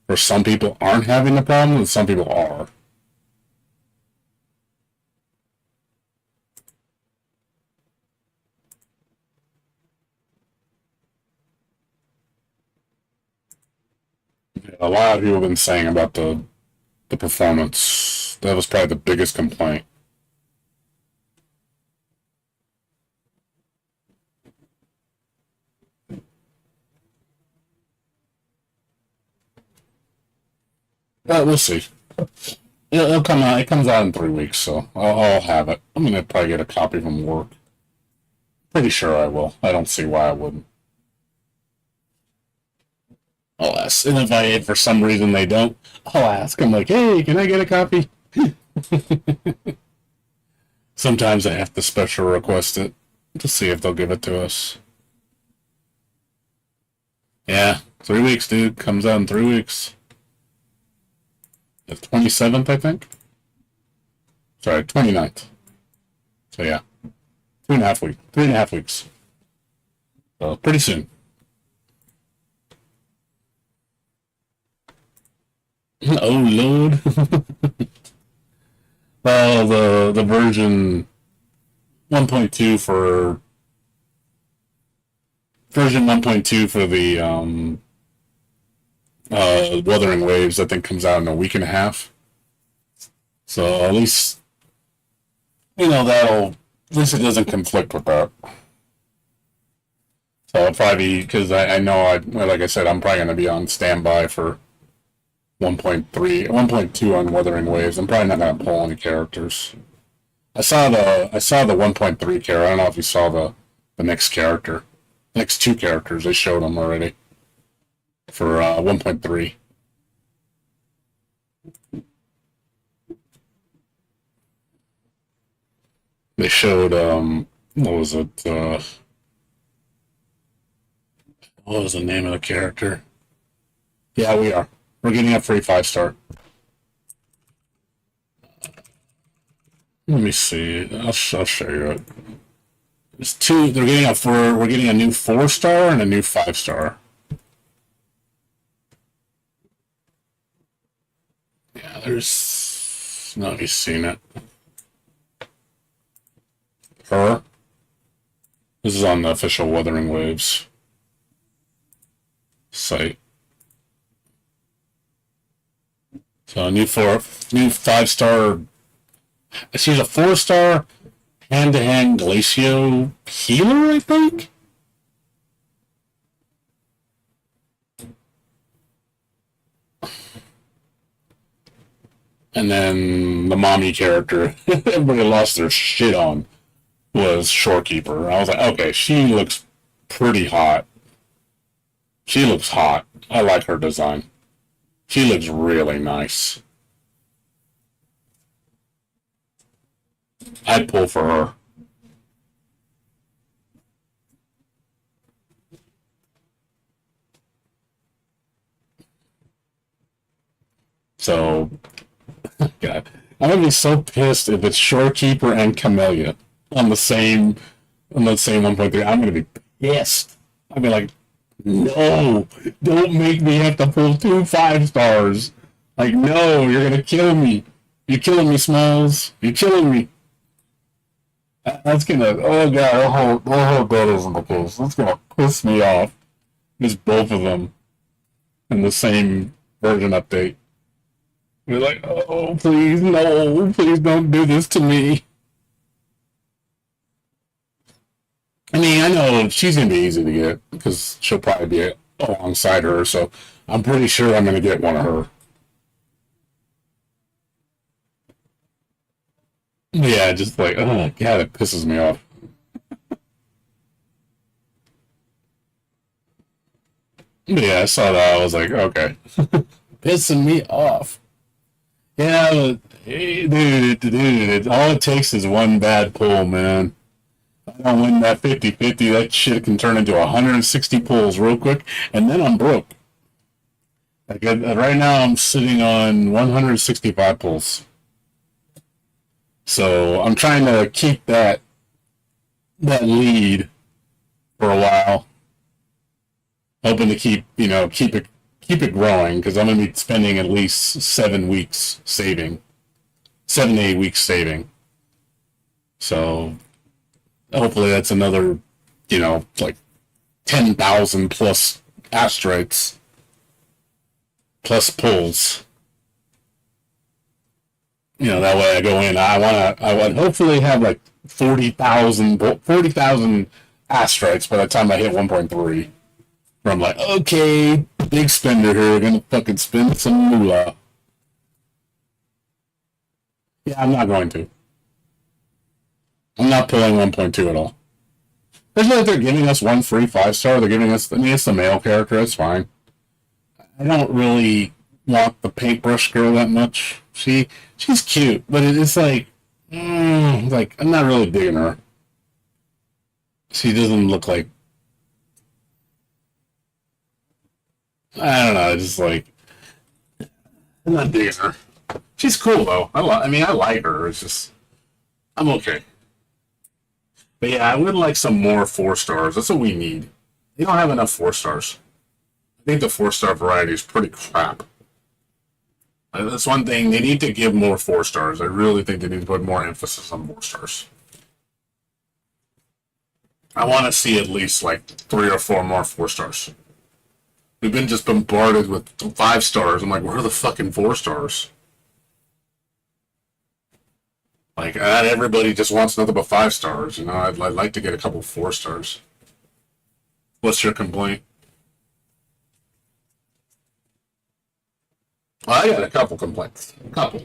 where some people aren't having the problem and some people are. A lot of people have been saying about the performance. That was probably the biggest complaint. We'll see. It'll come out. It comes out in 3 weeks, so I'll have it. I'm gonna probably get a copy from work. Pretty sure I will. I don't see why I wouldn't. I'll ask. And if for some reason they don't, I'll ask. I'm like, hey, can I get a copy? Sometimes I have to special request it to see if they'll give it to us. Yeah, 3 weeks, dude. Comes out in 3 weeks. The 27th, I think. Sorry, 29th. So yeah, 3.5 weeks. 3.5 weeks. So pretty soon. Oh Lord. Well, the version 1.2 for the Wuthering Waves, I think, comes out in a week and a half. So at least at least it doesn't conflict with that. So I'll probably, because I know, like I said, I'm probably going to be on standby for 1.3, 1.2 on Wuthering Waves. I'm probably not going to pull any characters. I saw the 1.3 character. I don't know if you saw the next character. Next 2 characters, they showed them already for 1.3. They showed, what was it? What was the name of the character? Yeah, we are. We're getting a free 5-star. Let me see. I'll show you it. There's 2. We're getting a new 4-star and a new 5-star. Yeah, there's. No, have you seen it? Her. This is on the official Wuthering Waves site. So new 5-star. She's a 4-star hand-to-hand Glacio healer, I think. And then the mommy character, everybody lost their shit on, was Shorekeeper. I was like, okay, she looks pretty hot. She looks hot. I like her design. She looks really nice. I'd pull for her. So, God, I'm gonna be so pissed if it's Shorekeeper and Camellia on the same 1.3. I'm gonna be pissed. I'll be like, no, don't make me have to pull 2 5-stars. Like, no, you're gonna kill me. You're killing me, Smalls. You're killing me. That's gonna, oh god, I hope that isn't the case. That's gonna piss me off. Just both of them in the same version update. We're like, oh, please, no, please don't do this to me. I mean, I know she's gonna be easy to get because she'll probably be alongside her, so I'm pretty sure I'm gonna get one of her. Yeah, just like, oh god, it pisses me off. But yeah, I saw that. I was like, okay, pissing me off. Yeah, but, hey, dude, all it takes is one bad pull, man. If I don't win that 50-50, that shit can turn into 160 pulls real quick, and then I'm broke. Like, right now, I'm sitting on 165 pulls. So I'm trying to keep that lead for a while, hoping to keep it growing, because I'm gonna be spending at least 7 weeks saving, 7 to 8 weeks saving. So hopefully that's another, like 10,000 plus asteroids plus pulls. That way I go in. I would hopefully have like 40,000 asteroids by the time I hit 1.3. Where I'm like, okay, big spender here, gonna fucking spend some moolah. Yeah, I'm not going to. I'm not pulling 1.2 at all. Especially if they're giving us one free 5-star, they're giving us, it's the male character, that's fine. I don't really want the paintbrush girl that much, She's cute, but it's like I'm not really digging her. She doesn't look like, I don't know, just like I'm not digging her. She's cool though. I mean I like her. It's just I'm okay. But yeah, I would like some more 4 stars. That's what we need. They don't have enough 4 stars. I think the 4-star variety is pretty crap. That's one thing. They need to give more 4 stars. I really think they need to put more emphasis on 4 stars. I want to see at least like 3 or 4 more 4 stars. We've been just bombarded with 5 stars. I'm like, where are the fucking 4 stars? Like, not everybody just wants nothing but 5 stars. You know, I'd like to get a couple 4 stars. What's your complaint? Well, I got a couple complaints. A couple.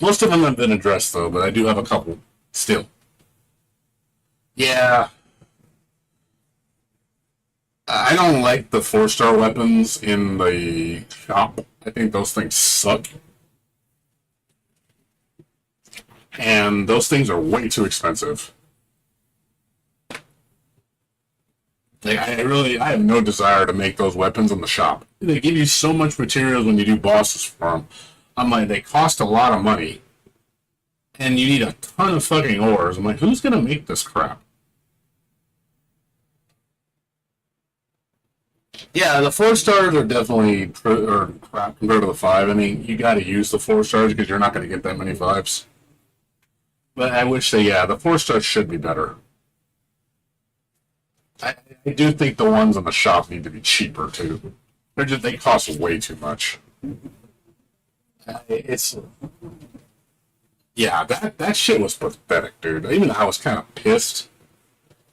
Most of them have been addressed, though, but I do have a couple still. Yeah. I don't like the 4-star weapons in the shop. I think those things suck. And those things are way too expensive. Like, I have no desire to make those weapons in the shop. They give you so much materials when you do bosses for them. I'm like, they cost a lot of money. And you need a ton of fucking ores. I'm like, who's gonna make this crap? Yeah, the 4 stars are definitely crap compared to the 5. I mean, you gotta use the 4 stars because you're not gonna get that many 5s. But I wish the 4 stars should be better. I do think the ones in the shop need to be cheaper too. They cost way too much. That shit was pathetic, dude. Even I was kind of pissed.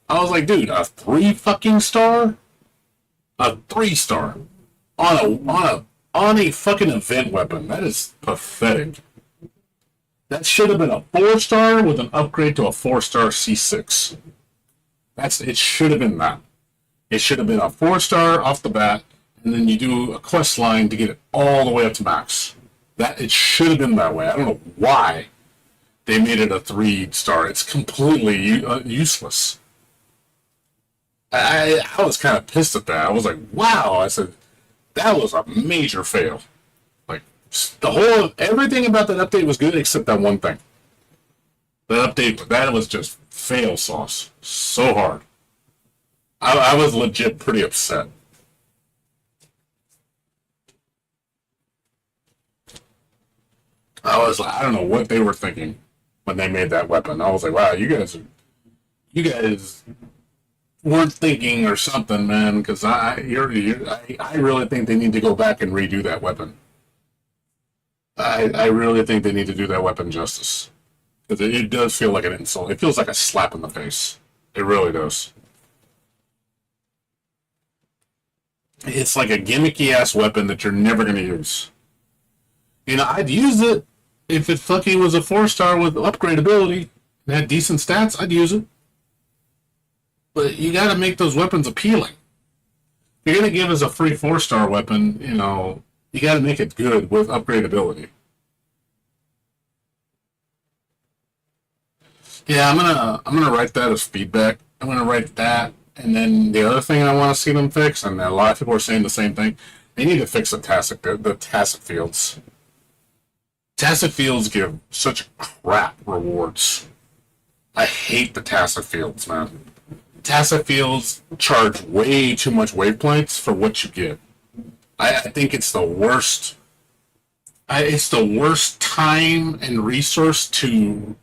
I was like, dude, a 3 fucking star, a 3-star on a fucking event weapon. That is pathetic. That should have been a 4-star with an upgrade to a 4-star C6. It should have been that. It should have been a 4-star off the bat, and then you do a quest line to get it all the way up to max. It should have been that way. I don't know why they made it a 3-star. It's completely useless. I was kind of pissed at that. I was like, wow. I said, that was a major fail. Like, everything about that update was good except that one thing. That was just fail sauce. So hard. I was legit pretty upset. I don't know what they were thinking when they made that weapon. I was like, wow, you guys weren't thinking or something, man, because I really think they need to go back and redo that weapon. I really think they need to do that weapon justice. Because it does feel like an insult. It feels like a slap in the face. It really does. It's like a gimmicky-ass weapon that you're never going to use. You know, I'd use it if it fucking was a 4-star with upgrade ability and had decent stats. I'd use it. But you got to make those weapons appealing. If you're going to give us a free 4-star weapon, you know, you got to make it good with upgrade ability. Yeah, I'm gonna write that as feedback. I'm gonna write that, and then the other thing I want to see them fix, and a lot of people are saying the same thing. They need to fix the tacit fields. Tacit fields give such crap rewards. I hate the tacit fields, man. Tacit fields charge way too much wave points for what you get. I think it's the worst. It's the worst time and resource to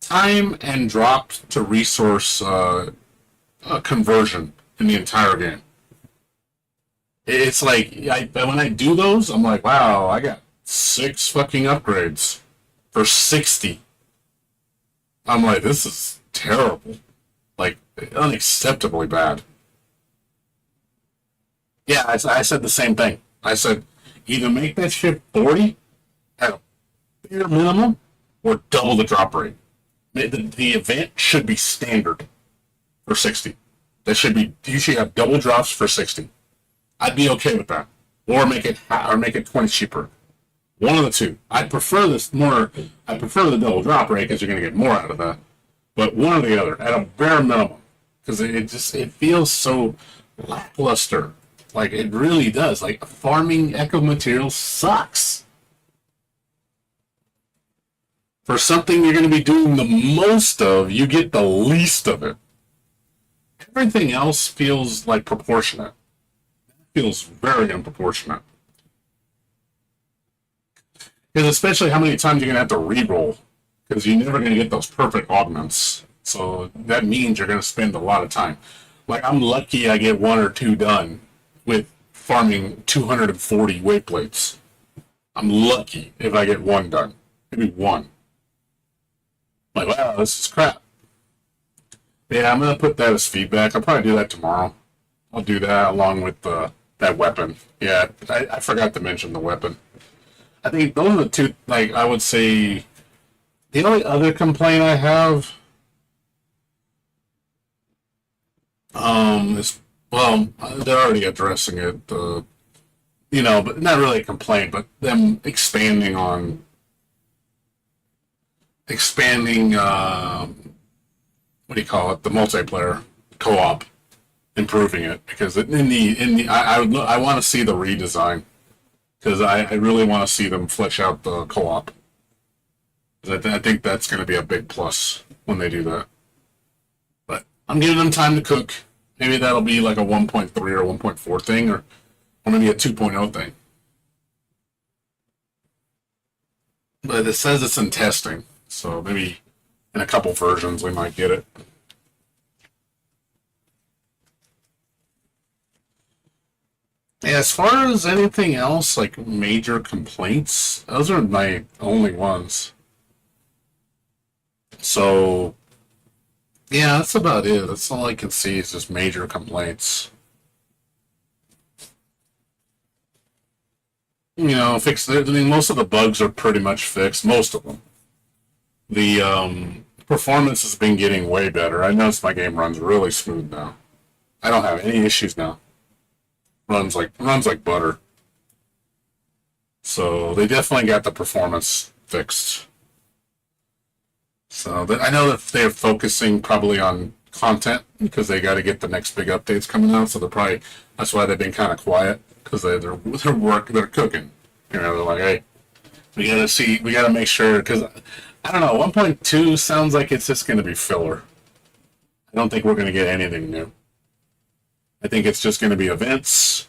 time and drop to resource conversion in the entire game. It's like when I do those, I'm like, wow, I got 6 fucking upgrades for 60. I'm like, this is terrible, like unacceptably bad. Yeah, I said the same thing. I said, either make that shit 40 at a bare minimum, or double the drop rate. The event should be standard for 60. You should have double drops for 60. I'd be okay with that, or make it 20 cheaper. One of the two. I prefer the double drop rate because you're going to get more out of that. But one or the other, at a bare minimum, because it feels so lackluster. Like, it really does. Like, farming echo material sucks. For something you're going to be doing the most of, you get the least of it. Everything else feels like proportionate. It feels very unproportionate. Because especially how many times you're going to have to re-roll. Because you're never going to get those perfect augments. So that means you're going to spend a lot of time. Like, I'm lucky I get 1 or 2 done with farming 240 weight plates. I'm lucky if I get 1 done. Maybe 1. Like, wow, this is crap. Yeah, I'm going to put that as feedback. I'll probably do that tomorrow. I'll do that along with that weapon. Yeah, I forgot to mention the weapon. I think those are the two, like, I would say, the only other complaint I have, is, well, they're already addressing it, but not really a complaint, but them expanding, what do you call it, the multiplayer co-op, improving it, because I want to see the redesign. Because I really want to see them flesh out the co-op. I think that's going to be a big plus when they do that. But I'm giving them time to cook. Maybe that'll be like a 1.3 or 1.4 thing, or maybe a 2.0 thing. But it says it's in testing, so maybe in a couple versions we might get it. As far as anything else, like major complaints, those are my only ones. So, yeah, that's about it. That's all I can see is just major complaints. I mean, most of the bugs are pretty much fixed. Most of them. The performance has been getting way better. I noticed my game runs really smooth now. I don't have any issues now. Runs like butter. So they definitely got the performance fixed. So I know that they're focusing probably on content because they got to get the next big updates coming out. So that's why they've been kind of quiet, because they're cooking. They're like, hey, we got to make sure, because I don't know, 1.2 sounds like it's just going to be filler. I don't think we're going to get anything new. I think it's just going to be events,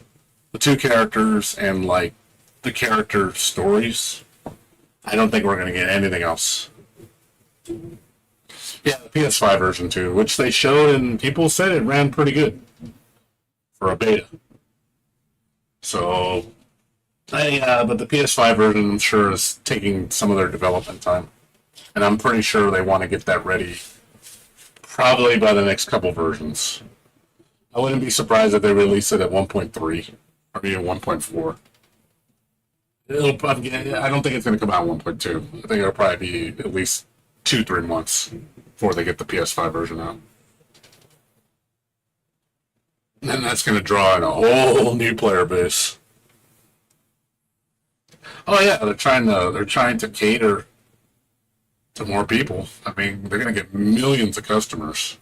the 2 characters, and like the character stories. I don't think we're going to get anything else. Yeah, the PS5 version too, which they showed and people said it ran pretty good for a beta. So, but the PS5 version, I'm sure, is taking some of their development time. And I'm pretty sure they want to get that ready probably by the next couple versions. I wouldn't be surprised if they release it at 1.3 or even 1.4. I don't think it's going to come out 1.2. I think it'll probably be at least 2-3 months before they get the PS5 version out. And then that's going to draw in a whole new player base. Oh yeah, they're trying to cater to more people. I mean, they're going to get millions of customers.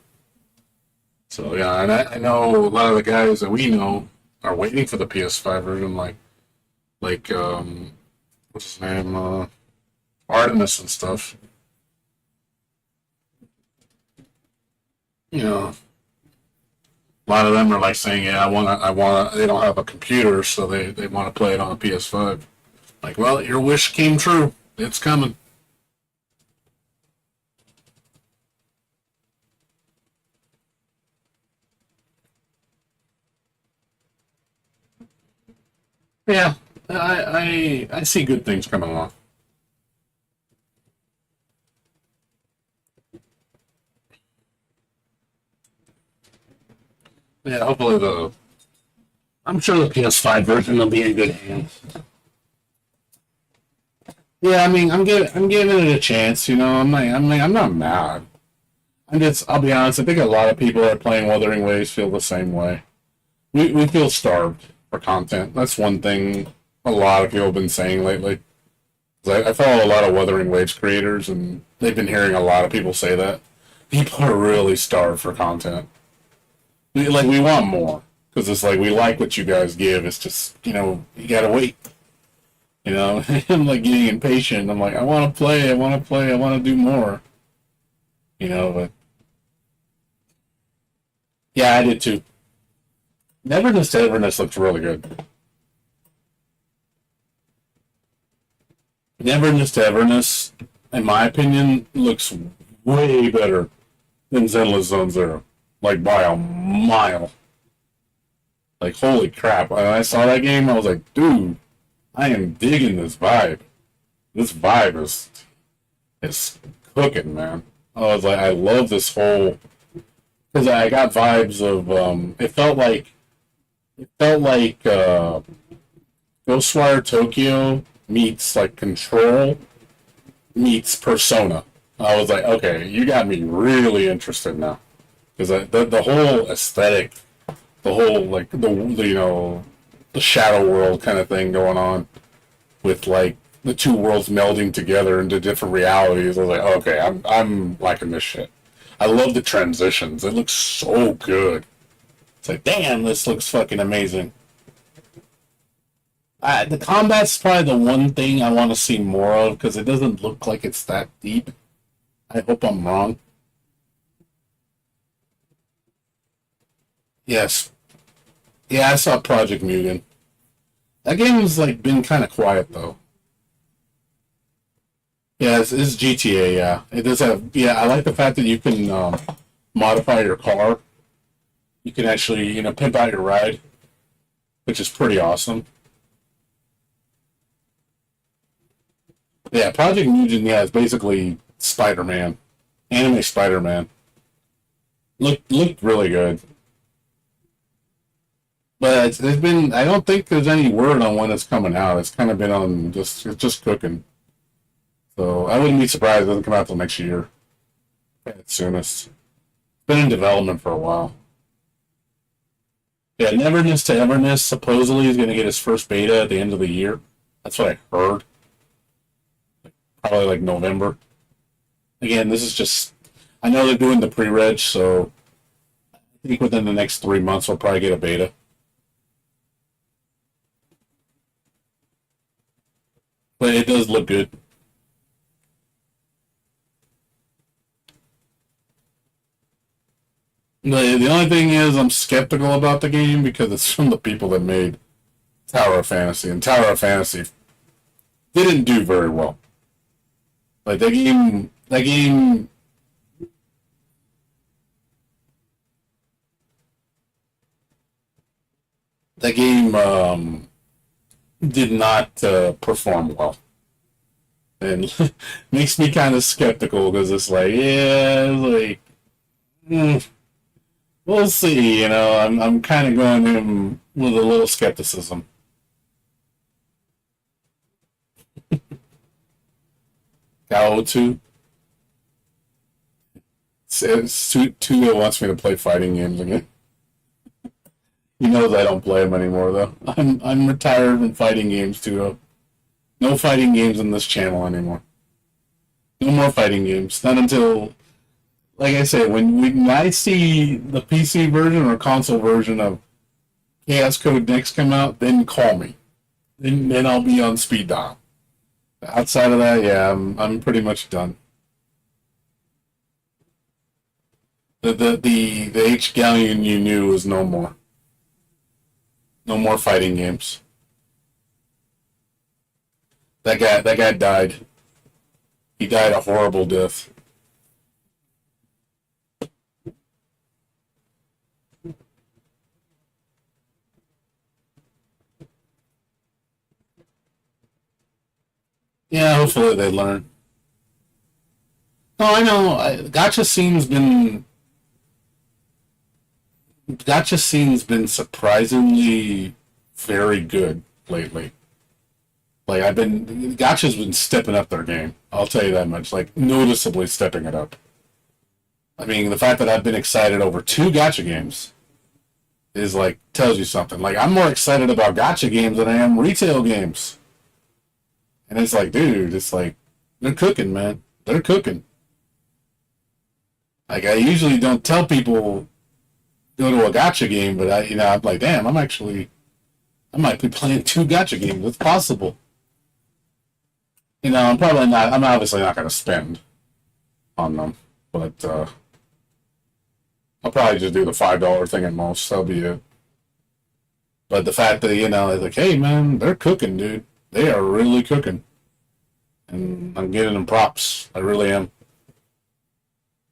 So yeah, and I know a lot of the guys that we know are waiting for the PS5 version, like what's his name, Artemis and stuff. A lot of them are like saying, yeah, I want. They don't have a computer, so they want to play it on a PS5. Like, well, your wish came true. It's coming. Yeah, I see good things coming along. Yeah, hopefully I'm sure the PS5 version will be in good hands. Yeah, I mean, I'm giving it a chance. I'm not mad. I'll be honest. I think a lot of people that are playing Wuthering Waves feel the same way. We feel starved for content. That's one thing a lot of people have been saying lately. I follow a lot of Wuthering Waves creators, and they've been hearing a lot of people say that. People are really starved for content. We want more. Because it's like, we like what you guys give. It's just, you gotta wait. I'm like getting impatient. I'm like, I want to play, I want to do more. But yeah, I did too. Neverness to Everness looks really good. Neverness to Everness, in my opinion, looks way better than Zenless Zone Zero. Like, by a mile. Like, holy crap. When I saw that game, I was like, dude, I am digging this vibe. This vibe is cooking, man. I was like, I love this whole, because I got vibes of, it felt like Ghostwire Tokyo meets like Control meets Persona. I was like, okay, you got me really interested now, because the whole aesthetic, the whole like the shadow world kind of thing going on with like the two worlds melding together into different realities. I was like, okay, I'm liking this shit. I love the transitions. It looks so good. It's like, damn, this looks fucking amazing. The combat's probably the one thing I want to see more of, because it doesn't look like it's that deep. I hope I'm wrong. Yes. Yeah, I saw Project Mugen. That game's like been kind of quiet though. Yeah, it's GTA. Yeah, it does have. Yeah, I like the fact that you can modify your car. You can actually, pimp out your ride, which is pretty awesome. Yeah, Project Mugen. Yeah, is basically Spider-Man, anime Spider-Man. Looked really good. But it's been. I don't think there's any word on when it's coming out. It's kind of been on it's just cooking. So I wouldn't be surprised if it doesn't come out till next year at soonest. It's been in development for a while. Yeah, Neverness to Everness supposedly is going to get his first beta at the end of the year. That's what I heard. Probably like November. Again, this is just. I know they're doing the pre-reg, so I think within the next 3 months we'll probably get a beta. But it does look good. The only thing is I'm skeptical about the game because it's from the people that made Tower of Fantasy, and Tower of Fantasy didn't do very well. Like that game did not perform well, and makes me kind of skeptical because it's like, we'll see. I'm kind of going in with a little skepticism. Gao 2. Tuyo wants me to play fighting games again. He knows I don't play them anymore, though. I'm retired from fighting games, too. No fighting games on this channel anymore. No more fighting games. Not until, like I say, when I see the PC version or console version of Chaos Code Next come out, then call me. Then I'll be on speed dial. Outside of that, yeah, I'm pretty much done. The H Galleon you knew is no more. No more fighting games. That guy died. He died a horrible death. Yeah, hopefully they learn. No, I know. Gacha scene's been surprisingly very good lately. Like Gacha's been stepping up their game. I'll tell you that much. Like noticeably stepping it up. I mean, the fact that I've been excited over 2 Gacha games is like tells you something. Like I'm more excited about Gacha games than I am retail games. And it's like, dude, it's like, they're cooking, man. They're cooking. Like, I usually don't tell people go to a gacha game, but I'm like, damn, I might be playing 2 gacha games. It's possible. I'm obviously not going to spend on them, but I'll probably just do the $5 thing at most. That'll be it. But the fact that, it's like, hey, man, they're cooking, dude. They are really cooking. And I'm giving them props. I really am.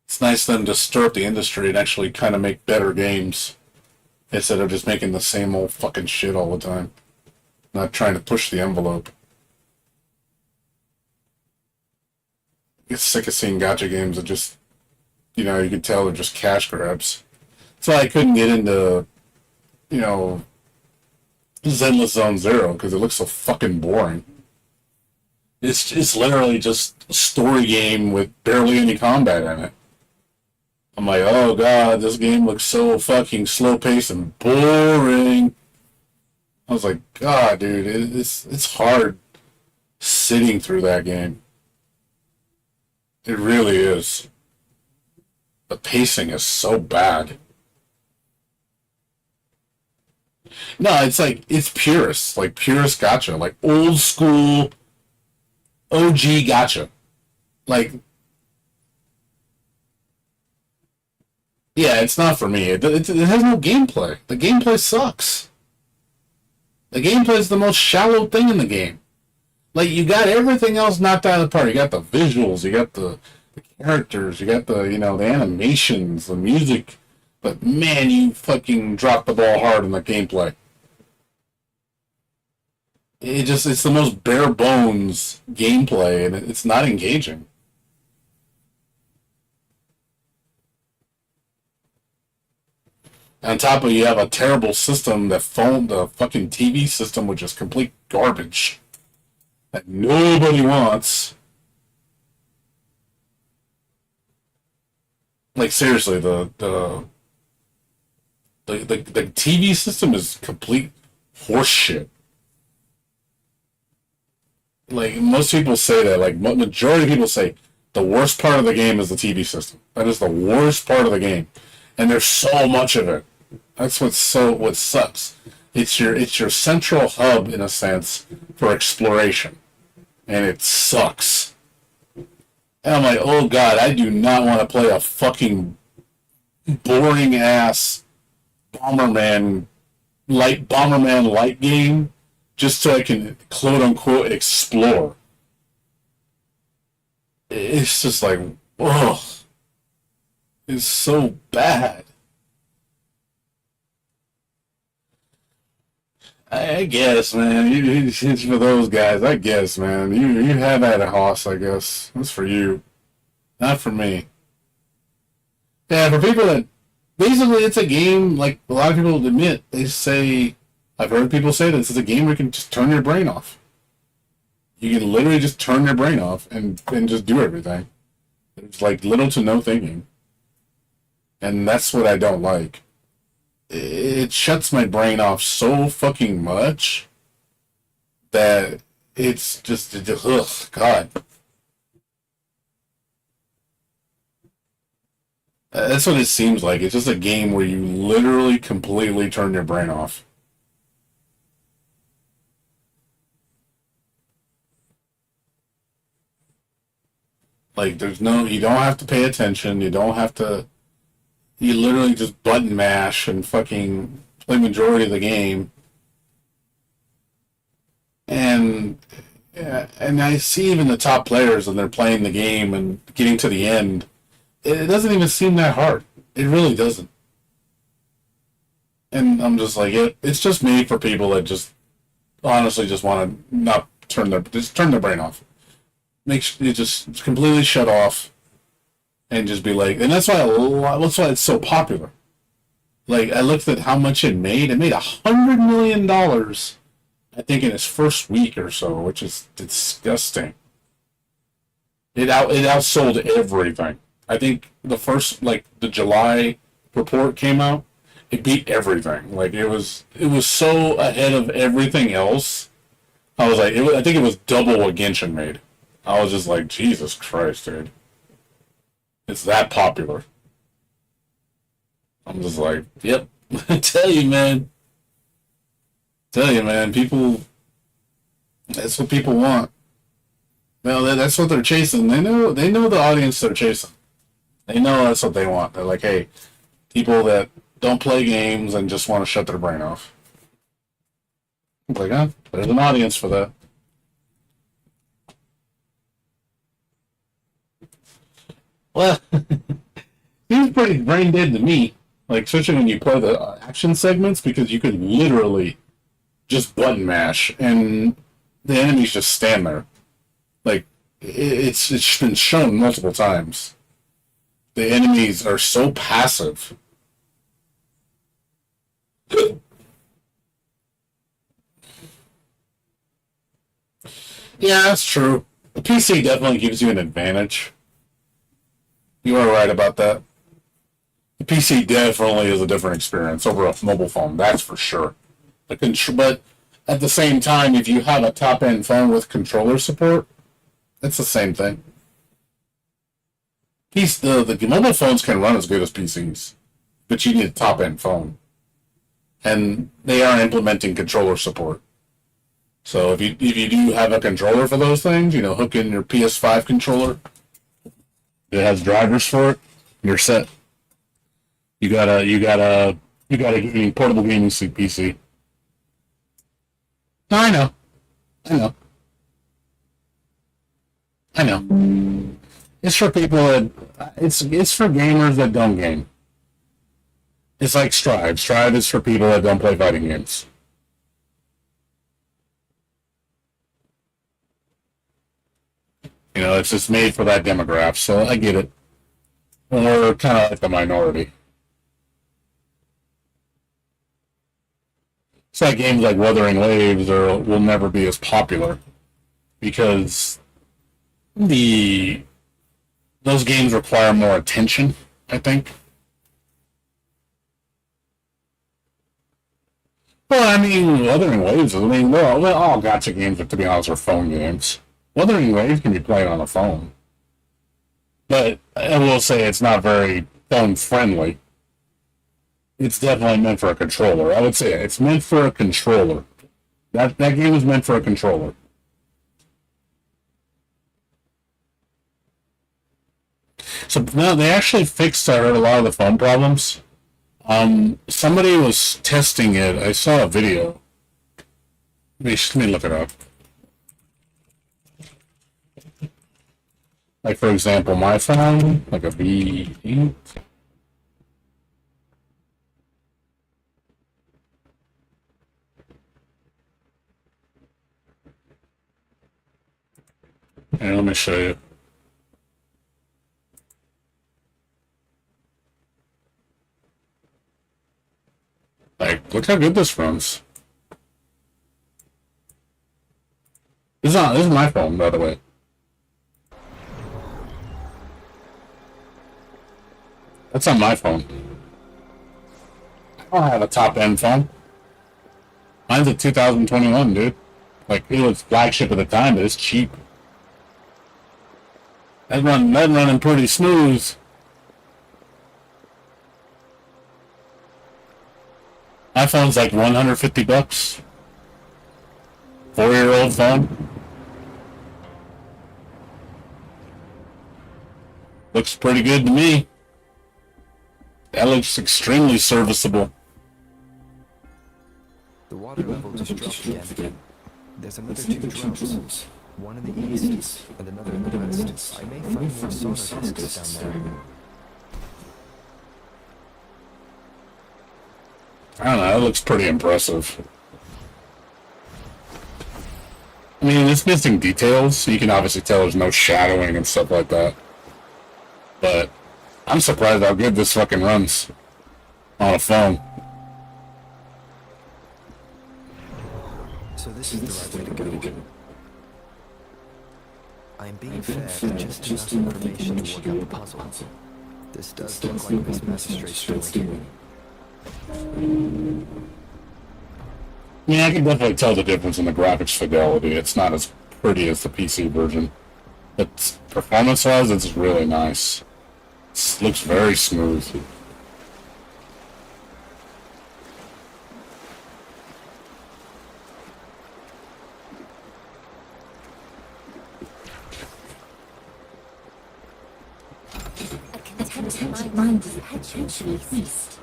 It's nice of them to stir up the industry and actually kind of make better games instead of just making the same old fucking shit all the time. Not trying to push the envelope. I get sick of seeing gacha games that just, you can tell they're just cash grabs. That's why I couldn't get into, Zenless Zone Zero, because it looks so fucking boring. It's literally just a story game with barely any combat in it. I'm like, oh god, this game looks so fucking slow-paced and boring. I was like, god, dude, it's hard sitting through that game. It really is. The pacing is so bad. No, it's like, it's purist. Like, purist gacha. Like, old school OG gacha. Like, yeah, it's not for me. It has no gameplay. The gameplay sucks. The gameplay is the most shallow thing in the game. Like, you got everything else knocked out of the park. You got the visuals, you got the characters, you got the, the animations, the music. But man, you fucking dropped the ball hard in the gameplay. It's the most bare bones gameplay, and it's not engaging. On top of it, you have a terrible system, the fucking TV system, which is complete garbage that nobody wants. Like, seriously, the TV system is complete horseshit. Like, most people say that, like, majority of people say the worst part of the game is the TV system. That is the worst part of the game. And there's so much of it. That's what sucks. It's your central hub, in a sense, for exploration. And it sucks. And I'm like, oh god, I do not want to play a fucking boring ass Bomberman light game just so I can quote unquote explore. It's just like, ugh. It's so bad. I guess, man. It's for those guys. I guess, man. You have had a hoss, I guess. That's for you. Not for me. Yeah, for people that... Basically, it's a game, like a lot of people admit. They say... I've heard people say this. It's a game where you can just turn your brain off. You can literally just turn your brain off and just do everything. There's like little to no thinking. And that's what I don't like. It shuts my brain off so fucking much that it's just, ugh, God. That's what it seems like. It's just a game where you literally completely turn your brain off. Like, you don't have to pay attention, you don't have to... You literally just button mash and fucking play majority of the game. And I see even the top players when they're playing the game and getting to the end, it doesn't even seem that hard. It really doesn't. And I'm just like, it's just made for people that just honestly just want to not turn their brain off. Make sure you just completely shut off. And just be like, and that's why it's so popular. Like, I looked at how much it made. It made $100 million, I think, in its first week or so, which is disgusting. It outsold everything. I think the first, like, the July report came out, it beat everything. Like, it was so ahead of everything else I was like, I think it was double what Genshin made. I was just like, Jesus Christ, dude. It's that popular. I'm just like, yep. I tell you, man. People, that's what people want. Well, that's what they're chasing. They know the audience they're chasing. They know that's what they want. They're like, hey, people that don't play games and just want to shut their brain off. I'm like, huh? There's an audience for that. Well, seems pretty brain dead to me. Like, especially when you play the action segments, because you could literally just button mash and the enemies just stand there. Like, it's been shown multiple times. The enemies are so passive. Yeah, that's true. The PC definitely gives you an advantage. You are right about that. The PC definitely is a different experience over a mobile phone, that's for sure. But at the same time, if you have a top-end phone with controller support, it's the same thing. The mobile phones can run as good as PCs, but you need a top-end phone. And they are implementing controller support. So if you do have a controller for those things, hook in your PS5 controller, it has drivers for it, you're set. You got a portable gaming PC. No, I know. It's for people that it's for gamers that don't game. It's like Strive. Strive is for people that don't play fighting games. It's just made for that demographic, so I get it. We're kind of like the minority. It's like games like Wuthering Waves will never be as popular because those games require more attention, I think. Well, I mean, Wuthering Waves, they're all gacha games, but to be honest, are phone games. Wuthering Waves can be played on a phone. But I will say it's not very phone-friendly. It's definitely meant for a controller. I would say it's meant for a controller. That game is meant for a controller. So now they actually fixed a lot of the phone problems. Somebody was testing it. I saw a video. Let me look it up. Like, for example, my phone, like a V8. And let me show you. Like, look how good this runs. This is my phone, by the way. That's on my phone. I don't have a top-end phone. Mine's a 2021, dude. Like, it was flagship at the time, but it's cheap. That's running pretty smooth. My phone's like $150. 4-year-old phone. Looks pretty good to me. That looks extremely serviceable. The water level just dropped again. There's another 2 drones. One in the east and another in the west. I may find more sonar discs down there. I don't know, it looks pretty impressive. I mean, it's missing details, so you can obviously tell there's no shadowing and stuff like that. But I'm surprised how good this fucking runs on a phone. So this is the right way to go. I'm being fed just enough information to work out the puzzle. This does look like Miss Magistrate's doing. I mean, I can definitely tell the difference in the graphics fidelity. It's not as pretty as the PC version. But performance-wise, it's really nice. It looks very smooth. A contented mind is perpetually feast.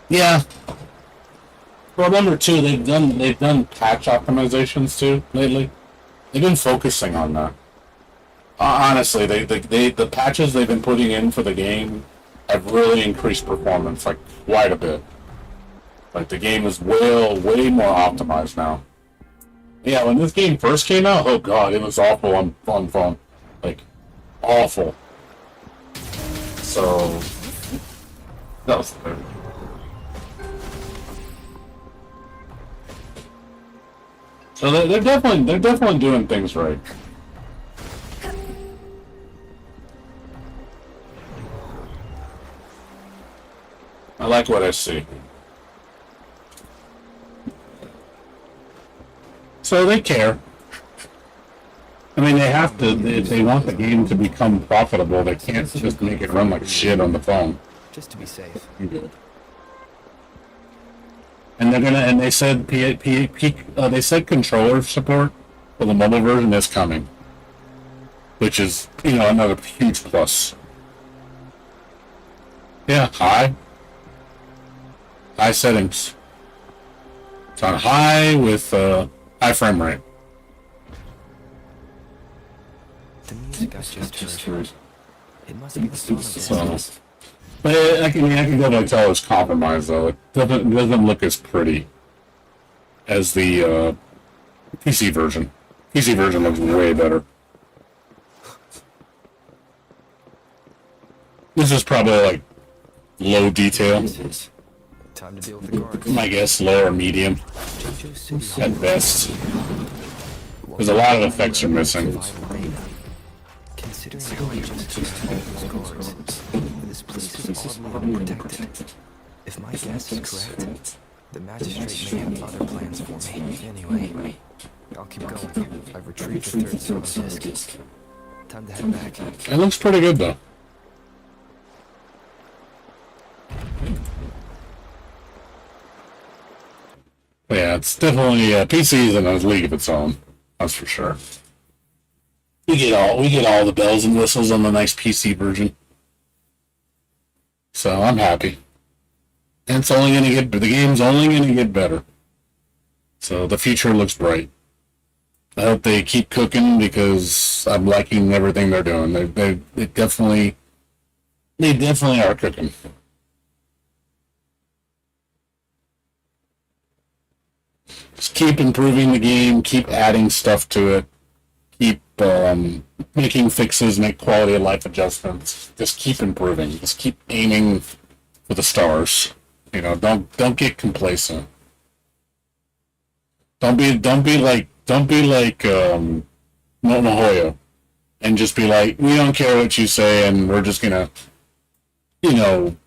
Yeah. Well, number two, they've done patch optimizations too lately. They've been focusing on that. Honestly, the patches they've been putting in for the game have really increased performance, like quite a bit. Like the game is way more optimized now. Yeah, when this game first came out, oh god, it was awful on phone, like awful. So that was the third. So they're definitely doing things right. I like what I see. So they care. I mean, they have to. If they want the game to become profitable, they can't just make it run like shit on the phone. Just to be safe. And they're gonna. And they said they said controller support for the mobile version is coming, which is another huge plus. Yeah, high settings. It's on high with high frame rate. The music I just heard. It must be the song of So, but I can definitely tell it's compromised though. It doesn't look as pretty as the PC version. PC version looks way better. This is probably like low detail. Time to deal with the guards. My guess low or medium at best. Because a lot of effects are missing. Considering how I just took all those guards, this place is oddly unprotected. If my guess is correct, the magistrate may have other plans for me. Anyway, I'll keep going. I've retrieved the third sonar disc. Time to head back. It looks pretty good though. But yeah, it's definitely PC's in a league of its own. That's for sure. We get all the bells and whistles on the nice PC version. So I'm happy. And the game's only gonna get better. So the future looks bright. I hope they keep cooking because I'm liking everything they're doing. They definitely are cooking. Just keep improving the game, keep adding stuff to it, keep making fixes, make quality of life adjustments. Just keep improving. Just keep aiming for the stars. Don't get complacent. Don't be like Monohoyo and just be like, we don't care what you say and we're just gonna give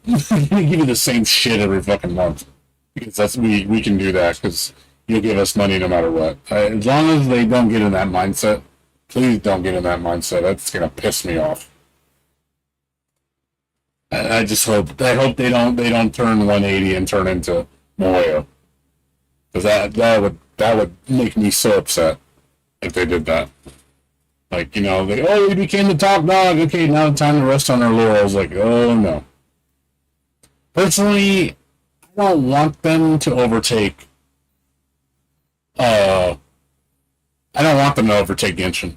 you the same shit every fucking month. Because we can do that because you'll give us money no matter what. As long as they don't get in that mindset, please don't get in that mindset. That's gonna piss me off. I hope they don't turn 180 and turn into Moyo. Because that would make me so upset if they did that. Like, we became the top dog. Okay, now it's time to rest on our laurels. Like, oh no. Personally, I don't want them to overtake. I don't want them to overtake Genshin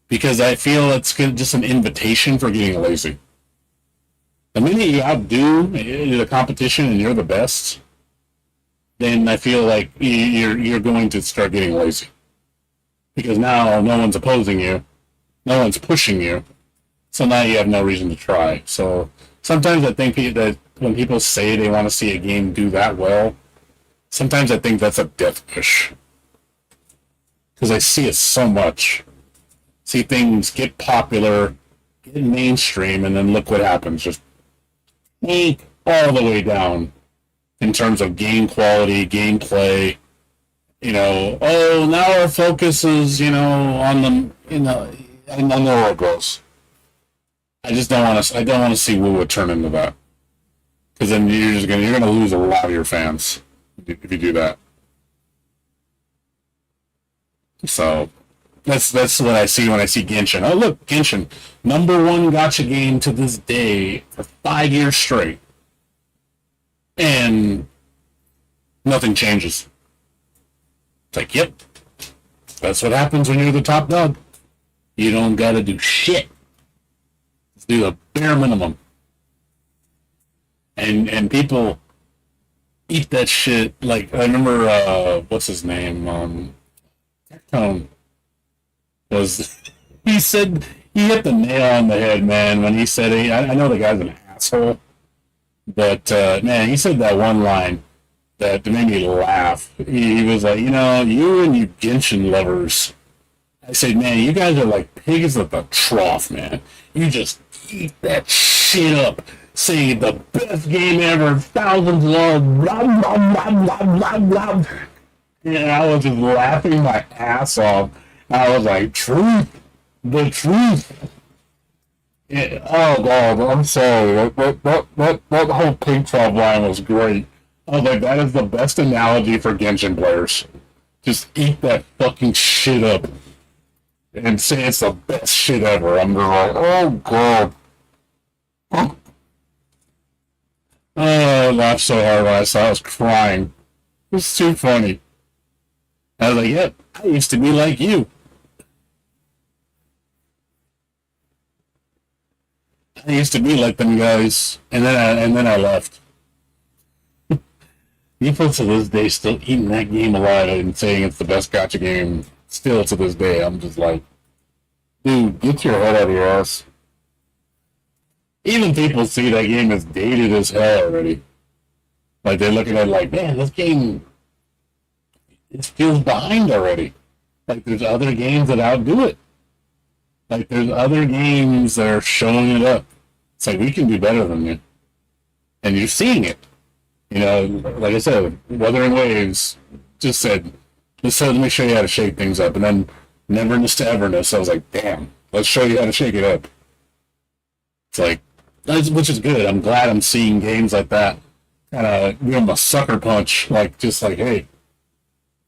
because I feel it's just an invitation for getting lazy. The minute you outdo the competition and you're the best, then I feel like you're going to start getting lazy because now no one's opposing you, no one's pushing you, so now you have no reason to try. So sometimes I think that when people say they want to see a game do that well, sometimes I think that's a death wish. Because I see it so much. See things get popular, get mainstream, and then look what happens. Just tank all the way down in terms of game quality, gameplay. You know, oh, now our focus is, you know, on the, you know, I know where it goes. I just don't want to. I don't want to see Woo turn into that, because then you're gonna lose a lot of your fans if you do that. So that's what I see when I see Genshin. Oh look, Genshin, #1 gacha game to this day for 5 years straight, and nothing changes. It's like, yep, that's what happens when you're the top dog. You don't gotta do shit. Just do the bare minimum. And people eat that shit. Like, I remember, what's his name? Tone was, he said, he hit the nail on the head, man, when he said, I know the guy's an asshole, but, man, he said that one line that made me laugh. He was like, you know, you and you Genshin lovers. I said, man, you guys are like pigs at the trough, man. You just eat that shit up. Say the best game ever, thousands of blah, blah, blah, blah, blah, blah. And I was just laughing my ass off. I was like, truth, the truth. Oh, God, I'm sorry. That whole pig trough line was great. I was like, that is the best analogy for Genshin players. Just eat that fucking shit up and say it's the best shit ever. I'm like, oh, God. Oh, I laughed so hard when I saw it. I was crying. It was too funny. I was like, yep, I used to be like you. I used to be like them guys, and then I left. People to this day still eating that game alive and saying it's the best gacha game still to this day. I'm just like, dude, get your head out of your ass. Even people see that game as dated as hell already. Like, they're looking at it like, man, this game, it feels behind already. Like, there's other games that outdo it. Like, there's other games that are showing it up. It's like, we can do better than you. And you're seeing it. You know, like I said, Wuthering Waves just said, let me show you how to shake things up. And then Neverness to Everness, I was like, damn, let's show you how to shake it up. It's like, which is good. I'm glad I'm seeing games like that kind of give them a sucker punch. Like, just like, hey,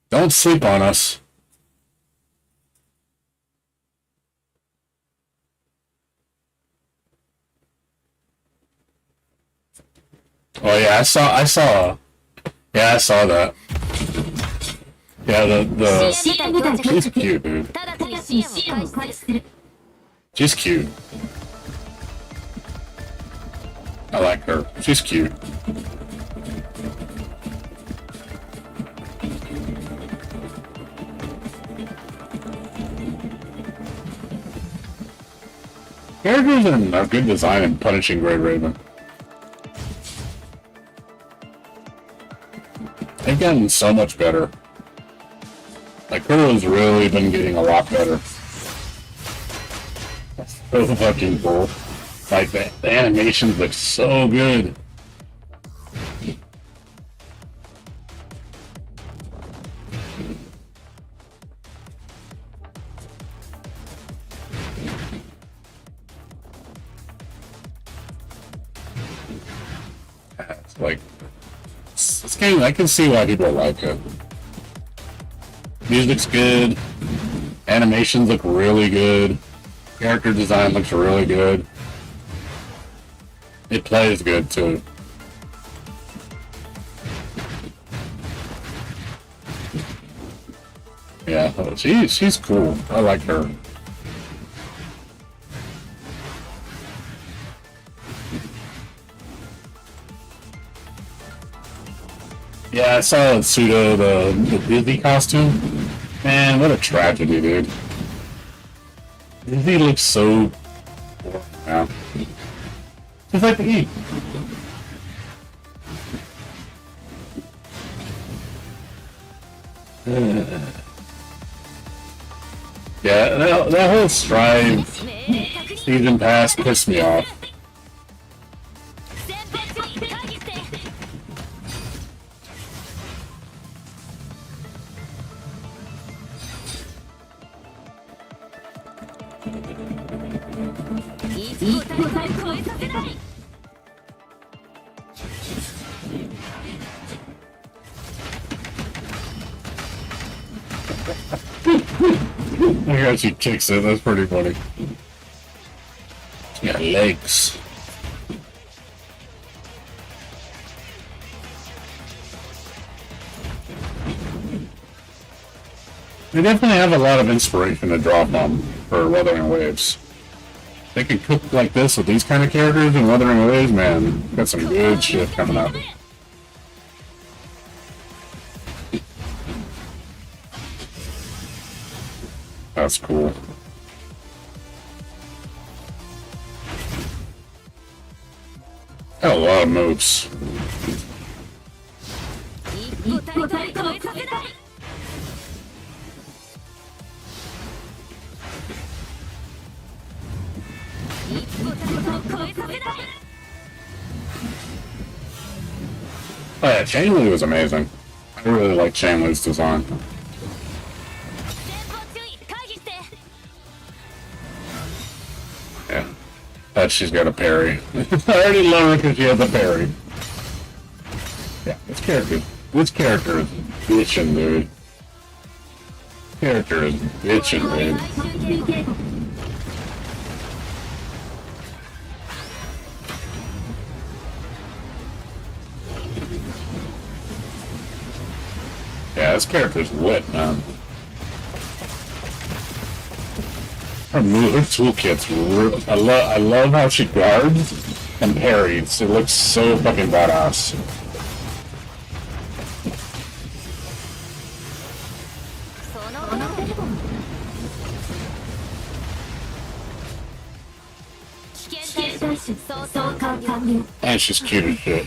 don't sleep on us. Oh yeah, I saw that. Yeah, she's cute, dude. She's cute. I like her. She's cute. Characters are good design in Punishing Great Raven. They've gotten so much better. Like, Kuro's really been getting a lot better. That's so fucking cool. Like, the animations look so good. It's like, this game, I can see why people like it. Music's good. Animations look really good. Character design looks really good. It plays good too. Yeah, she's cool. I like her. Yeah, I saw Pseudo, the Disney costume. Man, what a tragedy, dude. Disney looks so boring now. Just like the game. Yeah, that whole Strive season pass pissed me off. I guess she kicks it. That's pretty funny. She got legs. They definitely have a lot of inspiration to draw from for Wuthering Waves. They can cook like this with these kind of characters and Wuthering Waves, man. Got some good shit coming up. That's cool. Got a lot of moves. Oh yeah, Chainley was amazing. I really like Chainley's design. Yeah, but she's got a parry. I already love her because she has a parry. Yeah, this character is bitchin', dude. Character is bitchin', dude. Yeah, this character's lit, man. Her toolkit's I love how she guards and parries. It looks so fucking badass. And she's cute as shit.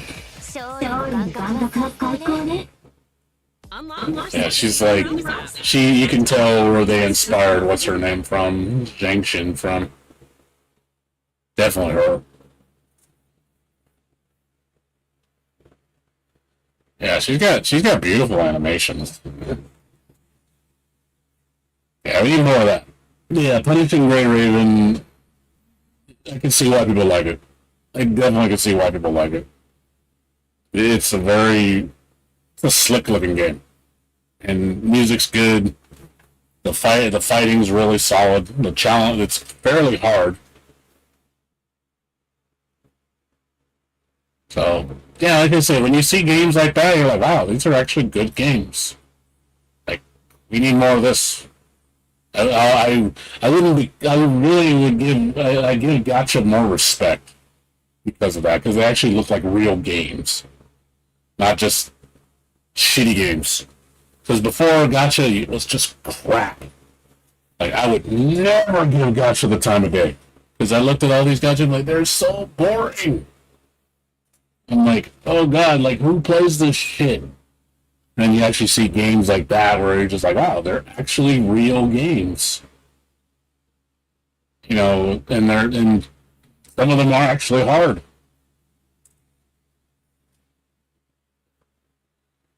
Yeah, she's like, you can tell where they inspired, what's her name from, Jingshin from. Definitely her. Yeah, she's got beautiful animations. Yeah, we need more of that. Yeah, Punishing Grey Raven, I can see why people like it. I definitely can see why people like it. It's a slick looking game. And music's good. The fighting's really solid. The challenge, it's fairly hard. So, yeah, like I said, when you see games like that, you're like, wow, these are actually good games. Like, we need more of this. I really would give Gacha more respect because of that, because they actually look like real games, not just shitty games. Because before Gacha, it was just crap. Like, I would never give Gacha the time of day. Because I looked at all these Gacha and like, they're so boring. I'm like, oh god, like, who plays this shit? And you actually see games like that where you're just like, wow, they're actually real games. You know, and some of them are actually hard.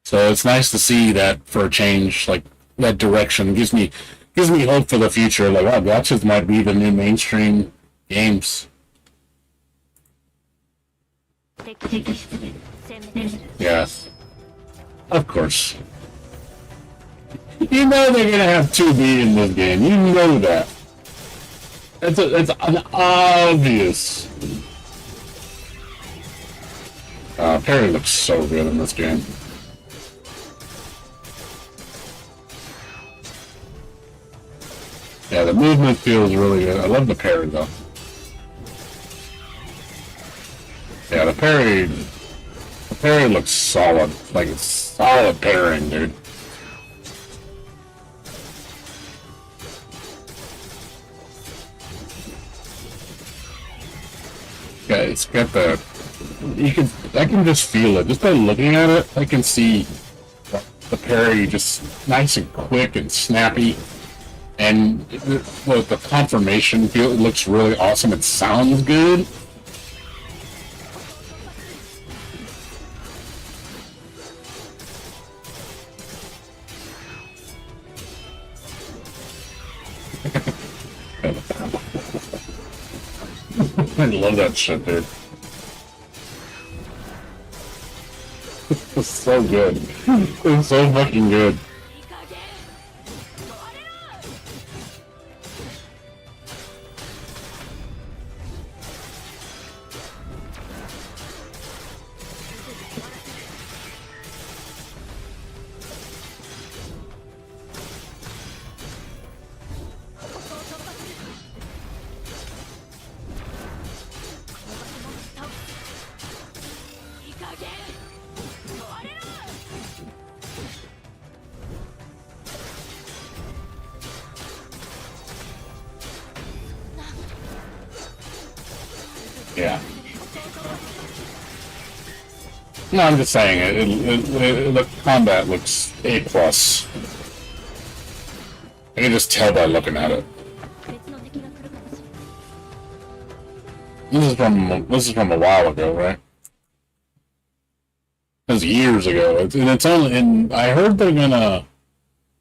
So it's nice to see that for a change, like that direction gives me hope for the future. Like, wow, gachas might be the new mainstream games. Yes, of course. You know they're gonna have 2B in this game. You know that. It's an obvious. Perry looks so good in this game. Yeah, the movement feels really good. I love the parry though. Yeah, the parry looks solid. Like, it's solid parrying, dude. Yeah, it's got the. I can just feel it. Just by looking at it, I can see the parry just nice and quick and snappy. And the confirmation feel, it looks really awesome. It sounds good. I love that shit, dude. It's so good. It's so fucking good. Yeah. No, I'm just saying the combat looks A plus. I can just tell by looking at it. This is from a while ago, right? It was years ago, and it's only. And I heard they're gonna,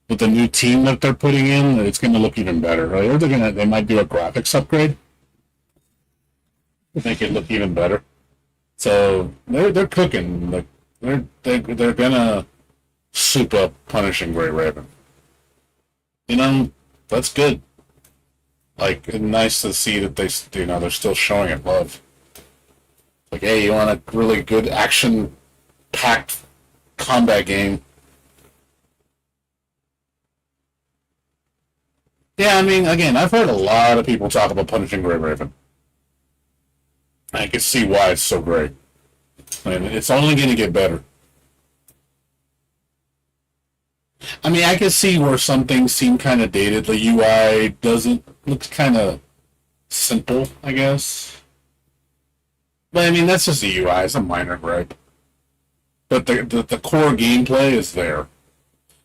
with the new team that they're putting in, it's gonna look even better. I heard they might do a graphics upgrade to make it look even better. So they're cooking. Like they're gonna soup up Punishing Gray Raven. You know, that's good. Like, it's nice to see that they're still showing it love. Like, hey, you want a really good action-packed combat game? Yeah, I mean, again, I've heard a lot of people talk about Punishing Gray Raven. I can see why it's so great. And it's only going to get better. I mean, I can see where some things seem kind of dated. The UI looks kind of simple, I guess. But I mean, that's just the UI. It's a minor gripe. But the core gameplay is there.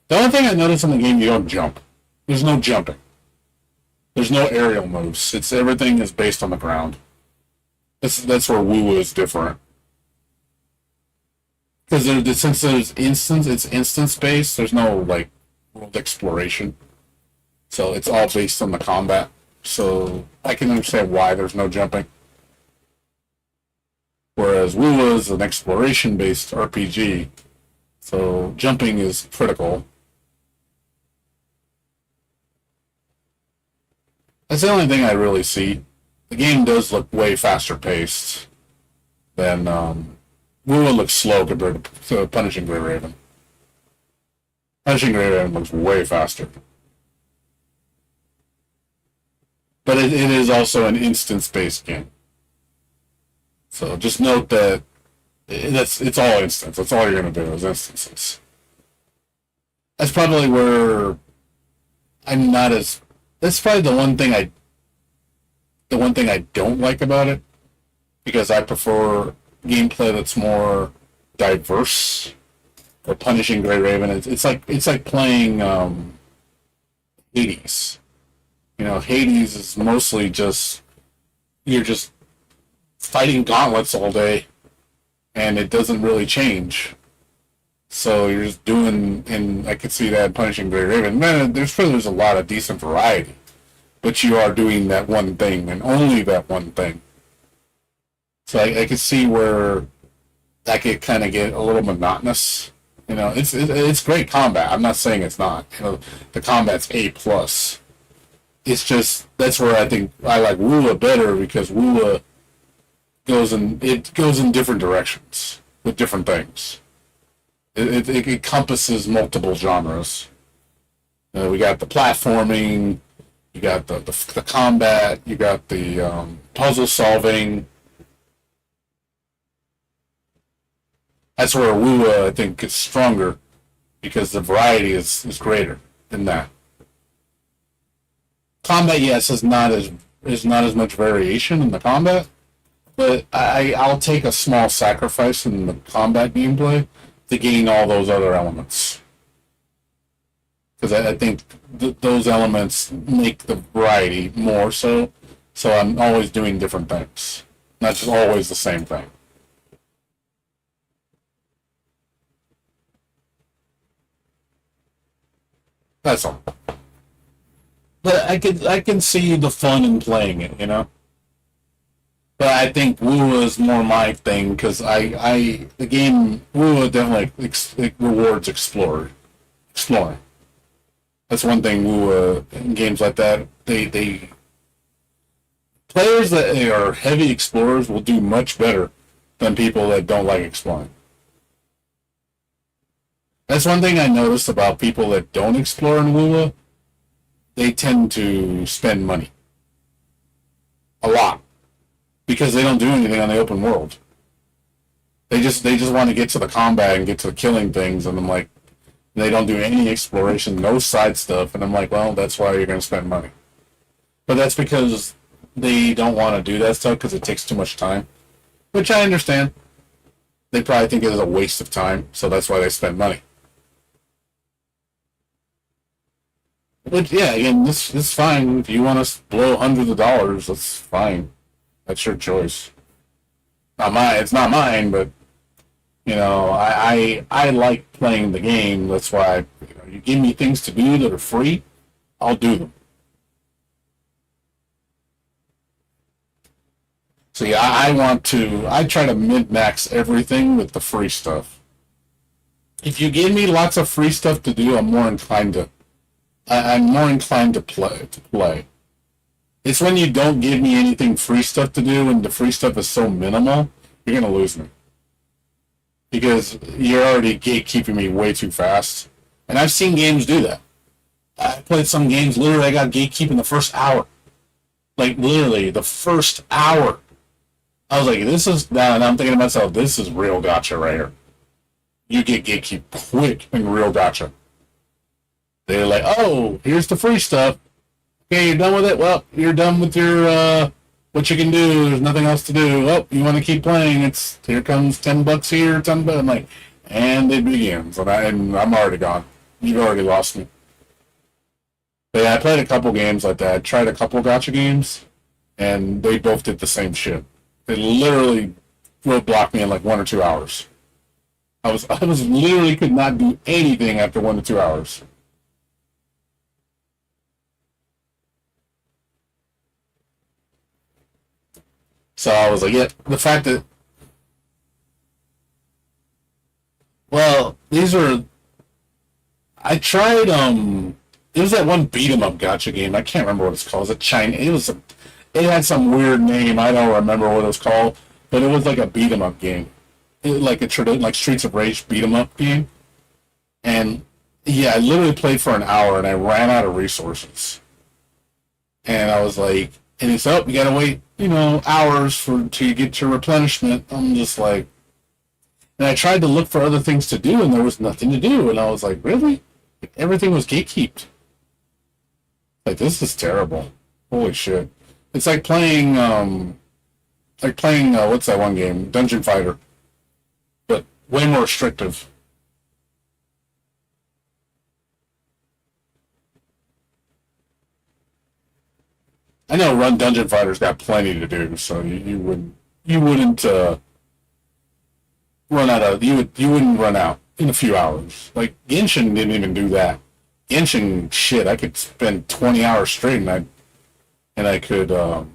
The only thing I noticed in the game, you don't jump. There's no jumping. There's no aerial moves. Everything is based on the ground. That's where Woo is different. Because since it's instance based, there's no like world exploration. So it's all based on the combat. So I can understand why there's no jumping. Whereas Woo is an exploration based RPG. So jumping is critical. That's the only thing I really see. The game does look way faster paced than Woo looks slow compared to Punishing Gray Raven. Punishing Gray Raven looks way faster. But it is also an instance-based game. So just note that it's all instance. That's all you're going to do is instances. That's probably where I'm not as... That's probably the one thing I don't like about it. Because I prefer gameplay that's more diverse. Or Punishing Gray Raven. It's like playing Hades. You know, Hades is mostly you're just fighting gauntlets all day, and it doesn't really change. So you're just doing, and I could see that Punishing Gray Raven. Man, there's a lot of decent variety, but you are doing that one thing and only that one thing. So I could see where that could kind of get a little monotonous. You know, it's great combat. I'm not saying it's not. You know, the combat's A plus. It's just that's where I think I like Woola better because Woola goes in different directions with different things. It encompasses multiple genres. We got the platforming, you got the combat, you got the puzzle solving. That's where Woola I think is stronger because the variety is greater than that. Combat, yes, is not as much variation in the combat, but I'll take a small sacrifice in the combat gameplay to gain all those other elements. Because I think those elements make the variety more so I'm always doing different things. Not just always the same thing. That's all. But I can see the fun in playing it, you know. But I think Woo is more my thing because the game Woo definitely it rewards exploring. That's one thing Woo in games like that they players that are heavy explorers will do much better than people that don't like exploring. That's one thing I noticed about people that don't explore in Woo. They tend to spend money a lot because they don't do anything on the open world. They just want to get to the combat and get to the killing things, and I'm like, they don't do any exploration, no side stuff, and I'm like, well, that's why you're going to spend money. But that's because they don't want to do that stuff because it takes too much time, which I understand. They probably think it is a waste of time, so that's why they spend money. But yeah, again, this is fine. If you want to blow hundreds of dollars, that's fine. That's your choice. Not mine. It's not mine, but you know, I like playing the game. That's why you give me things to do that are free, I'll do them. So yeah, I try to min-max everything with the free stuff. If you give me lots of free stuff to do, I'm more inclined to play. It's when you don't give me anything free stuff to do and the free stuff is so minimal, you're gonna lose me. Because you're already gatekeeping me way too fast. And I've seen games do that. I played some games, literally I got gatekeep in the first hour. Like literally the first hour. I was like, and I'm thinking to myself, this is real gotcha right here. You get gatekeep quick in real gotcha. They're like, oh, here's the free stuff. Okay, you're done with it? Well, you're done with your, what you can do. There's nothing else to do. Oh, you want to keep playing? Here comes $10 here, $10. I'm like, and it begins. And I'm already gone. You've already lost me. But yeah, I played a couple games like that. I tried a couple gotcha games, and they both did the same shit. They literally roadblocked me in like 1 or 2 hours. I was literally could not do anything after 1 to 2 hours. So I was like, yeah, the fact that, well, I tried, it was that one beat 'em up gotcha game. I can't remember what it's called. It had some weird name. I don't remember what it was called, but it was like a beat 'em up game. Like Streets of Rage beat 'em up game. And yeah, I literally played for an hour and I ran out of resources. And I was like, and he said, oh, you gotta wait, hours to get your replenishment. I'm just like, and I tried to look for other things to do and there was nothing to do. And I was like, really? Everything was gatekeeped. Like, this is terrible. Holy shit. It's like playing, what's that one game? Dungeon Fighter. But way more restrictive. I know Run Dungeon Fighter's got plenty to do, so you wouldn't run out of, you wouldn't run out in a few hours. Like, Genshin didn't even do that. Genshin, shit, I could spend 20 hours straight and I could, not,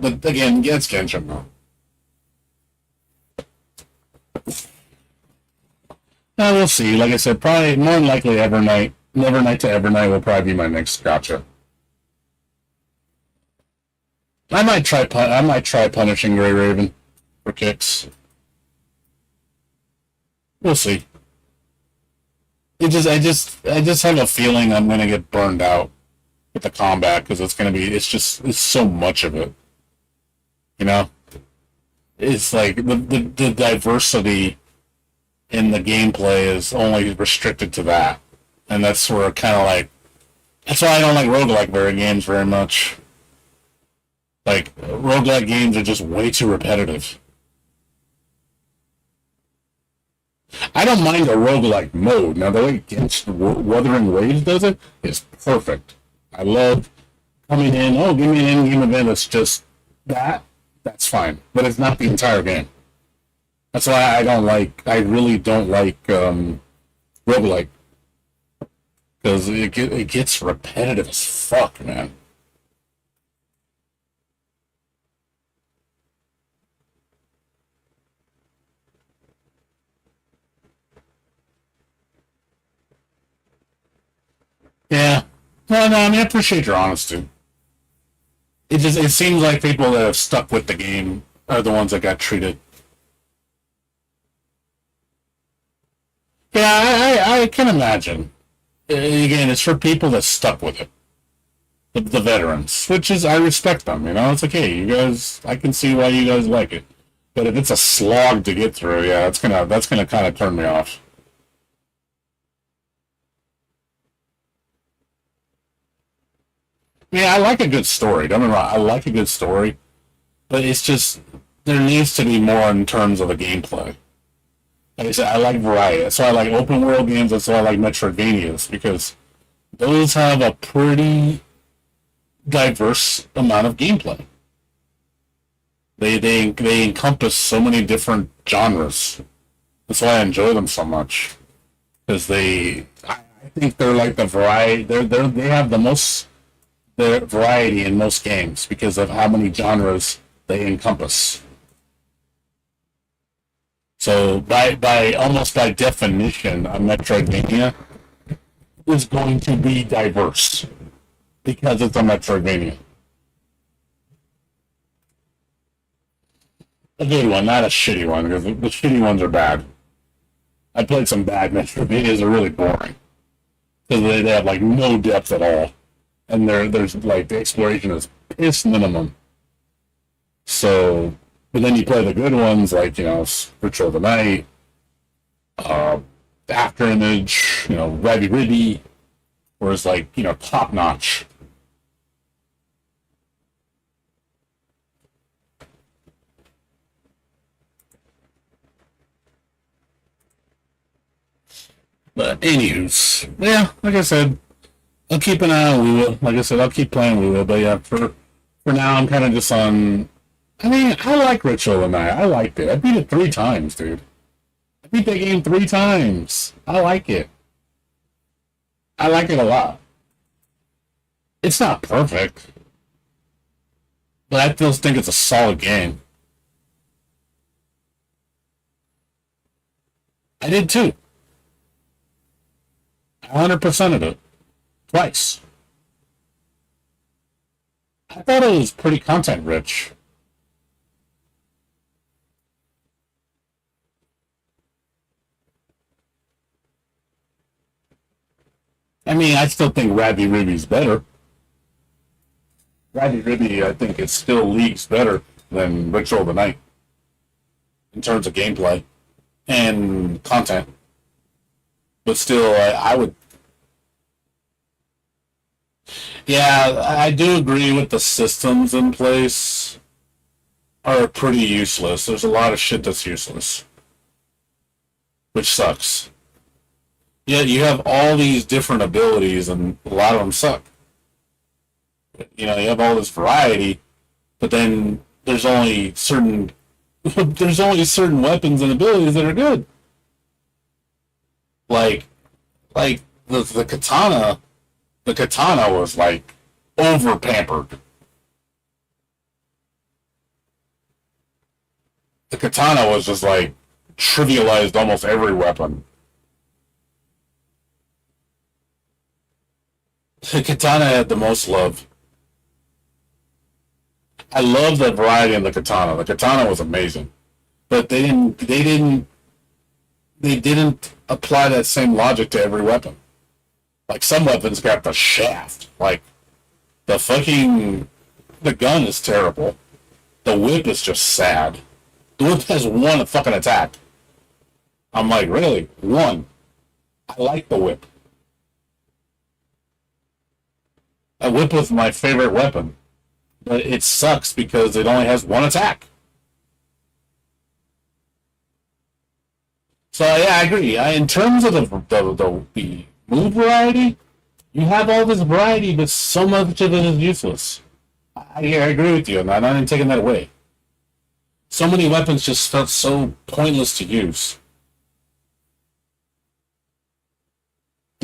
but again, it's Genshin though. We'll see. Like I said, probably more than likely Evernight to Evernight will probably be my next gotcha. I might try punishing Grey Raven for kicks. We'll see. I just have a feeling I'm gonna get burned out with the combat because it's so much of it. It's like the diversity in the gameplay is only restricted to that, and that's where that's why I don't like roguelike games very much. Like, roguelike games are just way too repetitive. I don't mind a roguelike mode. Now, the way Wuthering Waves does it is perfect. I love coming in, give me an in-game event that's just that. That's fine. But it's not the entire game. That's why I really don't like roguelike. Because because it gets repetitive as fuck, man. Yeah. No, I mean, I appreciate your honesty. It seems like people that have stuck with the game are the ones that got treated. Yeah, I can imagine. Again, it's for people that stuck with it. The veterans, which is, I respect them, you know? It's like, hey, you guys, I can see why you guys like it. But if it's a slog to get through, yeah, that's gonna kind of turn me off. Yeah, I like a good story. Don't get me wrong, I like a good story, but it's just there needs to be more in terms of the gameplay. Like I said, I like variety. That's why I like open world games. That's why I like Metroidvanias, because those have a pretty diverse amount of gameplay. They encompass so many different genres. That's why I enjoy them so much, because I think they're like the variety. They have the most the variety in most games because of how many genres they encompass. So by almost by definition, a Metroidvania is going to be diverse because it's a Metroidvania. A good one, not a shitty one, because the shitty ones are bad. I played some bad Metroidvanias, they're really boring. Because they have like no depth at all. And there's like the exploration is piss minimum. So, but then you play the good ones like, you know, Ritual of the Night, After Image, you know, Rabby Ribby, where it's like, you know, top notch. But anyways, yeah, like I said, I'll keep an eye on Lua. Like I said, I'll keep playing Lua. But yeah, for now, I'm kind of just on. I mean, I like Ritual of the Night. I liked it. I beat it 3 times, dude. I beat that game 3 times. I like it. I like it a lot. It's not perfect, but I still think it's a solid game. I did too. 100% of it. Twice. I thought it was pretty content rich. I mean, I still think Rabby Ribby's better. Rabby Ribby, I think, it still leagues better than Ritual of the Night in terms of gameplay and content. But still, I would. Yeah, I do agree with the systems in place are pretty useless. There's a lot of shit that's useless, which sucks. Yeah, you have all these different abilities, and a lot of them suck. You know, you have all this variety, but then there's only certain weapons and abilities that are good. Like the katana. The katana was like over pampered. The katana was just like trivialized almost every weapon. The katana had the most love. I love the variety in the katana. The katana was amazing, but they didn't apply that same logic to every weapon. Like, some weapons got the shaft. Like, the gun is terrible. The whip is just sad. The whip has 1 fucking attack. I'm like, really? 1? I like the whip. A whip was my favorite weapon. But it sucks because it only has 1 attack. So, yeah, I agree. In terms of the move variety, you have all this variety, but so much of it is useless. I agree with you, and I'm not even taking that away. So many weapons just felt so pointless to use.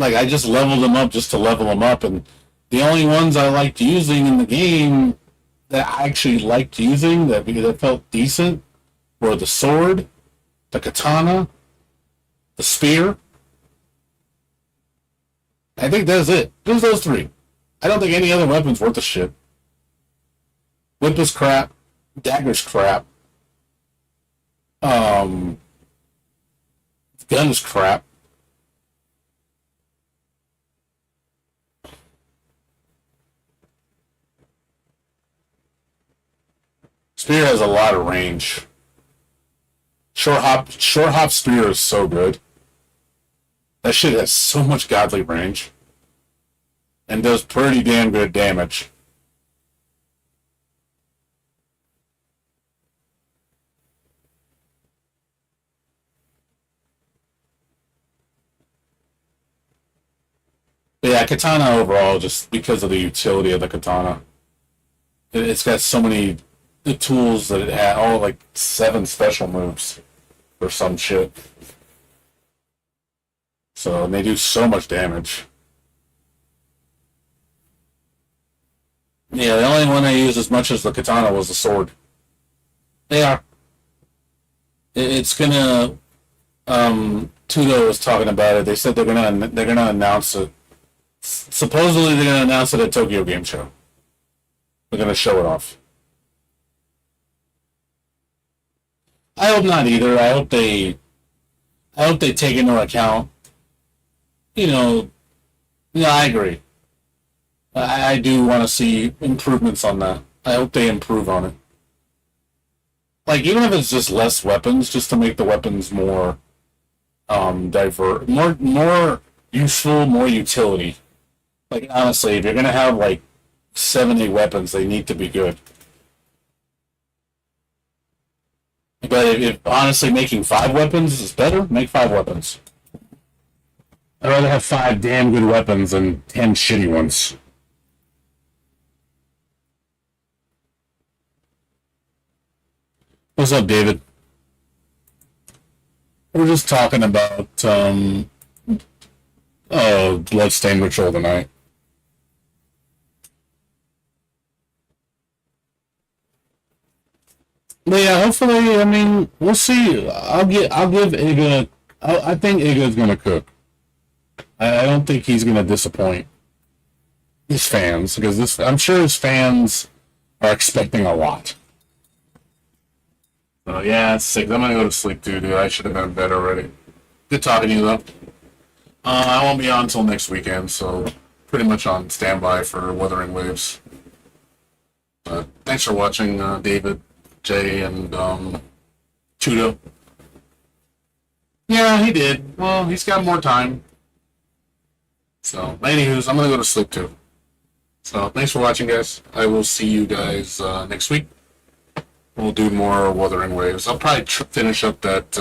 Like, I just leveled them up just to level them up, and the only ones I liked using in the game that I actually liked using that felt decent were the sword, the katana, the spear. I think that's it. Just those three. I don't think any other weapon's worth a shit. Whip is crap. Dagger's crap. Gun is crap. Spear has a lot of range. Short hop spear is so good. That shit has so much godly range. And does pretty damn good damage. But yeah, katana overall, just because of the utility of the katana. It's got so many tools that it had, all like 7 special moves or some shit. So, and they do so much damage. Yeah, the only one I used as much as the katana was the sword. They are. It's gonna. Tudo was talking about it. They said they're gonna announce it. Supposedly they're gonna announce it at Tokyo Game Show. They're gonna show it off. I hope not either. I hope they take into account. Yeah, I agree. I do want to see improvements on that. I hope they improve on it. Like, even if it's just less weapons, just to make the weapons more diverse, more useful, more utility. Like, honestly, if you're gonna have like 70 weapons, they need to be good. But if honestly making 5 weapons is better, make 5 weapons. I'd rather have 5 damn good weapons than 10 shitty ones. What's up, David? We're just talking about Bloodstained Ritual tonight. But yeah, hopefully, I mean, we'll see. I'll give Iga. I think Iga's gonna cook. I don't think he's gonna disappoint his fans, because I'm sure his fans are expecting a lot. So yeah, it's 6. I'm gonna go to sleep too, dude. I should have been in bed already. Good talking to you though. I won't be on until next weekend, so pretty much on standby for Wuthering Waves. Thanks for watching, David, Jay, and Chudo. Yeah, he did. Well, he's got more time. So, anywho's, I'm gonna go to sleep too. So, thanks for watching, guys. I will see you guys next week. We'll do more Wuthering Waves. I'll probably finish up that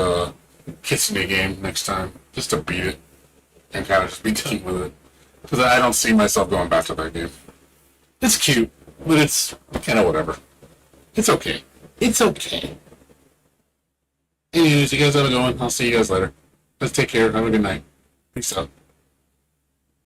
Kitsune game next time, just to beat it and kind of just be done with it. Because I don't see myself going back to that game. It's cute, but it's kind of whatever. It's okay. It's okay. Anyways, you guys have a good one. I'll see you guys later. Let's take care. Have a good night. Peace out.